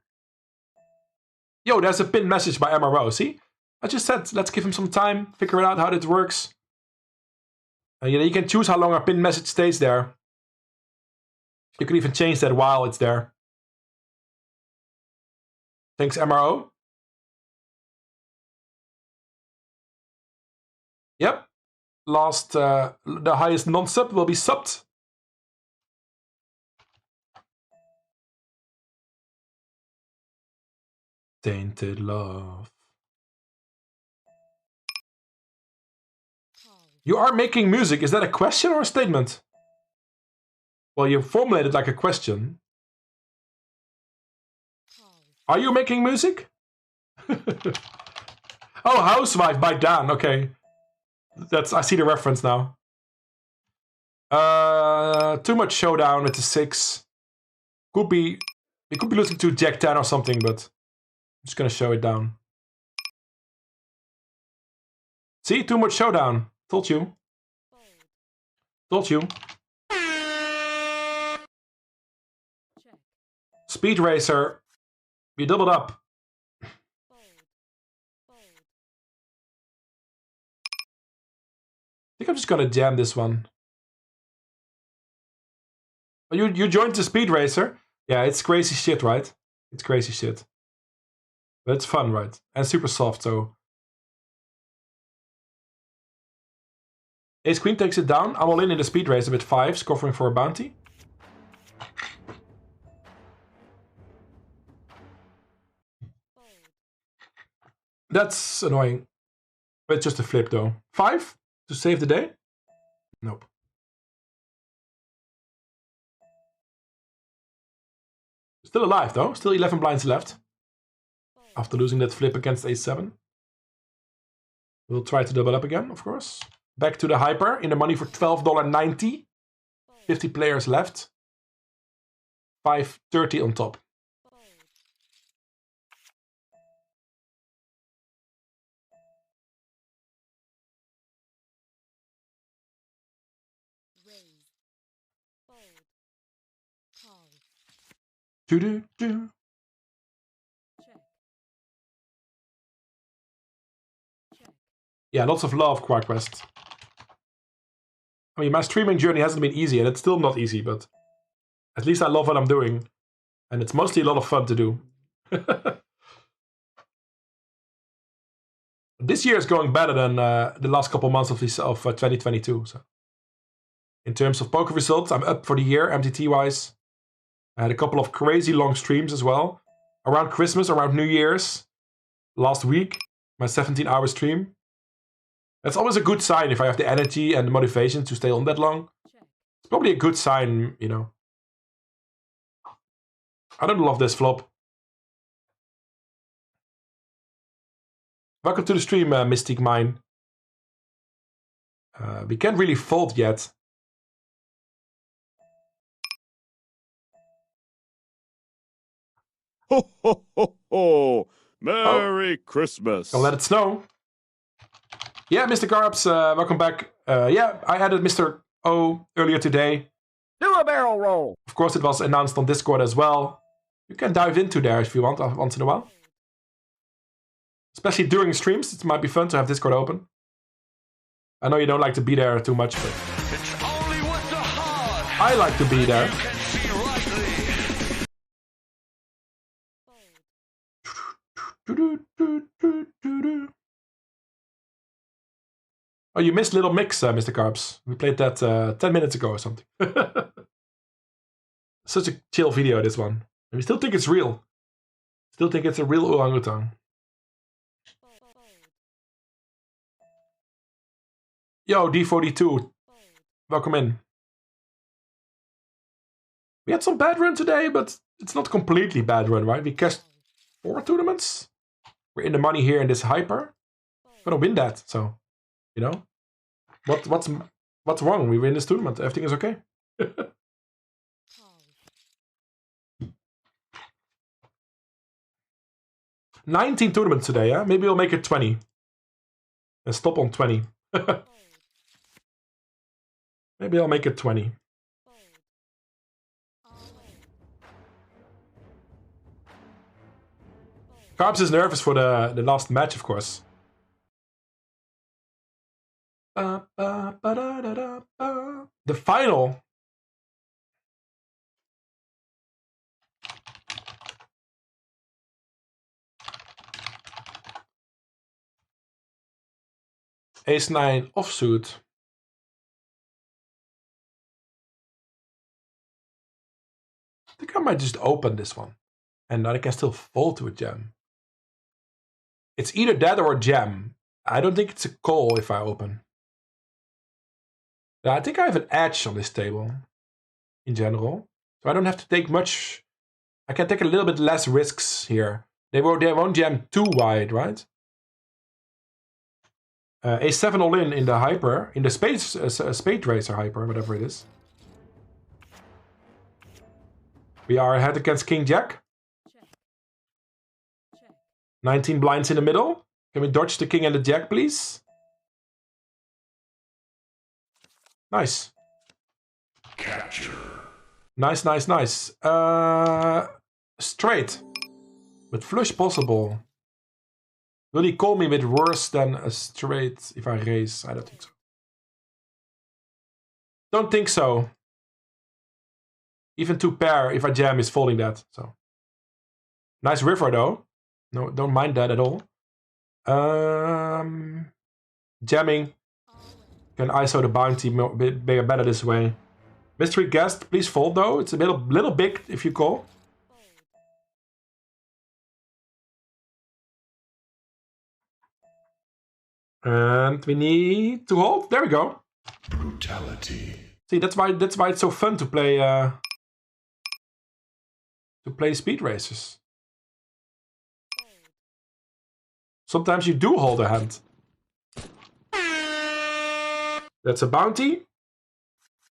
Yo, there's a pinned message by MRO. See? I just said, let's give him some time. Figure out how this works. You can choose how long a pinned message stays there. You can even change that while it's there. Thanks, MRO. Yep. Last, the highest non-sub will be subbed. Tainted love. You are making music. Is that a question or a statement? Well, you formulated like a question. Are you making music? Oh, Housewife by Dan. Okay. I see the reference now. Too much showdown with the 6. We could be losing to Jack 10 or something, but I'm just gonna show it down. See, too much showdown. Told you. Told you. Speed Racer. We doubled up. I think I'm just gonna jam this one. Oh, you joined the Speed Racer? Yeah, it's crazy shit, right? It's crazy shit. But it's fun, right? And super soft, so... Ace Queen takes it down. I'm all in the Speed Racer with 5s, covering for a bounty. That's annoying. But it's just a flip, though. 5 to save the day? Nope. Still alive, though. Still 11 blinds left. After losing that flip against Ace-7. We'll try to double up again, of course. Back to the hyper. In the money for $12.90. 50 players left. 5.30 on top. Do-do-do. Yeah, lots of love, Quest. I mean, my streaming journey hasn't been easy, and it's still not easy, but at least I love what I'm doing. And it's mostly a lot of fun to do. This year is going better than the last couple months of 2022. So, in terms of poker results, I'm up for the year, MTT-wise. I had a couple of crazy long streams as well. Around Christmas, around New Year's. Last week, my 17-hour stream. That's always a good sign if I have the energy and the motivation to stay on that long. It's probably a good sign, you know. I don't love this flop. Welcome to the stream, Mystic Mine. We can't really fold yet. Ho, ho, ho, ho. Merry Christmas. I'll let it snow. Yeah, Mr. Garbs, welcome back. Yeah, I added Mr. O earlier today. Do a barrel roll. Of course, it was announced on Discord as well. You can dive into there if you want once in a while. Especially during streams, it might be fun to have Discord open. I know you don't like to be there too much, but It's only with the heart I like to be there. you can see rightly. Oh, you missed Little Mix, Mr. Carbs. We played that 10 minutes ago or something. Such a chill video, this one. And we still think it's real. Still think it's a real orangutan. Yo, D42. Welcome in. We had some bad run today, but it's not completely bad run, right? We cashed 4 tournaments. We're in the money here in this hyper. We're gonna win that, so you know. What's wrong? We win this tournament. Everything is okay. 19 tournaments today, yeah? Maybe we'll make it 20. And stop on 20. Maybe I'll make it 20. Carbs is nervous for the last match, of course. The final. Ace-9 offsuit. I think I might just open this one. And then I can still fold to a jam. It's either that or a jam. I don't think it's a call if I open. I think I have an edge on this table. In general. So I don't have to take much. I can take a little bit less risks here. They won't jam too wide, right? A7 all in the hyper. In the spade racer hyper, whatever it is. We are ahead against King Jack. 19 blinds in the middle. Can we dodge the King and the Jack, please? Nice. Capture. Nice, nice, nice. Straight. With flush possible. Will he call me with worse than a straight if I raise? I don't think so. Don't think so. Even 2 pair if I jam is folding that. So nice river though. No, don't mind that at all. Jamming. Can ISO the bounty better this way. Mystery guest, please fold though. It's a little big if you call. And we need to hold. There we go. Brutality. See, that's why it's so fun to play speed races. Sometimes you do hold a hand. That's a bounty.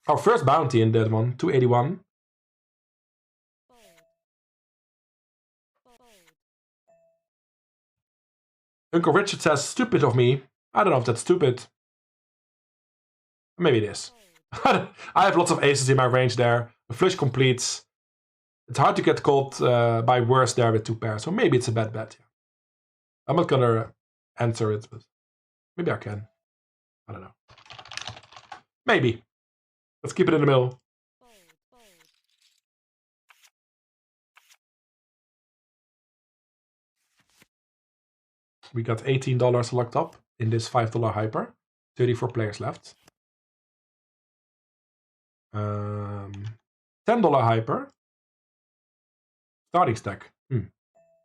Our first bounty in that one, 281. Uncle Richard says, stupid of me. I don't know if that's stupid. Maybe it is. I have lots of aces in my range there. The flush completes. It's hard to get called by worse there with 2 pairs. So maybe it's a bad bet. I'm not gonna answer it, but maybe I can. I don't know. Maybe. Let's keep it in the middle. We got $18 locked up in this $5 hyper. 34 players left. $10 hyper. Starting stack.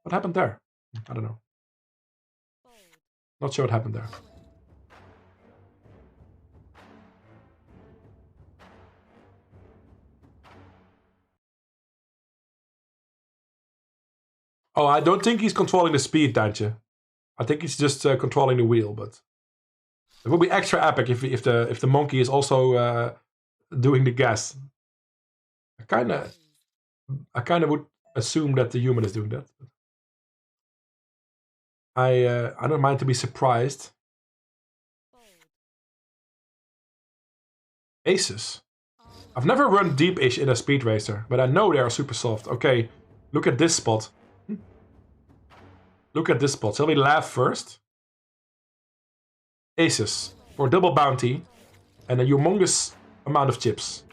What happened there? I don't know. Not sure what happened there. Oh, I don't think he's controlling the speed, Daantje. I think he's just controlling the wheel, but it would be extra epic if the monkey is also doing the gas. I kind of would assume that the human is doing that. I don't mind to be surprised. Aces. I've never run deep-ish in a speed racer, but I know they are super soft. Okay, look at this spot. Look at this spot. Shall we laugh first? Aces for double bounty and a humongous amount of chips.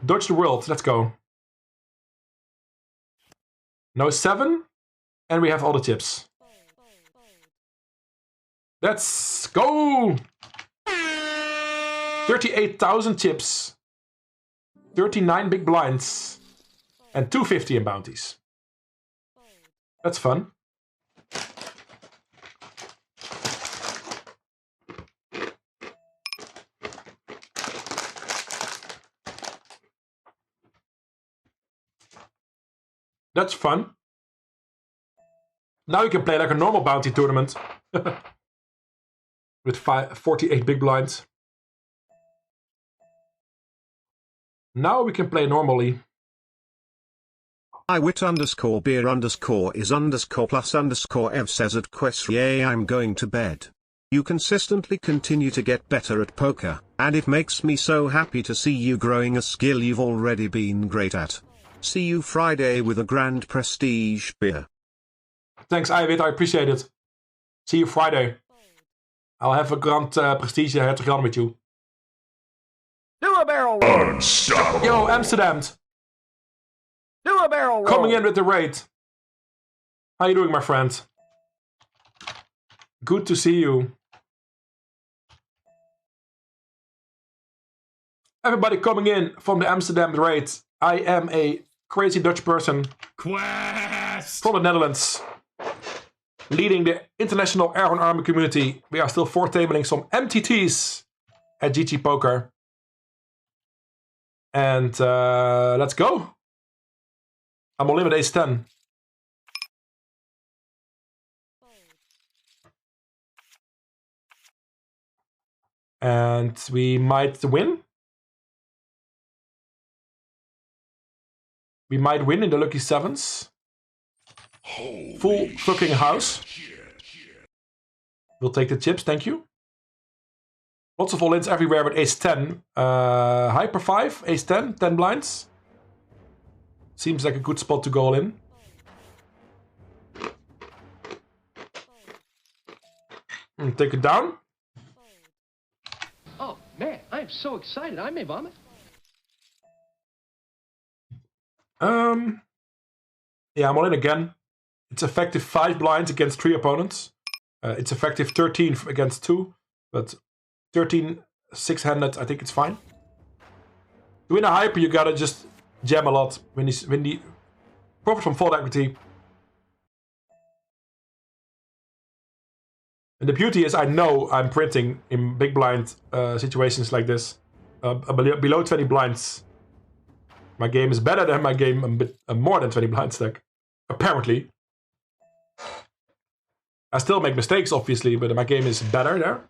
Dodge the world. Let's go. No 7. And we have all the chips. Let's go! 38,000 chips. 39 big blinds. And 250 in bounties. That's fun. That's fun. Now you can play like a normal bounty tournament. With 48 big blinds. Now we can play normally. iwit_beer_is_plus_ev says at Questje I'm going to bed. You consistently continue to get better at poker, and it makes me so happy to see you growing a skill you've already been great at. See you Friday with a grand prestige beer. Thanks, Iwit, I appreciate it. See you Friday. I'll have a grand prestige hertog with you. Do a barrel roll. Unstoppable. Yo, Amsterdam. Do a barrel roll. Coming in with the raid. How you doing, my friend? Good to see you. Everybody coming in from the Amsterdam raid. I am a crazy Dutch person. Quest! From the Netherlands. Leading the international Airborne Army community. We are still foretabling some MTTs at GGPoker. And let's go. I'm all in with ace 10. And we might win. We might win in the lucky sevens. Holy Full fucking house. We'll take the chips, thank you. Lots of all-ins everywhere with ace 10. Hyper 5, ace 10, 10 blinds. Seems like a good spot to go all in. Take it down. Oh, man, I am so excited. I may vomit. Yeah, I'm all in again. It's effective 5 blinds against 3 opponents. It's effective 13 against 2. But 13 6-handed, I think it's fine. To win a hyper, you gotta just jam a lot. When the profit from fold equity. And the beauty is I know I'm printing in big blind situations like this. Below 20 blinds. My game is better than my game more than 20 blind stack. Apparently. I still make mistakes, obviously, but my game is better there.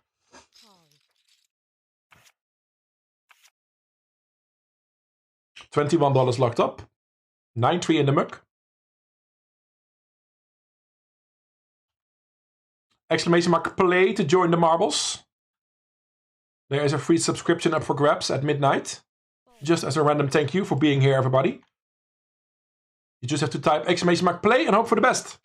$21 locked up. 9-3 in the muck. Exclamation mark play to join the marbles. There is a free subscription up for grabs at midnight. Just as a random thank you for being here, everybody. You just have to type exclamation mark play and hope for the best.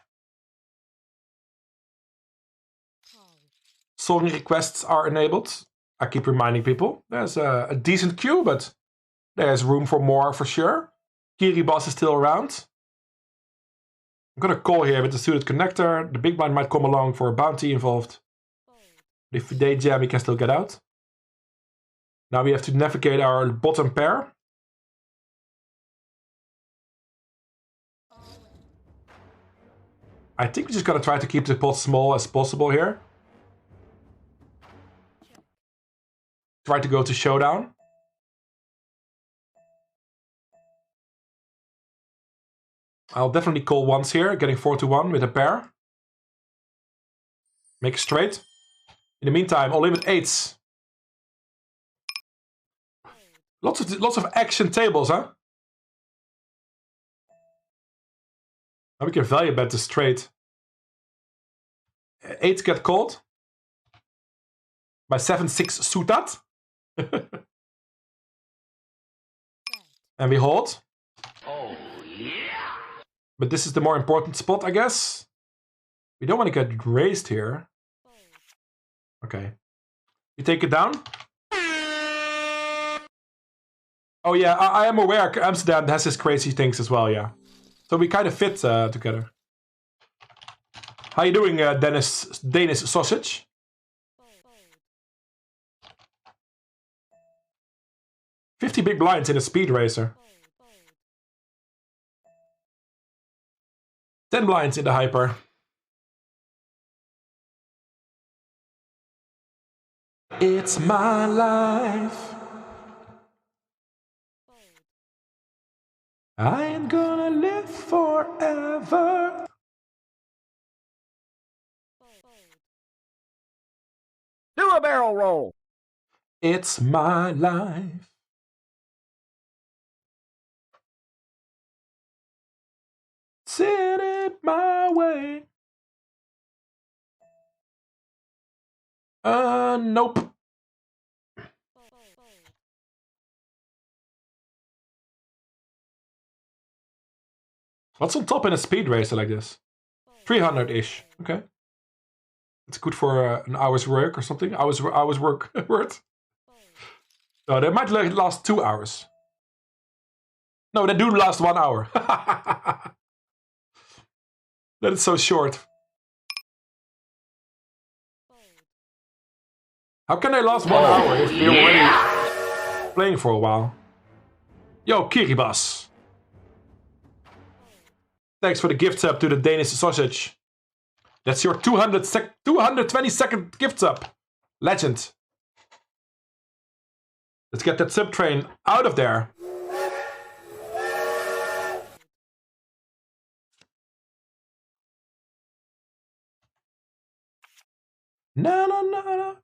Song requests are enabled. I keep reminding people. There's a decent queue, but there's room for more for sure. Kiribati is still around. I'm gonna call here with the suited connector. The big blind might come along for a bounty involved. But if they jam, we can still get out. Now we have to navigate our bottom pair. I think we're just gonna try to keep the pot small as possible here. Try to go to showdown. I'll definitely call once here, getting 4-1 with a pair. Make a straight. In the meantime, all in with 8s. Lots of action tables, huh? Now we can value bet the straight. 8s get called. By 7-6 suited. And we hold. Oh, yeah. But this is the more important spot, I guess. We don't want to get raised here. Okay. We take it down. Oh yeah, I am aware Amsterdam has his crazy things as well, yeah. So we kind of fit together. How you doing, Danish sausage? $50 big blinds in a speed racer. 10 blinds in the hyper. It's my life. I ain't gonna live forever. Do a barrel roll. It's my life. Send it my way. Nope. What's on top in a speed racer like this? 300-ish. Okay. It's good for an hour's work or something. Hours work worth. No, they might last 2 hours. No, they do last 1 hour. That is so short. How can they last 1 hour if they're already playing for a while? Yo, Kiribas. Thanks for the gift sub to the Danish sausage. That's your 220-second gift sub. Legend. Let's get that sub train out of there. No.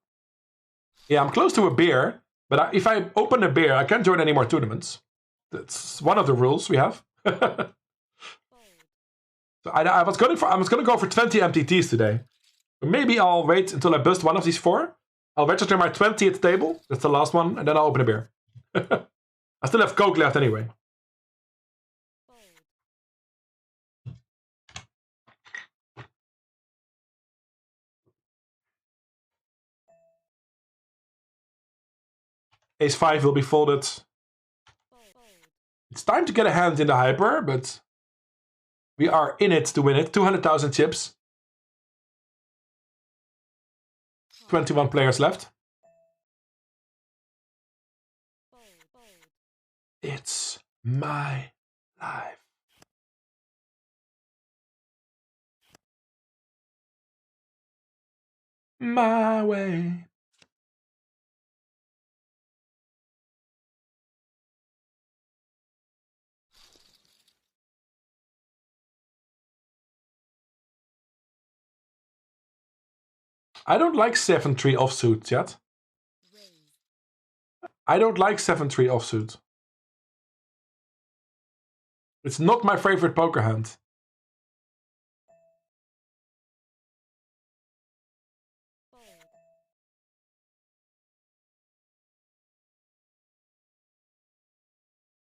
Yeah, I'm close to a beer, but if I open a beer, I can't join any more tournaments. That's one of the rules we have. So I was gonna go for 20 MTTs today. Maybe I'll wait until I bust one of these 4. I'll register my 20th table. That's the last one, and then I'll open a beer. I still have Coke left anyway. Ace-5 will be folded. It's time to get a hand in the hyper, but we are in it to win it. 200,000 chips. 21 players left. It's my life. My way. I don't like 7-3 offsuit, chat. I don't like 7-3 offsuit. It's not my favorite poker hand.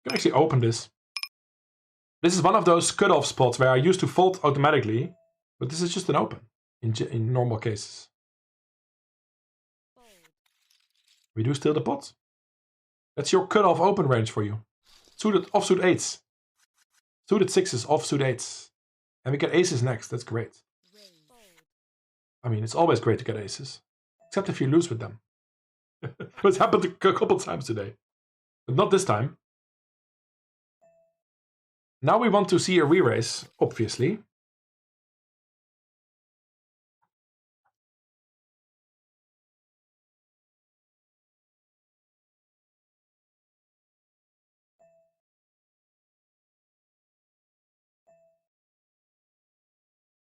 I can actually open this. This is one of those cutoff spots where I used to fold automatically, but this is just an open in normal cases. We do steal the pot. That's your cutoff open range for you. Suited offsuit 8s. Suited 6s, offsuit 8s. And we get aces next. That's great. I mean, it's always great to get aces. Except if you lose with them. It's happened a couple times today. But not this time. Now we want to see a re-raise, obviously.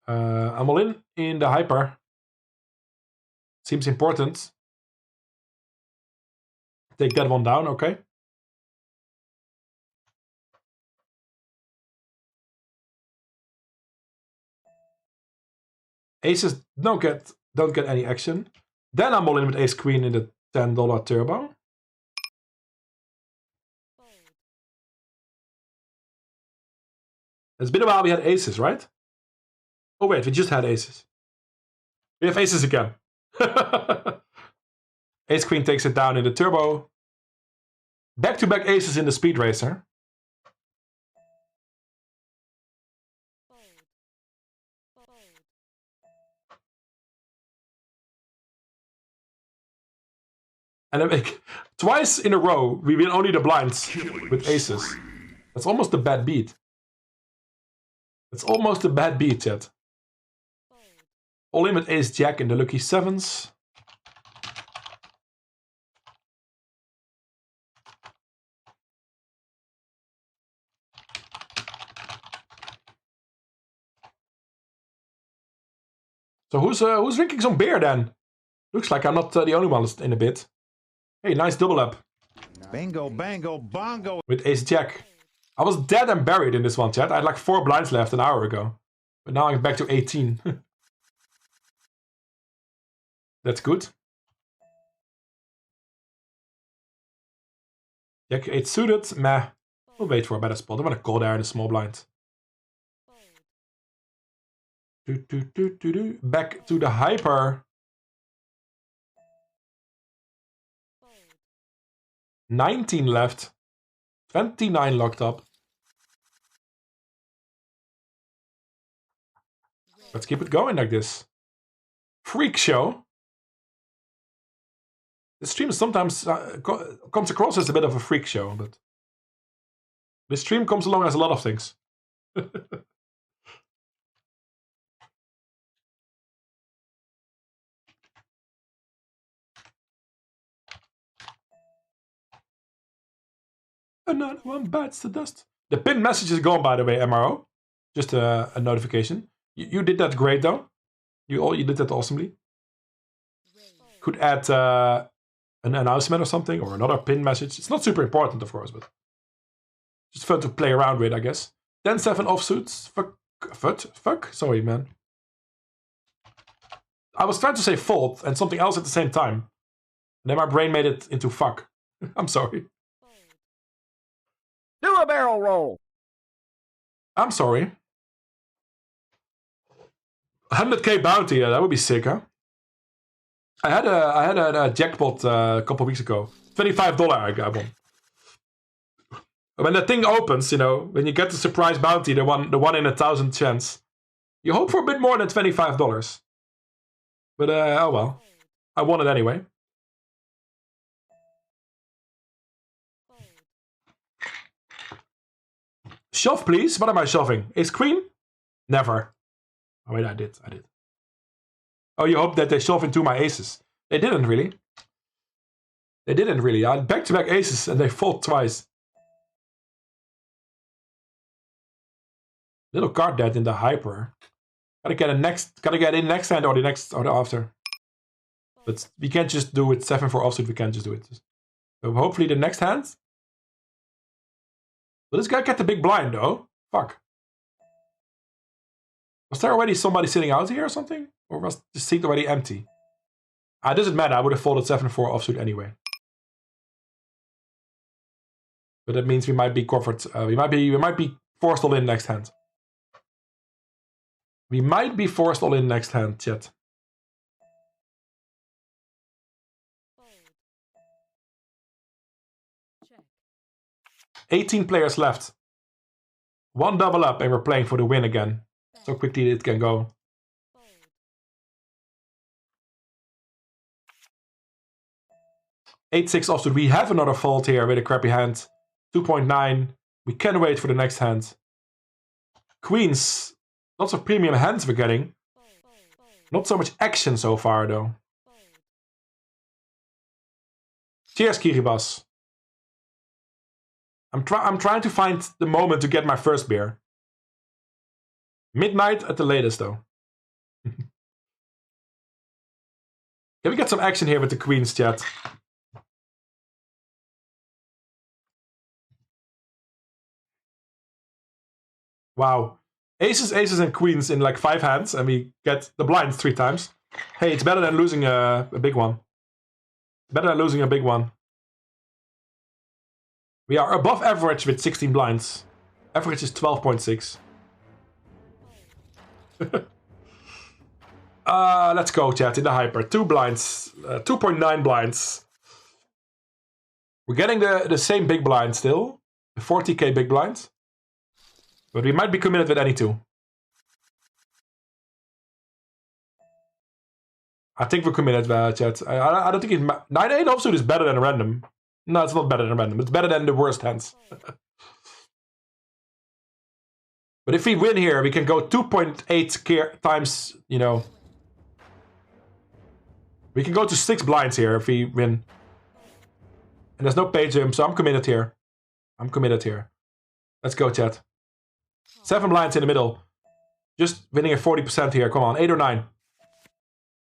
I'm all in the hyper. Seems important. Take that one down, okay. Aces don't get any action. Then I'm all in with ace queen in the $10 turbo. It's been a while we had aces, right? Oh wait, we just had aces. We have aces again. Ace queen takes it down in the turbo. Back-to-back aces in the speed racer. And I make twice in a row, we win only the blinds with aces. That's almost a bad beat. That's almost a bad beat, chat. All in with ace jack in the lucky 7s. So who's drinking some beer then? Looks like I'm not the only one in a bit. Hey, nice double up. Bingo, bango, bongo. With ace jack. I was dead and buried in this one, chat. I had like 4 blinds left an hour ago. But now I'm back to 18. That's good. Jack 8 suited. Meh. We'll wait for a better spot. I want to call there in a small blind. Back to the hyper. 19 left. 29 locked up. Let's keep it going like this. Freak show. The stream sometimes comes across as a bit of a freak show, but the stream comes along as a lot of things. Another one bites the dust. The pinned message is gone, by the way, MRO. Just a notification. You did that great, though. You did that awesomely. Could add an announcement or something, or another pinned message. It's not super important, of course, but just fun to play around with, I guess. 10-7 offsuits. Fuck. Sorry, man. I was trying to say fault and something else at the same time. And then my brain made it into fuck. I'm sorry. Do a barrel roll. I'm sorry. 100k bounty, yeah, that would be sick, huh? I had a jackpot a couple weeks ago. $25 I got one. When the thing opens, you know, when you get the surprise bounty, the one in 1,000 chance, you hope for a bit more than $25. But oh well, I won it anyway. Shove, please. What am I shoving? Ace queen? Never. Oh wait, I did. Oh, you hope that they shove into my aces. They didn't really. I had back-to-back aces and they fold twice. Little card dead in the hyper. Gotta get in next hand or the next or the after. But we can't just do it 7-4 offsuit. We can't just do it. So hopefully the next hand. Will this guy get the big blind though? Fuck. Was there already somebody sitting out here or something? Or was the seat already empty? It doesn't matter, I would have folded 7-4 offsuit anyway. But that means we might be covered. We might be forced all in next hand. We might be forced all in next hand, chat. Check. 18 players left. 1 double up and we're playing for the win again. So quickly it can go. Eight, 6 offsuit. We have another fold here with a crappy hand. 2.9. We can wait for the next hand. Queens. Lots of premium hands we're getting. Not so much action so far though. Cheers, Kiribas. I'm trying to find the moment to get my first beer. Midnight at the latest though. Can we get some action here with the queens, chat? Wow. Aces, and queens in like 5 hands, and we get the blinds 3 times. Hey, it's better than losing a big one. Better than losing a big one. We are above average with 16 blinds. Average is 12.6. Let's go, chat, in the hyper. 2 blinds. 2.9 blinds. We're getting the same big blind still. The 40k big blind. But we might be committed with any 2. I think we're committed, chat. I don't think it's... 9-8 offsuit is better than a random. No, it's not better than a random. It's better than the worst hands. But if we win here, we can go 2.8 times, you know... We can go to 6 blinds here if we win. And there's no pay jump, so I'm committed here. Let's go, chat. 7 blinds in the middle. Just winning at 40% here. Come on, 8 or 9.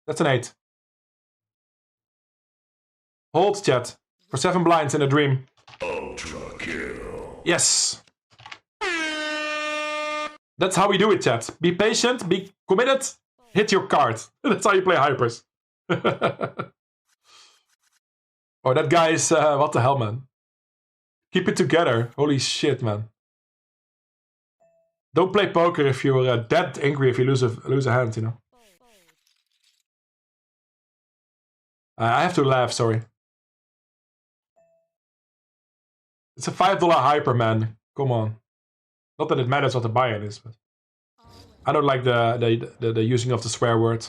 That's an 8. Hold, chat. For 7 blinds in a dream. Ultra kill. Yes. That's how we do it, chat. Be patient, be committed, hit your card. That's how you play hypers. Oh, that guy is... what the hell, man? Keep it together. Holy shit, man. Don't play poker if you're that angry if you lose a hand, you know. I have to laugh, sorry. It's a $5 hyper, man. Come on. Not that it matters what the buy-in is, but I don't like the using of the swear word.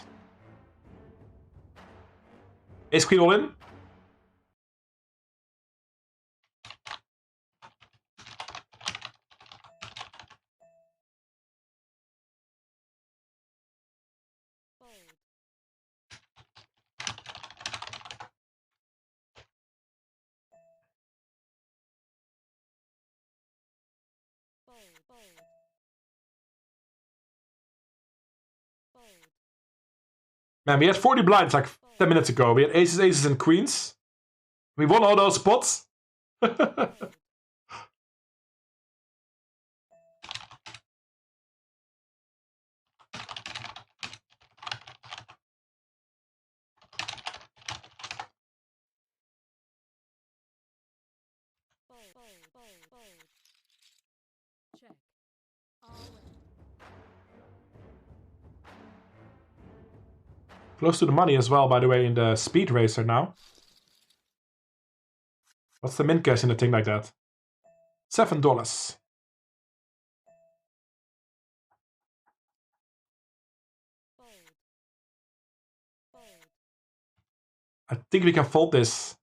Ace Queen all in? Man, we had 40 blinds like 10 minutes ago. We had aces, aces, and queens. We won all those spots. Close to the money as well, by the way, in the speed racer now. What's the min cash in a thing like that? $7. I think we can fold this.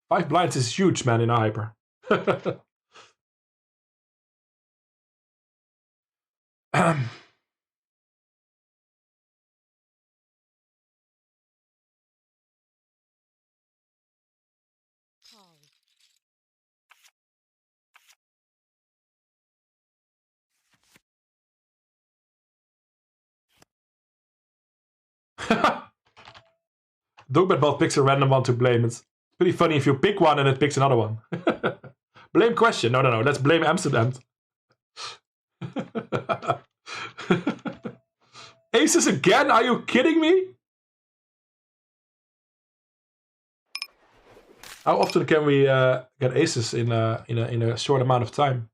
5 blinds is huge, man, in a hyper. Dogbetbot picks a random one to blame. It's pretty funny if you pick one and it picks another one. Blame Questje. No. Let's blame Amsterdam. Aces again? Are you kidding me? How often can we get aces in a short amount of time?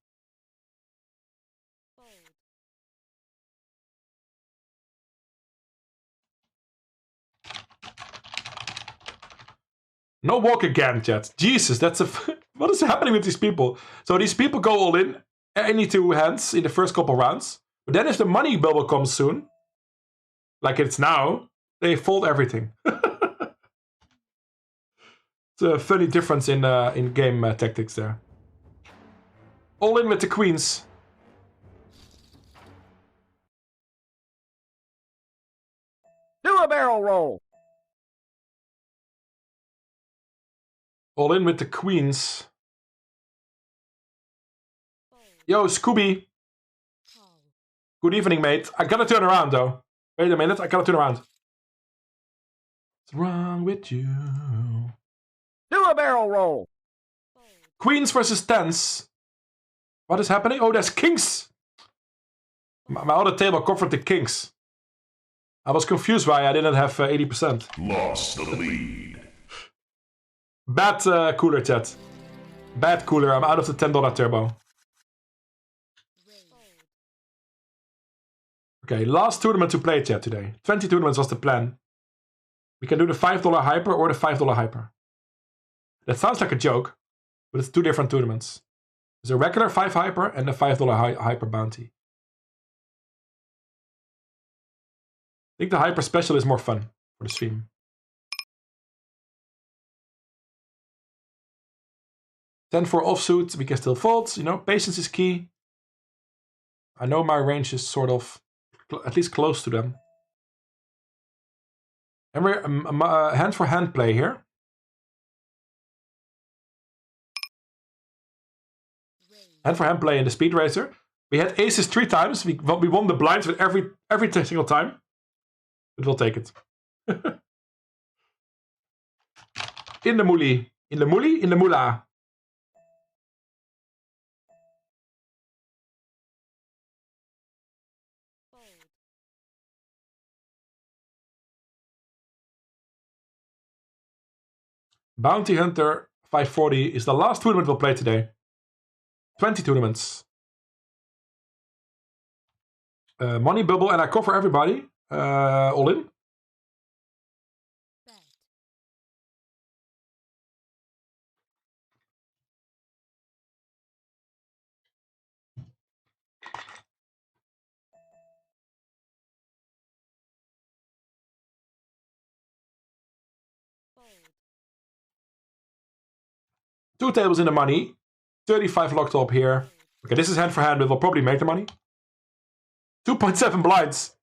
No walk again, chat. Jesus, that's a... What is happening with these people? So these people go all in, any 2 hands in the first couple rounds. But then if the money bubble comes soon, like it's now, they fold everything. It's a funny difference in game tactics there. All in with the queens. Do a barrel roll. All in with the queens. Yo, Scooby. Good evening, mate. I gotta turn around, though. Wait a minute, I gotta turn around. What's wrong with you? Do a barrel roll. Queens versus 10s. What is happening? Oh, there's kings. My other table covered the kings. I was confused why I didn't have 80%. Lost the lead. Bad cooler, chat. Bad cooler. I'm out of the $10 turbo. Okay, last tournament to play, chat, today. 20 tournaments was the plan. We can do the $5 hyper or the $5 hyper. That sounds like a joke, but it's 2 different tournaments. There's a regular 5 hyper and the $5 hyper bounty. I think the hyper special is more fun for the stream. 10 for offsuit, we can still fold. You know, patience is key. I know my range is sort of at least close to them. And we're hand for hand play here. Hand for hand play in the speed racer. We had aces 3 times. We won the blinds with every single time. But we'll take it. In the moolie. In the moolie? In the moolah. Bounty Hunter 540 is the last tournament we'll play today. 20 tournaments. Money bubble, and I cover everybody. All in. Two tables in the money. 35 locked up here. Okay, this is hand for hand, but we'll probably make the money. 2.7 blinds.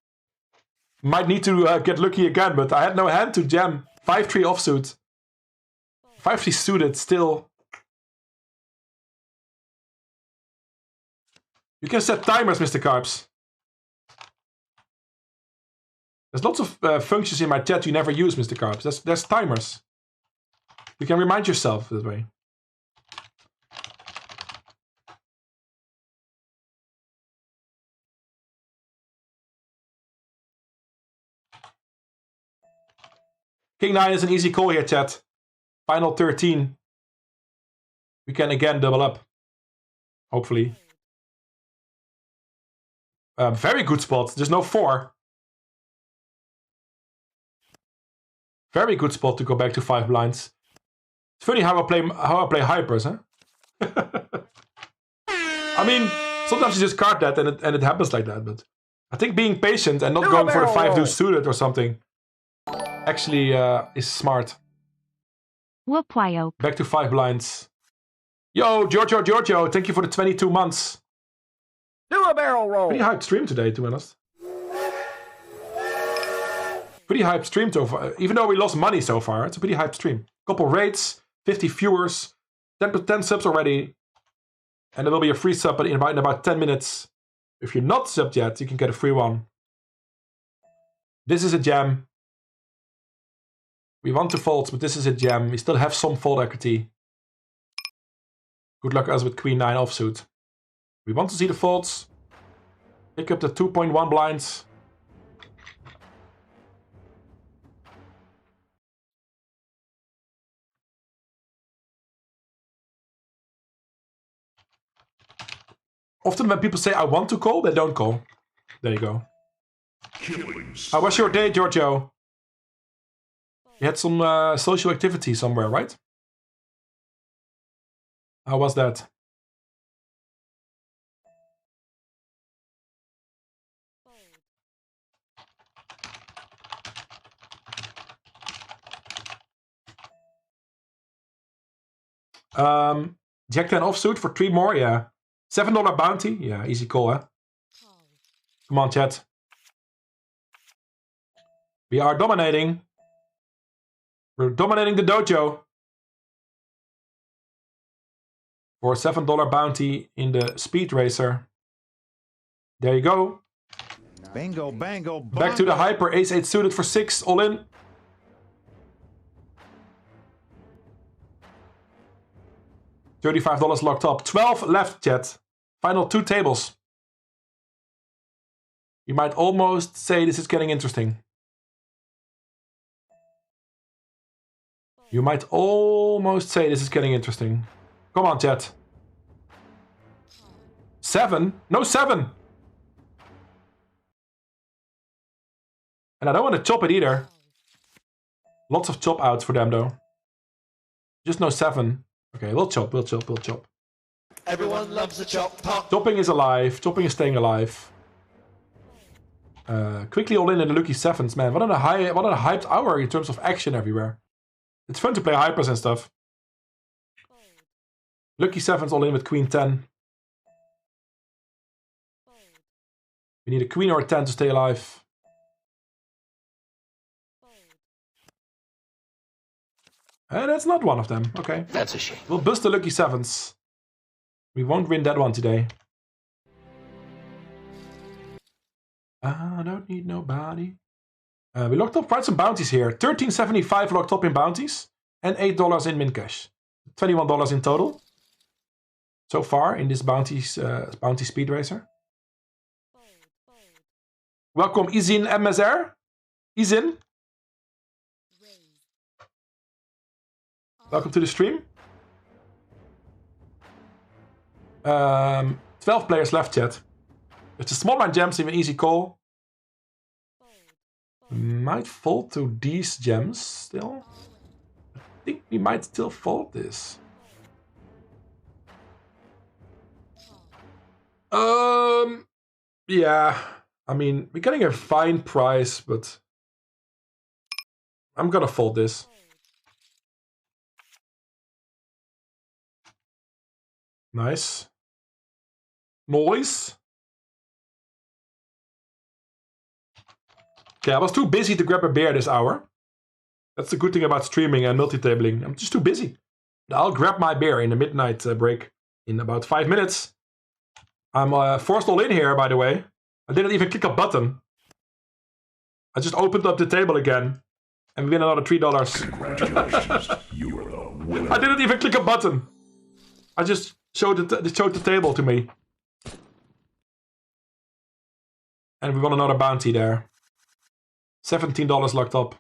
Might need to get lucky again, but I had no hand to jam. 5-3 offsuit. 5-3 suited still. You can set timers, Mr. Carps. There's lots of functions in my chat you never use, Mr. Carps. There's timers. You can remind yourself this way. King 9 is an easy call here, chat. Final 13. We can again double up. Hopefully. Very good spot. There's no 4. Very good spot to go back to 5 blinds. It's funny how I play hypers, huh? I mean, sometimes you just card that and it happens like that, but I think being patient and not going for the 5 deuce suited or something actually is smart. Whoop-wyoke. Back to 5 blinds. Yo, Giorgio, thank you for the 22 months. Do a barrel roll. Pretty hyped stream today, to be honest. Pretty hyped stream so far. Even though we lost money so far, it's a pretty hyped stream. Couple rates, 50 viewers, 10 subs already. And there will be a free sub in about 10 minutes. If you're not subbed yet, you can get a free one. This is a jam. We want to fold, but this is a jam. We still have some fold equity. Good luck us with Queen 9 offsuit. We want to see the folds. Pick up the 2.1 blinds. Often when people say, I want to call, they don't call. There you go. How was your day, Giorgio? You had some social activity somewhere, right? How was that? Jack 10 offsuit for 3 more, yeah. $7 bounty, yeah, easy call, huh? Come on, chat. We are dominating. We're dominating the dojo. For a $7 bounty in the speed racer. There you go. Bingo, bango, bongo. Back to the hyper. Ace 8 suited for 6, all in. $35 locked up. 12 left, chat. Final 2 tables. You might almost say this is getting interesting. You might almost say this is getting interesting. Come on, chat. 7? No 7! And I don't want to chop it either. Lots of chop outs for them, though. Just no 7. Okay, we'll chop. Everyone loves a chop pop. Chopping is alive. Chopping is staying alive. Quickly all in the lucky 7s, man. What a hyped hour in terms of action everywhere. It's fun to play hypers and stuff. Lucky 7s all in with Queen 10. We need a Queen or a 10 to stay alive. And that's not one of them. Okay. That's a shame. We'll bust the lucky 7s. We won't win that one today. I don't need nobody. We locked up quite some bounties here. $13.75 locked up in bounties. And $8 in min cash. $21 in total. So far in this bounty speed racer. Welcome Izin MSR. Izin. Welcome to the stream. 12 players left, chat. If the small blind jams, even easy call. Might fold to these gems still. I think we might still fold this. Yeah. I mean, we're getting a fine price, but I'm gonna fold this. Nice. Noise. Okay, I was too busy to grab a beer this hour. That's the good thing about streaming and multitabling. I'm just too busy. But I'll grab my beer in the midnight break in about 5 minutes. I'm forced all in here, by the way. I didn't even click a button. I just opened up the table again. And we win another $3. Congratulations, you are the winner. I didn't even click a button. I just showed the table to me. And we won another bounty there. $17 locked up.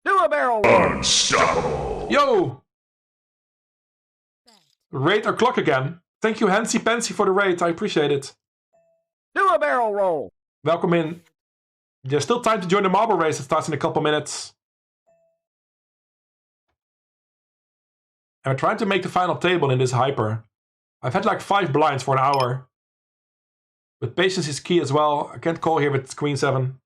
Do a barrel roll. Unstoppable. Yo! Raid or clock again. Thank you, Hansi Pansy, for the raid. I appreciate it. Do a barrel roll. Welcome in. There's still time to join the marble race. It starts in a couple minutes. And we're trying to make the final table in this hyper. I've had like 5 blinds for an hour. But patience is key as well. I can't call here with Queen 7.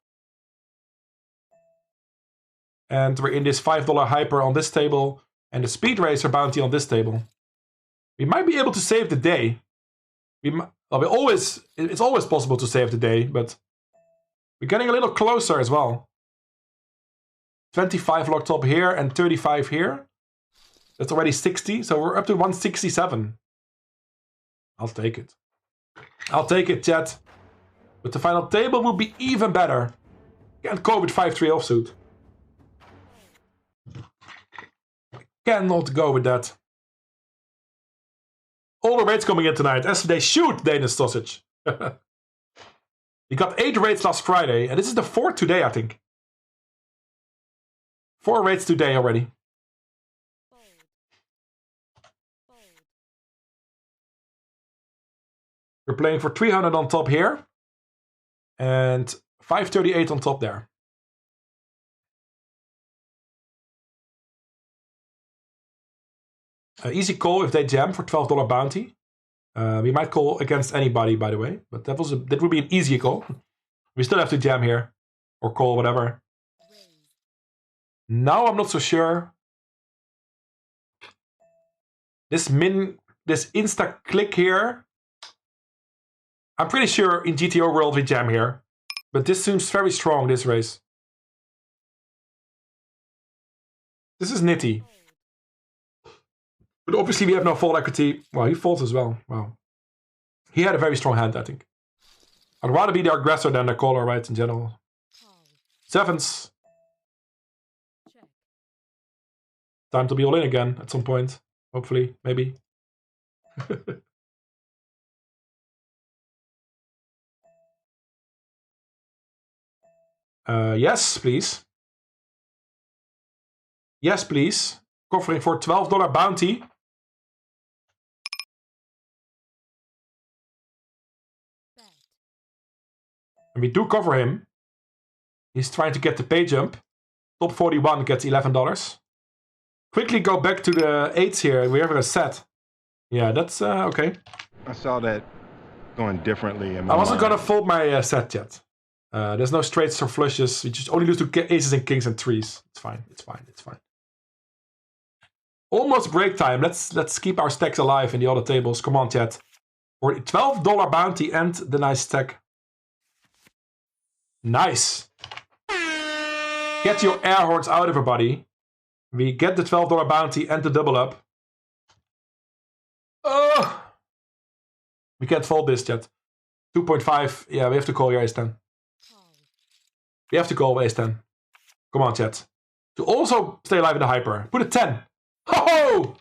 And we're in this $5 hyper on this table. And the Speed Racer bounty on this table. We might be able to save the day. It's always possible to save the day, but we're getting a little closer as well. 25 locked up here and 35 here. That's already 60, so we're up to 167. I'll take it. I'll take it, chat. But the final table will be even better. Can't go with 5-3 offsuit. I cannot go with that. All the raids coming in tonight. As they shoot Danish sausage. We got 8 raids last Friday, and this is the 4th today, I think. 4 raids today already. We're playing for 300 on top here. And 538 on top there. Easy call if they jam for $12 bounty. We might call against anybody, by the way. But that would be an easy call. We still have to jam here. Or call, whatever. Now I'm not so sure. This insta click here. I'm pretty sure in GTO world we jam here. But this seems very strong, this race. This is nitty. But obviously we have no fold equity. Well, he folds as well. Wow. He had a very strong hand, I think. I'd rather be the aggressor than the caller, right, in general. Sevens. Time to be all in again at some point. Hopefully, maybe. Yes, please. Yes, please. Covering for $12 bounty. And we do cover him. He's trying to get the pay jump. Top 41 gets $11. Quickly go back to the 8s here. We have a set. Yeah, that's okay. I saw that going differently in my I wasn't mind. gonna fold my set yet. There's no straights or flushes. You just only lose to aces and kings and threes. It's fine. It's fine. It's fine. Almost break time. Let's keep our stacks alive in the other tables. Come on, chat. For $12 bounty and the nice stack. Nice. Get your air horns out, everybody. We get the $12 bounty and the double up. Oh! We can't fold this yet. 2.5. Yeah, we have to call your ace-10. We have to call ace-10. Come on, chat. To also stay alive in the hyper. Put a 10. Ho-ho!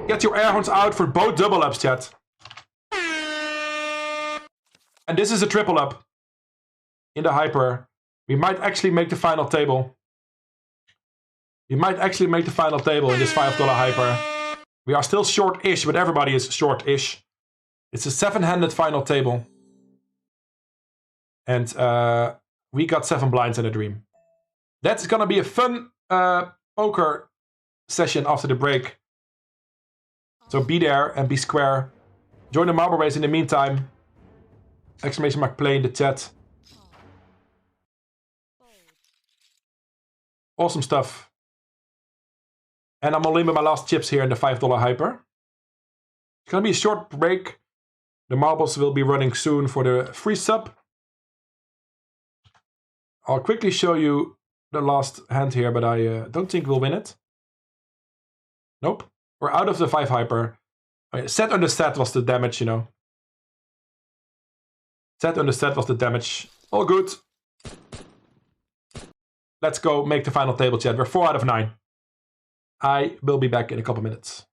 Get your air horns out for both double ups, chat. And this is a triple up. In the hyper. We might actually make the final table. We might actually make the final table in this $5 hyper. We are still short-ish, but everybody is short-ish. It's a 7-handed final table. And we got 7 blinds in a dream. That's gonna be a fun poker session after the break. So be there and be square. Join the marble race in the meantime. Exclamation mark play in the chat. Awesome stuff. And I'm all in with my last chips here in the $5 hyper. It's gonna be a short break. The marbles will be running soon for the free sub. I'll quickly show you the last hand here, but I don't think we'll win it. Nope. We're out of the 5 hyper. Set under set was the damage, you know. Set under set was the damage. All good. Let's go make the final table, chat. We're 4 out of 9. I will be back in a couple minutes.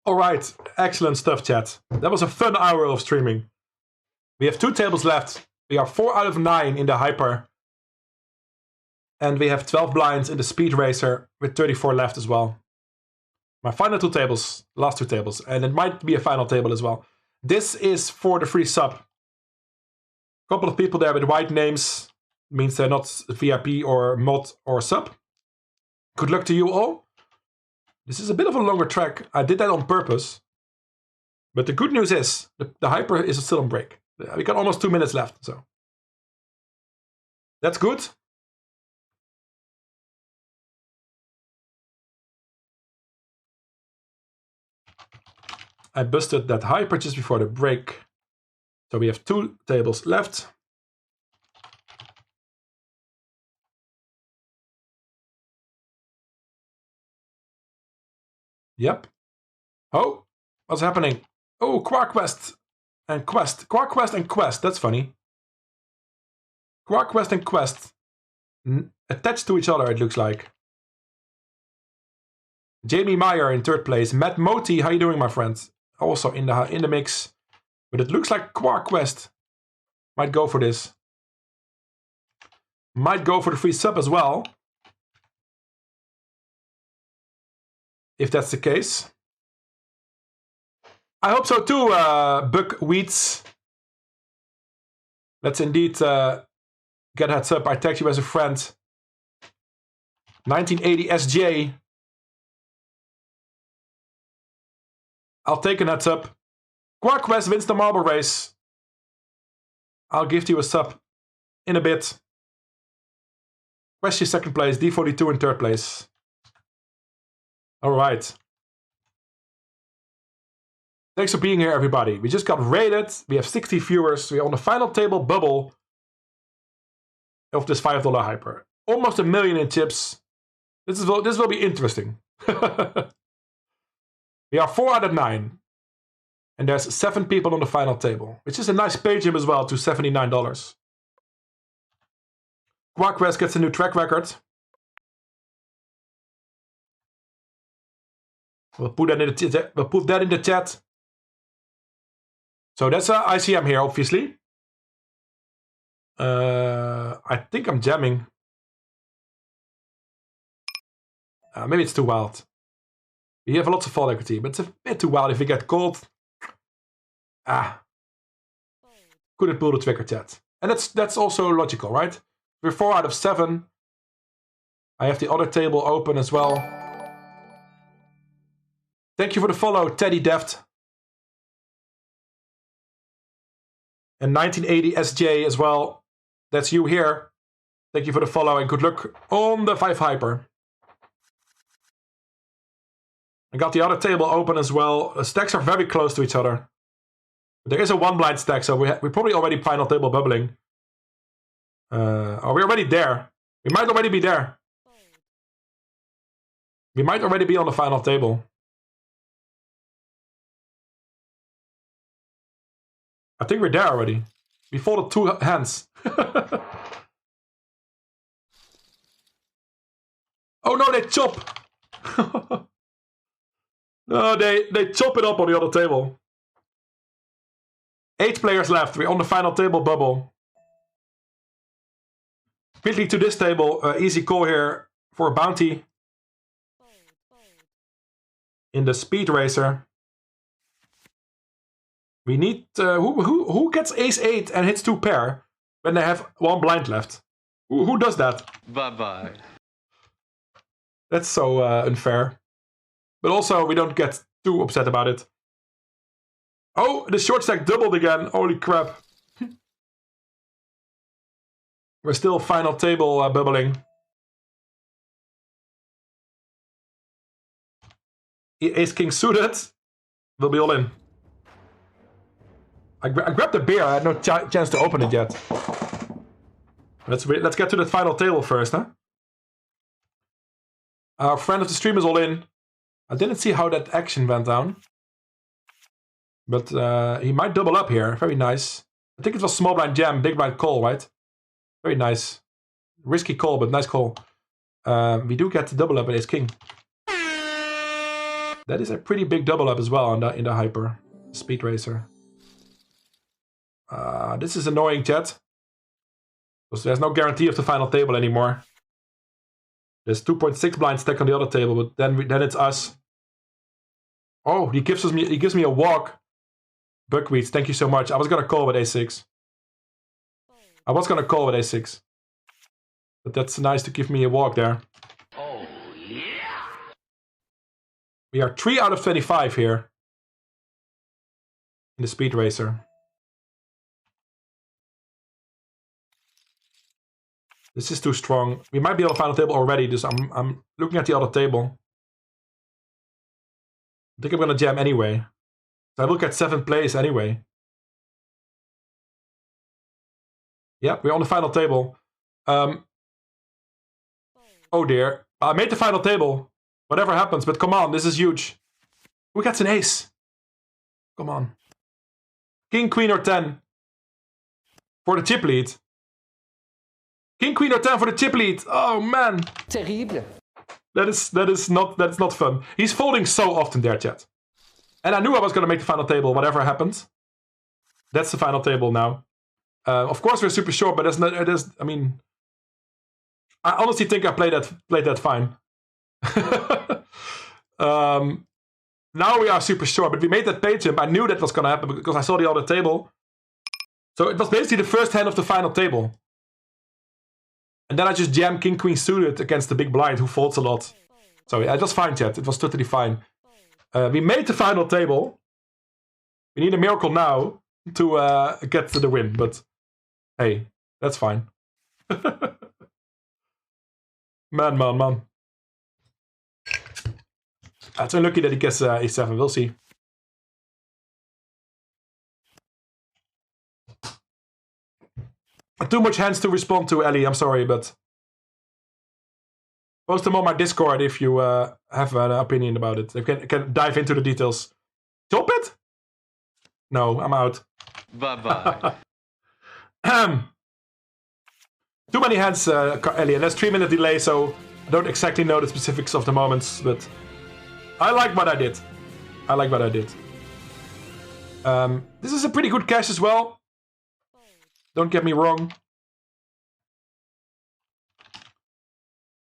Alright, excellent stuff, chat. That was a fun hour of streaming. We have 2 tables left. We are 4 out of 9 in the hyper. And we have 12 blinds in the speed racer with 34 left as well. My final 2 tables, last 2 tables. And it might be a final table as well. This is for the free sub. A couple of people there with white names. Means they're not VIP or mod or sub. Good luck to you all. This is a bit of a longer track. I did that on purpose. But the good news is, the hyper is still on break. We got almost 2 minutes left, so. That's good. I busted that hyper just before the break. So we have 2 tables left. Yep. Oh, what's happening? Oh, Quark Quest and Quest. Quark Quest and Quest. That's funny. Quark Quest and Quest. Attached to each other, it looks like. Jamie Meyer in 3rd place. Matt Moti, how you doing, my friend? Also in the mix. But it looks like Quark Quest might go for this. Might go for the free sub as well. if that's the case. I hope so too, Buckwheats. Let's indeed get heads up. I tagged you as a friend. 1980 SJ. I'll take a heads up. Quest wins the marble race. I'll give you a sub in a bit. Questje second place, D42 in third place. Alright. Thanks for being here, everybody. We just got rated. We have 60 viewers. We're on the final table bubble of this $5 hyper. Almost 1 million in chips. This will be interesting. We are 4 out of 9. And there's 7 people on the final table, which is a nice pay jump as well to $79. Quest gets a new track record. We'll put that in the chat. So that's ICM here, obviously. I think I'm jamming. Maybe it's too wild. We have lots of fall equity, but it's a bit too wild if we get called. Couldn't pull the trigger, chat. And that's also logical, right? We're 4 out of 7. I have the other table open as well. Thank you for the follow, Teddy Deft. And 1980 SJ as well. That's you here. Thank you for the follow and good luck on the 5 hyper. I got the other table open as well. The stacks are very close to each other. There is a 1 blind stack, so we're probably already final table bubbling. Are we already there? We might already be there. We might already be on the final table. I think we're there already. We folded 2 hands. Oh no, they chop! No, they chop it up on the other table. 8 players left. We're on the final table bubble. Quickly to this table. Easy call here for a bounty. In the speed racer. We need... who gets ace 8 and hits 2 pair when they have 1 blind left? Who does that? Bye-bye. That's so unfair. But also, we don't get too upset about it. Oh, the short stack doubled again. Holy crap. We're still final table bubbling. Ace King suited. We'll be all in. I grabbed the beer. I had no chance to open it yet. Let's get to the final table first, huh? Our friend of the stream is all in. I didn't see how that action went down. But he might double up here. Very nice. I think it was small blind jam, big blind call, right? Very nice. Risky call, but nice call. We do get the double up with ace king. That is a pretty big double up as well in the hyper. Speed racer. This is annoying, chat. Because there's no guarantee of the final table anymore. There's 2.6 blind stack on the other table, but then it's us. Oh, he gives me a walk. Buckwheat, thank you so much. I was gonna call with a6. But that's nice to give me a walk there. Oh, yeah. We are 3 out of 25 here. In the speed racer. This is too strong. We might be on the final table already, so I'm looking at the other table. I think I'm gonna jam anyway. So I will get 7th place anyway. Yep, we're on the final table. Oh dear. I made the final table. Whatever happens, but come on, this is huge. Who gets an ace? Come on. King, queen, or 10. For the chip lead. King, queen, or 10 for the chip lead. Oh man. Terrible. That's not fun. He's folding so often there, chat. And I knew I was going to make the final table, whatever happened. That's the final table now. Of course, we're super short, but I mean, I honestly think I played that fine. Now we are super short, but we made that pay jump. I knew that was going to happen because I saw the other table. So it was basically the first hand of the final table. And then I just jammed King Queen suited against the big blind who folds a lot. So yeah, it was fine, chat. It was totally fine. We made the final table. We need a miracle now to get to the win, but hey, that's fine. Man. It's unlucky that he gets a7. We'll see. Too much hands to respond to, Ellie. I'm sorry, but post them on my Discord if you have an opinion about it. I can dive into the details. Top it? No, I'm out. Bye-bye. Too many hands, Ellie, and there's 3-minute delay, so I don't exactly know the specifics of the moments, but I like what I did. This is a pretty good cash as well. Don't get me wrong.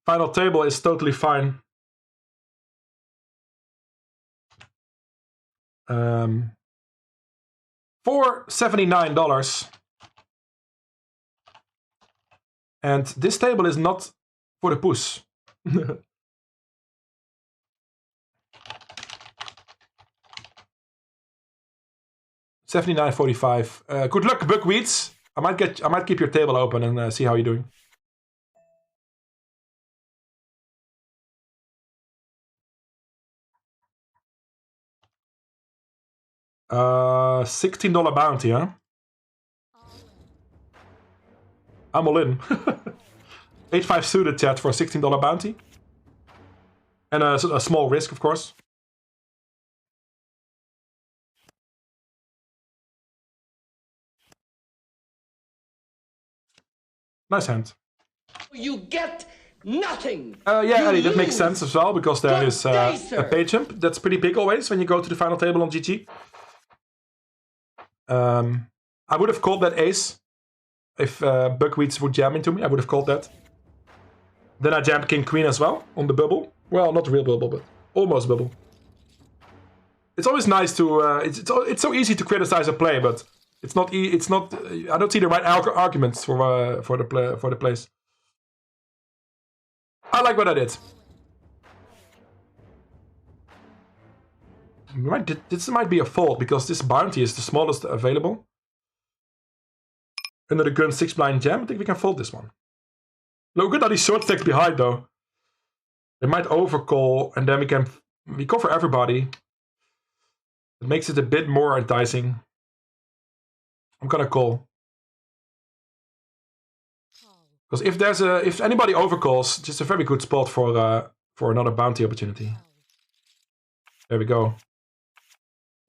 Final table is totally fine. $479. And this table is not for the puss. $79.45. Good luck, Buckwheats. I might keep your table open and see how you're doing. $16 bounty, huh? I'm all in. 8-5 suited, chat, for a $16 bounty. And a small risk, of course. Nice hand. You get nothing. Yeah, Eddie, that makes sense as well, because there is a pay jump. That's pretty big always when you go to the final table on GG. I would have called that ace. If Buckwheats would jam into me, I would have called that. Then I jammed King Queen as well on the bubble. Well, not real bubble, but almost bubble. It's always nice to. It's so easy to criticize a play, but it's not. I don't see the right arguments for the plays. I like what I did. This might be a fold because this bounty is the smallest available. Under the gun 6 blind jam, I think we can fold this one. Look at these short stacks behind though. They might overcall and then we cover everybody. It makes it a bit more enticing. I'm gonna call. Because if anybody overcalls, just a very good spot for another bounty opportunity. There we go.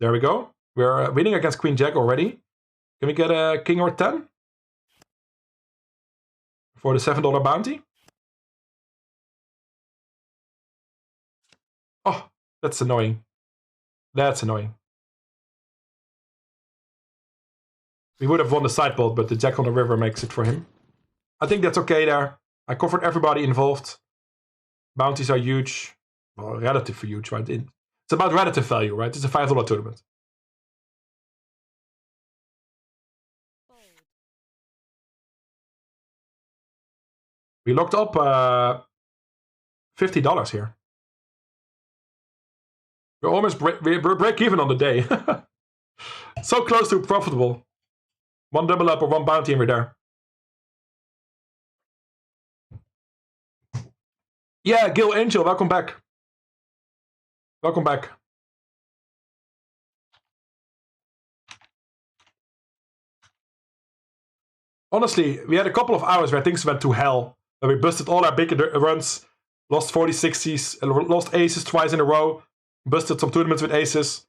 There we go. We're winning against Queen Jack already. Can we get a king or 10? For the $7 bounty? Oh, that's annoying. That's annoying. We would have won the sideboard, but the Jack on the river makes it for him. I think that's okay there. I covered everybody involved. Bounties are huge. Well, relatively huge, right? It's about relative value, right? It's a $5 tournament. We locked up $50 here. We're almost we're break even on the day. So close to profitable. One double up or one bounty and we're there. Yeah, Gil Angel, welcome back. Welcome back. Honestly, we had a couple of hours where things went to hell. Where we busted all our big runs, lost 40-60s, lost aces twice in a row, busted some tournaments with aces.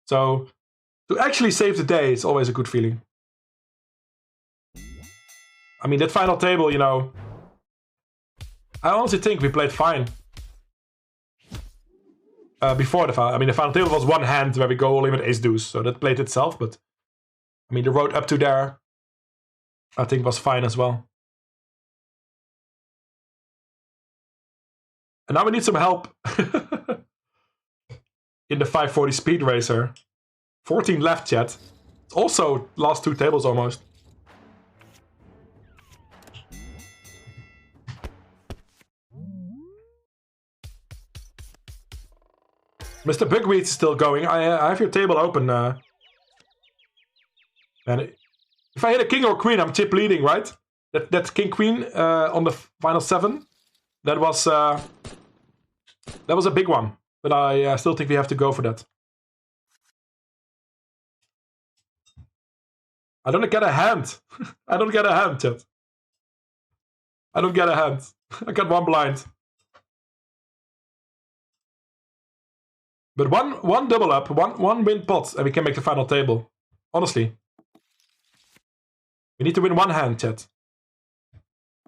So, to actually save the day is always a good feeling. I mean, that final table, you know, I honestly think we played fine. Before the final, I mean, the final table was one hand where we go all in with ace deuce, so that played itself, but I mean, the road up to there, I think was fine as well. And now we need some help. in the 540 Speed Racer. 14 left, chat. It's also last 2 tables almost. Mr. Bugweed is still going. I have your table open. And if I hit a king or queen, I'm chip leading, right? That king queen on the final 7. That was a big one. But I still think we have to go for that. I don't get a hand. I don't get a hand, chat. I don't get a hand. I got 1 blind. But one double up, one win pot, and we can make the final table. Honestly. We need to win 1 hand, chat.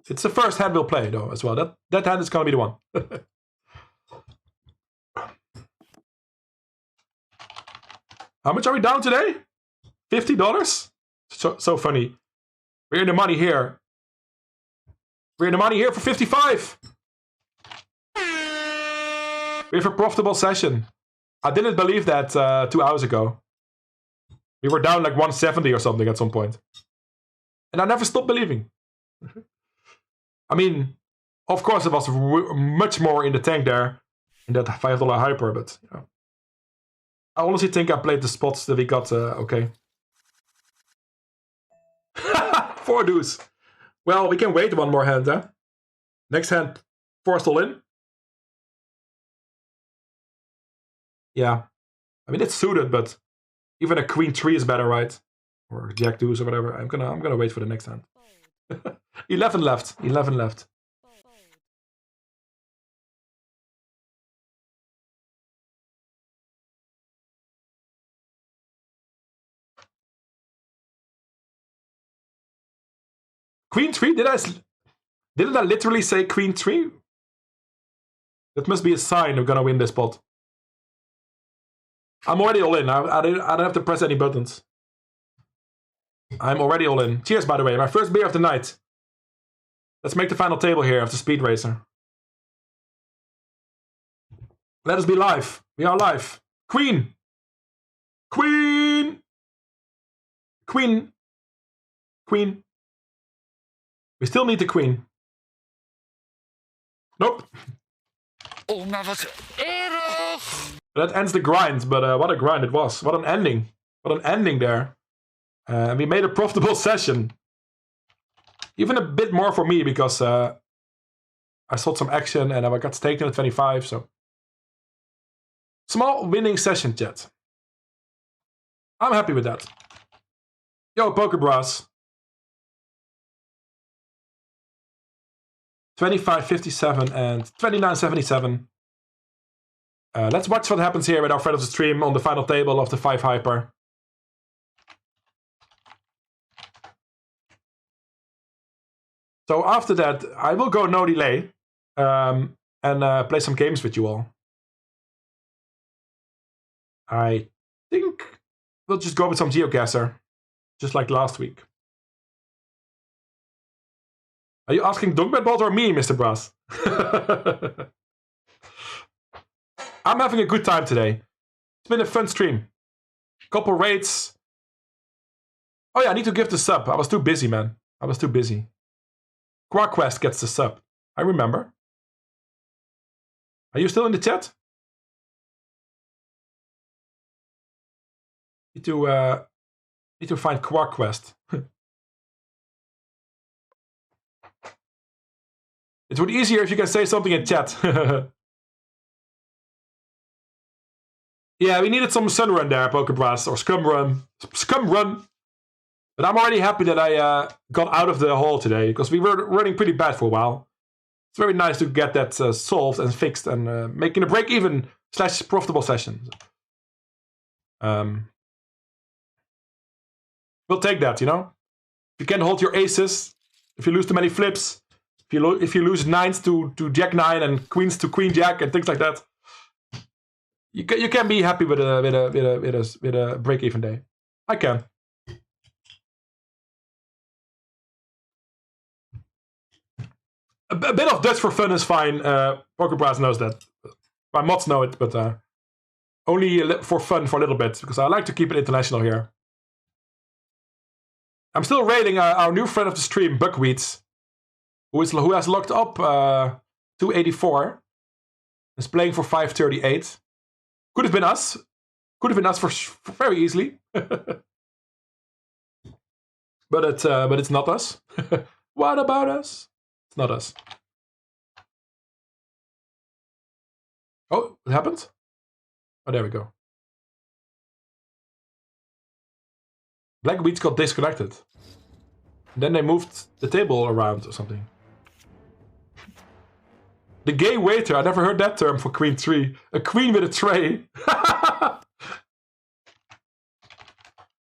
It's the first hand we'll play, though, as well. That hand is gonna be the one. How much are we down today? $50? So funny. We're in the money here. We're in the money here for 55. We have a profitable session. I didn't believe that 2 hours ago. We were down like 170 or something at some point. And I never stopped believing. I mean, of course it was much more in the tank there. In that $5 hyper, but you know. I honestly think I played the spots that we got okay. 4 deuce. Well, we can wait 1 more hand, huh? Next hand, forced all in. Yeah. I mean, it's suited, but even a queen 3 is better, right? Or jack deuce or whatever. I'm gonna wait for the next hand. 11 left. 11 left. Queen 3? Didn't I literally say queen 3? That must be a sign we're gonna win this pot. I'm already all in. I don't have to press any buttons. I'm already all in. Cheers, by the way. My first beer of the night. Let's make the final table here of the Speed Racer. Let us be live. We are live. Queen! Queen! Queen! Queen. We still need the queen. Nope. Oh, maar wat erg! That ends the grind, but what a grind it was. What an ending. What an ending there. We made a profitable session. Even a bit more for me, because I sold some action and I got staked in at 25, so. Small winning session, chat. I'm happy with that. Yo, Poker Bros. 25.57 and 29.77. Let's watch what happens here with our friend of the stream on the final table of the 5 hyper. So after that, I will go no delay and play some games with you all. I think we'll just go with some Geocacher, just like last week. Are you asking Donkbedbot or me, Mr. Brass? I'm having a good time today. It's been a fun stream. Couple raids. Oh yeah, I need to give the sub. I was too busy, man. I was too busy. Quest gets the sub. I remember. Are you still in the chat? Need to find Quest. It would be easier if you can say something in chat. Yeah, we needed some sun run there, Poker Brass, or scum run. Scum run. But I'm already happy that I got out of the hole today, because we were running pretty bad for a while. It's very nice to get that solved and fixed and making a break-even / profitable session. We'll take that, you know? If you can't hold your aces, if you lose too many flips, if you lose 9s to Jack 9 and Queens to Queen Jack and things like that, you can be happy with a break-even day. I can. A bit of Dutch for fun is fine. Poker Brass knows that. My mods know it, but only for fun for a little bit, because I like to keep it international here. I'm still rating our new friend of the stream, Buckwheats, who has locked up 284. Is playing for 538. Could have been us. Could have been us for very easily. But it's not us. What about us? It's not us. Oh, it happened? Oh, there we go. Blackbeats got disconnected. And then they moved the table around or something. The gay waiter, I never heard that term for Queen 3. A queen with a tray.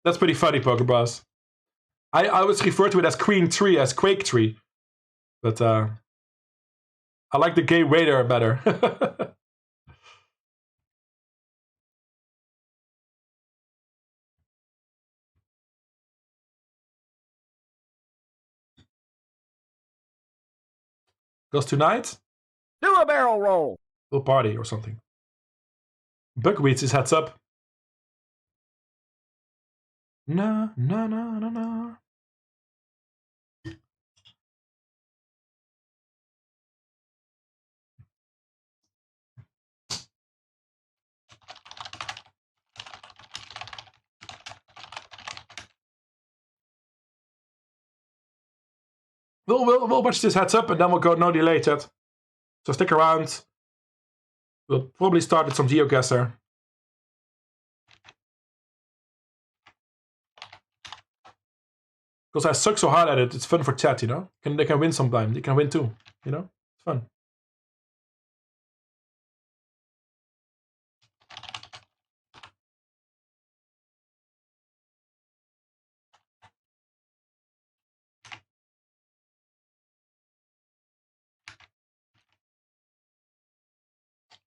That's pretty funny, Pokerboss. I always refer to it as Queen 3, as Quake 3. But I like the gay waiter better. Because tonight, do a barrel roll. We'll party or something. Buckwheats is heads up. No, no, no, no, no. We'll watch this heads up and then we'll go no delay, chat. So stick around. We'll probably start with some geoguessr. Because I suck so hard at it, it's fun for chat, you know? They can win sometimes. They can win too, you know? It's fun.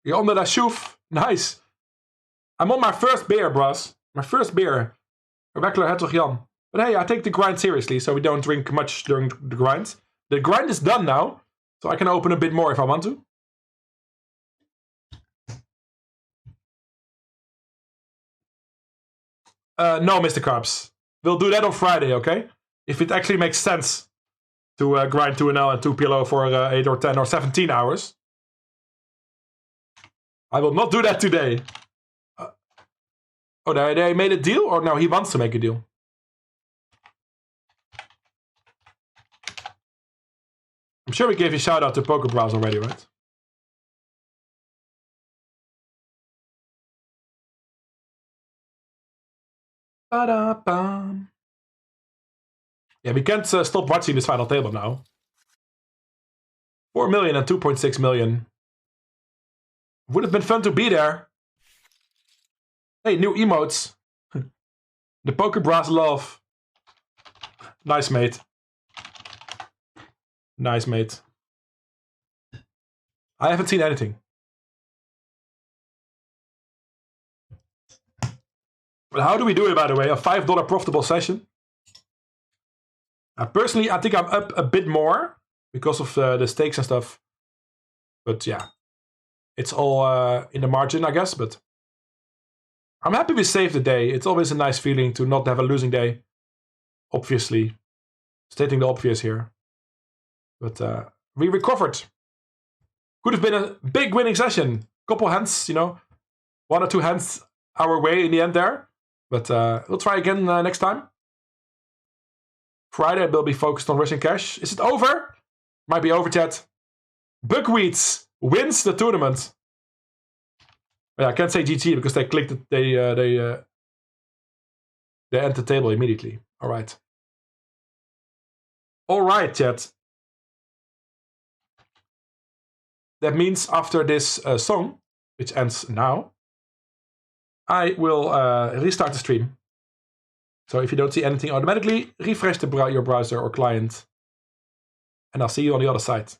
You're under that shoof. Nice. I'm on my first beer, bros. My first beer. A regular Hertog Jan. But hey, I take the grind seriously, so we don't drink much during the grind. The grind is done now, so I can open a bit more if I want to. No, Mr. Carbs. We'll do that on Friday, okay? If it actually makes sense to grind 2NL and 2PLO for 8 or 10 or 17 hours. I will not do that today. Oh, they made a deal? Or no, he wants to make a deal? I'm sure we gave a shout out to PokerBrowse already, right? Ba-da-bum. Yeah, we can't stop watching this final table now. 4 million and 2.6 million. Would have been fun to be there. Hey, new emotes. The PokerBrowse love. Nice, mate. Nice, mate. I haven't seen anything. But how do we do it, by the way? A $5 profitable session? Personally, I think I'm up a bit more because of the stakes and stuff. But yeah, it's all in the margin, I guess. But I'm happy we saved the day. It's always a nice feeling to not have a losing day. Obviously. Stating the obvious here. But we recovered. Could have been a big winning session. Couple hands, you know. 1 or 2 hands our way in the end there. But we'll try again next time. Friday will be focused on Russian cash. Is it over? Might be over, chat. Buckwheats wins the tournament. Yeah, I can't say GG because they clicked it. They end the table immediately. All right. All right, chat. That means after this song, which ends now, I will restart the stream. So if you don't see anything automatically, refresh your browser or client. And I'll see you on the other side.